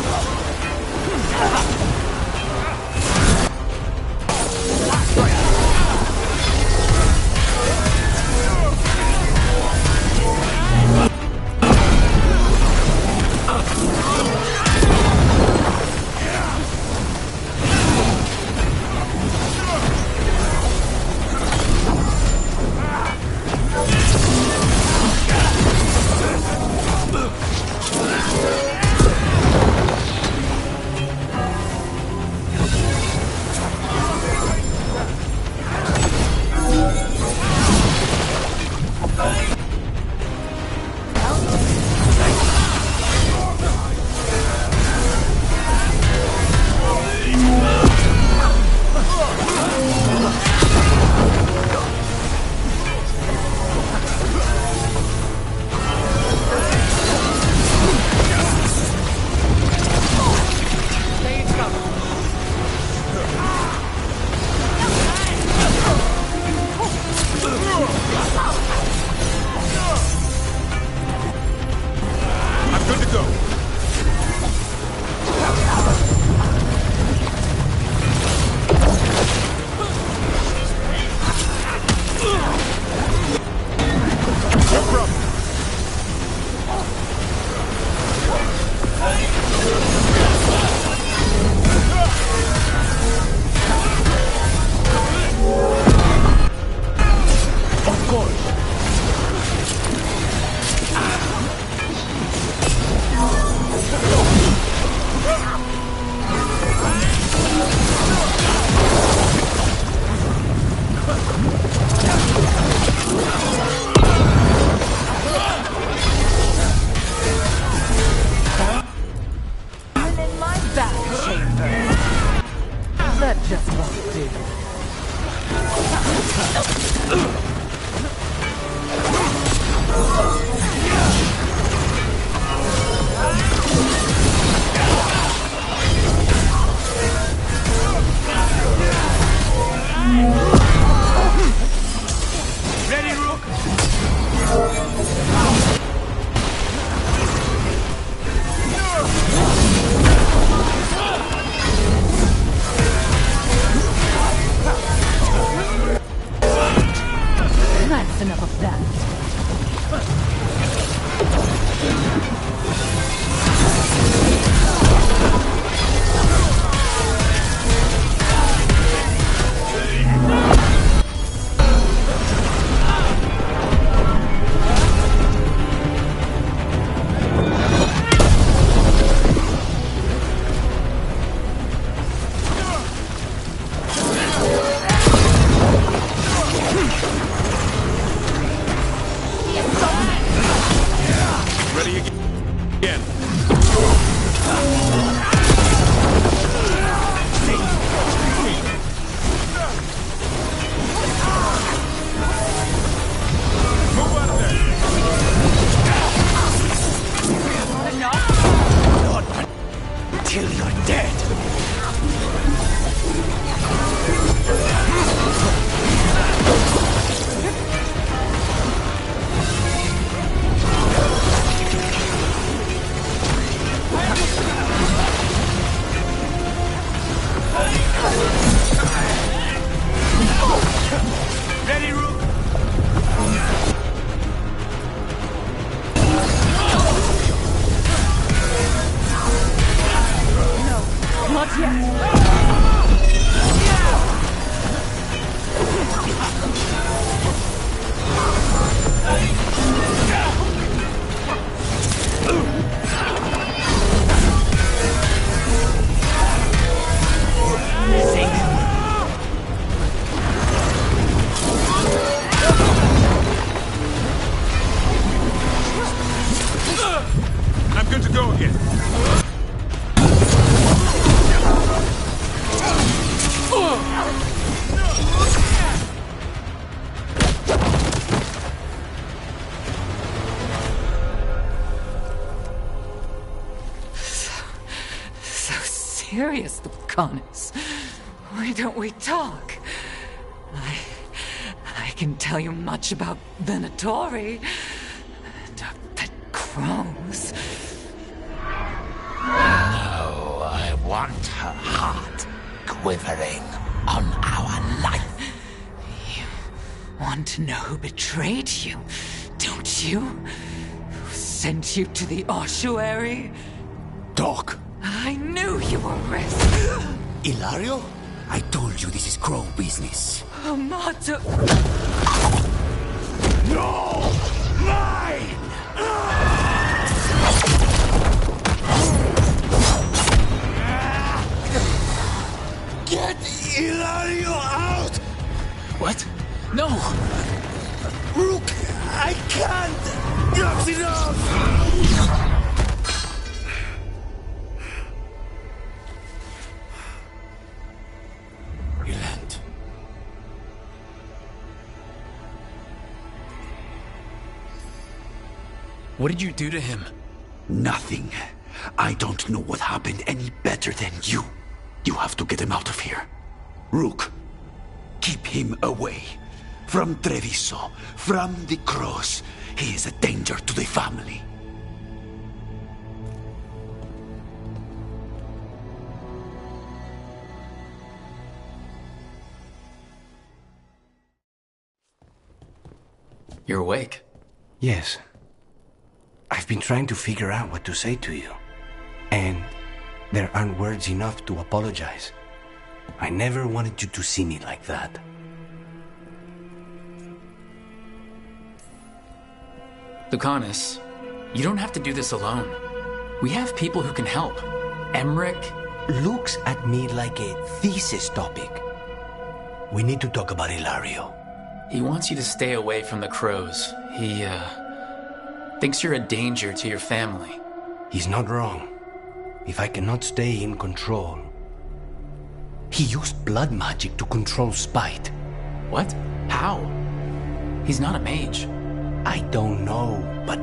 Enough of that. Ready again. Move out of there. Not until you're dead. Ready, Rook? Not yet. I'm good to go again. So serious, the Lucanus. Why don't we talk? I can tell you much about Venatori and our pet crows. No, I want her heart quivering on our life. You want to know who betrayed you, don't you? Who sent you to the ossuary? Doc. I knew you were risk. Ilario? I told you this is crow business. Amato. No! Mine! Get Ilario out! What? No! Rook, I can't! Enough's enough! Relent. What did you do to him? Nothing. I don't know what happened any better than you. You have to get him out of here. Rook, keep him away. From Treviso, from the cross. He is a danger to the family. You're awake. Yes. I've been trying to figure out what to say to you. And there aren't words enough to apologize. I never wanted you to see me like that. Lucanus, you don't have to do this alone. We have people who can help. Emmerich looks at me like a thesis topic. We need to talk about Ilario. He wants you to stay away from the crows. He, thinks you're a danger to your family. He's not wrong. If I cannot stay in control... He used blood magic to control spite. What? How? He's not a mage. I don't know, but...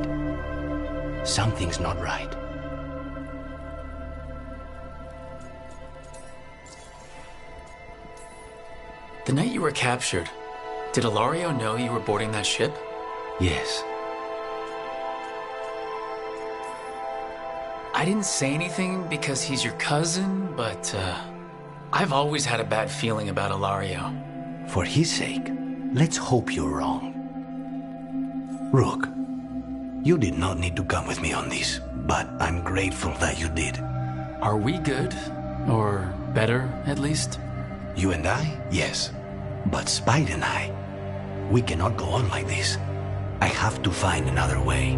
something's not right. The night you were captured, did Ilario know you were boarding that ship? Yes. I didn't say anything because he's your cousin, but, I've always had a bad feeling about Ilario. For his sake, let's hope you're wrong. Rook, you did not need to come with me on this, but I'm grateful that you did. Are we good? Or better, at least? You and I? Yes. But Spite and I, we cannot go on like this. I have to find another way.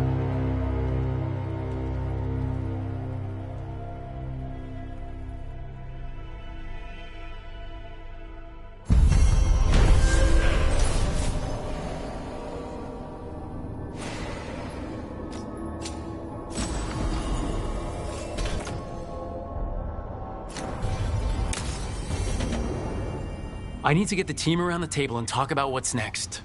I need to get the team around the table and talk about what's next.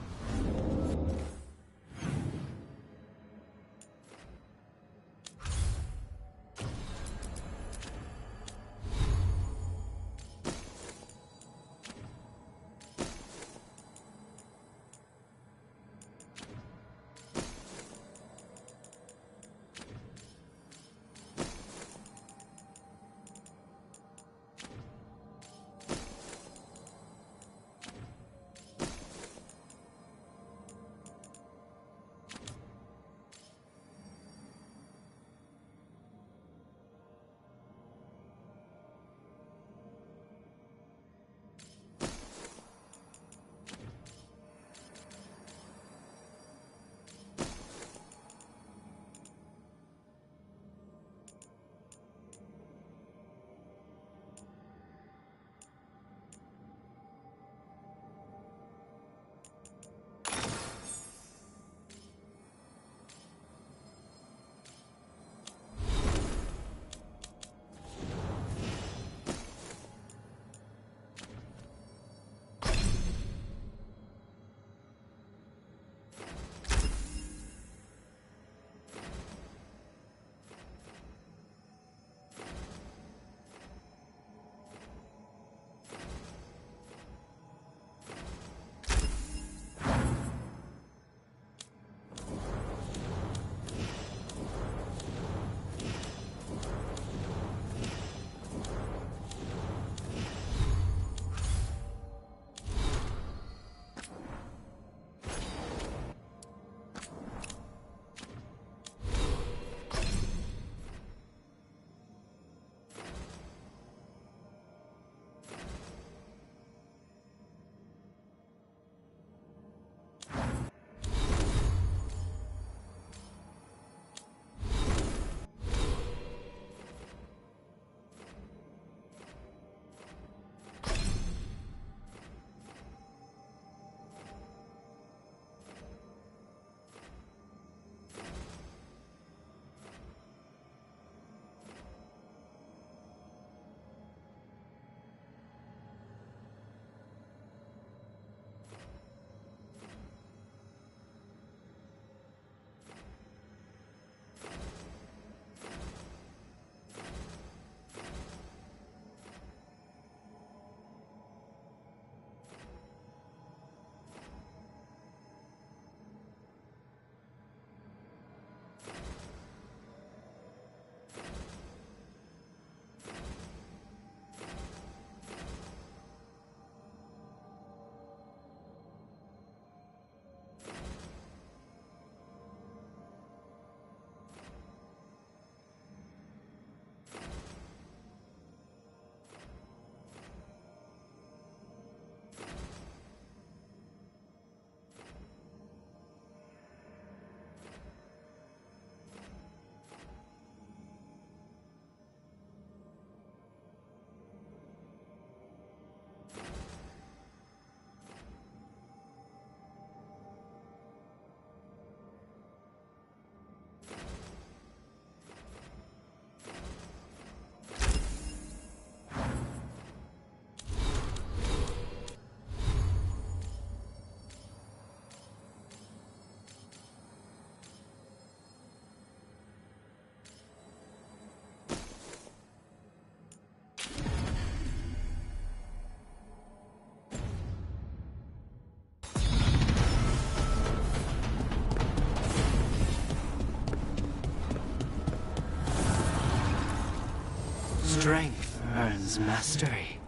Strength earns mastery.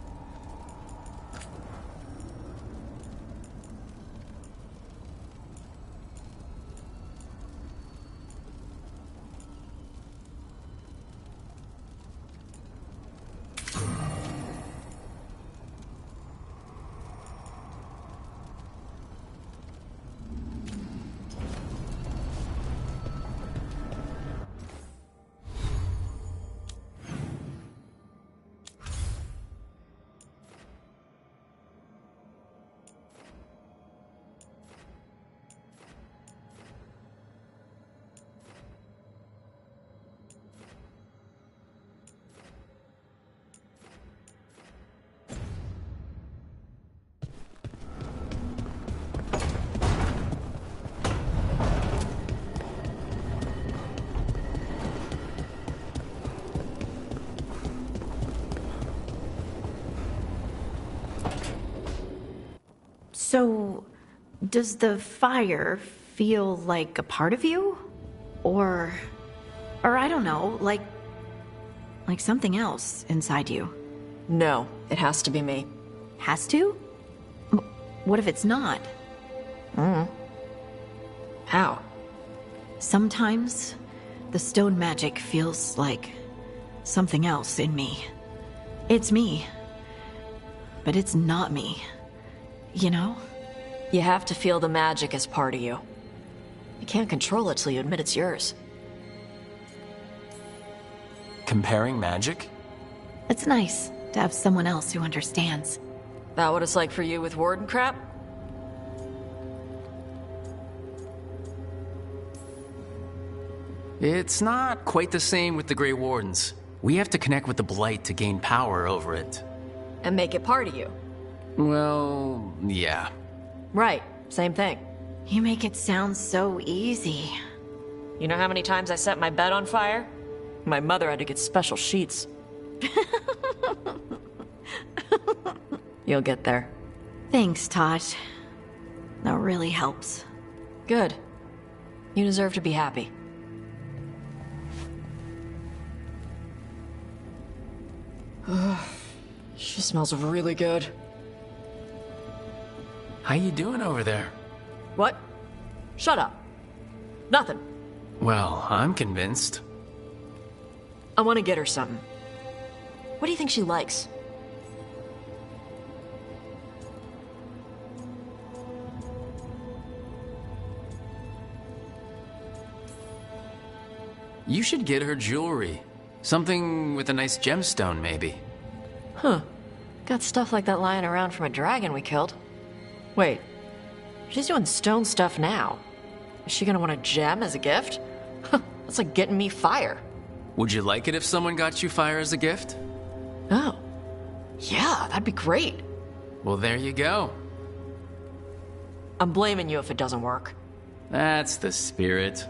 So, does the fire feel like a part of you? Or I don't know, like something else inside you? No, it has to be me. Has to? What if it's not? How? Sometimes the stone magic feels like something else in me. It's me, but it's not me. You know? You have to feel the magic as part of you. You can't control it till you admit it's yours. Comparing magic? It's nice to have someone else who understands. That what it's like for you with Warden crap? It's not quite the same with the Grey Wardens. We have to connect with the Blight to gain power over it. And make it part of you. Well, yeah. Right, same thing. You make it sound so easy. You know how many times I set my bed on fire? My mother had to get special sheets. You'll get there. Thanks, Tosh. That really helps. Good. You deserve to be happy. She smells really good. How you doing over there? What? Shut up. Nothing. Well, I'm convinced. I want to get her something. What do you think she likes? You should get her jewelry. Something with a nice gemstone, maybe. Huh. Got stuff like that lying around from a dragon we killed. Wait. She's doing stone stuff now. Is she gonna want a gem as a gift? That's like getting me fire. Would you like it if someone got you fire as a gift? Oh. Yeah, that'd be great. Well, there you go. I'm blaming you if it doesn't work. That's the spirit.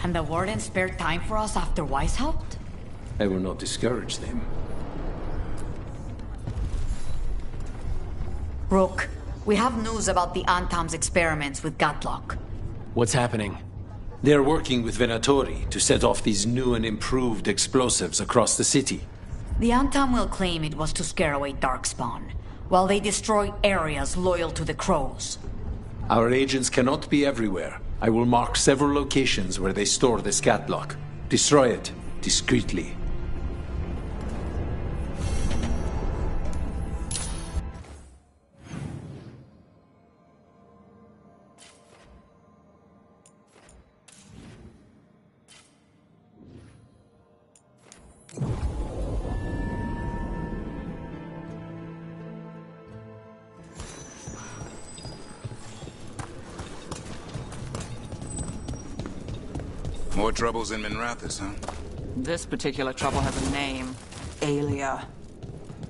And the Warden spared time for us after Weiss helped? I will not discourage them. Rook, we have news about the Antam's experiments with Gatlock. What's happening? They're working with Venatori to set off these new and improved explosives across the city. The Antam will claim it was to scare away Darkspawn, while they destroy areas loyal to the Crows. Our agents cannot be everywhere. I will mark several locations where they store this catlock. Destroy it, discreetly. More troubles in Minrathous, huh? This particular trouble has a name. Aelia.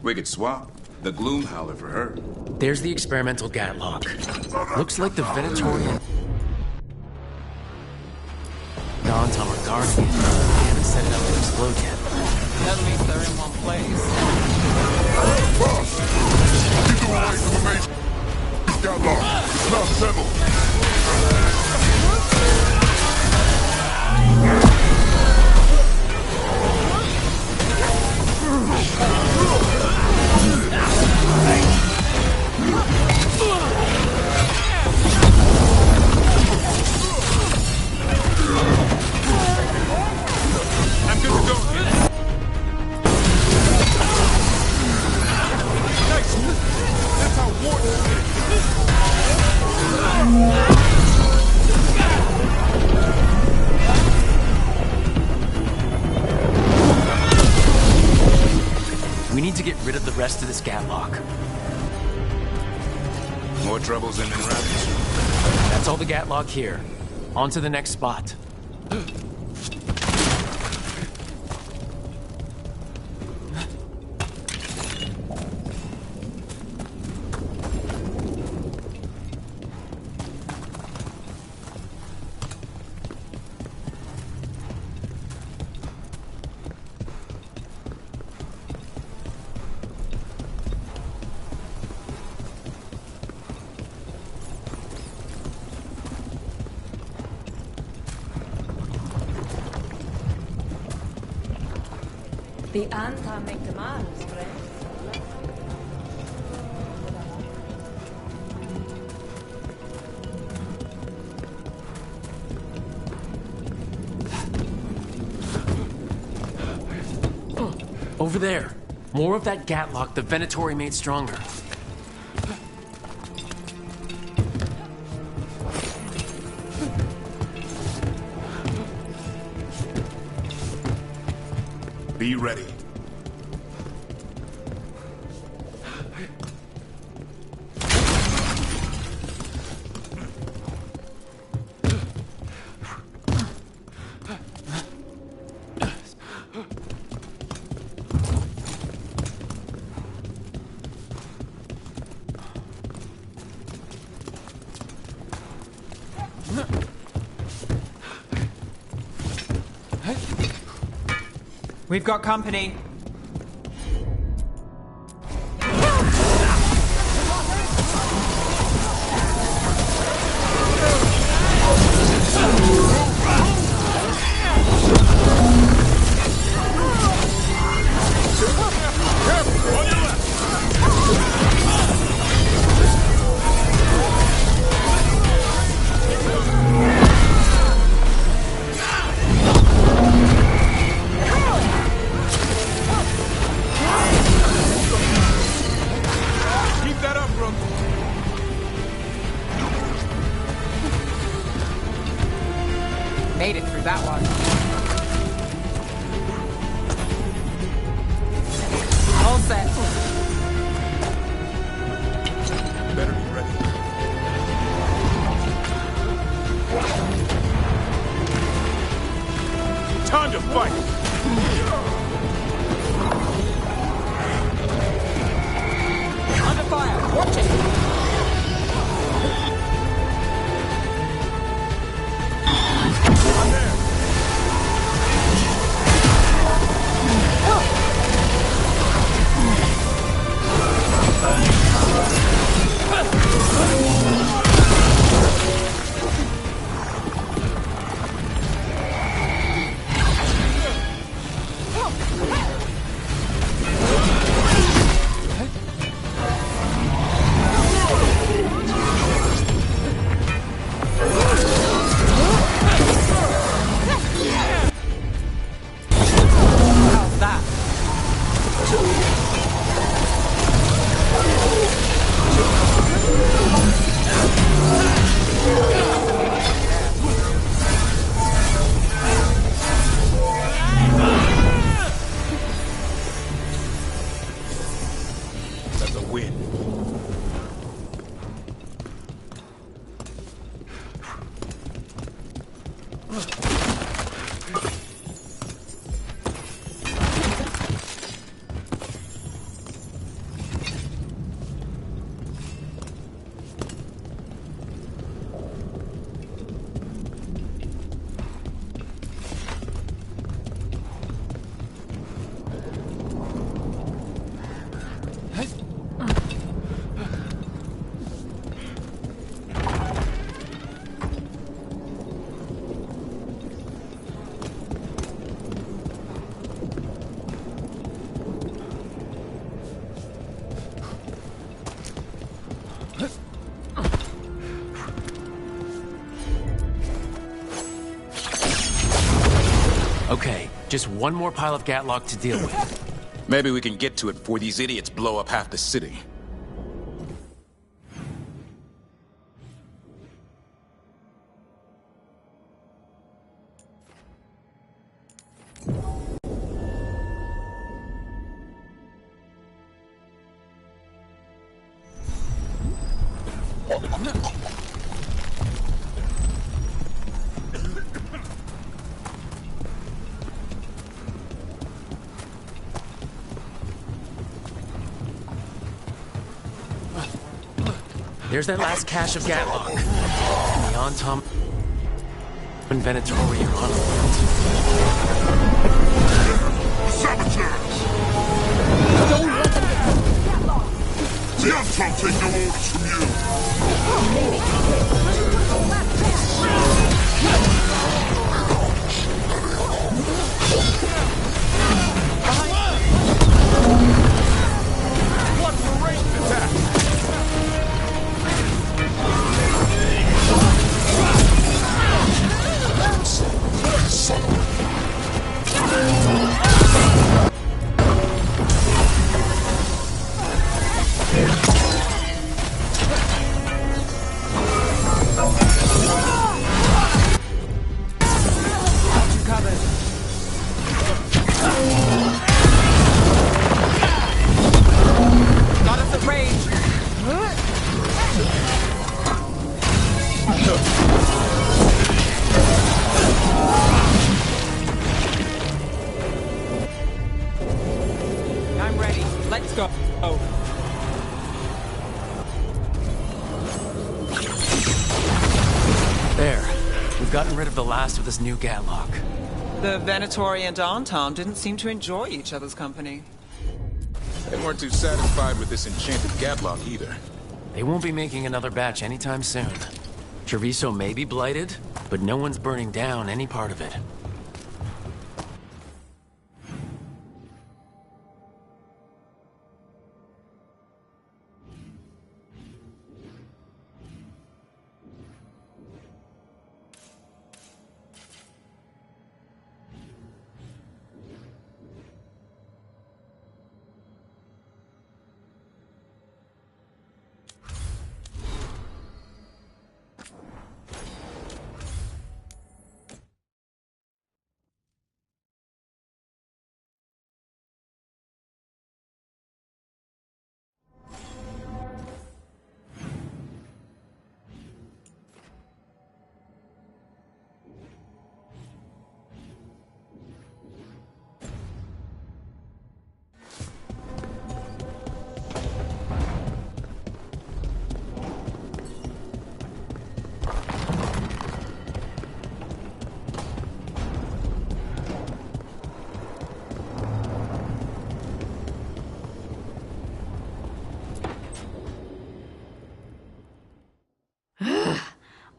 We could swap. The Gloom Howler for her. There's the experimental Gatlock. Looks like the Venatorian... The Antam are guarding it. They haven't set it up to explode yet. At least they're in one place. Keep away from the main... Gatlock. It's not settled. We need to get rid of the rest of this Gatlock. More troubles than in Ravage. That's all the Gatlock here. On to the next spot. The Anta make demands, friend. Over there. More of that Gatlock the Venatori made stronger. Be ready. We've got company. Made it through that one. All set. Better be ready. Time to fight! Under fire. Watch it. Okay, just one more pile of Gatlock to deal with. Maybe we can get to it before these idiots blow up half the city. There's that last cache of Gatlock. And the on-tom and Venatori are on alert. Saboteurs! Don't let them get Gatlock! Da4 take no orders from you! What for ranged attack? Got us at range. I'm ready. Let's go. Oh. There. We've gotten rid of the last of this new Gatlock. The Venatori and Anton didn't seem to enjoy each other's company. They weren't too satisfied with this enchanted Gatlock either. They won't be making another batch anytime soon. Treviso may be blighted, but no one's burning down any part of it.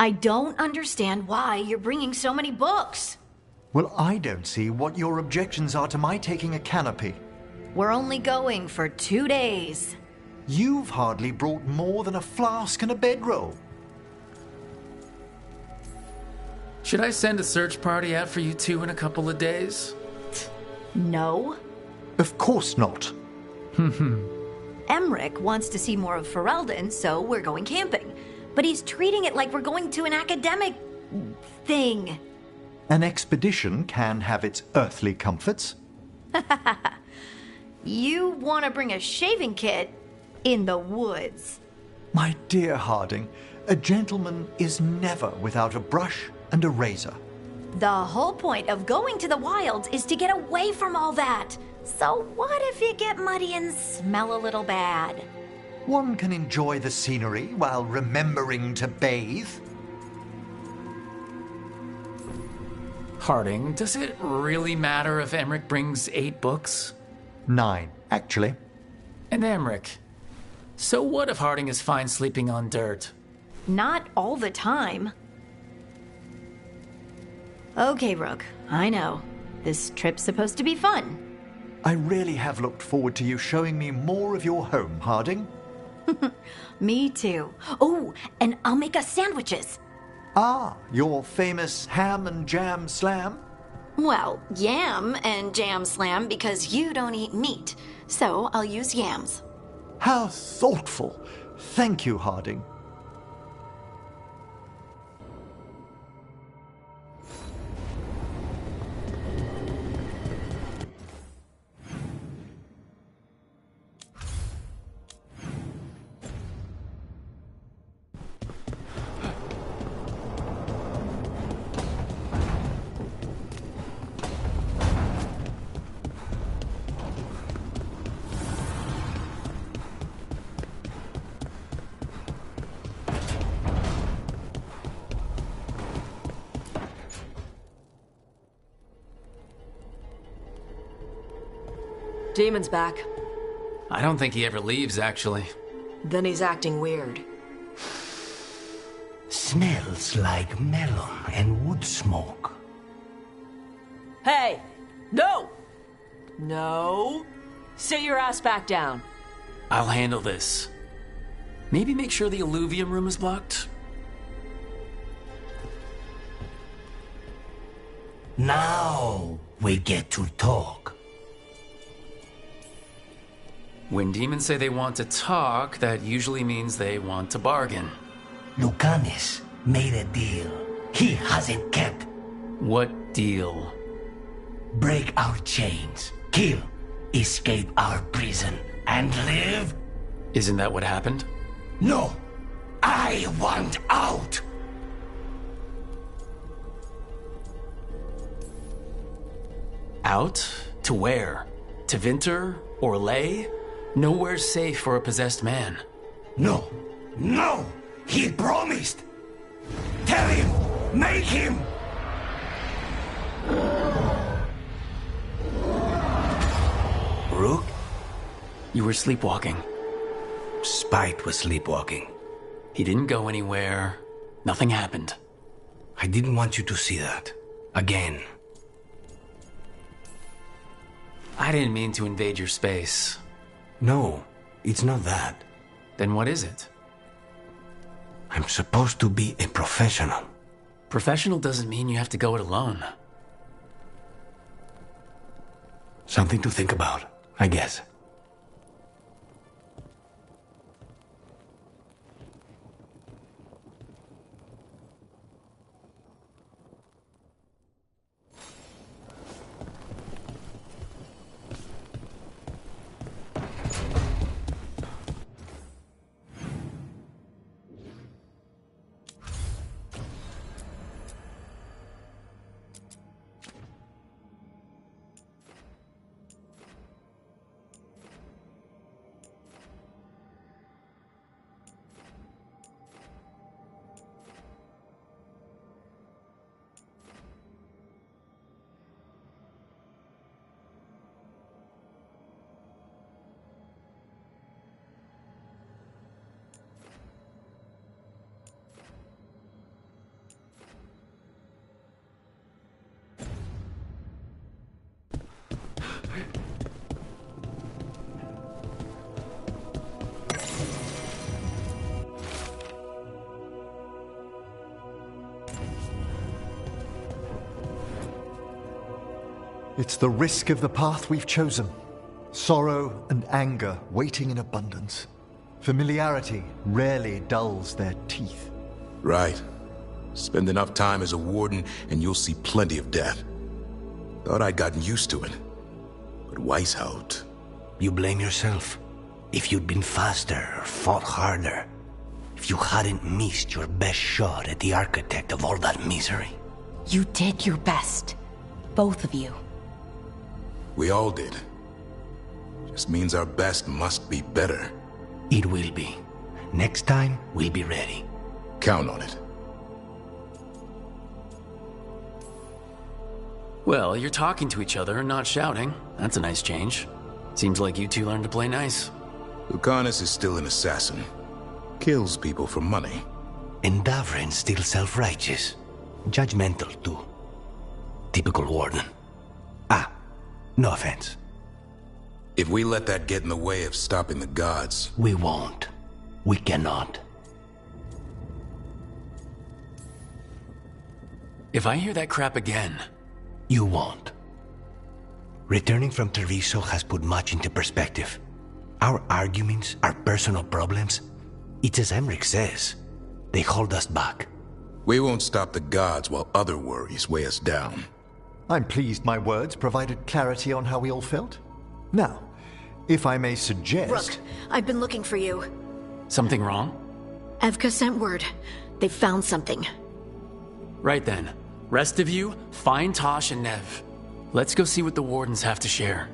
I don't understand why you're bringing so many books. Well, I don't see what your objections are to my taking a canopy. We're only going for 2 days. You've hardly brought more than a flask and a bedroll. Should I send a search party out for you two in a couple of days? No. Of course not. Emmerich wants to see more of Ferelden, so we're going camping. But he's treating it like we're going to an academic thing. An expedition can have its earthly comforts. You want to bring a shaving kit in the woods. My dear Harding, a gentleman is never without a brush and a razor. The whole point of going to the wilds is to get away from all that. So what if you get muddy and smell a little bad? One can enjoy the scenery while remembering to bathe. Harding, does it really matter if Emmerich brings 8 books? 9, actually. And Emmerich, so what if Harding is fine sleeping on dirt? Not all the time. Okay, Rook, I know. This trip's supposed to be fun. I really have looked forward to you showing me more of your home, Harding. Me too. Oh, and I'll make us sandwiches. Ah, your famous ham and jam slam? Well, yam and jam slam because you don't eat meat. So I'll use yams. How thoughtful. Thank you, Harding. Demon's back. I don't think he ever leaves, actually. Then he's acting weird. Smells like melon and wood smoke. Hey! No! No! Sit your ass back down. I'll handle this. Maybe make sure the alluvium room is blocked? Now we get to talk. When demons say they want to talk, that usually means they want to bargain. Lucanus made a deal he hasn't kept. What deal? Break our chains, kill, escape our prison, and live? Isn't that what happened? No! I want out! Out? To where? To Vinter? Or Lay? Nowhere's safe for a possessed man. No! No! He promised! Tell him! Make him! Rook? You were sleepwalking. Spite was sleepwalking. He didn't go anywhere. Nothing happened. I didn't want you to see that. Again. I didn't mean to invade your space. No, it's not that. Then what is it? I'm supposed to be a professional. Professional doesn't mean you have to go it alone. Something to think about, I guess. It's the risk of the path we've chosen. Sorrow and anger waiting in abundance. Familiarity rarely dulls their teeth. Right. Spend enough time as a warden and you'll see plenty of death. Thought I'd gotten used to it. But Weishaupt... You blame yourself. If you'd been faster or fought harder. If you hadn't missed your best shot at the architect of all that misery. You did your best. Both of you. We all did. Just means our best must be better. It will be. Next time, we'll be ready. Count on it. Well, you're talking to each other and not shouting. That's a nice change. Seems like you two learned to play nice. Lucanus is still an assassin. Kills people for money. And Davrin's still self-righteous. Judgmental, too. Typical warden. No offense. If we let that get in the way of stopping the gods... We won't. We cannot. If I hear that crap again... You won't. Returning from Treviso has put much into perspective. Our arguments, our personal problems, it's as Emmerich says. They hold us back. We won't stop the gods while other worries weigh us down. I'm pleased my words provided clarity on how we all felt. Now, if I may suggest... Rook, I've been looking for you. Something wrong? Evka sent word. They found something. Right then. Rest of you, find Tosh and Nev. Let's go see what the wardens have to share.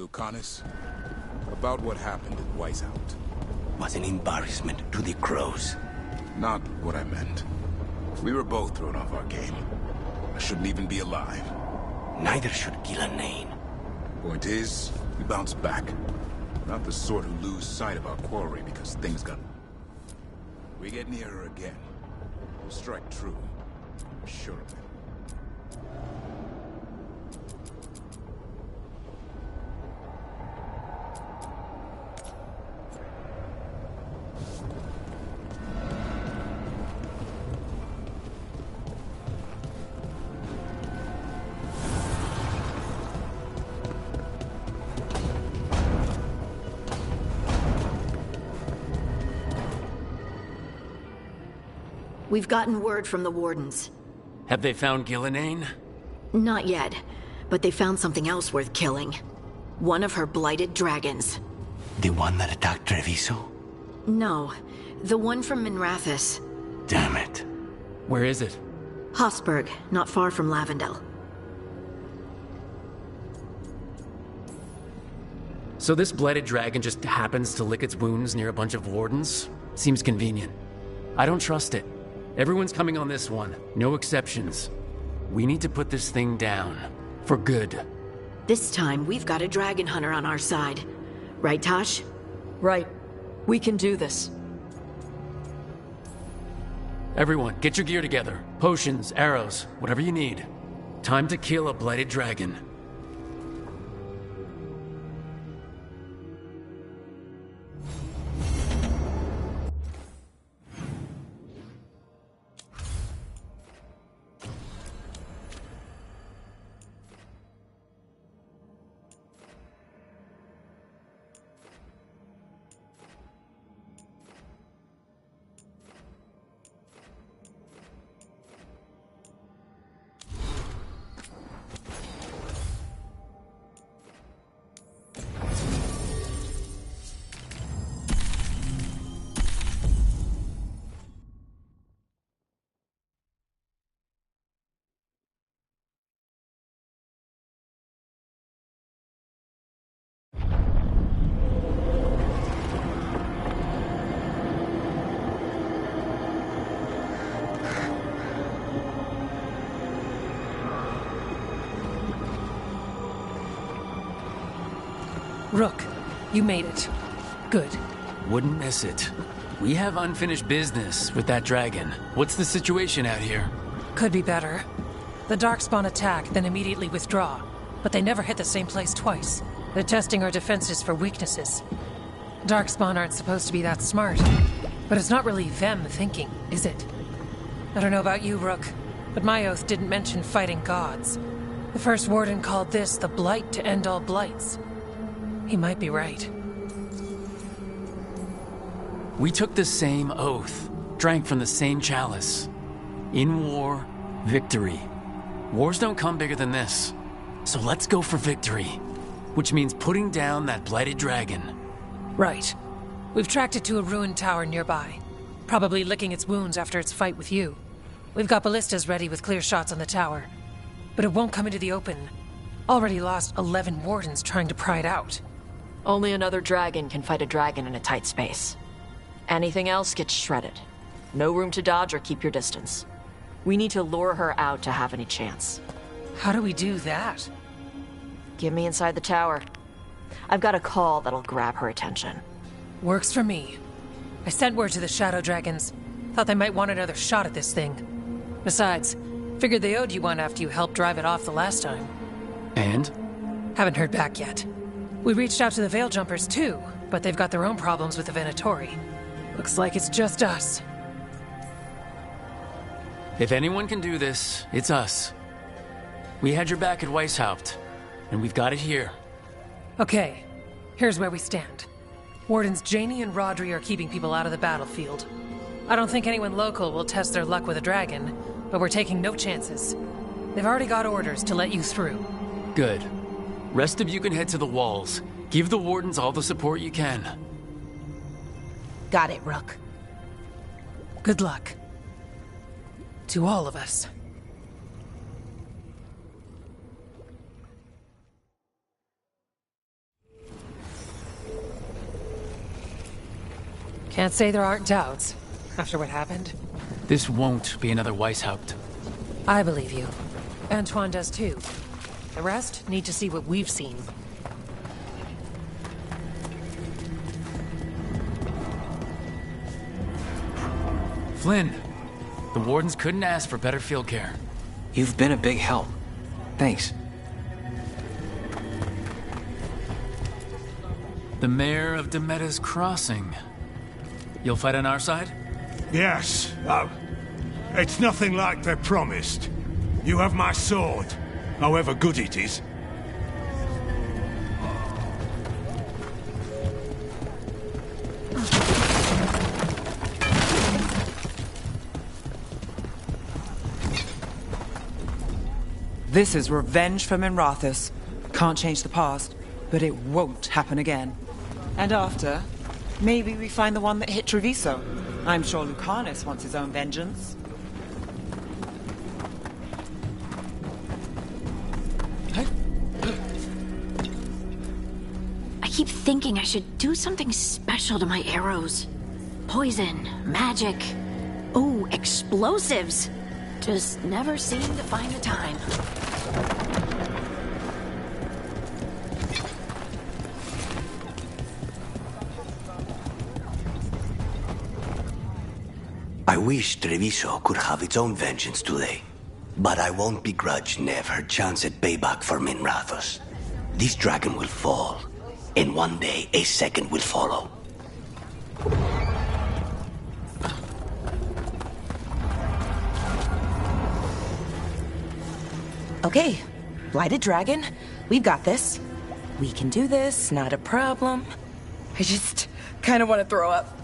Lucanus, about what happened at Weishaupt. Was an embarrassment to the crows. Not what I meant. We were both thrown off our game. I shouldn't even be alive. Neither should Ghilanane. Point is, we bounced back. Not the sort who lose sight of our quarry because things got... We get near her again. We'll strike true. I'm sure of it. We've gotten word from the Wardens. Have they found Ghilanane? Not yet, but they found something else worth killing. One of her blighted dragons. The one that attacked Treviso? No, the one from Minrathous. Damn it. Where is it? Hossberg, not far from Lavendel. So this blighted dragon just happens to lick its wounds near a bunch of Wardens? Seems convenient. I don't trust it. Everyone's coming on this one, no exceptions. We need to put this thing down. For good. This time, we've got a dragon hunter on our side. Right, Tosh? Right. We can do this. Everyone, get your gear together. Potions, arrows, whatever you need. Time to kill a blighted dragon. Rook, you made it. Good. Wouldn't miss it. We have unfinished business with that dragon. What's the situation out here? Could be better. The Darkspawn attack, then immediately withdraw. But they never hit the same place twice. They're testing our defenses for weaknesses. Darkspawn aren't supposed to be that smart. But it's not really them thinking, is it? I don't know about you, Rook, but my oath didn't mention fighting gods. The first warden called this the blight to end all blights. He might be right. We took the same oath, drank from the same chalice. In war, victory. Wars don't come bigger than this. So let's go for victory. Which means putting down that blighted dragon. Right. We've tracked it to a ruined tower nearby. Probably licking its wounds after its fight with you. We've got ballistas ready with clear shots on the tower. But it won't come into the open. Already lost 11 wardens trying to pry it out. Only another dragon can fight a dragon in a tight space. Anything else gets shredded. No room to dodge or keep your distance. We need to lure her out to have any chance. How do we do that? Get me inside the tower. I've got a call that'll grab her attention. Works for me. I sent word to the Shadow Dragons. Thought they might want another shot at this thing. Besides, figured they owed you one after you helped drive it off the last time. And? Haven't heard back yet. We reached out to the Veil Jumpers too, but they've got their own problems with the Venatori. Looks like it's just us. If anyone can do this, it's us. We had your back at Weishaupt, and we've got it here. Okay, here's where we stand. Wardens Janie and Rodri are keeping people out of the battlefield. I don't think anyone local will test their luck with a dragon, but we're taking no chances. They've already got orders to let you through. Good. Rest of you can head to the walls. Give the Wardens all the support you can. Got it, Rook. Good luck. To all of us. Can't say there aren't doubts, after what happened. This won't be another Weishaupt. I believe you. Antoine does too. The rest need to see what we've seen. Flynn, the wardens couldn't ask for better field care. You've been a big help. Thanks. The mayor of Demetta's Crossing. You'll fight on our side? Yes. It's nothing like they promised. You have my sword, however good it is. This is revenge for Minrathous. Can't change the past, but it won't happen again. And after, maybe we find the one that hit Treviso. I'm sure Lucanus wants his own vengeance. I keep thinking I should do something special to my arrows. Poison, magic, oh, explosives. Just never seem to find the time. I wish Treviso could have its own vengeance today. But I won't begrudge Nev her chance at payback for Minrathous. This dragon will fall, and one day a second will follow. Okay, Blighted Dragon, we've got this. We can do this, not a problem. I just kind of want to throw up.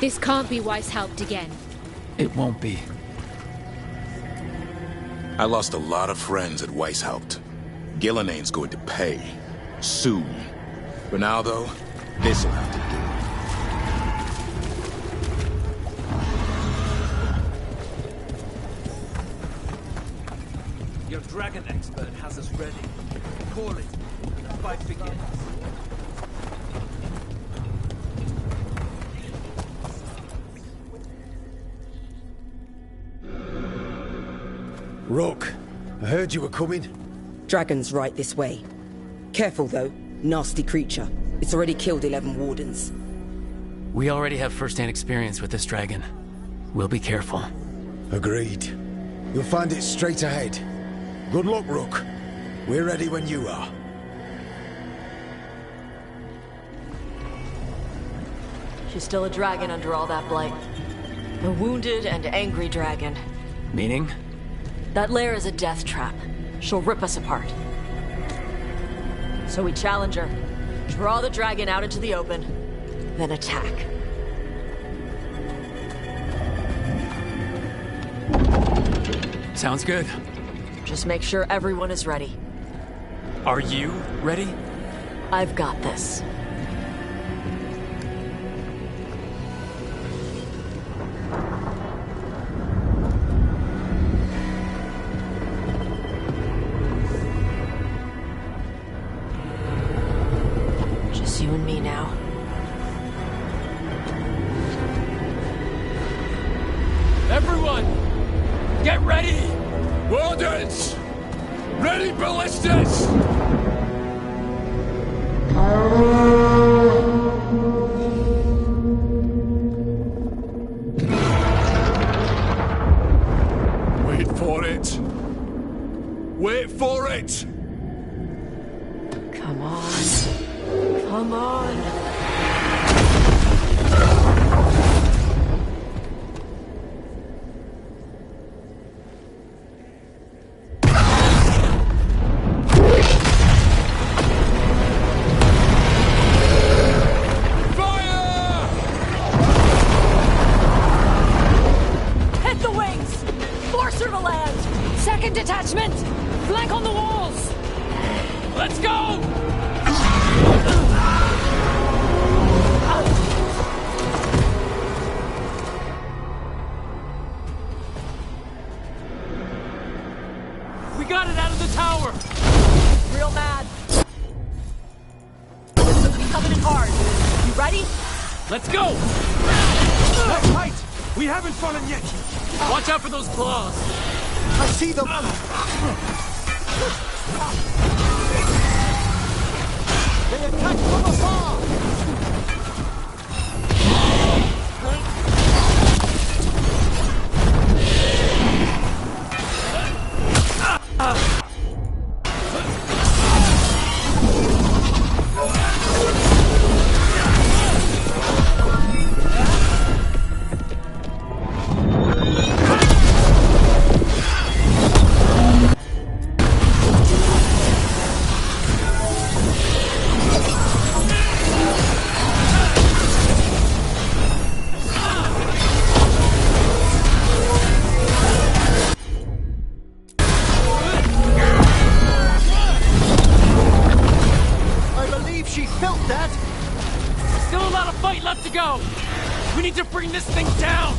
This can't be Weishaupt again. It won't be. I lost a lot of friends at Weishaupt. Gillinane's going to pay. Soon. For now, though, this'll have to do. Your dragon expert has us ready. Call it, and the fight begins. Rook, I heard you were coming. Dragon's right this way. Careful, though. Nasty creature. It's already killed 11 wardens. We already have first-hand experience with this dragon. We'll be careful. Agreed. You'll find it straight ahead. Good luck, Rook. We're ready when you are. She's still a dragon under all that blight. A wounded and angry dragon. Meaning? That lair is a death trap. She'll rip us apart. So we challenge her, draw the dragon out into the open, then attack. Sounds good. Just make sure everyone is ready. Are you ready? I've got this. Just you and me now. Everyone! Get ready! Wardens! Ready ballistas! Wait for it! Wait for it! Come on. Come on. Hit the wings! Force her to land! Second detachment! Flank on the walls! Let's go! We got it out of the tower! Real mad. hard. You ready? Let's go! That's right! We haven't fallen yet! Watch out for those claws! I see them! They attack from afar! She felt that! Still a lot of fight left to go! We need to bring this thing down!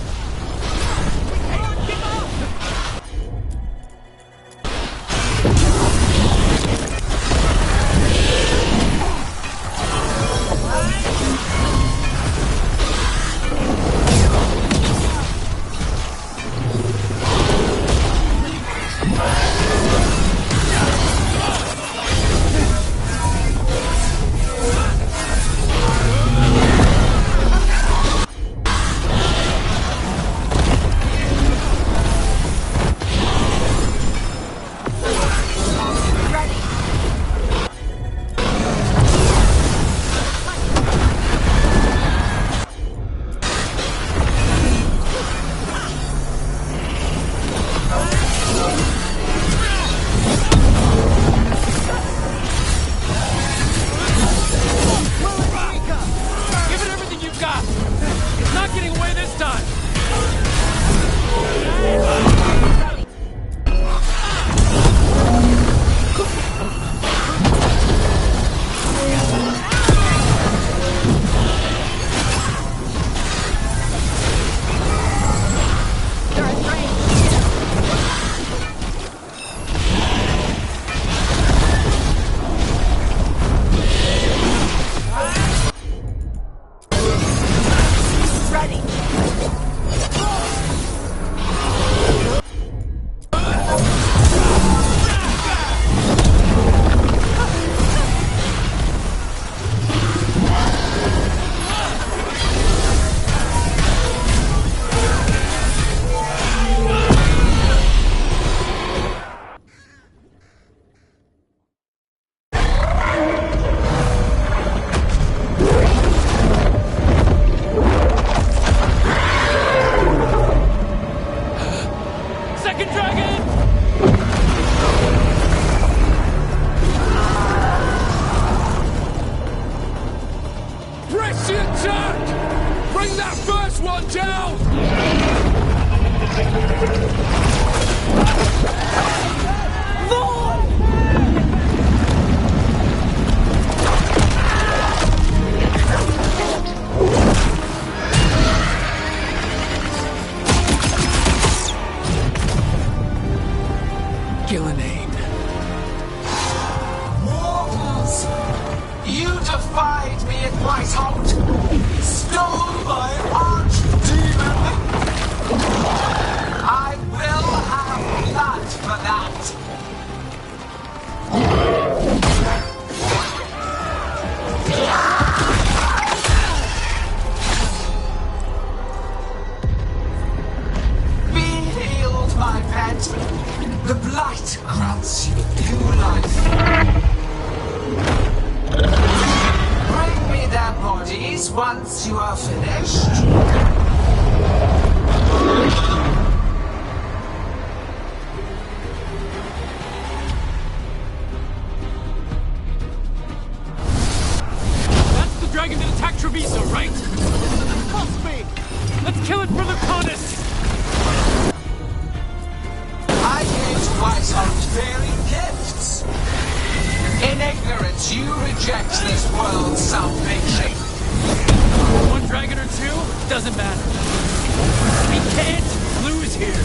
The blight grants you new life. Bring me their bodies once you are finished. That's the dragon that attacked Treviso, right? Must be! Let's kill it for the Conus! I gave to Whitehouse fairy gifts. In ignorance, you reject this world's salvation. One dragon or two, doesn't matter. We can't lose here.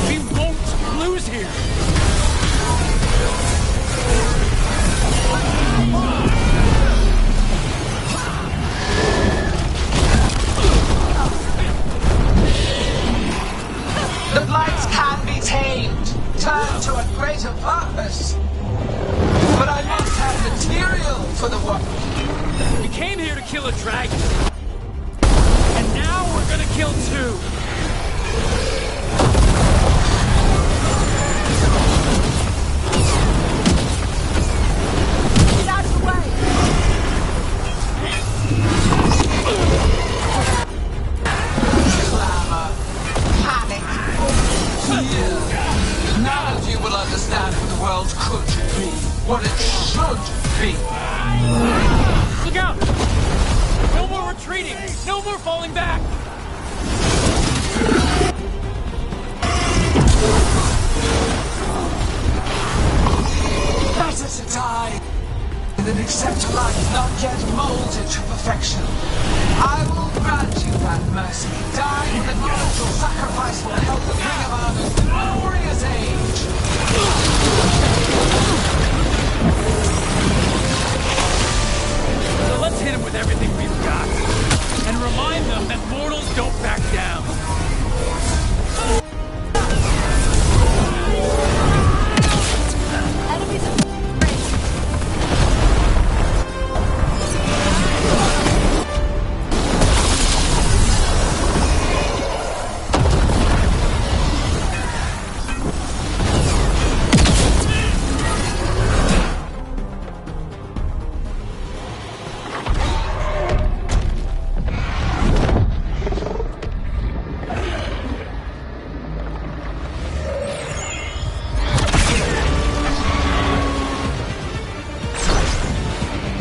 We won't lose here. returned to a greater purpose. But I must have material for the work. We came here to kill a dragon. And now we're gonna kill two. Get out of the way! Clamor, panic, fear. None of you will understand what the world could be, what it should be. Look out! No more retreating! No more falling back! Better to die than accept a life not yet molded to perfection. I will grant you that mercy. Die with the knowledge your sacrifice will help the bring about a glorious age. So let's hit him with everything we've got. And remind them that mortals don't back down. Enemies in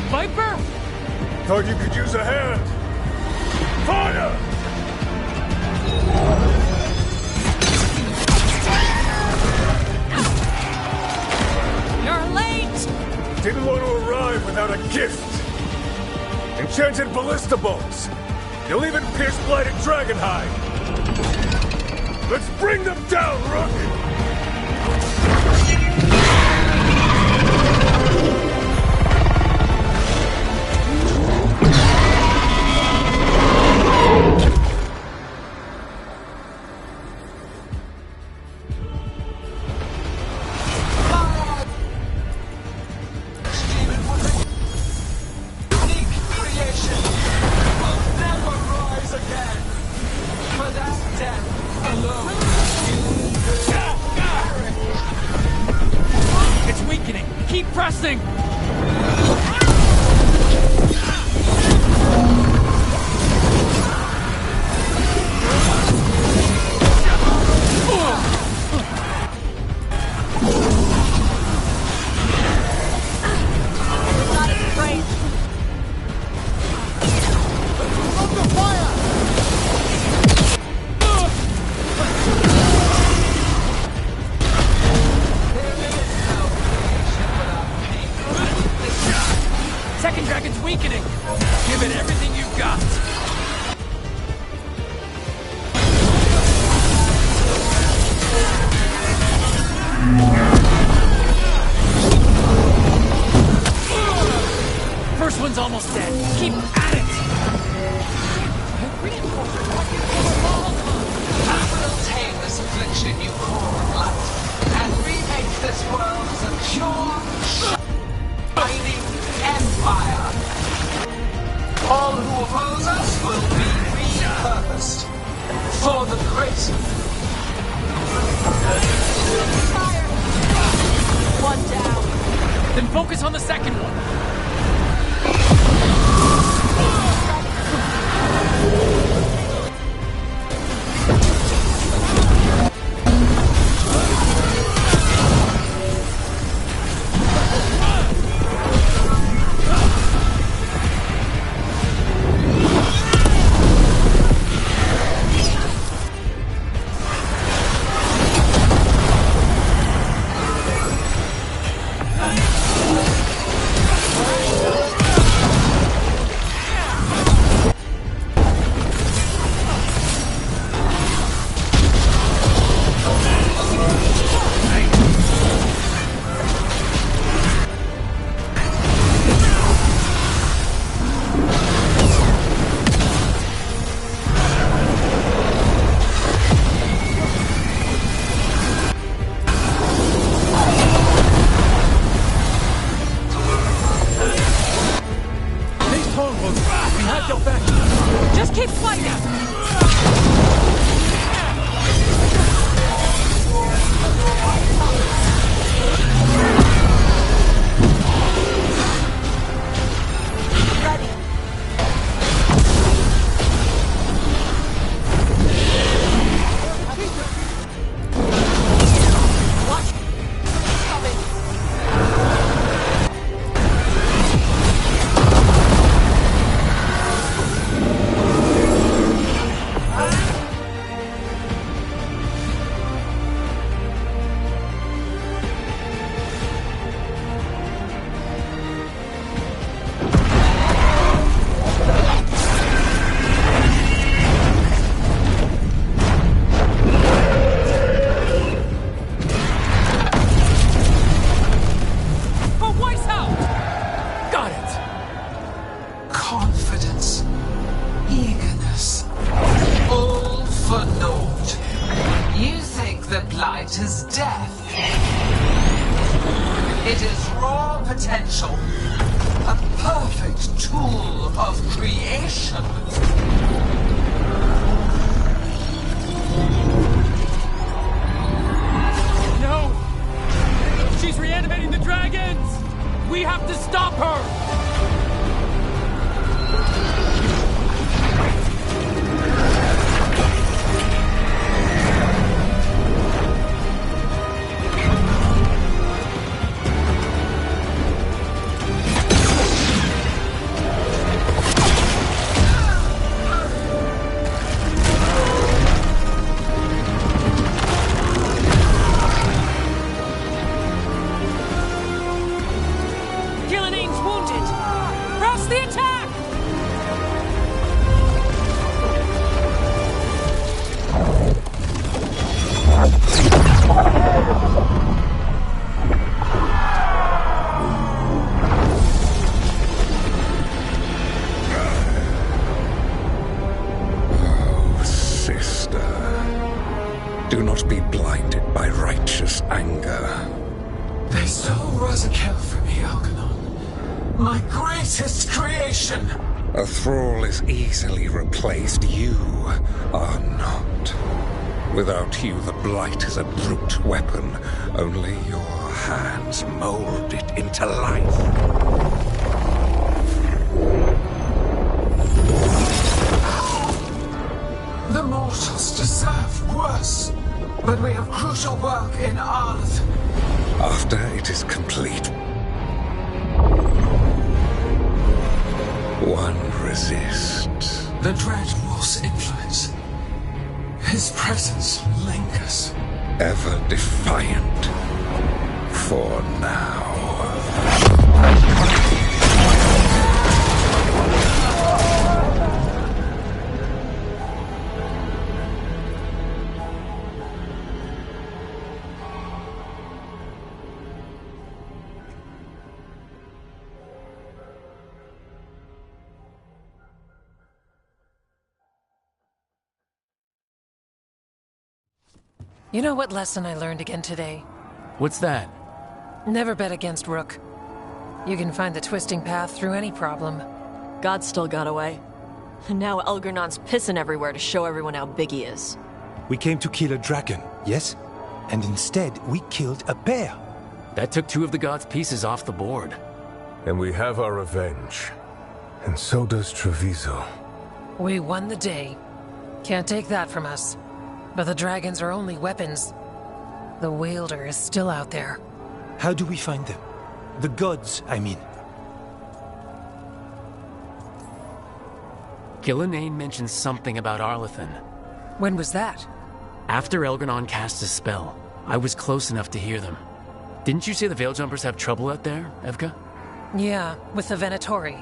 Viper? Thought you could use a hand. Fire! You're late! Didn't want to arrive without a gift. Enchanted ballista bolts. You'll even pierce blighted dragonhide. Let's bring them down, Rook! Unique creation will never rise again. For that death alone, you It's weakening. Keep pressing! not as afraid. Second dragon's weakening. Give it everything you've got. First one's almost dead. Keep at it. I will tame this affliction you call light, and remake this world as a pure, shining empire. All who oppose us will be repurposed for the greater. One down. Then focus on the second one. is death. It is raw potential. A perfect tool of creation. No! She's reanimating the dragons! We have to stop her! Do not be blinded by righteous anger. They stole Rosakel from me, Algernon. My greatest creation. A thrall is easily replaced. You are not. Without you, the blight is a brute weapon. Only your hands mold it into life. The mortals deserve worse. But we have crucial work in Arth. After it is complete, one resists. The Dread Wolf's influence. His presence lingers. Ever defiant. For now. You know what lesson I learned again today? What's that? Never bet against Rook. You can find the twisting path through any problem. God still got away. And now Elgernon's pissing everywhere to show everyone how big he is. We came to kill a dragon, yes? And instead, we killed a bear. That took 2 of the gods' pieces off the board. And we have our revenge. And so does Treviso. We won the day. Can't take that from us. But the dragons are only weapons. The wielder is still out there. How do we find them? The gods, I mean. Gillenane mentioned something about Arlethan. When was that? After Elgernon cast his spell, I was close enough to hear them. Didn't you say the Veiljumpers have trouble out there, Evka? Yeah, with the Venatori.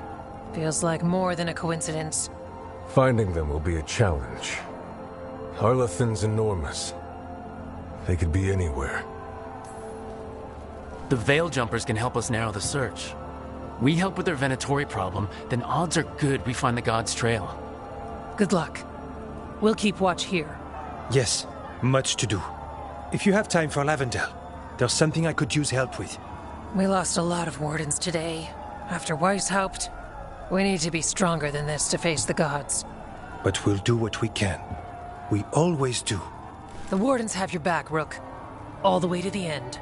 Feels like more than a coincidence. Finding them will be a challenge. Arlethan's enormous. They could be anywhere. The Veiljumpers can help us narrow the search. We help with their Venatori problem, then odds are good we find the God's trail. Good luck. We'll keep watch here. Yes, much to do. If you have time for Lavendel, there's something I could use help with. We lost a lot of wardens today. After Weishaupt, we need to be stronger than this to face the gods. But we'll do what we can. We always do. The wardens have your back, Rook. All the way to the end.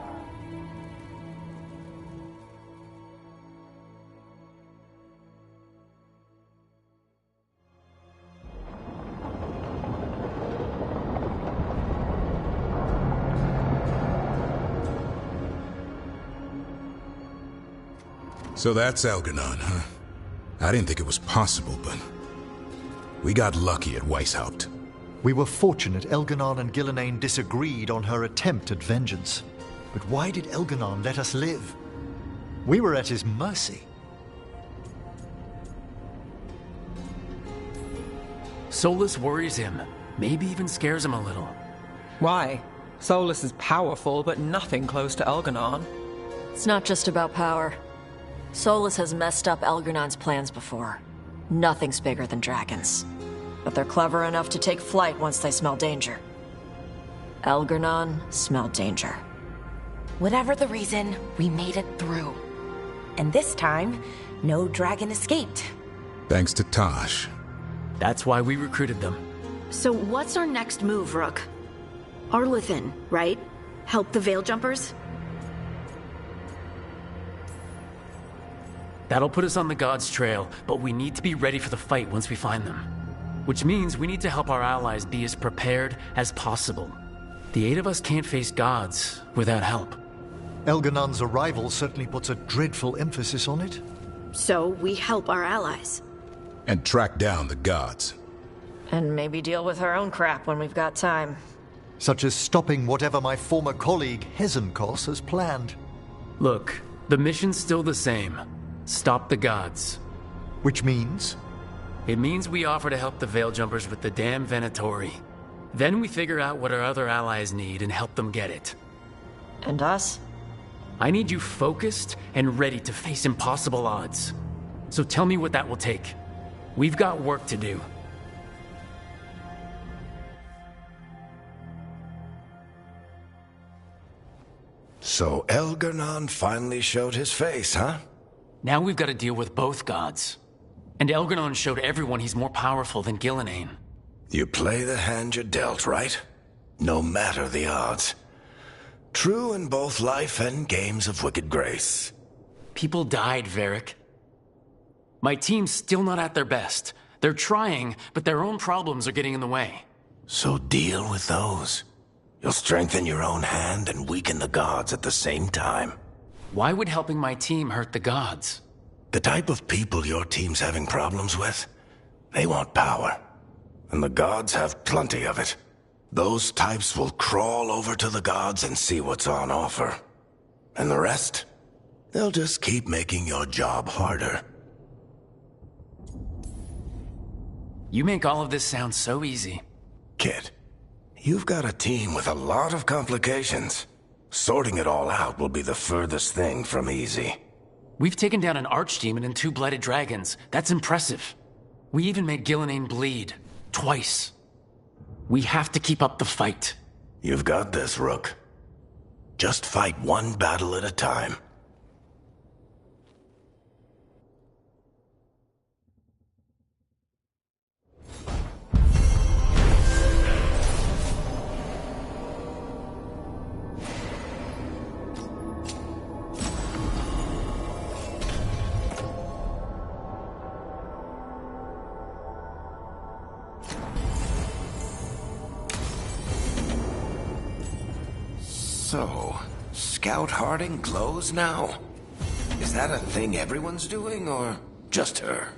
So that's Algernon, huh? I didn't think it was possible, but we got lucky at Weishaupt. We were fortunate Elgernon and Gillenane disagreed on her attempt at vengeance. But why did Elgernon let us live? We were at his mercy. Solus worries him. Maybe even scares him a little. Why? Solus is powerful, but nothing close to Elgernon. It's not just about power. Solus has messed up Elgernon's plans before. Nothing's bigger than dragons. But they're clever enough to take flight once they smell danger. Algernon smelled danger. Whatever the reason, we made it through. And this time, no dragon escaped. Thanks to Tosh. That's why we recruited them. So what's our next move, Rook? Arlathan, right? Help the Veil Jumpers? That'll put us on the God's trail, but we need to be ready for the fight once we find them. Which means we need to help our allies be as prepared as possible. The 8 of us can't face gods without help. Elganon's arrival certainly puts a dreadful emphasis on it. So we help our allies. And track down the gods. And maybe deal with our own crap when we've got time. Such as stopping whatever my former colleague Hezenkos has planned. Look, the mission's still the same. Stop the gods. Which means? It means we offer to help the Veil Jumpers with the damn Venatori. Then we figure out what our other allies need and help them get it. And us? I need you focused and ready to face impossible odds. So tell me what that will take. We've got work to do. So Elgernon finally showed his face, huh? Now we've got to deal with both gods. And Elgernon showed everyone he's more powerful than Gillenane. You play the hand you're dealt, right? No matter the odds. True in both life and games of wicked grace. People died, Varric. My team's still not at their best. They're trying, but their own problems are getting in the way. So deal with those. You'll strengthen your own hand and weaken the gods at the same time. Why would helping my team hurt the gods? The type of people your team's having problems with, they want power. And the gods have plenty of it. Those types will crawl over to the gods and see what's on offer. And the rest? They'll just keep making your job harder. You make all of this sound so easy. Kid, you've got a team with a lot of complications. Sorting it all out will be the furthest thing from easy. We've taken down an archdemon and 2 blighted dragons. That's impressive. We even made Gillenane bleed. Twice. We have to keep up the fight. You've got this, Rook. Just fight one battle at a time. So, Scout Harding glows now? Is that a thing everyone's doing, or just her?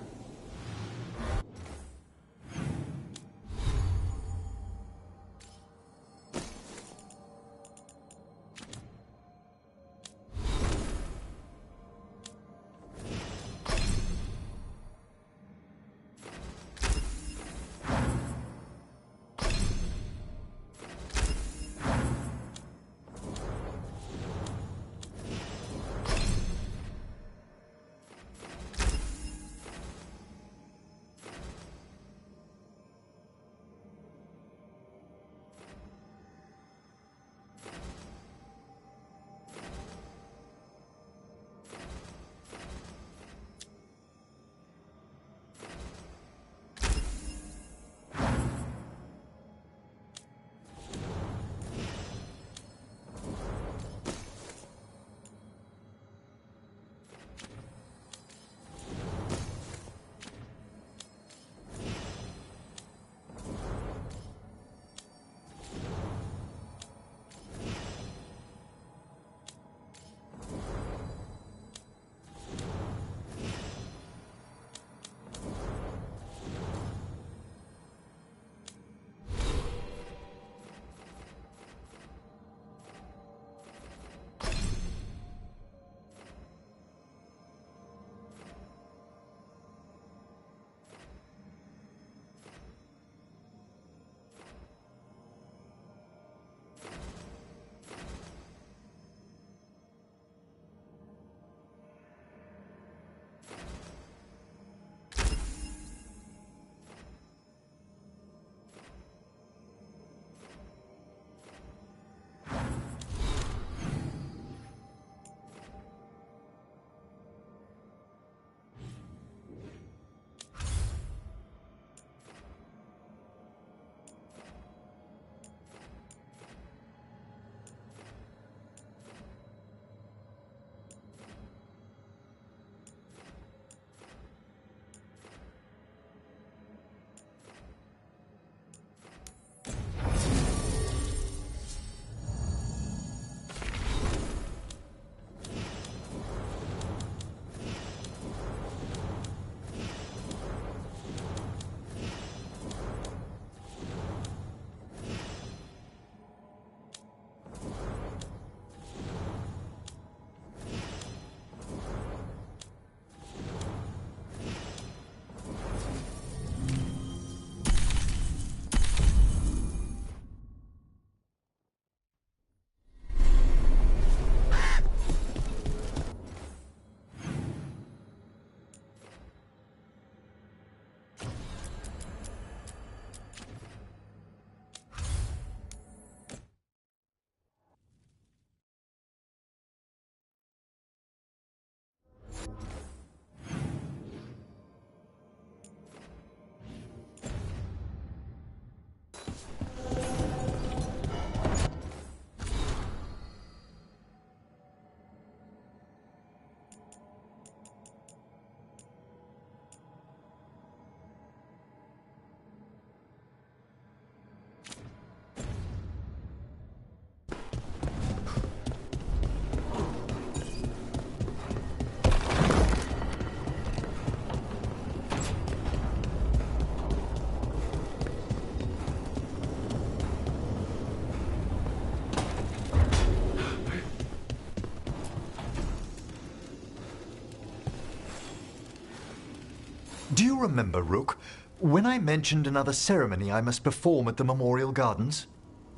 Do you remember, Rook, when I mentioned another ceremony I must perform at the Memorial Gardens?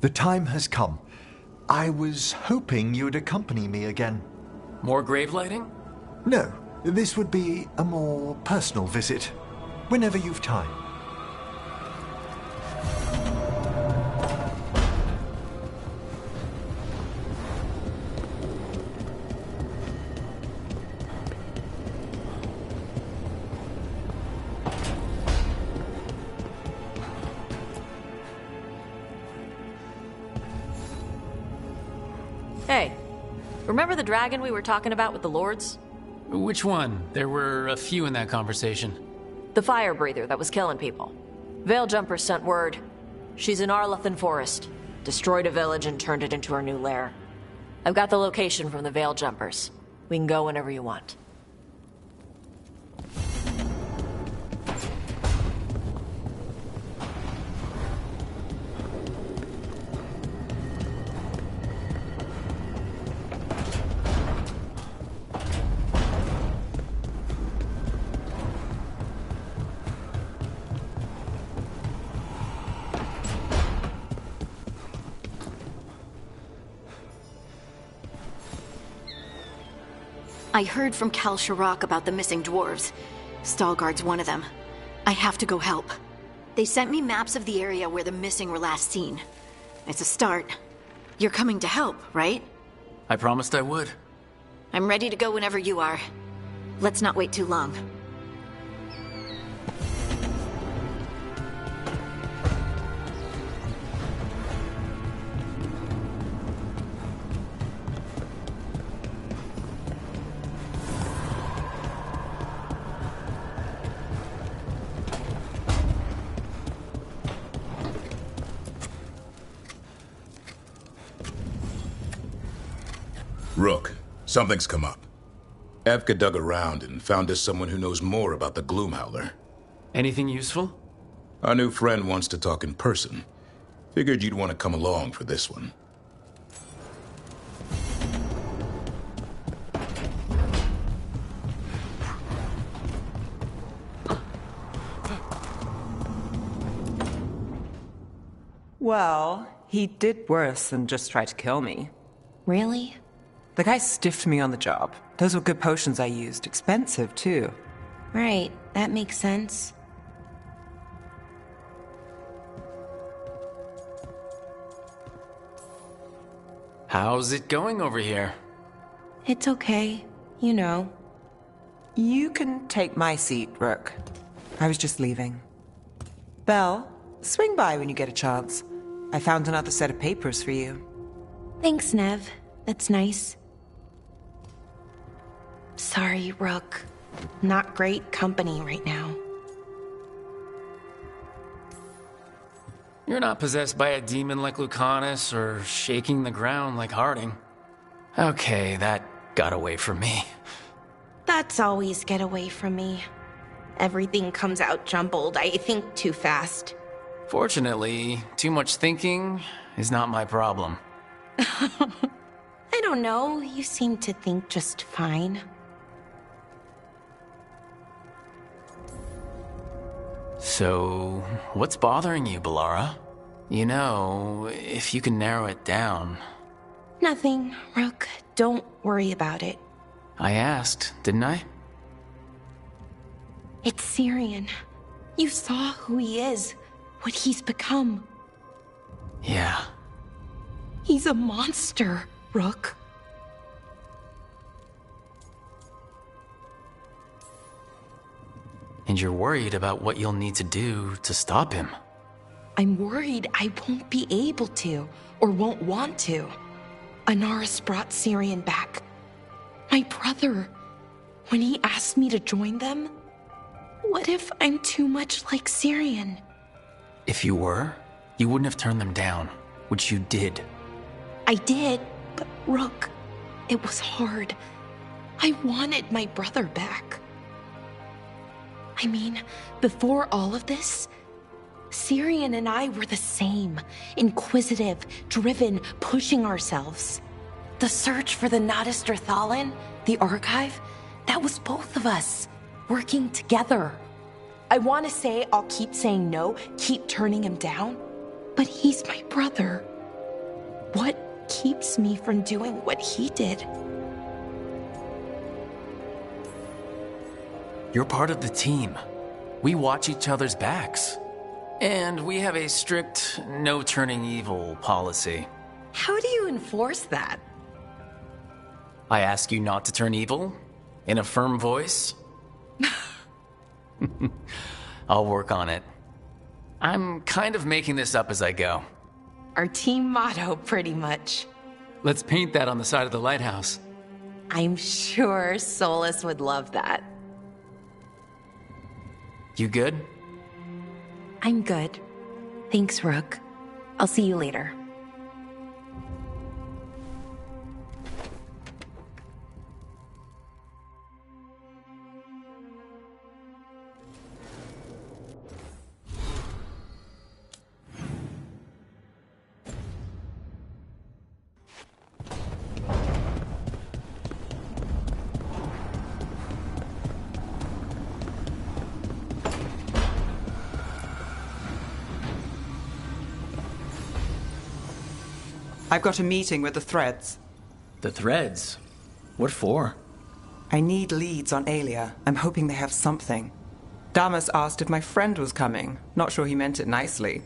The time has come. I was hoping you'd accompany me again. More grave lighting? No, this would be a more personal visit. Whenever you've time. Hey, remember the dragon we were talking about with the lords? Which one? There were a few in that conversation. The fire breather that was killing people. Veil Jumpers sent word. She's in Arlathan Forest. Destroyed a village and turned it into her new lair. I've got the location from the Veil Jumpers. We can go whenever you want. I heard from Kal Sharok about the missing dwarves. Stalgard's one of them. I have to go help. They sent me maps of the area where the missing were last seen. It's a start. You're coming to help, right? I promised I would. I'm ready to go whenever you are. Let's not wait too long. Rook, something's come up. Evka dug around and found us someone who knows more about the Gloomhowler. Anything useful? Our new friend wants to talk in person. Figured you'd want to come along for this one. Well, he did worse than just try to kill me. Really? The guy stiffed me on the job. Those were good potions I used. Expensive, too. Right, that makes sense. How's it going over here? It's okay. You know. You can take my seat, Rook. I was just leaving. Belle, swing by when you get a chance. I found another set of papers for you. Thanks, Nev. That's nice. Sorry, Rook. Not great company right now. You're not possessed by a demon like Lucanus or shaking the ground like Harding. Okay, that got away from me. That's always get away from me. Everything comes out jumbled. I think too fast. Fortunately, too much thinking is not my problem. I don't know. You seem to think just fine. So, what's bothering you, Bellara? You know, if you can narrow it down. Nothing, Rook. Don't worry about it. I asked, didn't I? It's Syrian. You saw who he is, what he's become. Yeah. He's a monster, Rook. And you're worried about what you'll need to do to stop him. I'm worried I won't be able to, or won't want to. Anaris brought Syrian back. My brother. When he asked me to join them, what if I'm too much like Syrian? If you were, you wouldn't have turned them down, which you did. I did, but Rook, it was hard. I wanted my brother back. I mean, before all of this, Syrian and I were the same. Inquisitive, driven, pushing ourselves. The search for the Nadister Thalin, the archive, that was both of us, working together. I want to say I'll keep saying no, keep turning him down, but he's my brother. What keeps me from doing what he did? You're part of the team. We watch each other's backs. And we have a strict no turning evil policy. How do you enforce that? I ask you not to turn evil in a firm voice. I'll work on it. I'm kind of making this up as I go. Our team motto, pretty much. Let's paint that on the side of the lighthouse. I'm sure Solus would love that. You good? I'm good. Thanks, Rook. I'll see you later. I've got a meeting with the Threads. The Threads? What for? I need leads on Aelia. I'm hoping they have something. Damas asked if my friend was coming. Not sure he meant it nicely.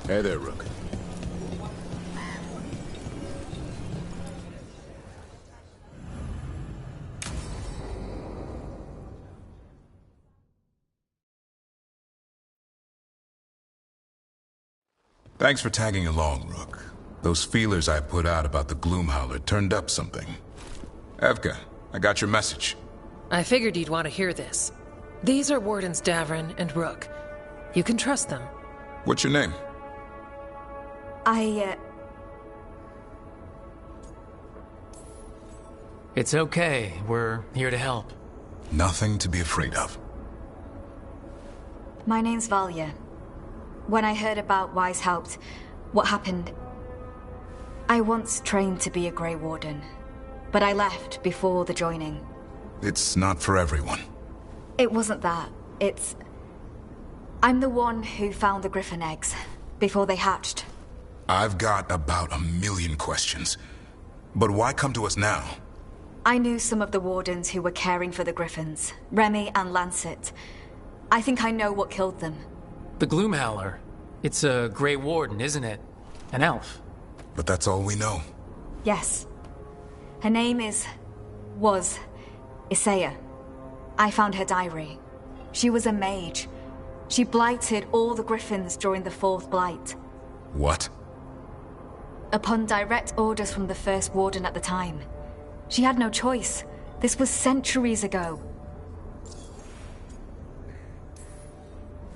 Hey there, Rook. Thanks for tagging along, Rook. Those feelers I put out about the Gloomhowler turned up something. Evka, I got your message. I figured you'd want to hear this. These are Wardens Davrin and Rook. You can trust them. What's your name? It's okay. We're here to help. Nothing to be afraid of. My name's Valia. When I heard about Wise Helped, what happened... I once trained to be a Grey Warden, but I left before the joining. It's not for everyone. It wasn't that. I'm the one who found the griffin eggs before they hatched. I've got about 1,000,000 questions. But why come to us now? I knew some of the wardens who were caring for the griffins, Remy and Lancet. I think I know what killed them. The Gloomhowler. It's a Grey Warden, isn't it? An elf. But that's all we know. Yes. Her name was Isaiah. I found her diary. She was a mage. She blighted all the griffins during the fourth blight. What? Upon direct orders from the first warden at the time. She had no choice. This was centuries ago.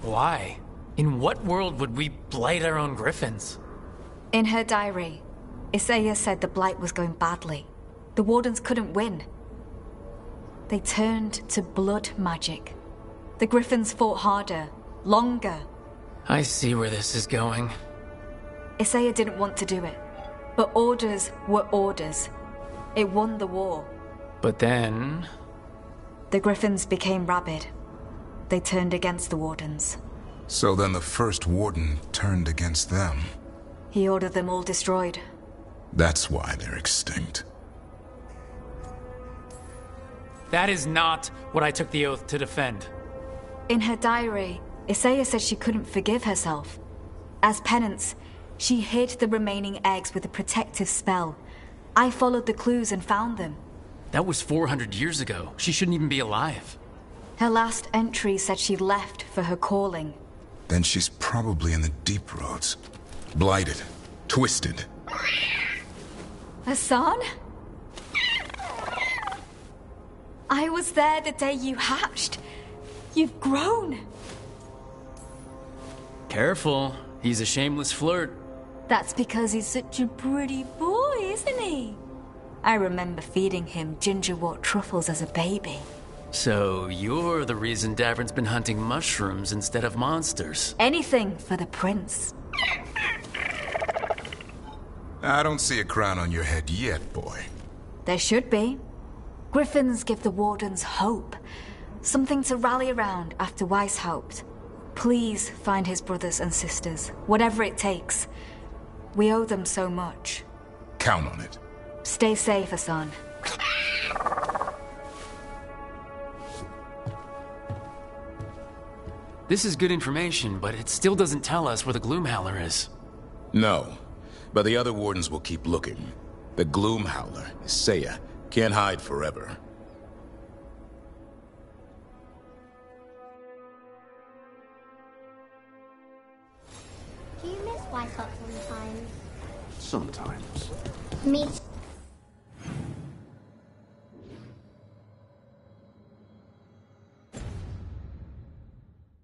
Why? In what world would we blight our own griffins? In her diary, Isaiah said the blight was going badly. The wardens couldn't win. They turned to blood magic. The griffins fought harder, longer. I see where this is going. Isaiah didn't want to do it, but orders were orders. It won the war. But then... The griffins became rabid. They turned against the wardens. So then the first warden turned against them. He ordered them all destroyed. That's why they're extinct. That is not what I took the oath to defend. In her diary, Isaiah said she couldn't forgive herself. As penance, she hid the remaining eggs with a protective spell. I followed the clues and found them. That was 400 years ago. She shouldn't even be alive. Her last entry said she left for her calling. Then she's probably in the deep roads. Blighted. Twisted. Hassan? I was there the day you hatched. You've grown. Careful. He's a shameless flirt. That's because he's such a pretty boy, isn't he? I remember feeding him gingerwort truffles as a baby. So you're the reason Davern's been hunting mushrooms instead of monsters. Anything for the prince. I don't see a crown on your head yet, boy. There should be. Griffins give the wardens hope. Something to rally around after Weishaupt. Please find his brothers and sisters, whatever it takes. We owe them so much. Count on it. Stay safe, Hassan. This is good information, but it still doesn't tell us where the Gloomhowler is. No, but the other wardens will keep looking. The Gloomhowler, Isaiah, can't hide forever. Do you miss Weishaupt sometimes? Sometimes. Me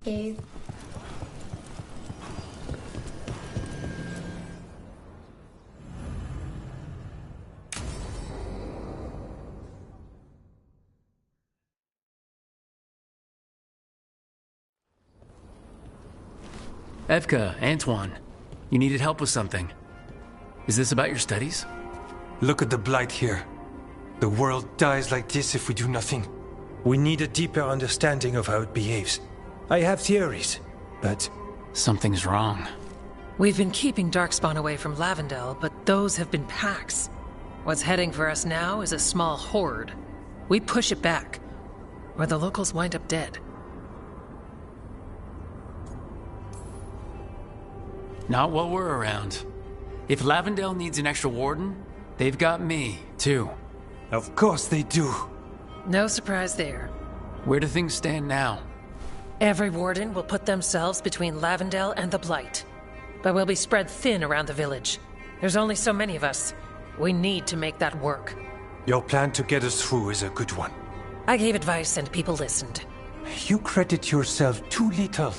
too. Evka, Antoine, you needed help with something. Is this about your studies? Look at the blight here. The world dies like this if we do nothing. We need a deeper understanding of how it behaves. I have theories, but... Something's wrong. We've been keeping Darkspawn away from Lavendel, but those have been packs. What's heading for us now is a small horde. We push it back, or the locals wind up dead. Not while we're around. If Lavendel needs an extra warden, they've got me, too. Of course they do. No surprise there. Where do things stand now? Every warden will put themselves between Lavendel and the Blight. But we'll be spread thin around the village. There's only so many of us. We need to make that work. Your plan to get us through is a good one. I gave advice and people listened. You credit yourself too little.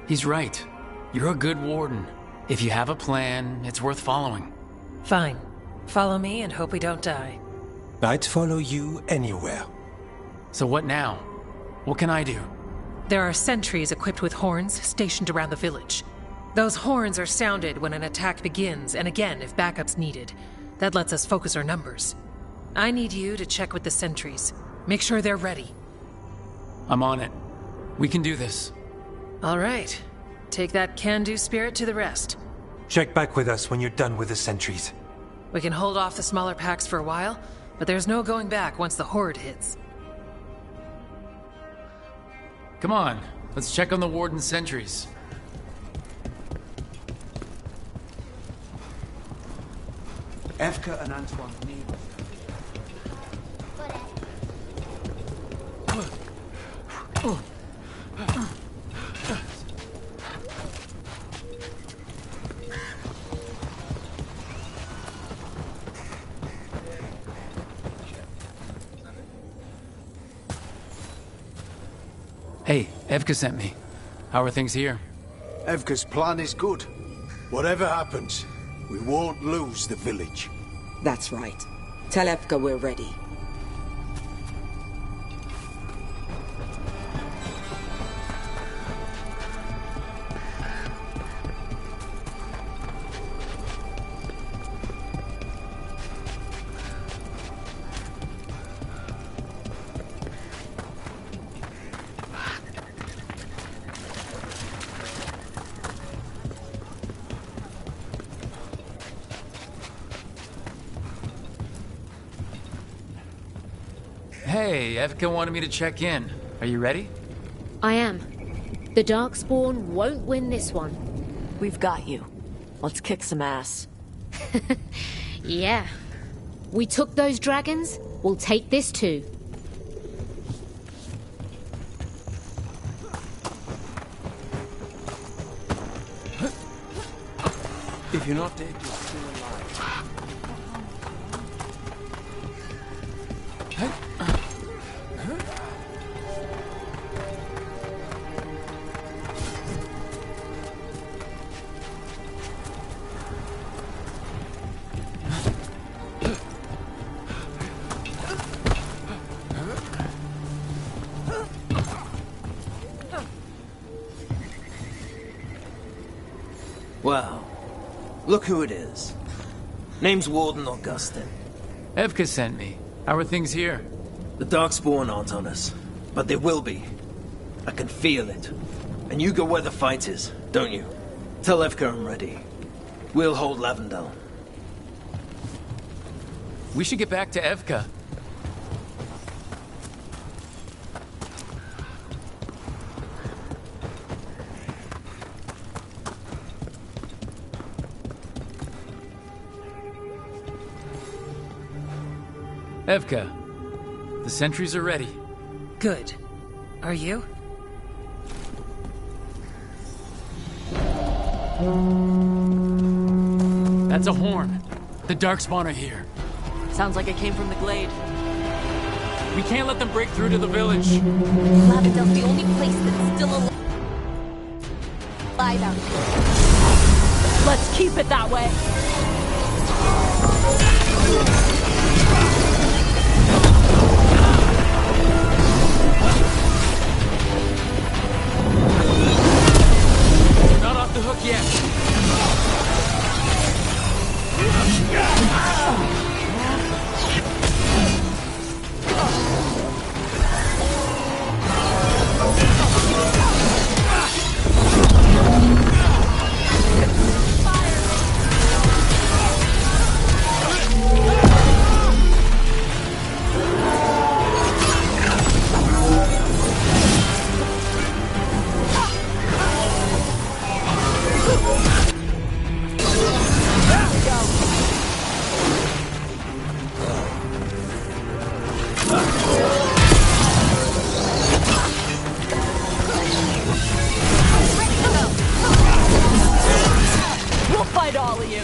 He's right. You're a good warden. If you have a plan, it's worth following. Fine. Follow me and hope we don't die. I'd follow you anywhere. So what now? What can I do? There are sentries equipped with horns stationed around the village. Those horns are sounded when an attack begins, and again if backup's needed. That lets us focus our numbers. I need you to check with the sentries. Make sure they're ready. I'm on it. We can do this. All right. Take that can-do spirit to the rest. Check back with us when you're done with the sentries. We can hold off the smaller packs for a while, but there's no going back once the horde hits. Come on, let's check on the Warden sentries. Evka and Antoine need... Hey, Evka sent me. How are things here? Evka's plan is good. Whatever happens, we won't lose the village. That's right. Tell Evka we're ready. Hey, Evka wanted me to check in. Are you ready? I am. The Darkspawn won't win this one. We've got you. Let's kick some ass. Yeah. We took those dragons, we'll take this too. If you're not dead, you're still alive. Wow. Look who it is. Name's Warden Augustin. Evka sent me. How are things here? The Darkspawn aren't on us, but they will be. I can feel it. And you go where the fight is, don't you? Tell Evka I'm ready. We'll hold Lavendel. We should get back to Evka. Evka, the sentries are ready. Good. Are you? That's a horn. The Darkspawn are here. Sounds like it came from the glade. We can't let them break through to the village. Lavendel's the only place that's still alive out here. Let's keep it that way. Not off the hook yet. We'll fight all of you.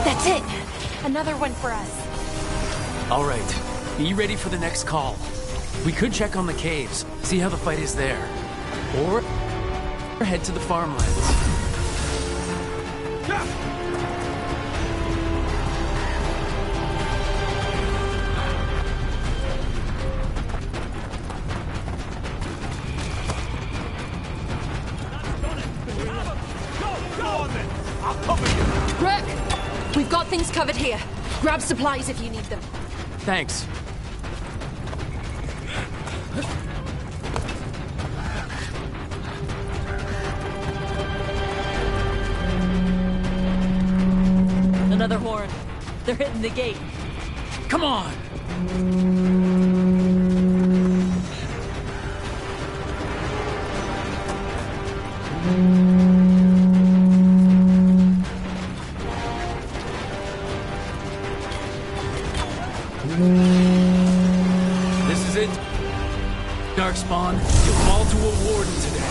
That's it! Another one for us. All right, be ready for the next call. We could check on the caves, see how the fight is there. Or head to the farmlands. Rook! We've got things covered here. Grab supplies if you need them. Thanks. Another horn. They're hitting the gate. Come on! This is it. Darkspawn, you'll fall to a warden today.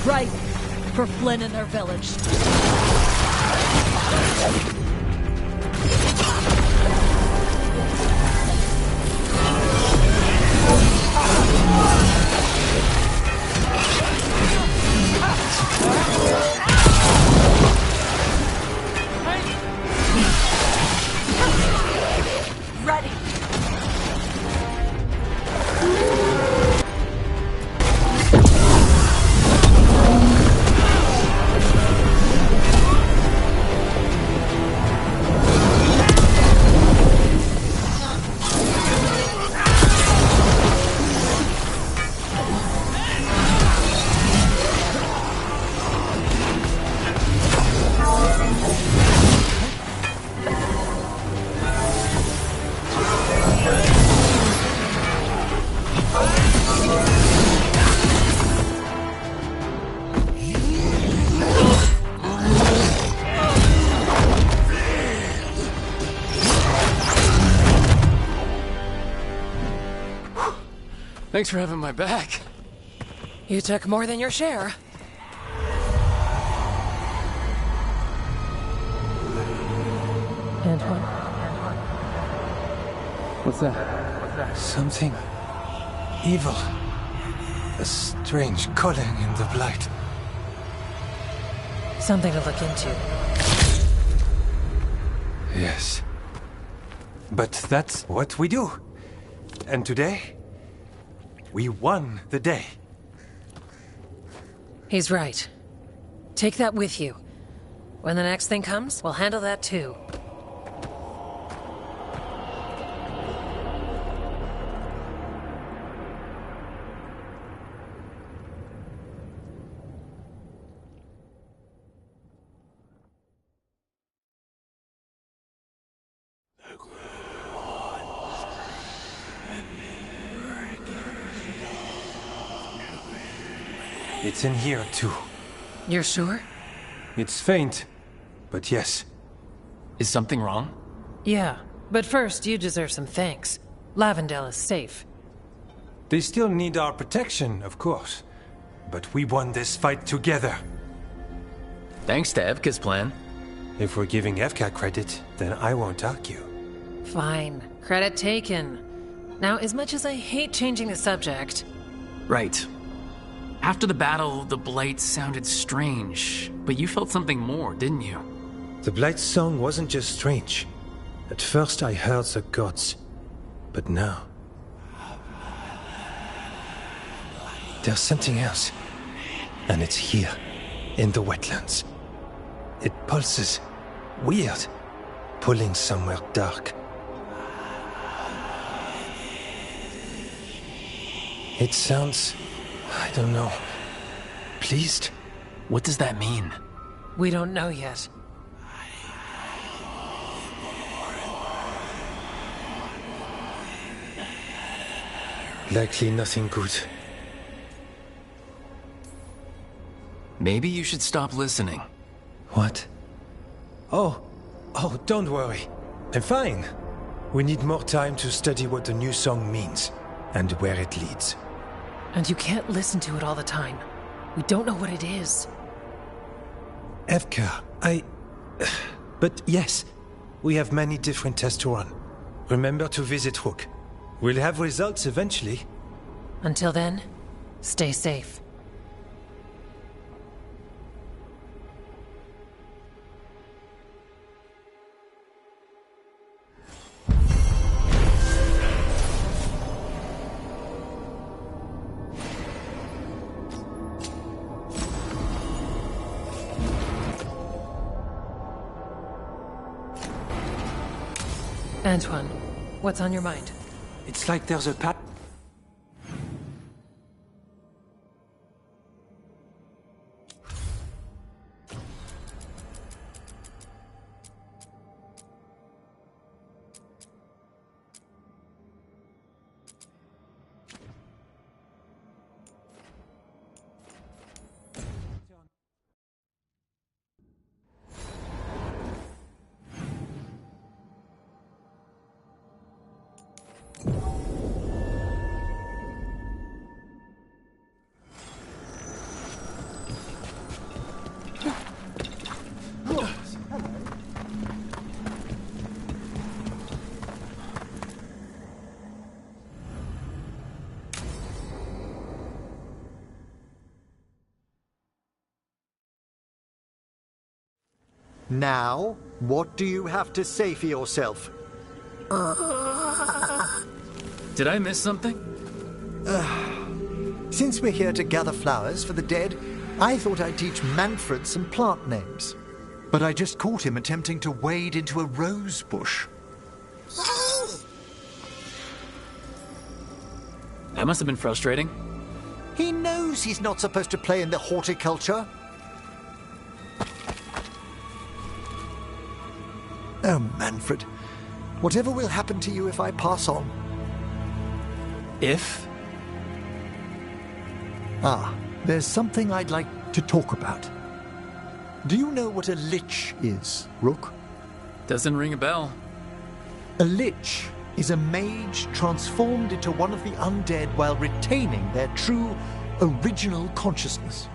Right. For Flynn and their village. Ready. Thanks for having my back. You took more than your share. Antoine? What's that? Something evil. A strange calling in the blight. Something to look into. Yes. But that's what we do. And today, we won the day. He's right. Take that with you. When the next thing comes, we'll handle that too. It's in here, too. You're sure? It's faint, but yes. Is something wrong? Yeah, but first you deserve some thanks. Lavendale is safe. They still need our protection, of course. But we won this fight together. Thanks to Evka's plan. If we're giving Evka credit, then I won't argue. Fine. Credit taken. Now, as much as I hate changing the subject... Right. After the battle, the Blight sounded strange, but you felt something more, didn't you? The Blight's song wasn't just strange. At first I heard the gods, but now... there's something else. And it's here, in the wetlands. It pulses. Weird. Pulling somewhere dark. It sounds... I don't know. Pleased? What does that mean? We don't know yet. Likely nothing good. Maybe you should stop listening. What? Oh, don't worry. I'm fine. We need more time to study what the new song means, and where it leads. And you can't listen to it all the time. We don't know what it is. Evka, But yes, we have many different tests to run. Remember to visit Rook. We'll have results eventually. Until then, stay safe. Antoine, what's on your mind? It's like there's a path. Now, what do you have to say for yourself? Did I miss something? Since we're here to gather flowers for the dead, I thought I'd teach Manfred some plant names. But I just caught him attempting to wade into a rose bush. That must have been frustrating. He knows he's not supposed to play in the horticulture. Oh, Manfred. Whatever will happen to you if I pass on? If? There's something I'd like to talk about. Do you know what a lich is, Rook? Doesn't ring a bell. A lich is a mage transformed into one of the undead while retaining their true, original consciousness.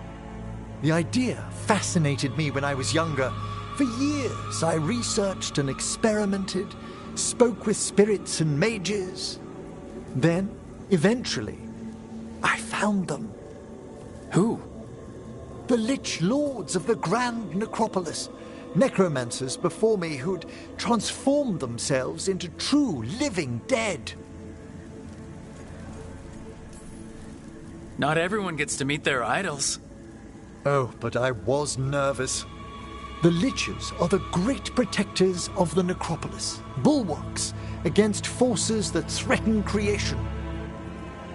The idea fascinated me when I was younger. For years, I researched and experimented, spoke with spirits and mages. Then, eventually, I found them. Who? The Lich Lords of the Grand Necropolis. Necromancers before me who'd transformed themselves into true living dead. Not everyone gets to meet their idols. Oh, but I was nervous. The Liches are the great protectors of the necropolis, bulwarks against forces that threaten creation.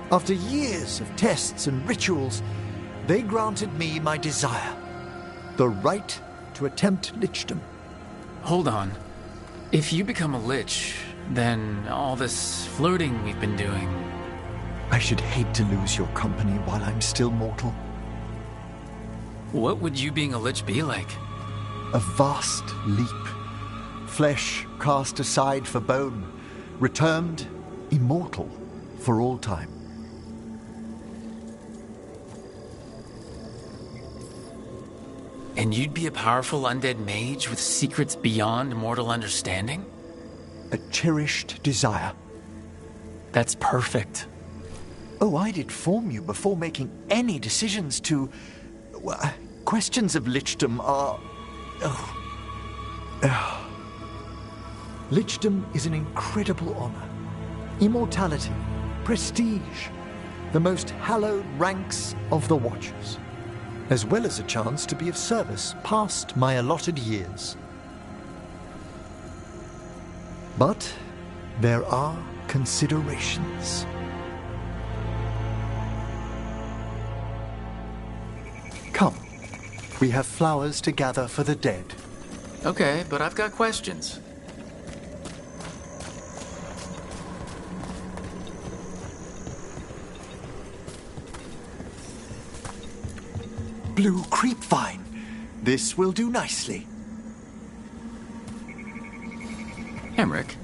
After years of tests and rituals, they granted me my desire, the right to attempt lichdom. Hold on. If you become a lich, then all this flirting we've been doing... I should hate to lose your company while I'm still mortal. What would you being a lich be like? A vast leap. Flesh cast aside for bone, returned immortal for all time. And you'd be a powerful undead mage with secrets beyond mortal understanding? A cherished desire. That's perfect. Oh, I'd inform you before making any decisions to... questions of lichdom are... Lichdom is an incredible honor. Immortality, prestige, the most hallowed ranks of the Watchers, as well as a chance to be of service past my allotted years. But there are considerations. Come, we have flowers to gather for the dead. Okay, but I've got questions. Blue creepvine. This will do nicely. Emmerich,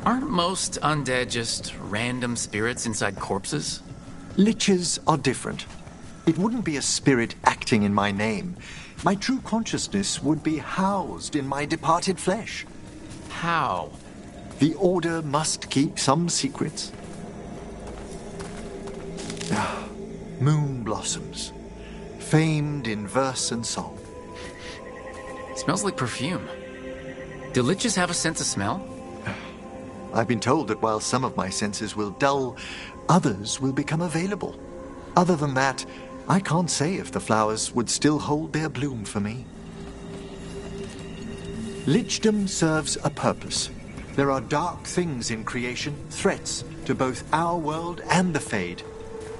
aren't most undead just random spirits inside corpses? Liches are different. It wouldn't be a spirit acting in my name. My true consciousness would be housed in my departed flesh. How? The Order must keep some secrets. Moon blossoms, famed in verse and song. Smells like perfume. Do liches have a sense of smell? I've been told that while some of my senses will dull, others will become available. Other than that, I can't say if the flowers would still hold their bloom for me. Lichdom serves a purpose. There are dark things in creation, threats to both our world and the Fade.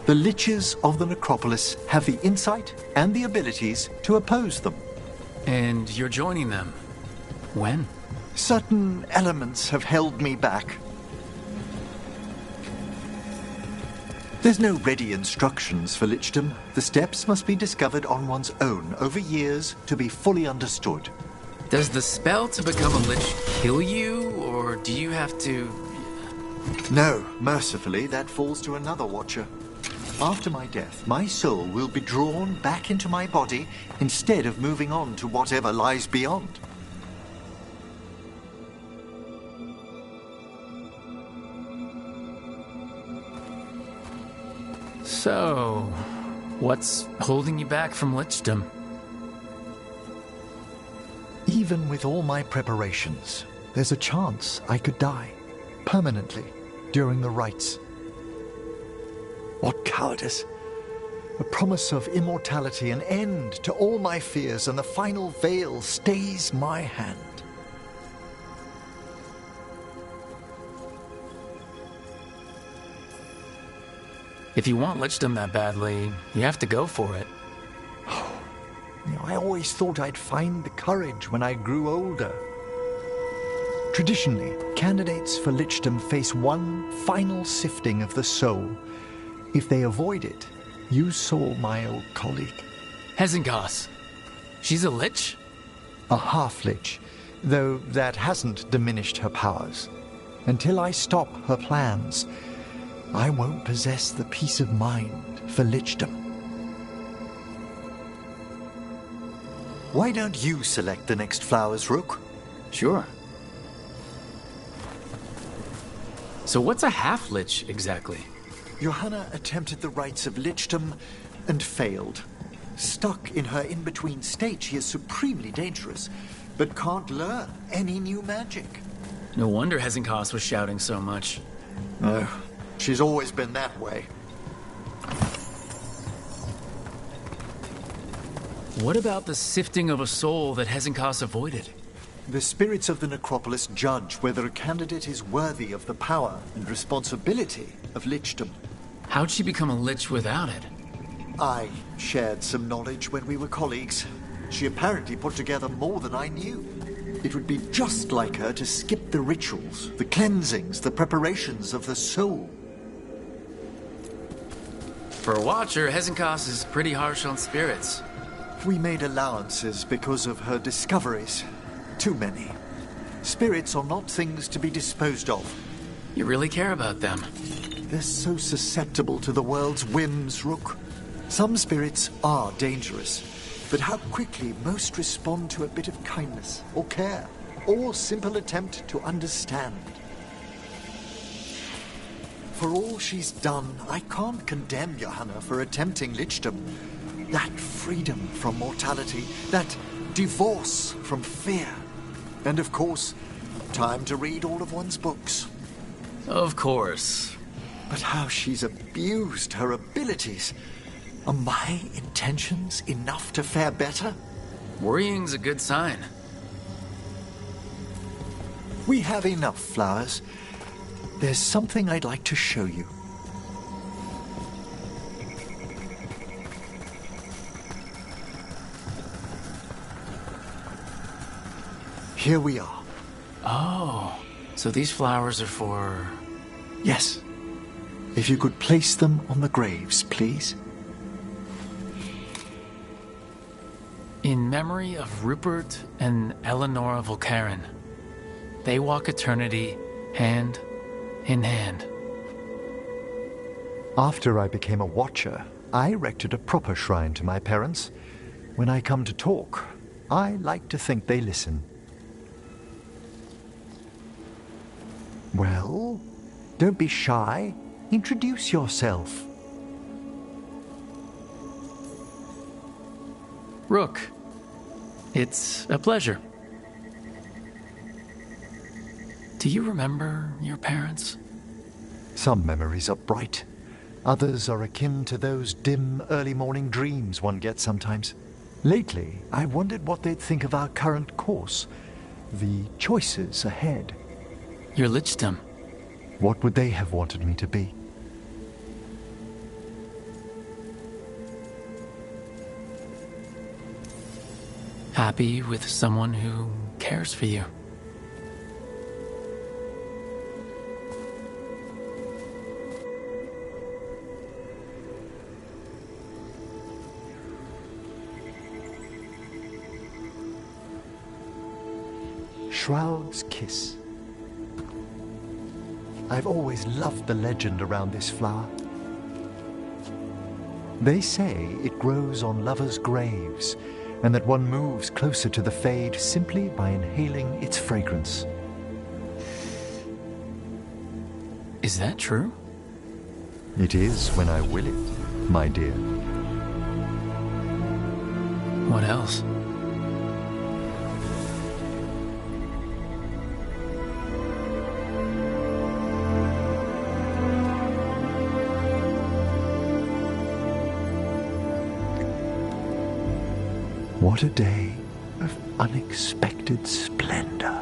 The Liches of the Necropolis have the insight and the abilities to oppose them. And you're joining them. When? Certain elements have held me back. There's no ready instructions for Lichdom. The steps must be discovered on one's own over years to be fully understood. Does the spell to become a lich kill you, or do you have to... No, mercifully, that falls to another Watcher. After my death, my soul will be drawn back into my body instead of moving on to whatever lies beyond. So, what's holding you back from Lichdom? Even with all my preparations, there's a chance I could die, permanently, during the rites. What cowardice! A promise of immortality, an end to all my fears, and the final veil stays my hand. If you want Lichdom that badly, you have to go for it. I always thought I'd find the courage when I grew older. Traditionally, candidates for Lichdom face one final sifting of the soul. If they avoid it, you saw my old colleague. Hezenkos. She's a lich? A half-lich, though that hasn't diminished her powers. Until I stop her plans, I won't possess the peace of mind for Lichdom. Why don't you select the next flowers, Rook? Sure. So what's a half-lich exactly? Johanna attempted the rites of Lichdom and failed. Stuck in her in-between state, she is supremely dangerous, but can't learn any new magic. No wonder Hezenkos was shouting so much. No, she's always been that way. What about the sifting of a soul that Hezenkos avoided? The spirits of the Necropolis judge whether a candidate is worthy of the power and responsibility of Lichdom. How'd she become a lich without it? I shared some knowledge when we were colleagues. She apparently put together more than I knew. It would be just like her to skip the rituals, the cleansings, the preparations of the soul. For a Watcher, Hezenkos is pretty harsh on spirits. We made allowances because of her discoveries. Too many. Spirits are not things to be disposed of. You really care about them. They're so susceptible to the world's whims, Rook. Some spirits are dangerous, but how quickly most respond to a bit of kindness or care, or simple attempt to understand. For all she's done, I can't condemn Johanna for attempting lichdom. That freedom from mortality, that divorce from fear. And of course, time to read all of one's books. Of course. But how she's abused her abilities. Are my intentions enough to fare better? Worrying's a good sign. We have enough flowers. There's something I'd like to show you. Here we are. Oh, so these flowers are for... Yes. If you could place them on the graves, please. In memory of Rupert and Eleanor Volcaren. They walk eternity hand in hand. After I became a watcher, I erected a proper shrine to my parents. When I come to talk, I like to think they listen. Well, don't be shy. Introduce yourself. Rook, it's a pleasure. Do you remember your parents? Some memories are bright. Others are akin to those dim, early morning dreams one gets sometimes. Lately, I wondered what they'd think of our current course, the choices ahead. Your lichdom. What would they have wanted me to be? Happy with someone who cares for you. Shroud's Kiss. I've always loved the legend around this flower. They say it grows on lovers' graves, and that one moves closer to the fade simply by inhaling its fragrance. Is that true? It is when I will it, my dear. What else? What a day of unexpected splendor.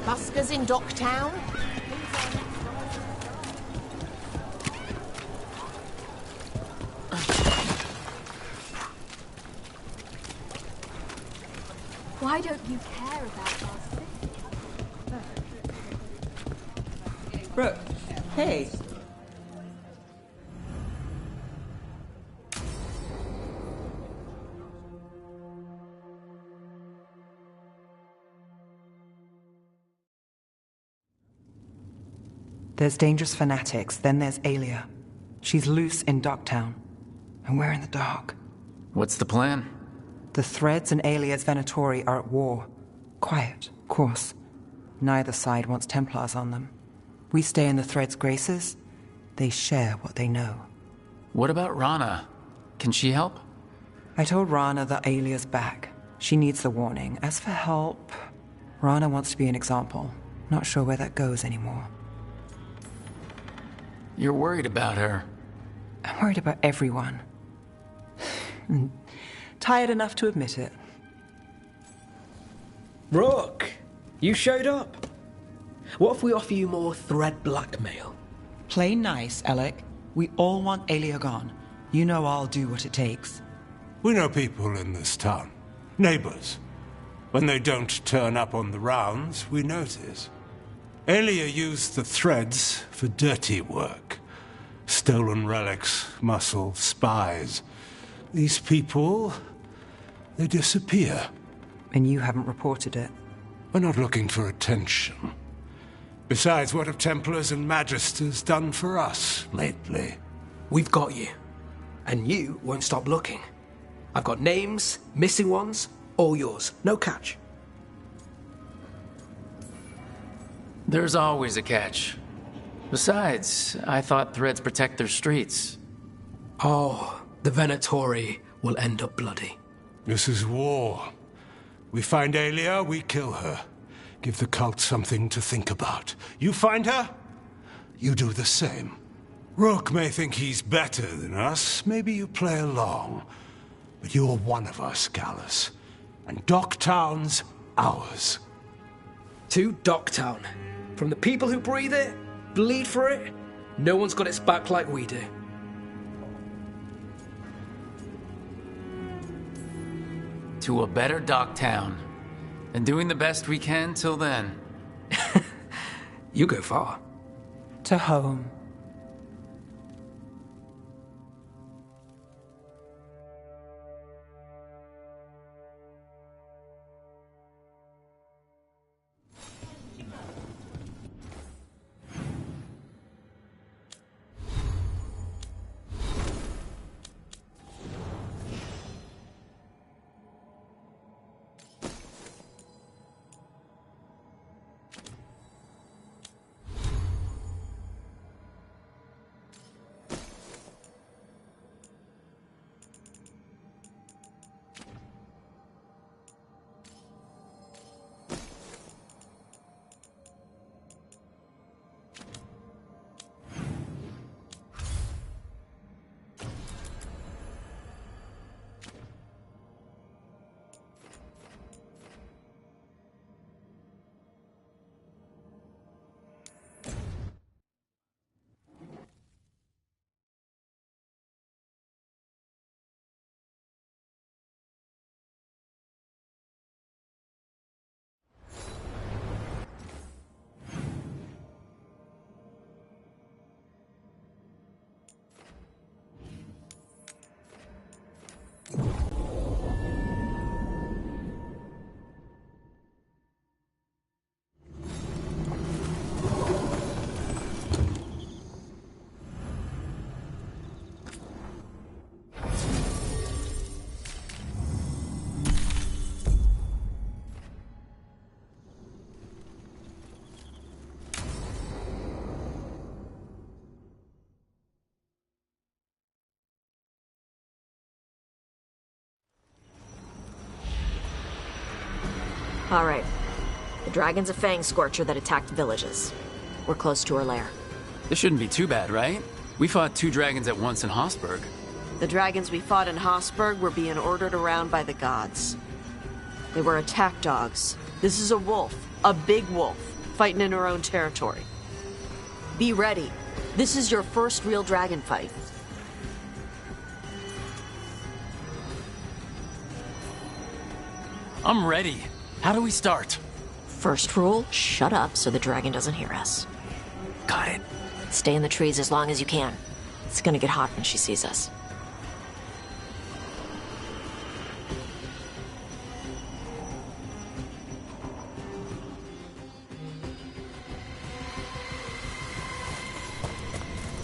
Buskers in Docktown? Why don't you care about us? Brooke, hey. There's dangerous fanatics, then there's Aelia. She's loose in Docktown, and we're in the dark. What's the plan? The Threads and alias Venatori are at war. Quiet, of course. Neither side wants Templars on them. We stay in the Threads' graces. They share what they know. What about Rana? Can she help? I told Rana that Alia's back. She needs the warning. As for help, Rana wants to be an example. Not sure where that goes anymore. You're worried about her. I'm worried about everyone. Tired enough to admit it. Rook, you showed up. What if we offer you more thread blackmail? Play nice, Alec. We all want Alia gone. You know I'll do what it takes. We know people in this town. Neighbors. When they don't turn up on the rounds, we notice. Alia used the Threads for dirty work. Stolen relics, muscle, spies. These people, they disappear. And you haven't reported it? We're not looking for attention. Besides, what have Templars and Magisters done for us lately? We've got you. And you won't stop looking. I've got names, missing ones, all yours. No catch. There's always a catch. Besides, I thought Threads protect their streets. Oh, the Venatori will end up bloody. This is war. We find Alia, we kill her. Give the cult something to think about. You find her, you do the same. Rook may think he's better than us. Maybe you play along. But you're one of us, Gallus. And Docktown's ours. To Docktown. From the people who breathe it, bleed for it, no one's got its back like we do. To a better Docktown. And doing the best we can till then. You go far. To home. Alright. The dragon's a fang scorcher that attacked villages. We're close to her lair. This shouldn't be too bad, right? We fought 2 dragons at once in Hossberg. The dragons we fought in Hossberg were being ordered around by the gods. They were attack dogs. This is a wolf. A big wolf. Fighting in her own territory. Be ready. This is your first real dragon fight. I'm ready. How do we start? First rule, shut up so the dragon doesn't hear us. Got it. Stay in the trees as long as you can. It's gonna get hot when she sees us.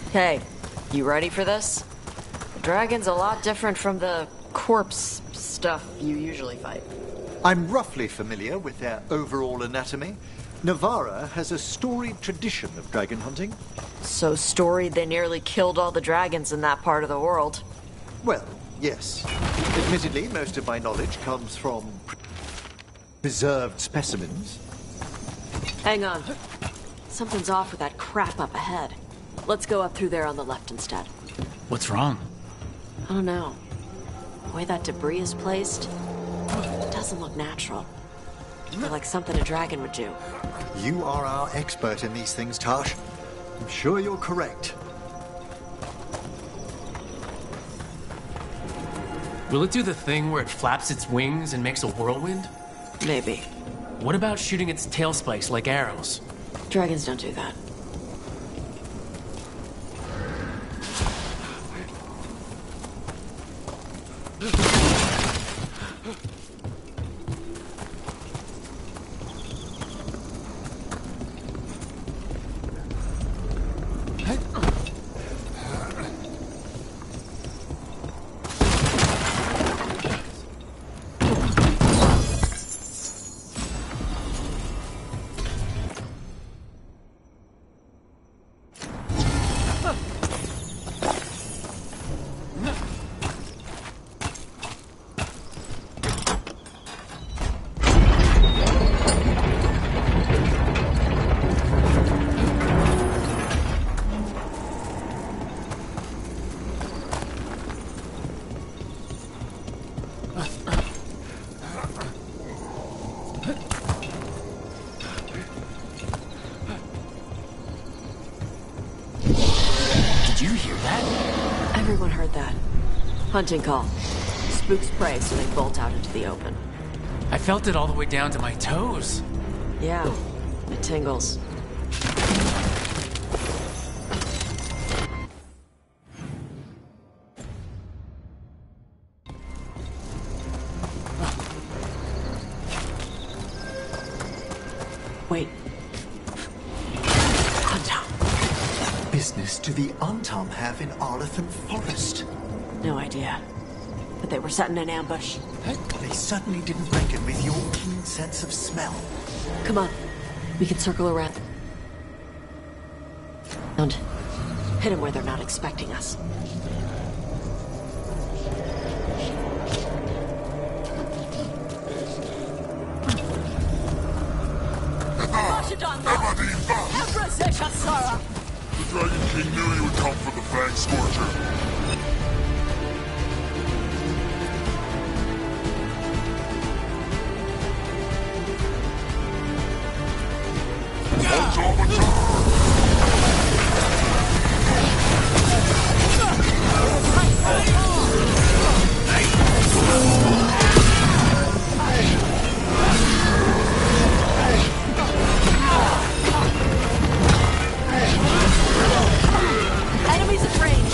Okay, You ready for this? The dragon's a lot different from the corpse stuff you usually fight. I'm roughly familiar with their overall anatomy. Navarra has a storied tradition of dragon hunting. So storied they nearly killed all the dragons in that part of the world. Well, yes. Admittedly, most of my knowledge comes from preserved specimens. Hang on. Something's off with that crap up ahead. Let's go up through there on the left instead. What's wrong? I don't know. The way that debris is placed, it doesn't look natural. Or like something a dragon would do. You are our expert in these things, Tash. I'm sure you're correct. Will it do the thing where it flaps its wings and makes a whirlwind? Maybe. What about shooting its tail spikes like arrows? Dragons don't do that. Hunting call. Spooks prey, so they bolt out into the open. I felt it all the way down to my toes. Yeah, it tingles. Wait. What business do the Untum have in Arlathan Forest? No idea. But they were setting an ambush. They certainly didn't reckon with your keen sense of smell. Come on. We can circle around. And hit them where they're not expecting us. The Dragon King knew you would come for the Fang Scorcher. Enemies at range.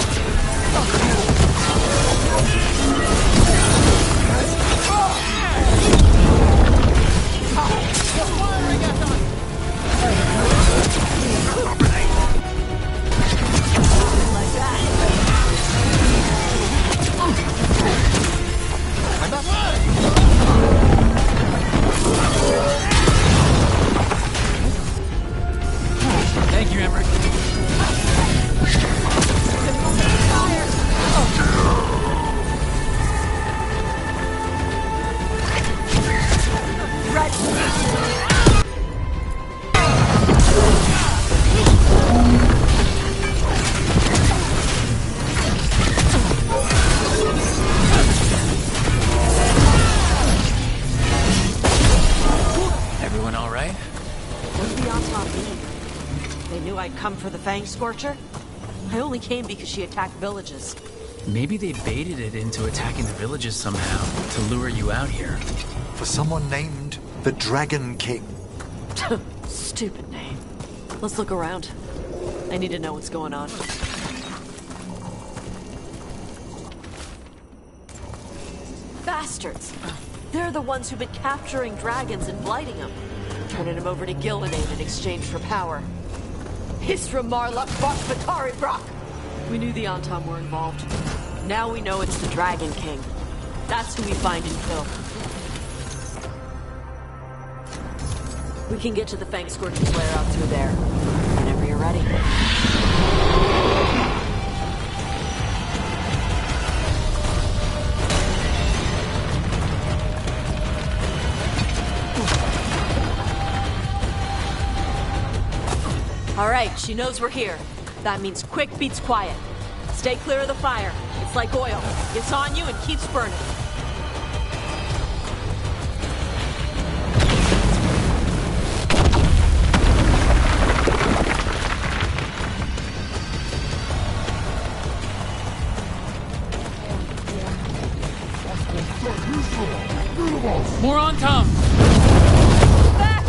Thank you, Emmerich. Everyone all right? What did the Autop mean? They knew I'd come for the Fang Scorcher? I only came because she attacked villages. Maybe they baited it into attacking the villages somehow to lure you out here. For someone named the Dragon King. Stupid name. Let's look around. I need to know what's going on. Bastards! They're the ones who've been capturing dragons and blighting them, turning them over to Gildanane in exchange for power. Hisra Marluk Bosh Batari Brock! We knew the Antam were involved. Now we know it's the Dragon King. That's who we find and kill. We can get to the Fang Scorcher's lair out through there. Whenever you're ready. Alright, she knows we're here. That means quick beats quiet. Stay clear of the fire. It's like oil. It's on you and keeps burning. More on Tom! Back!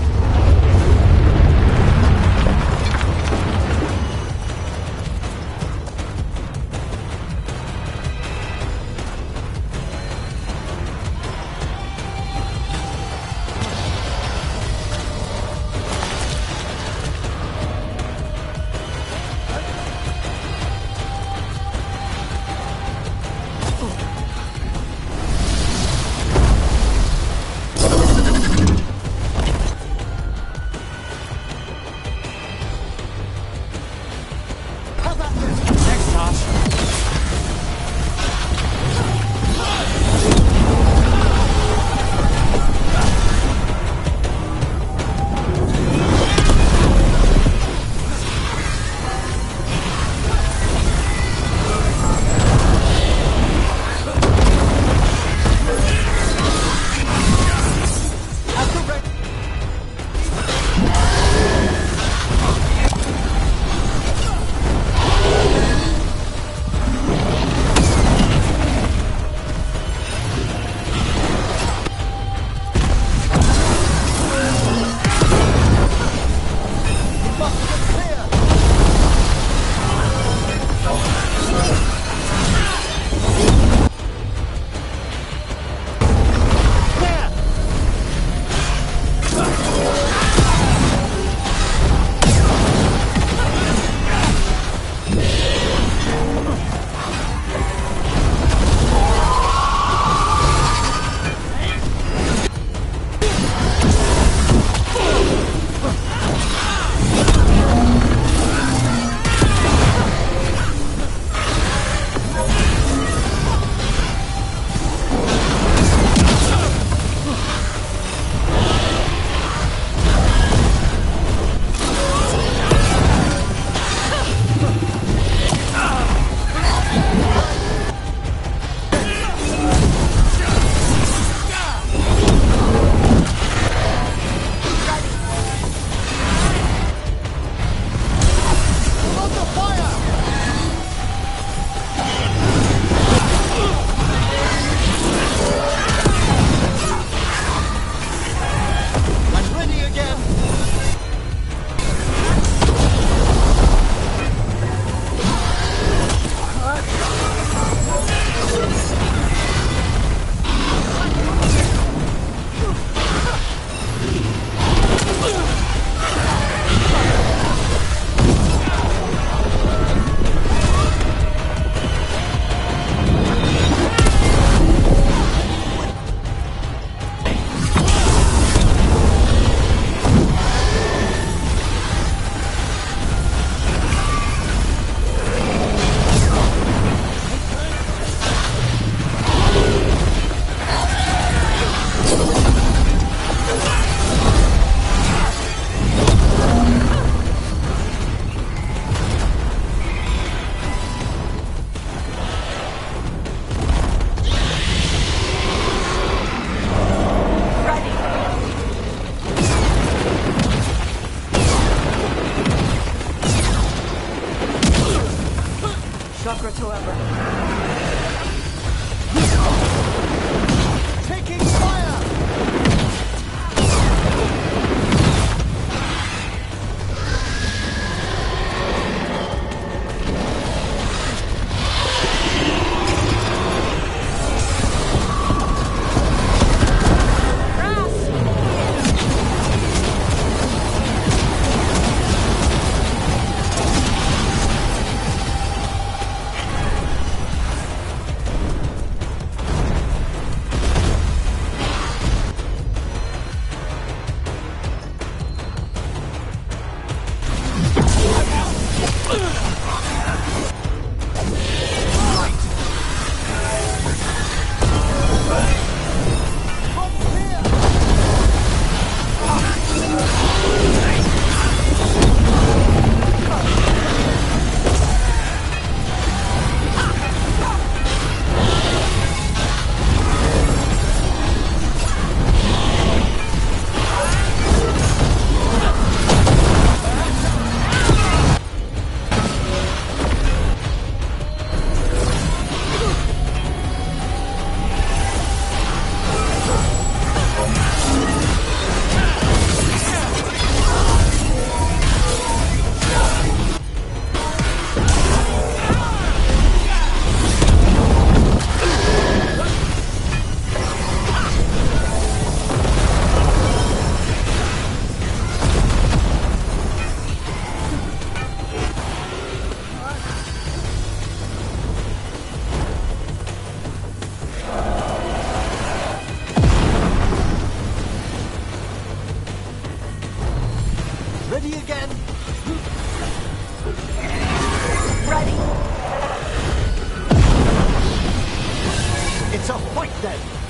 To fight then!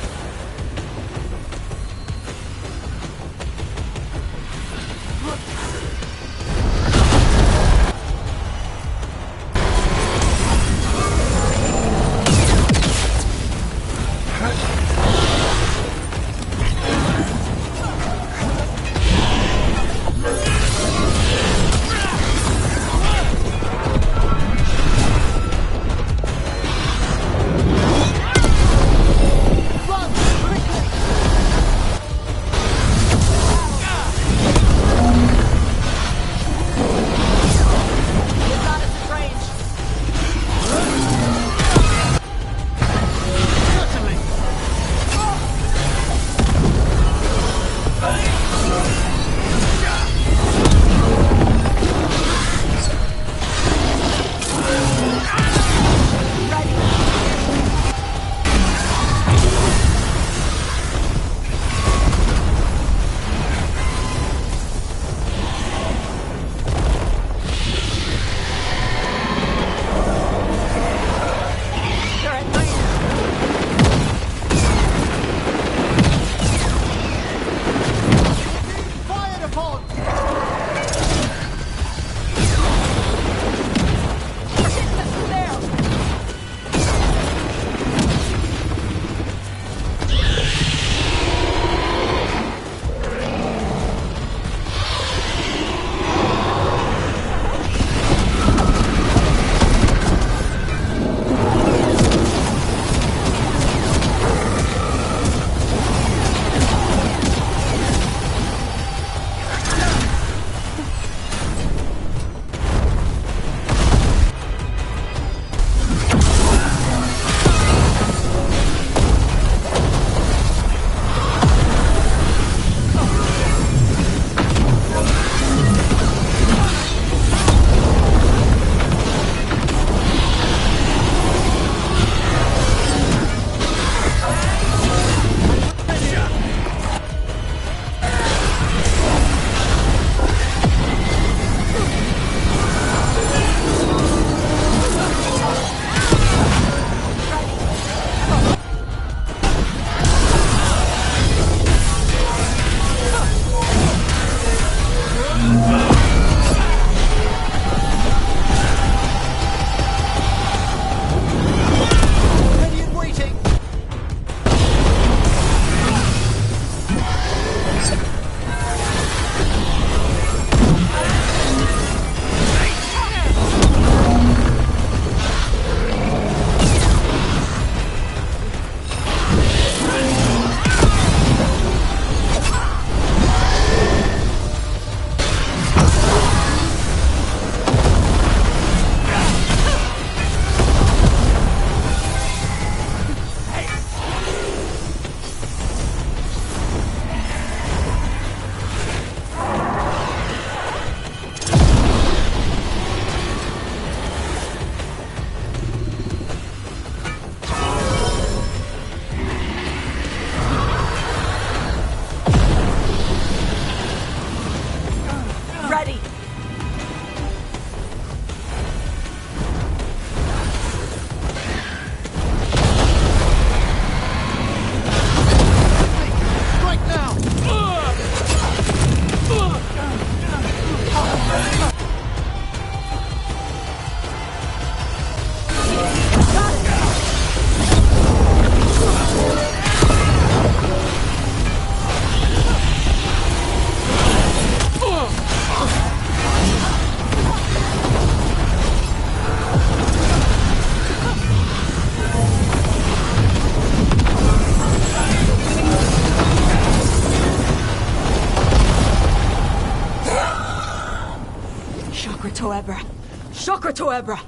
Shokra Toebra!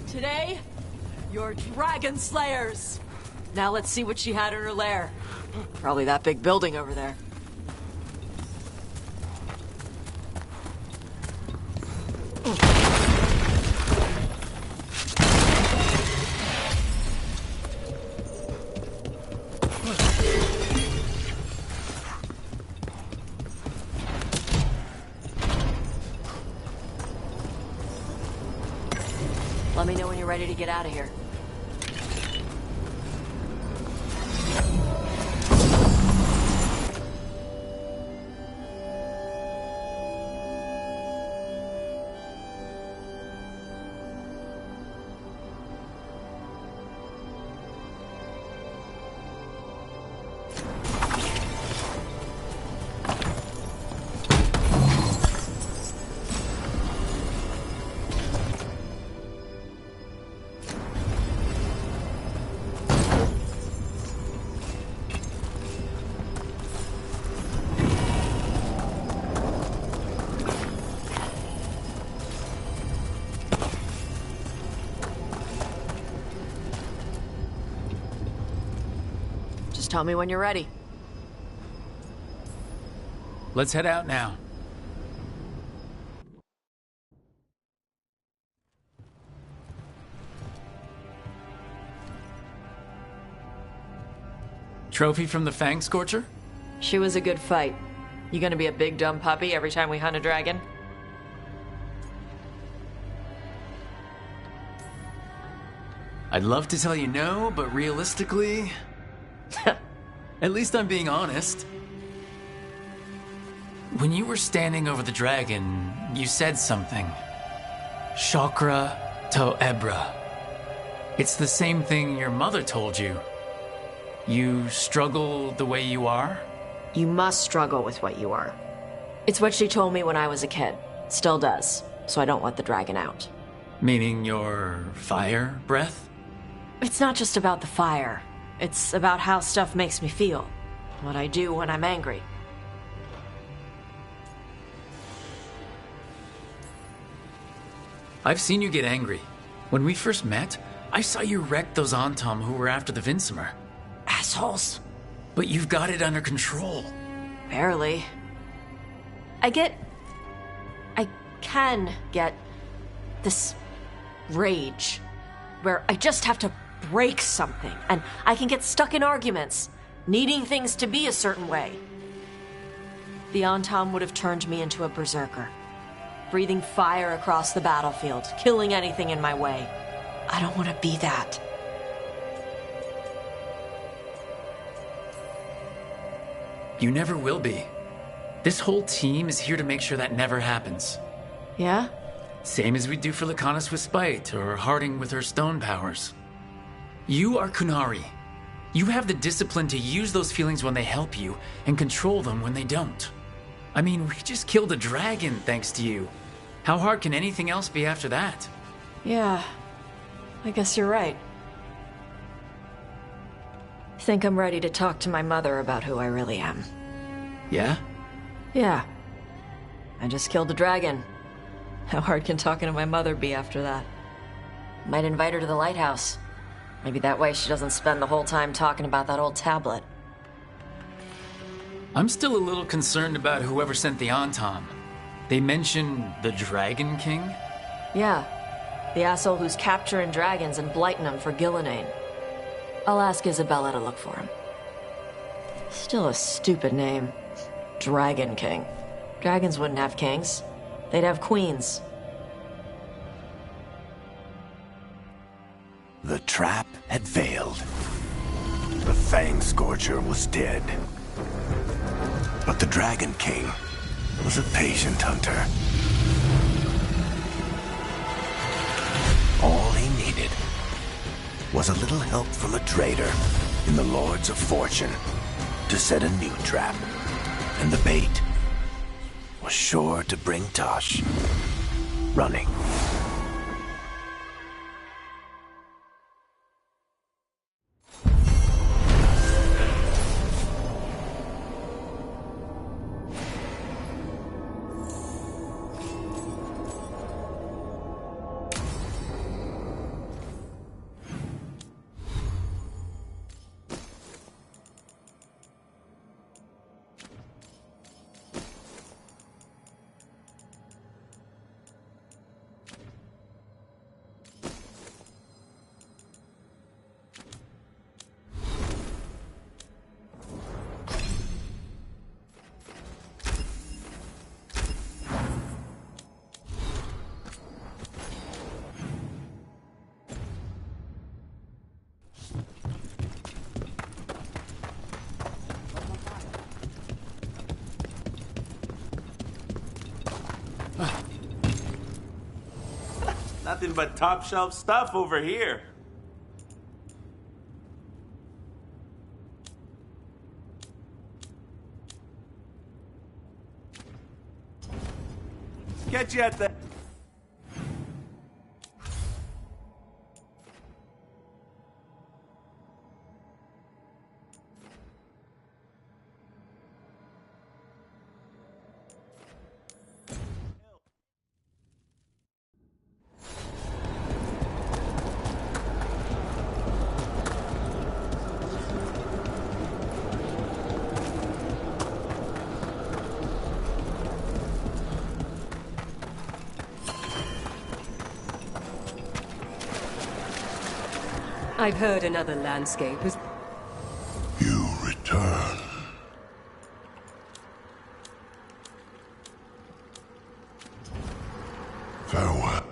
Today, you're Dragon Slayers! Now let's see what she had in her lair. Probably that big building over there. Let me know when you're ready to get out of here. tell me when you're ready. Let's head out now. Trophy from the Fang Scorcher? She was a good fight. You gonna be a big dumb puppy every time we hunt a dragon? I'd love to tell you no, but realistically... At least I'm being honest. When you were standing over the dragon, you said something. Chakra to Ebra. It's the same thing your mother told you. You struggle the way you are? You must struggle with what you are. It's what she told me when I was a kid. Still does, so I don't let the dragon out. Meaning your fire breath? It's not just about the fire. It's about how stuff makes me feel. What I do when I'm angry. I've seen you get angry. When we first met, I saw you wreck those Antom who were after the Vinsimer. Assholes. But you've got it under control. Barely. I can get this rage where I just have to break something, and I can get stuck in arguments, needing things to be a certain way. The Antom would have turned me into a berserker, breathing fire across the battlefield, killing anything in my way. I don't want to be that. You never will be. This whole team is here to make sure that never happens. Yeah? Same as we do for Lacanis with Spite, or Harding with her stone powers. You are Kunari. You have the discipline to use those feelings when they help you, and control them when they don't. I mean, we just killed a dragon thanks to you. How hard can anything else be after that? Yeah, I guess you're right. Think I'm ready to talk to my mother about who I really am. Yeah? Yeah. I just killed a dragon. How hard can talking to my mother be after that? Might invite her to the lighthouse. Maybe that way she doesn't spend the whole time talking about that old tablet. I'm still a little concerned about whoever sent the Antom. They mentioned the Dragon King? Yeah. The asshole who's capturing dragons and blighting them for Gillinane. I'll ask Isabella to look for him. Still a stupid name. Dragon King. Dragons wouldn't have kings. They'd have queens. The trap had failed. The Fang Scorcher was dead. But the Dragon King was a patient hunter. All he needed was a little help from a trader in the Lords of Fortune to set a new trap. And the bait was sure to bring Tosh running. Nothing but top shelf stuff over here. Catch you at the... I've heard another landscape has... You return. Farewell.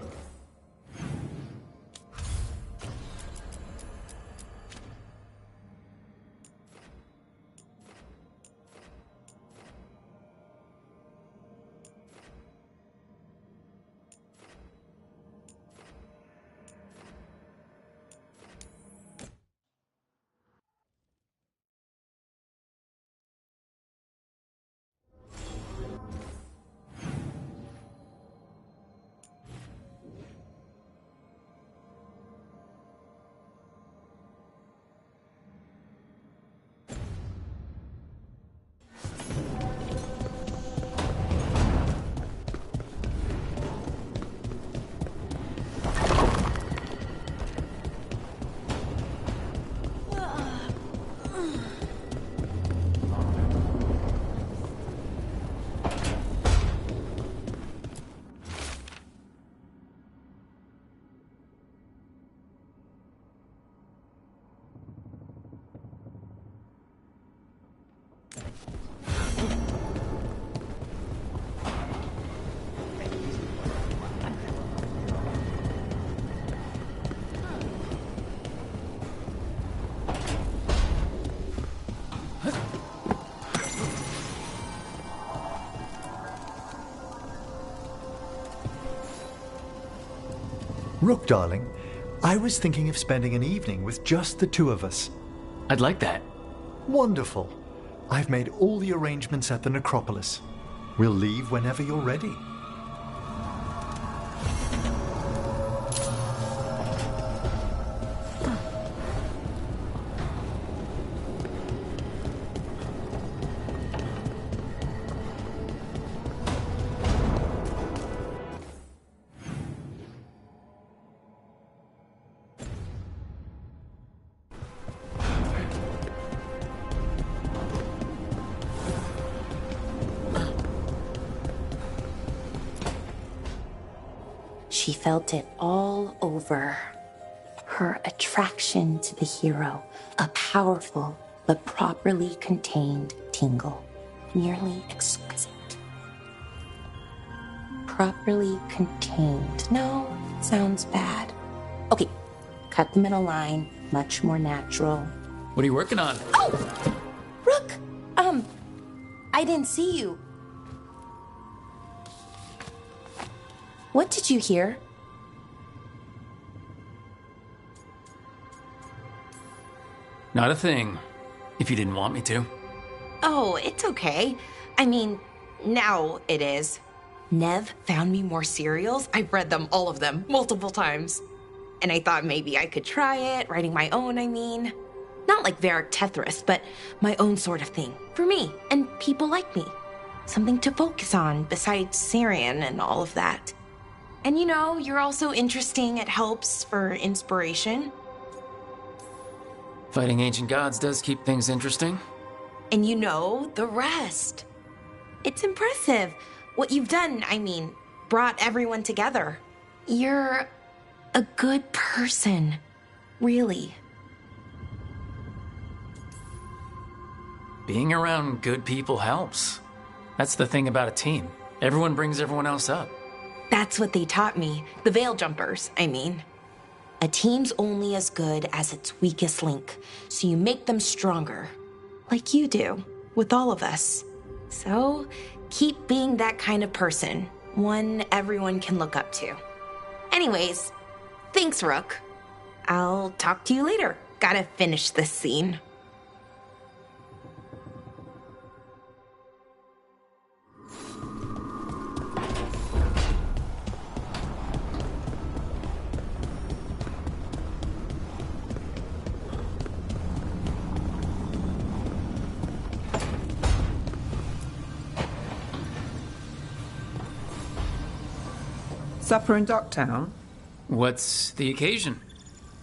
Rook, darling, I was thinking of spending an evening with just the two of us. I'd like that. Wonderful. I've made all the arrangements at the necropolis. We'll leave whenever you're ready. She felt it all over. Her attraction to the hero, a powerful but properly contained tingle, nearly exquisite. Properly contained. No, sounds bad. Okay, cut the middle line, much more natural. What are you working on? Oh! Rook! I didn't see you. What did you hear? Not a thing, if you didn't want me to. Oh, it's okay. I mean, now it is. Nev found me more cereals. I've read them, all of them, multiple times. And I thought maybe I could try it, writing my own, I mean. Not like Varric Tethris, but my own sort of thing. For me, and people like me. Something to focus on, besides Syrian and all of that. And you know, you're also interesting. It helps for inspiration. Fighting ancient gods does keep things interesting. And you know the rest. It's impressive. What you've done, I mean, brought everyone together. You're a good person. Really. Being around good people helps. That's the thing about a team. Everyone brings everyone else up. That's what they taught me. The Veil Jumpers, I mean. A team's only as good as its weakest link, so you make them stronger. Like you do, with all of us. So, keep being that kind of person. One everyone can look up to. Anyways, thanks, Rook. I'll talk to you later. Gotta finish this scene. Supper in Docktown? What's the occasion?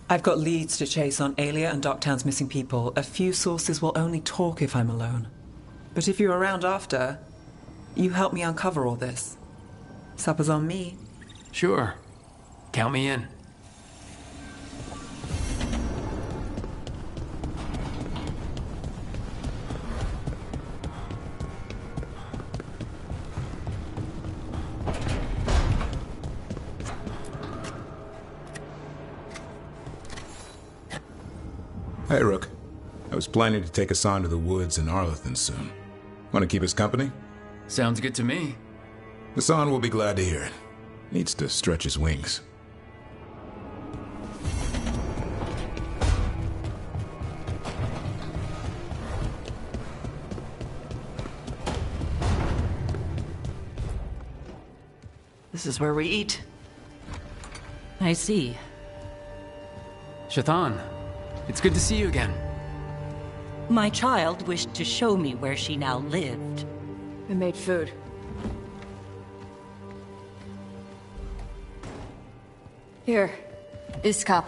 I've got leads to chase on Alia and Docktown's missing people. A few sources will only talk if I'm alone. But if you're around after, you help me uncover all this. Supper's on me. Sure. Count me in. Hey, Rook. I was planning to take Hassan to the woods in Arlethan soon. Want to keep us company? Sounds good to me. Hassan will be glad to hear it. Needs to stretch his wings. This is where we eat. I see. Shathan, it's good to see you again. My child wished to show me where she now lived. We made food. Here, Iskap.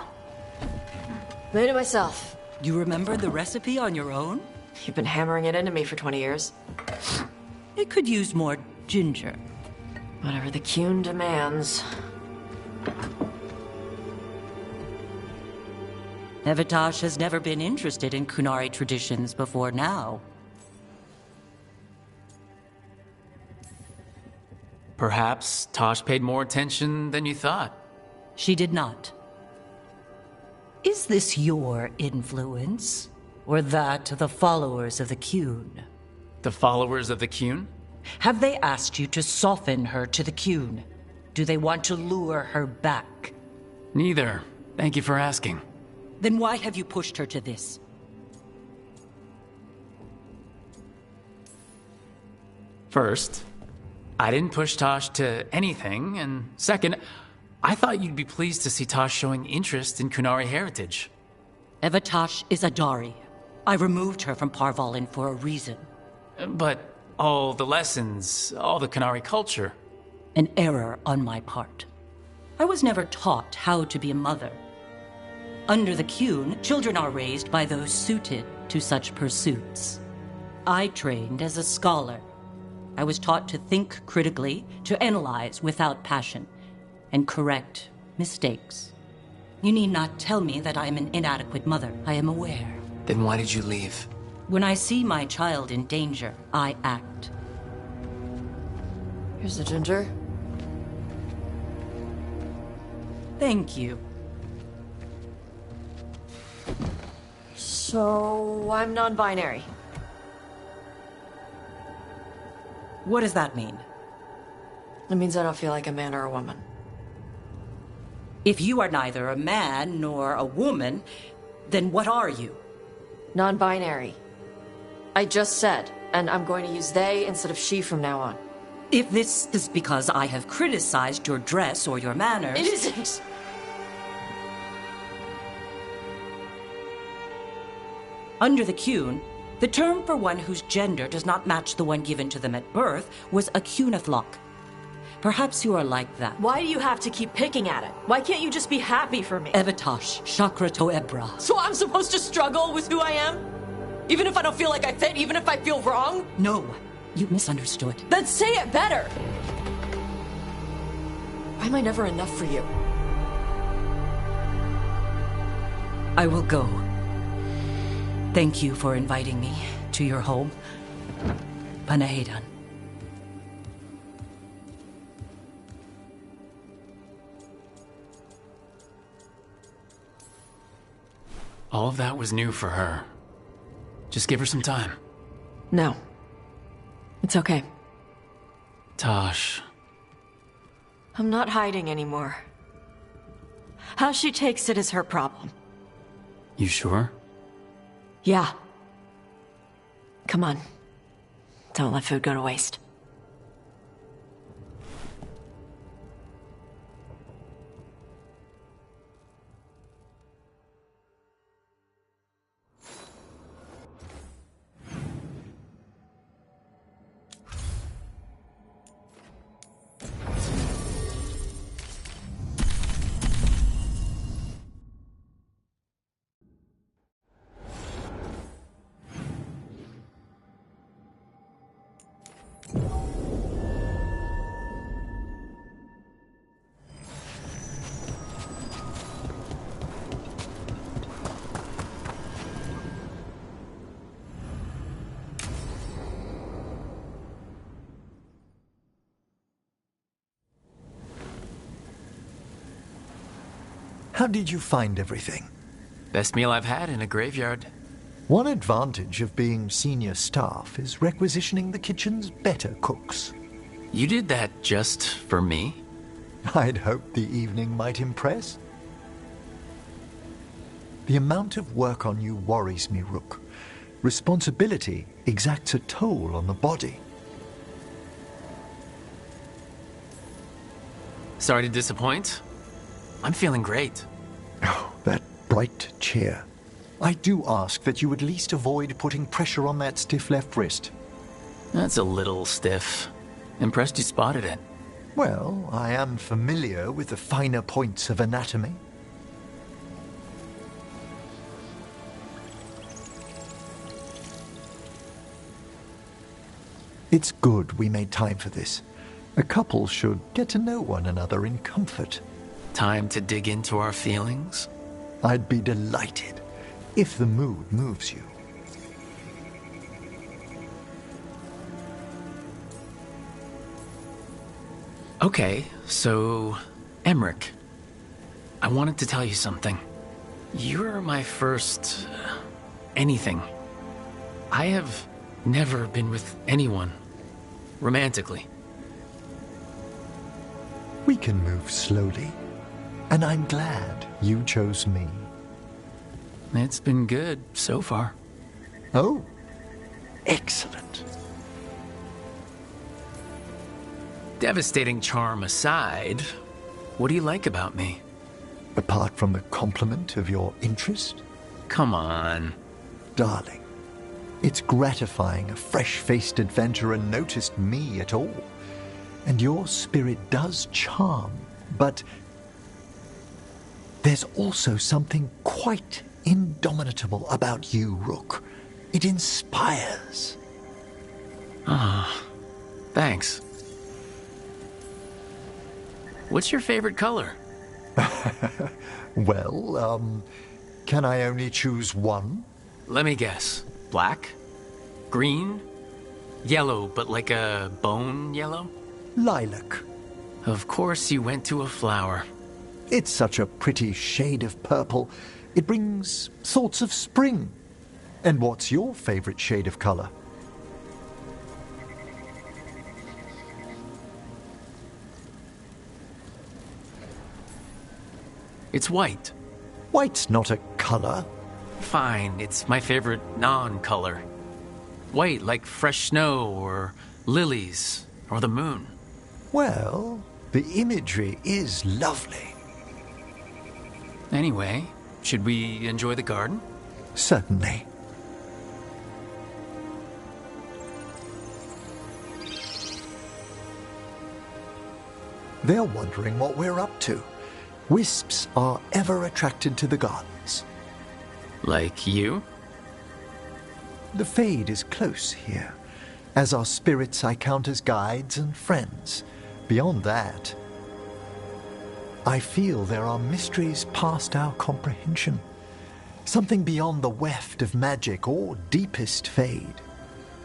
Made it myself. You remember the recipe on your own? You've been hammering it into me for 20 years. It could use more ginger. Whatever the Qun demands. Evitash has never been interested in Kunari traditions before now. Perhaps Tosh paid more attention than you thought. She did not. Is this your influence? Or that of the followers of the Qun? The followers of the Qun? Have they asked you to soften her to the Qun? Do they want to lure her back? Neither. Thank you for asking. Then why have you pushed her to this? First, I didn't push Tosh to anything, and second, I thought you'd be pleased to see Tosh showing interest in Kunari heritage. Evitash is a Dari. I removed her from Parvalin for a reason. But all the lessons, all the Kunari culture... An error on my part. I was never taught how to be a mother. Under the Qun, children are raised by those suited to such pursuits. I trained as a scholar. I was taught to think critically, to analyze without passion, and correct mistakes. You need not tell me that I am an inadequate mother. I am aware. Then why did you leave? When I see my child in danger, I act. Here's the ginger. Thank you. So, I'm non-binary. What does that mean? It means I don't feel like a man or a woman. If you are neither a man nor a woman, then what are you? Non-binary. I just said, and I'm going to use they instead of she from now on. If this is because I have criticized your dress or your manners... It isn't! Under the Qun, the term for one whose gender does not match the one given to them at birth was a Qunathlok. Perhaps you are like that. Why do you have to keep picking at it? Why can't you just be happy for me? Evitash, Chakra to Ebra. So I'm supposed to struggle with who I am? Even if I don't feel like I fit, even if I feel wrong? No, you misunderstood. Then say it better! Why am I never enough for you? I will go. Thank you for inviting me to your home. Panahedan. All of that was new for her. Just give her some time. No. It's okay. Tosh. I'm not hiding anymore. How she takes it is her problem. You sure? Yeah. Come on. Don't let food go to waste. How did you find everything? Best meal I've had in a graveyard. One advantage of being senior staff is requisitioning the kitchen's better cooks. You did that just for me? I'd hoped the evening might impress. The amount of work on you worries me, Rook. Responsibility exacts a toll on the body. Sorry to disappoint. I'm feeling great. Oh, that bright cheer. I do ask that you at least avoid putting pressure on that stiff left wrist. That's a little stiff. Impressed you spotted it. Well, I am familiar with the finer points of anatomy. It's good we made time for this. A couple should get to know one another in comfort. Time to dig into our feelings? I'd be delighted if the mood moves you. Okay, so Emmerich, I wanted to tell you something. You're my first anything. I have never been with anyone romantically. We can move slowly, and I'm glad you chose me. It's been good so far. Oh, excellent. Devastating charm aside, what do you like about me? Apart from the compliment of your interest? Come on. Darling, it's gratifying a fresh-faced adventurer noticed me at all. And your spirit does charm, but there's also something quite indomitable about you, Rook. It inspires. Ah, thanks. What's your favorite color? Well, can I only choose one? Let me guess. Black? Green? Yellow, but like a bone yellow? Lilac. Of course you went to a flower. It's such a pretty shade of purple. It brings thoughts of spring. And what's your favorite shade of color? It's white. White's not a color. Fine, it's my favorite non-color. White like fresh snow or lilies or the moon. Well, the imagery is lovely. Anyway, should we enjoy the garden? Certainly. They're wondering what we're up to. Wisps are ever attracted to the gardens. Like you? The Fade is close here. As our spirits I count as guides and friends. Beyond that, I feel there are mysteries past our comprehension. Something beyond the weft of magic or deepest Fade.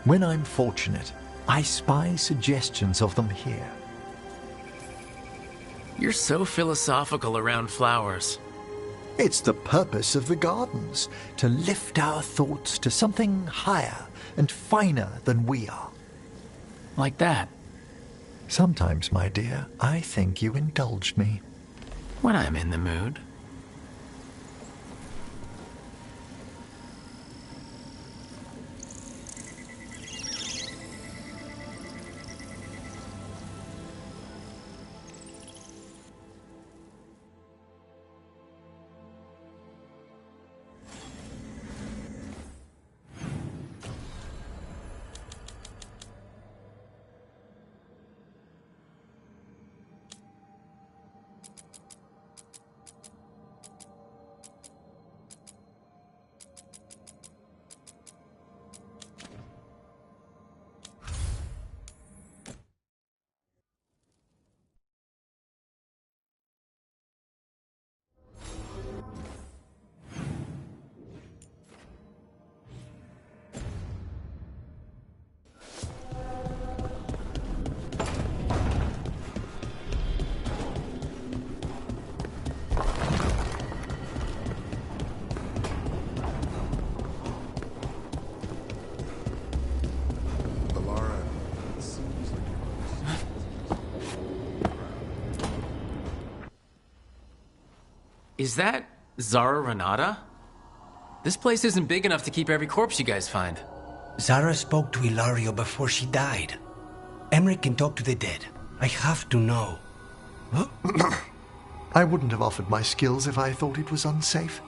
When I'm fortunate, I spy suggestions of them here. You're so philosophical around flowers. It's the purpose of the gardens, to lift our thoughts to something higher and finer than we are. Like that? Sometimes, my dear, I think you indulge me. When I'm in the mood. Is that Zara Renata? This place isn't big enough to keep every corpse you guys find. Zara spoke to Ilario before she died. Emmerich can talk to the dead. I have to know. I wouldn't have offered my skills if I thought it was unsafe.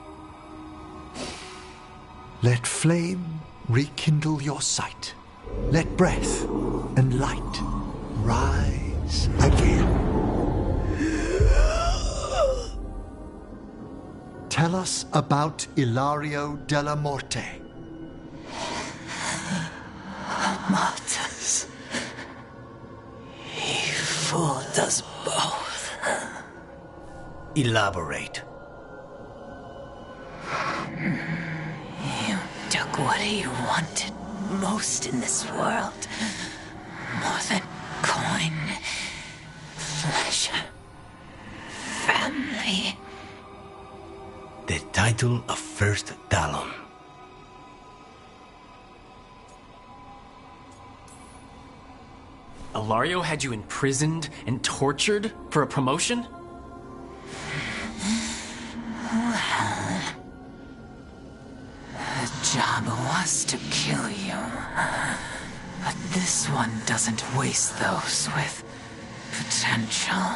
Let flame rekindle your sight. Let breath and light rise again. Tell us about Ilario della Morte. Martyrs. He fooled us both. Elaborate. You took what he wanted most in this world. More than coin, pleasure, family. The title of First Talon. Ilario had you imprisoned and tortured for a promotion? Well, the job was to kill you. But this one doesn't waste those with potential.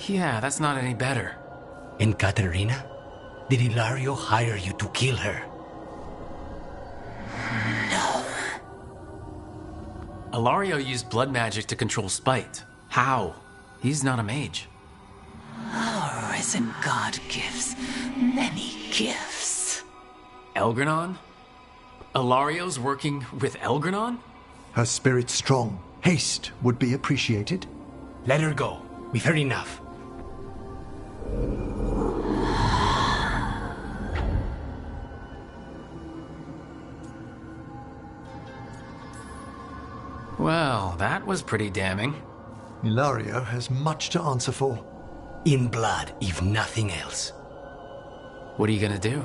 Yeah, that's not any better. And Katerina? Did Ilario hire you to kill her? No. Ilario used blood magic to control spite. How? He's not a mage. Our risen god gives many gifts. Elgranon? Ilario's working with Elgranon? Her spirit's strong. Haste would be appreciated. Let her go. We've heard enough. Well, that was pretty damning. Ilario has much to answer for. In blood, if nothing else. What are you gonna do?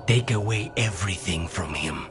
Take away everything from him.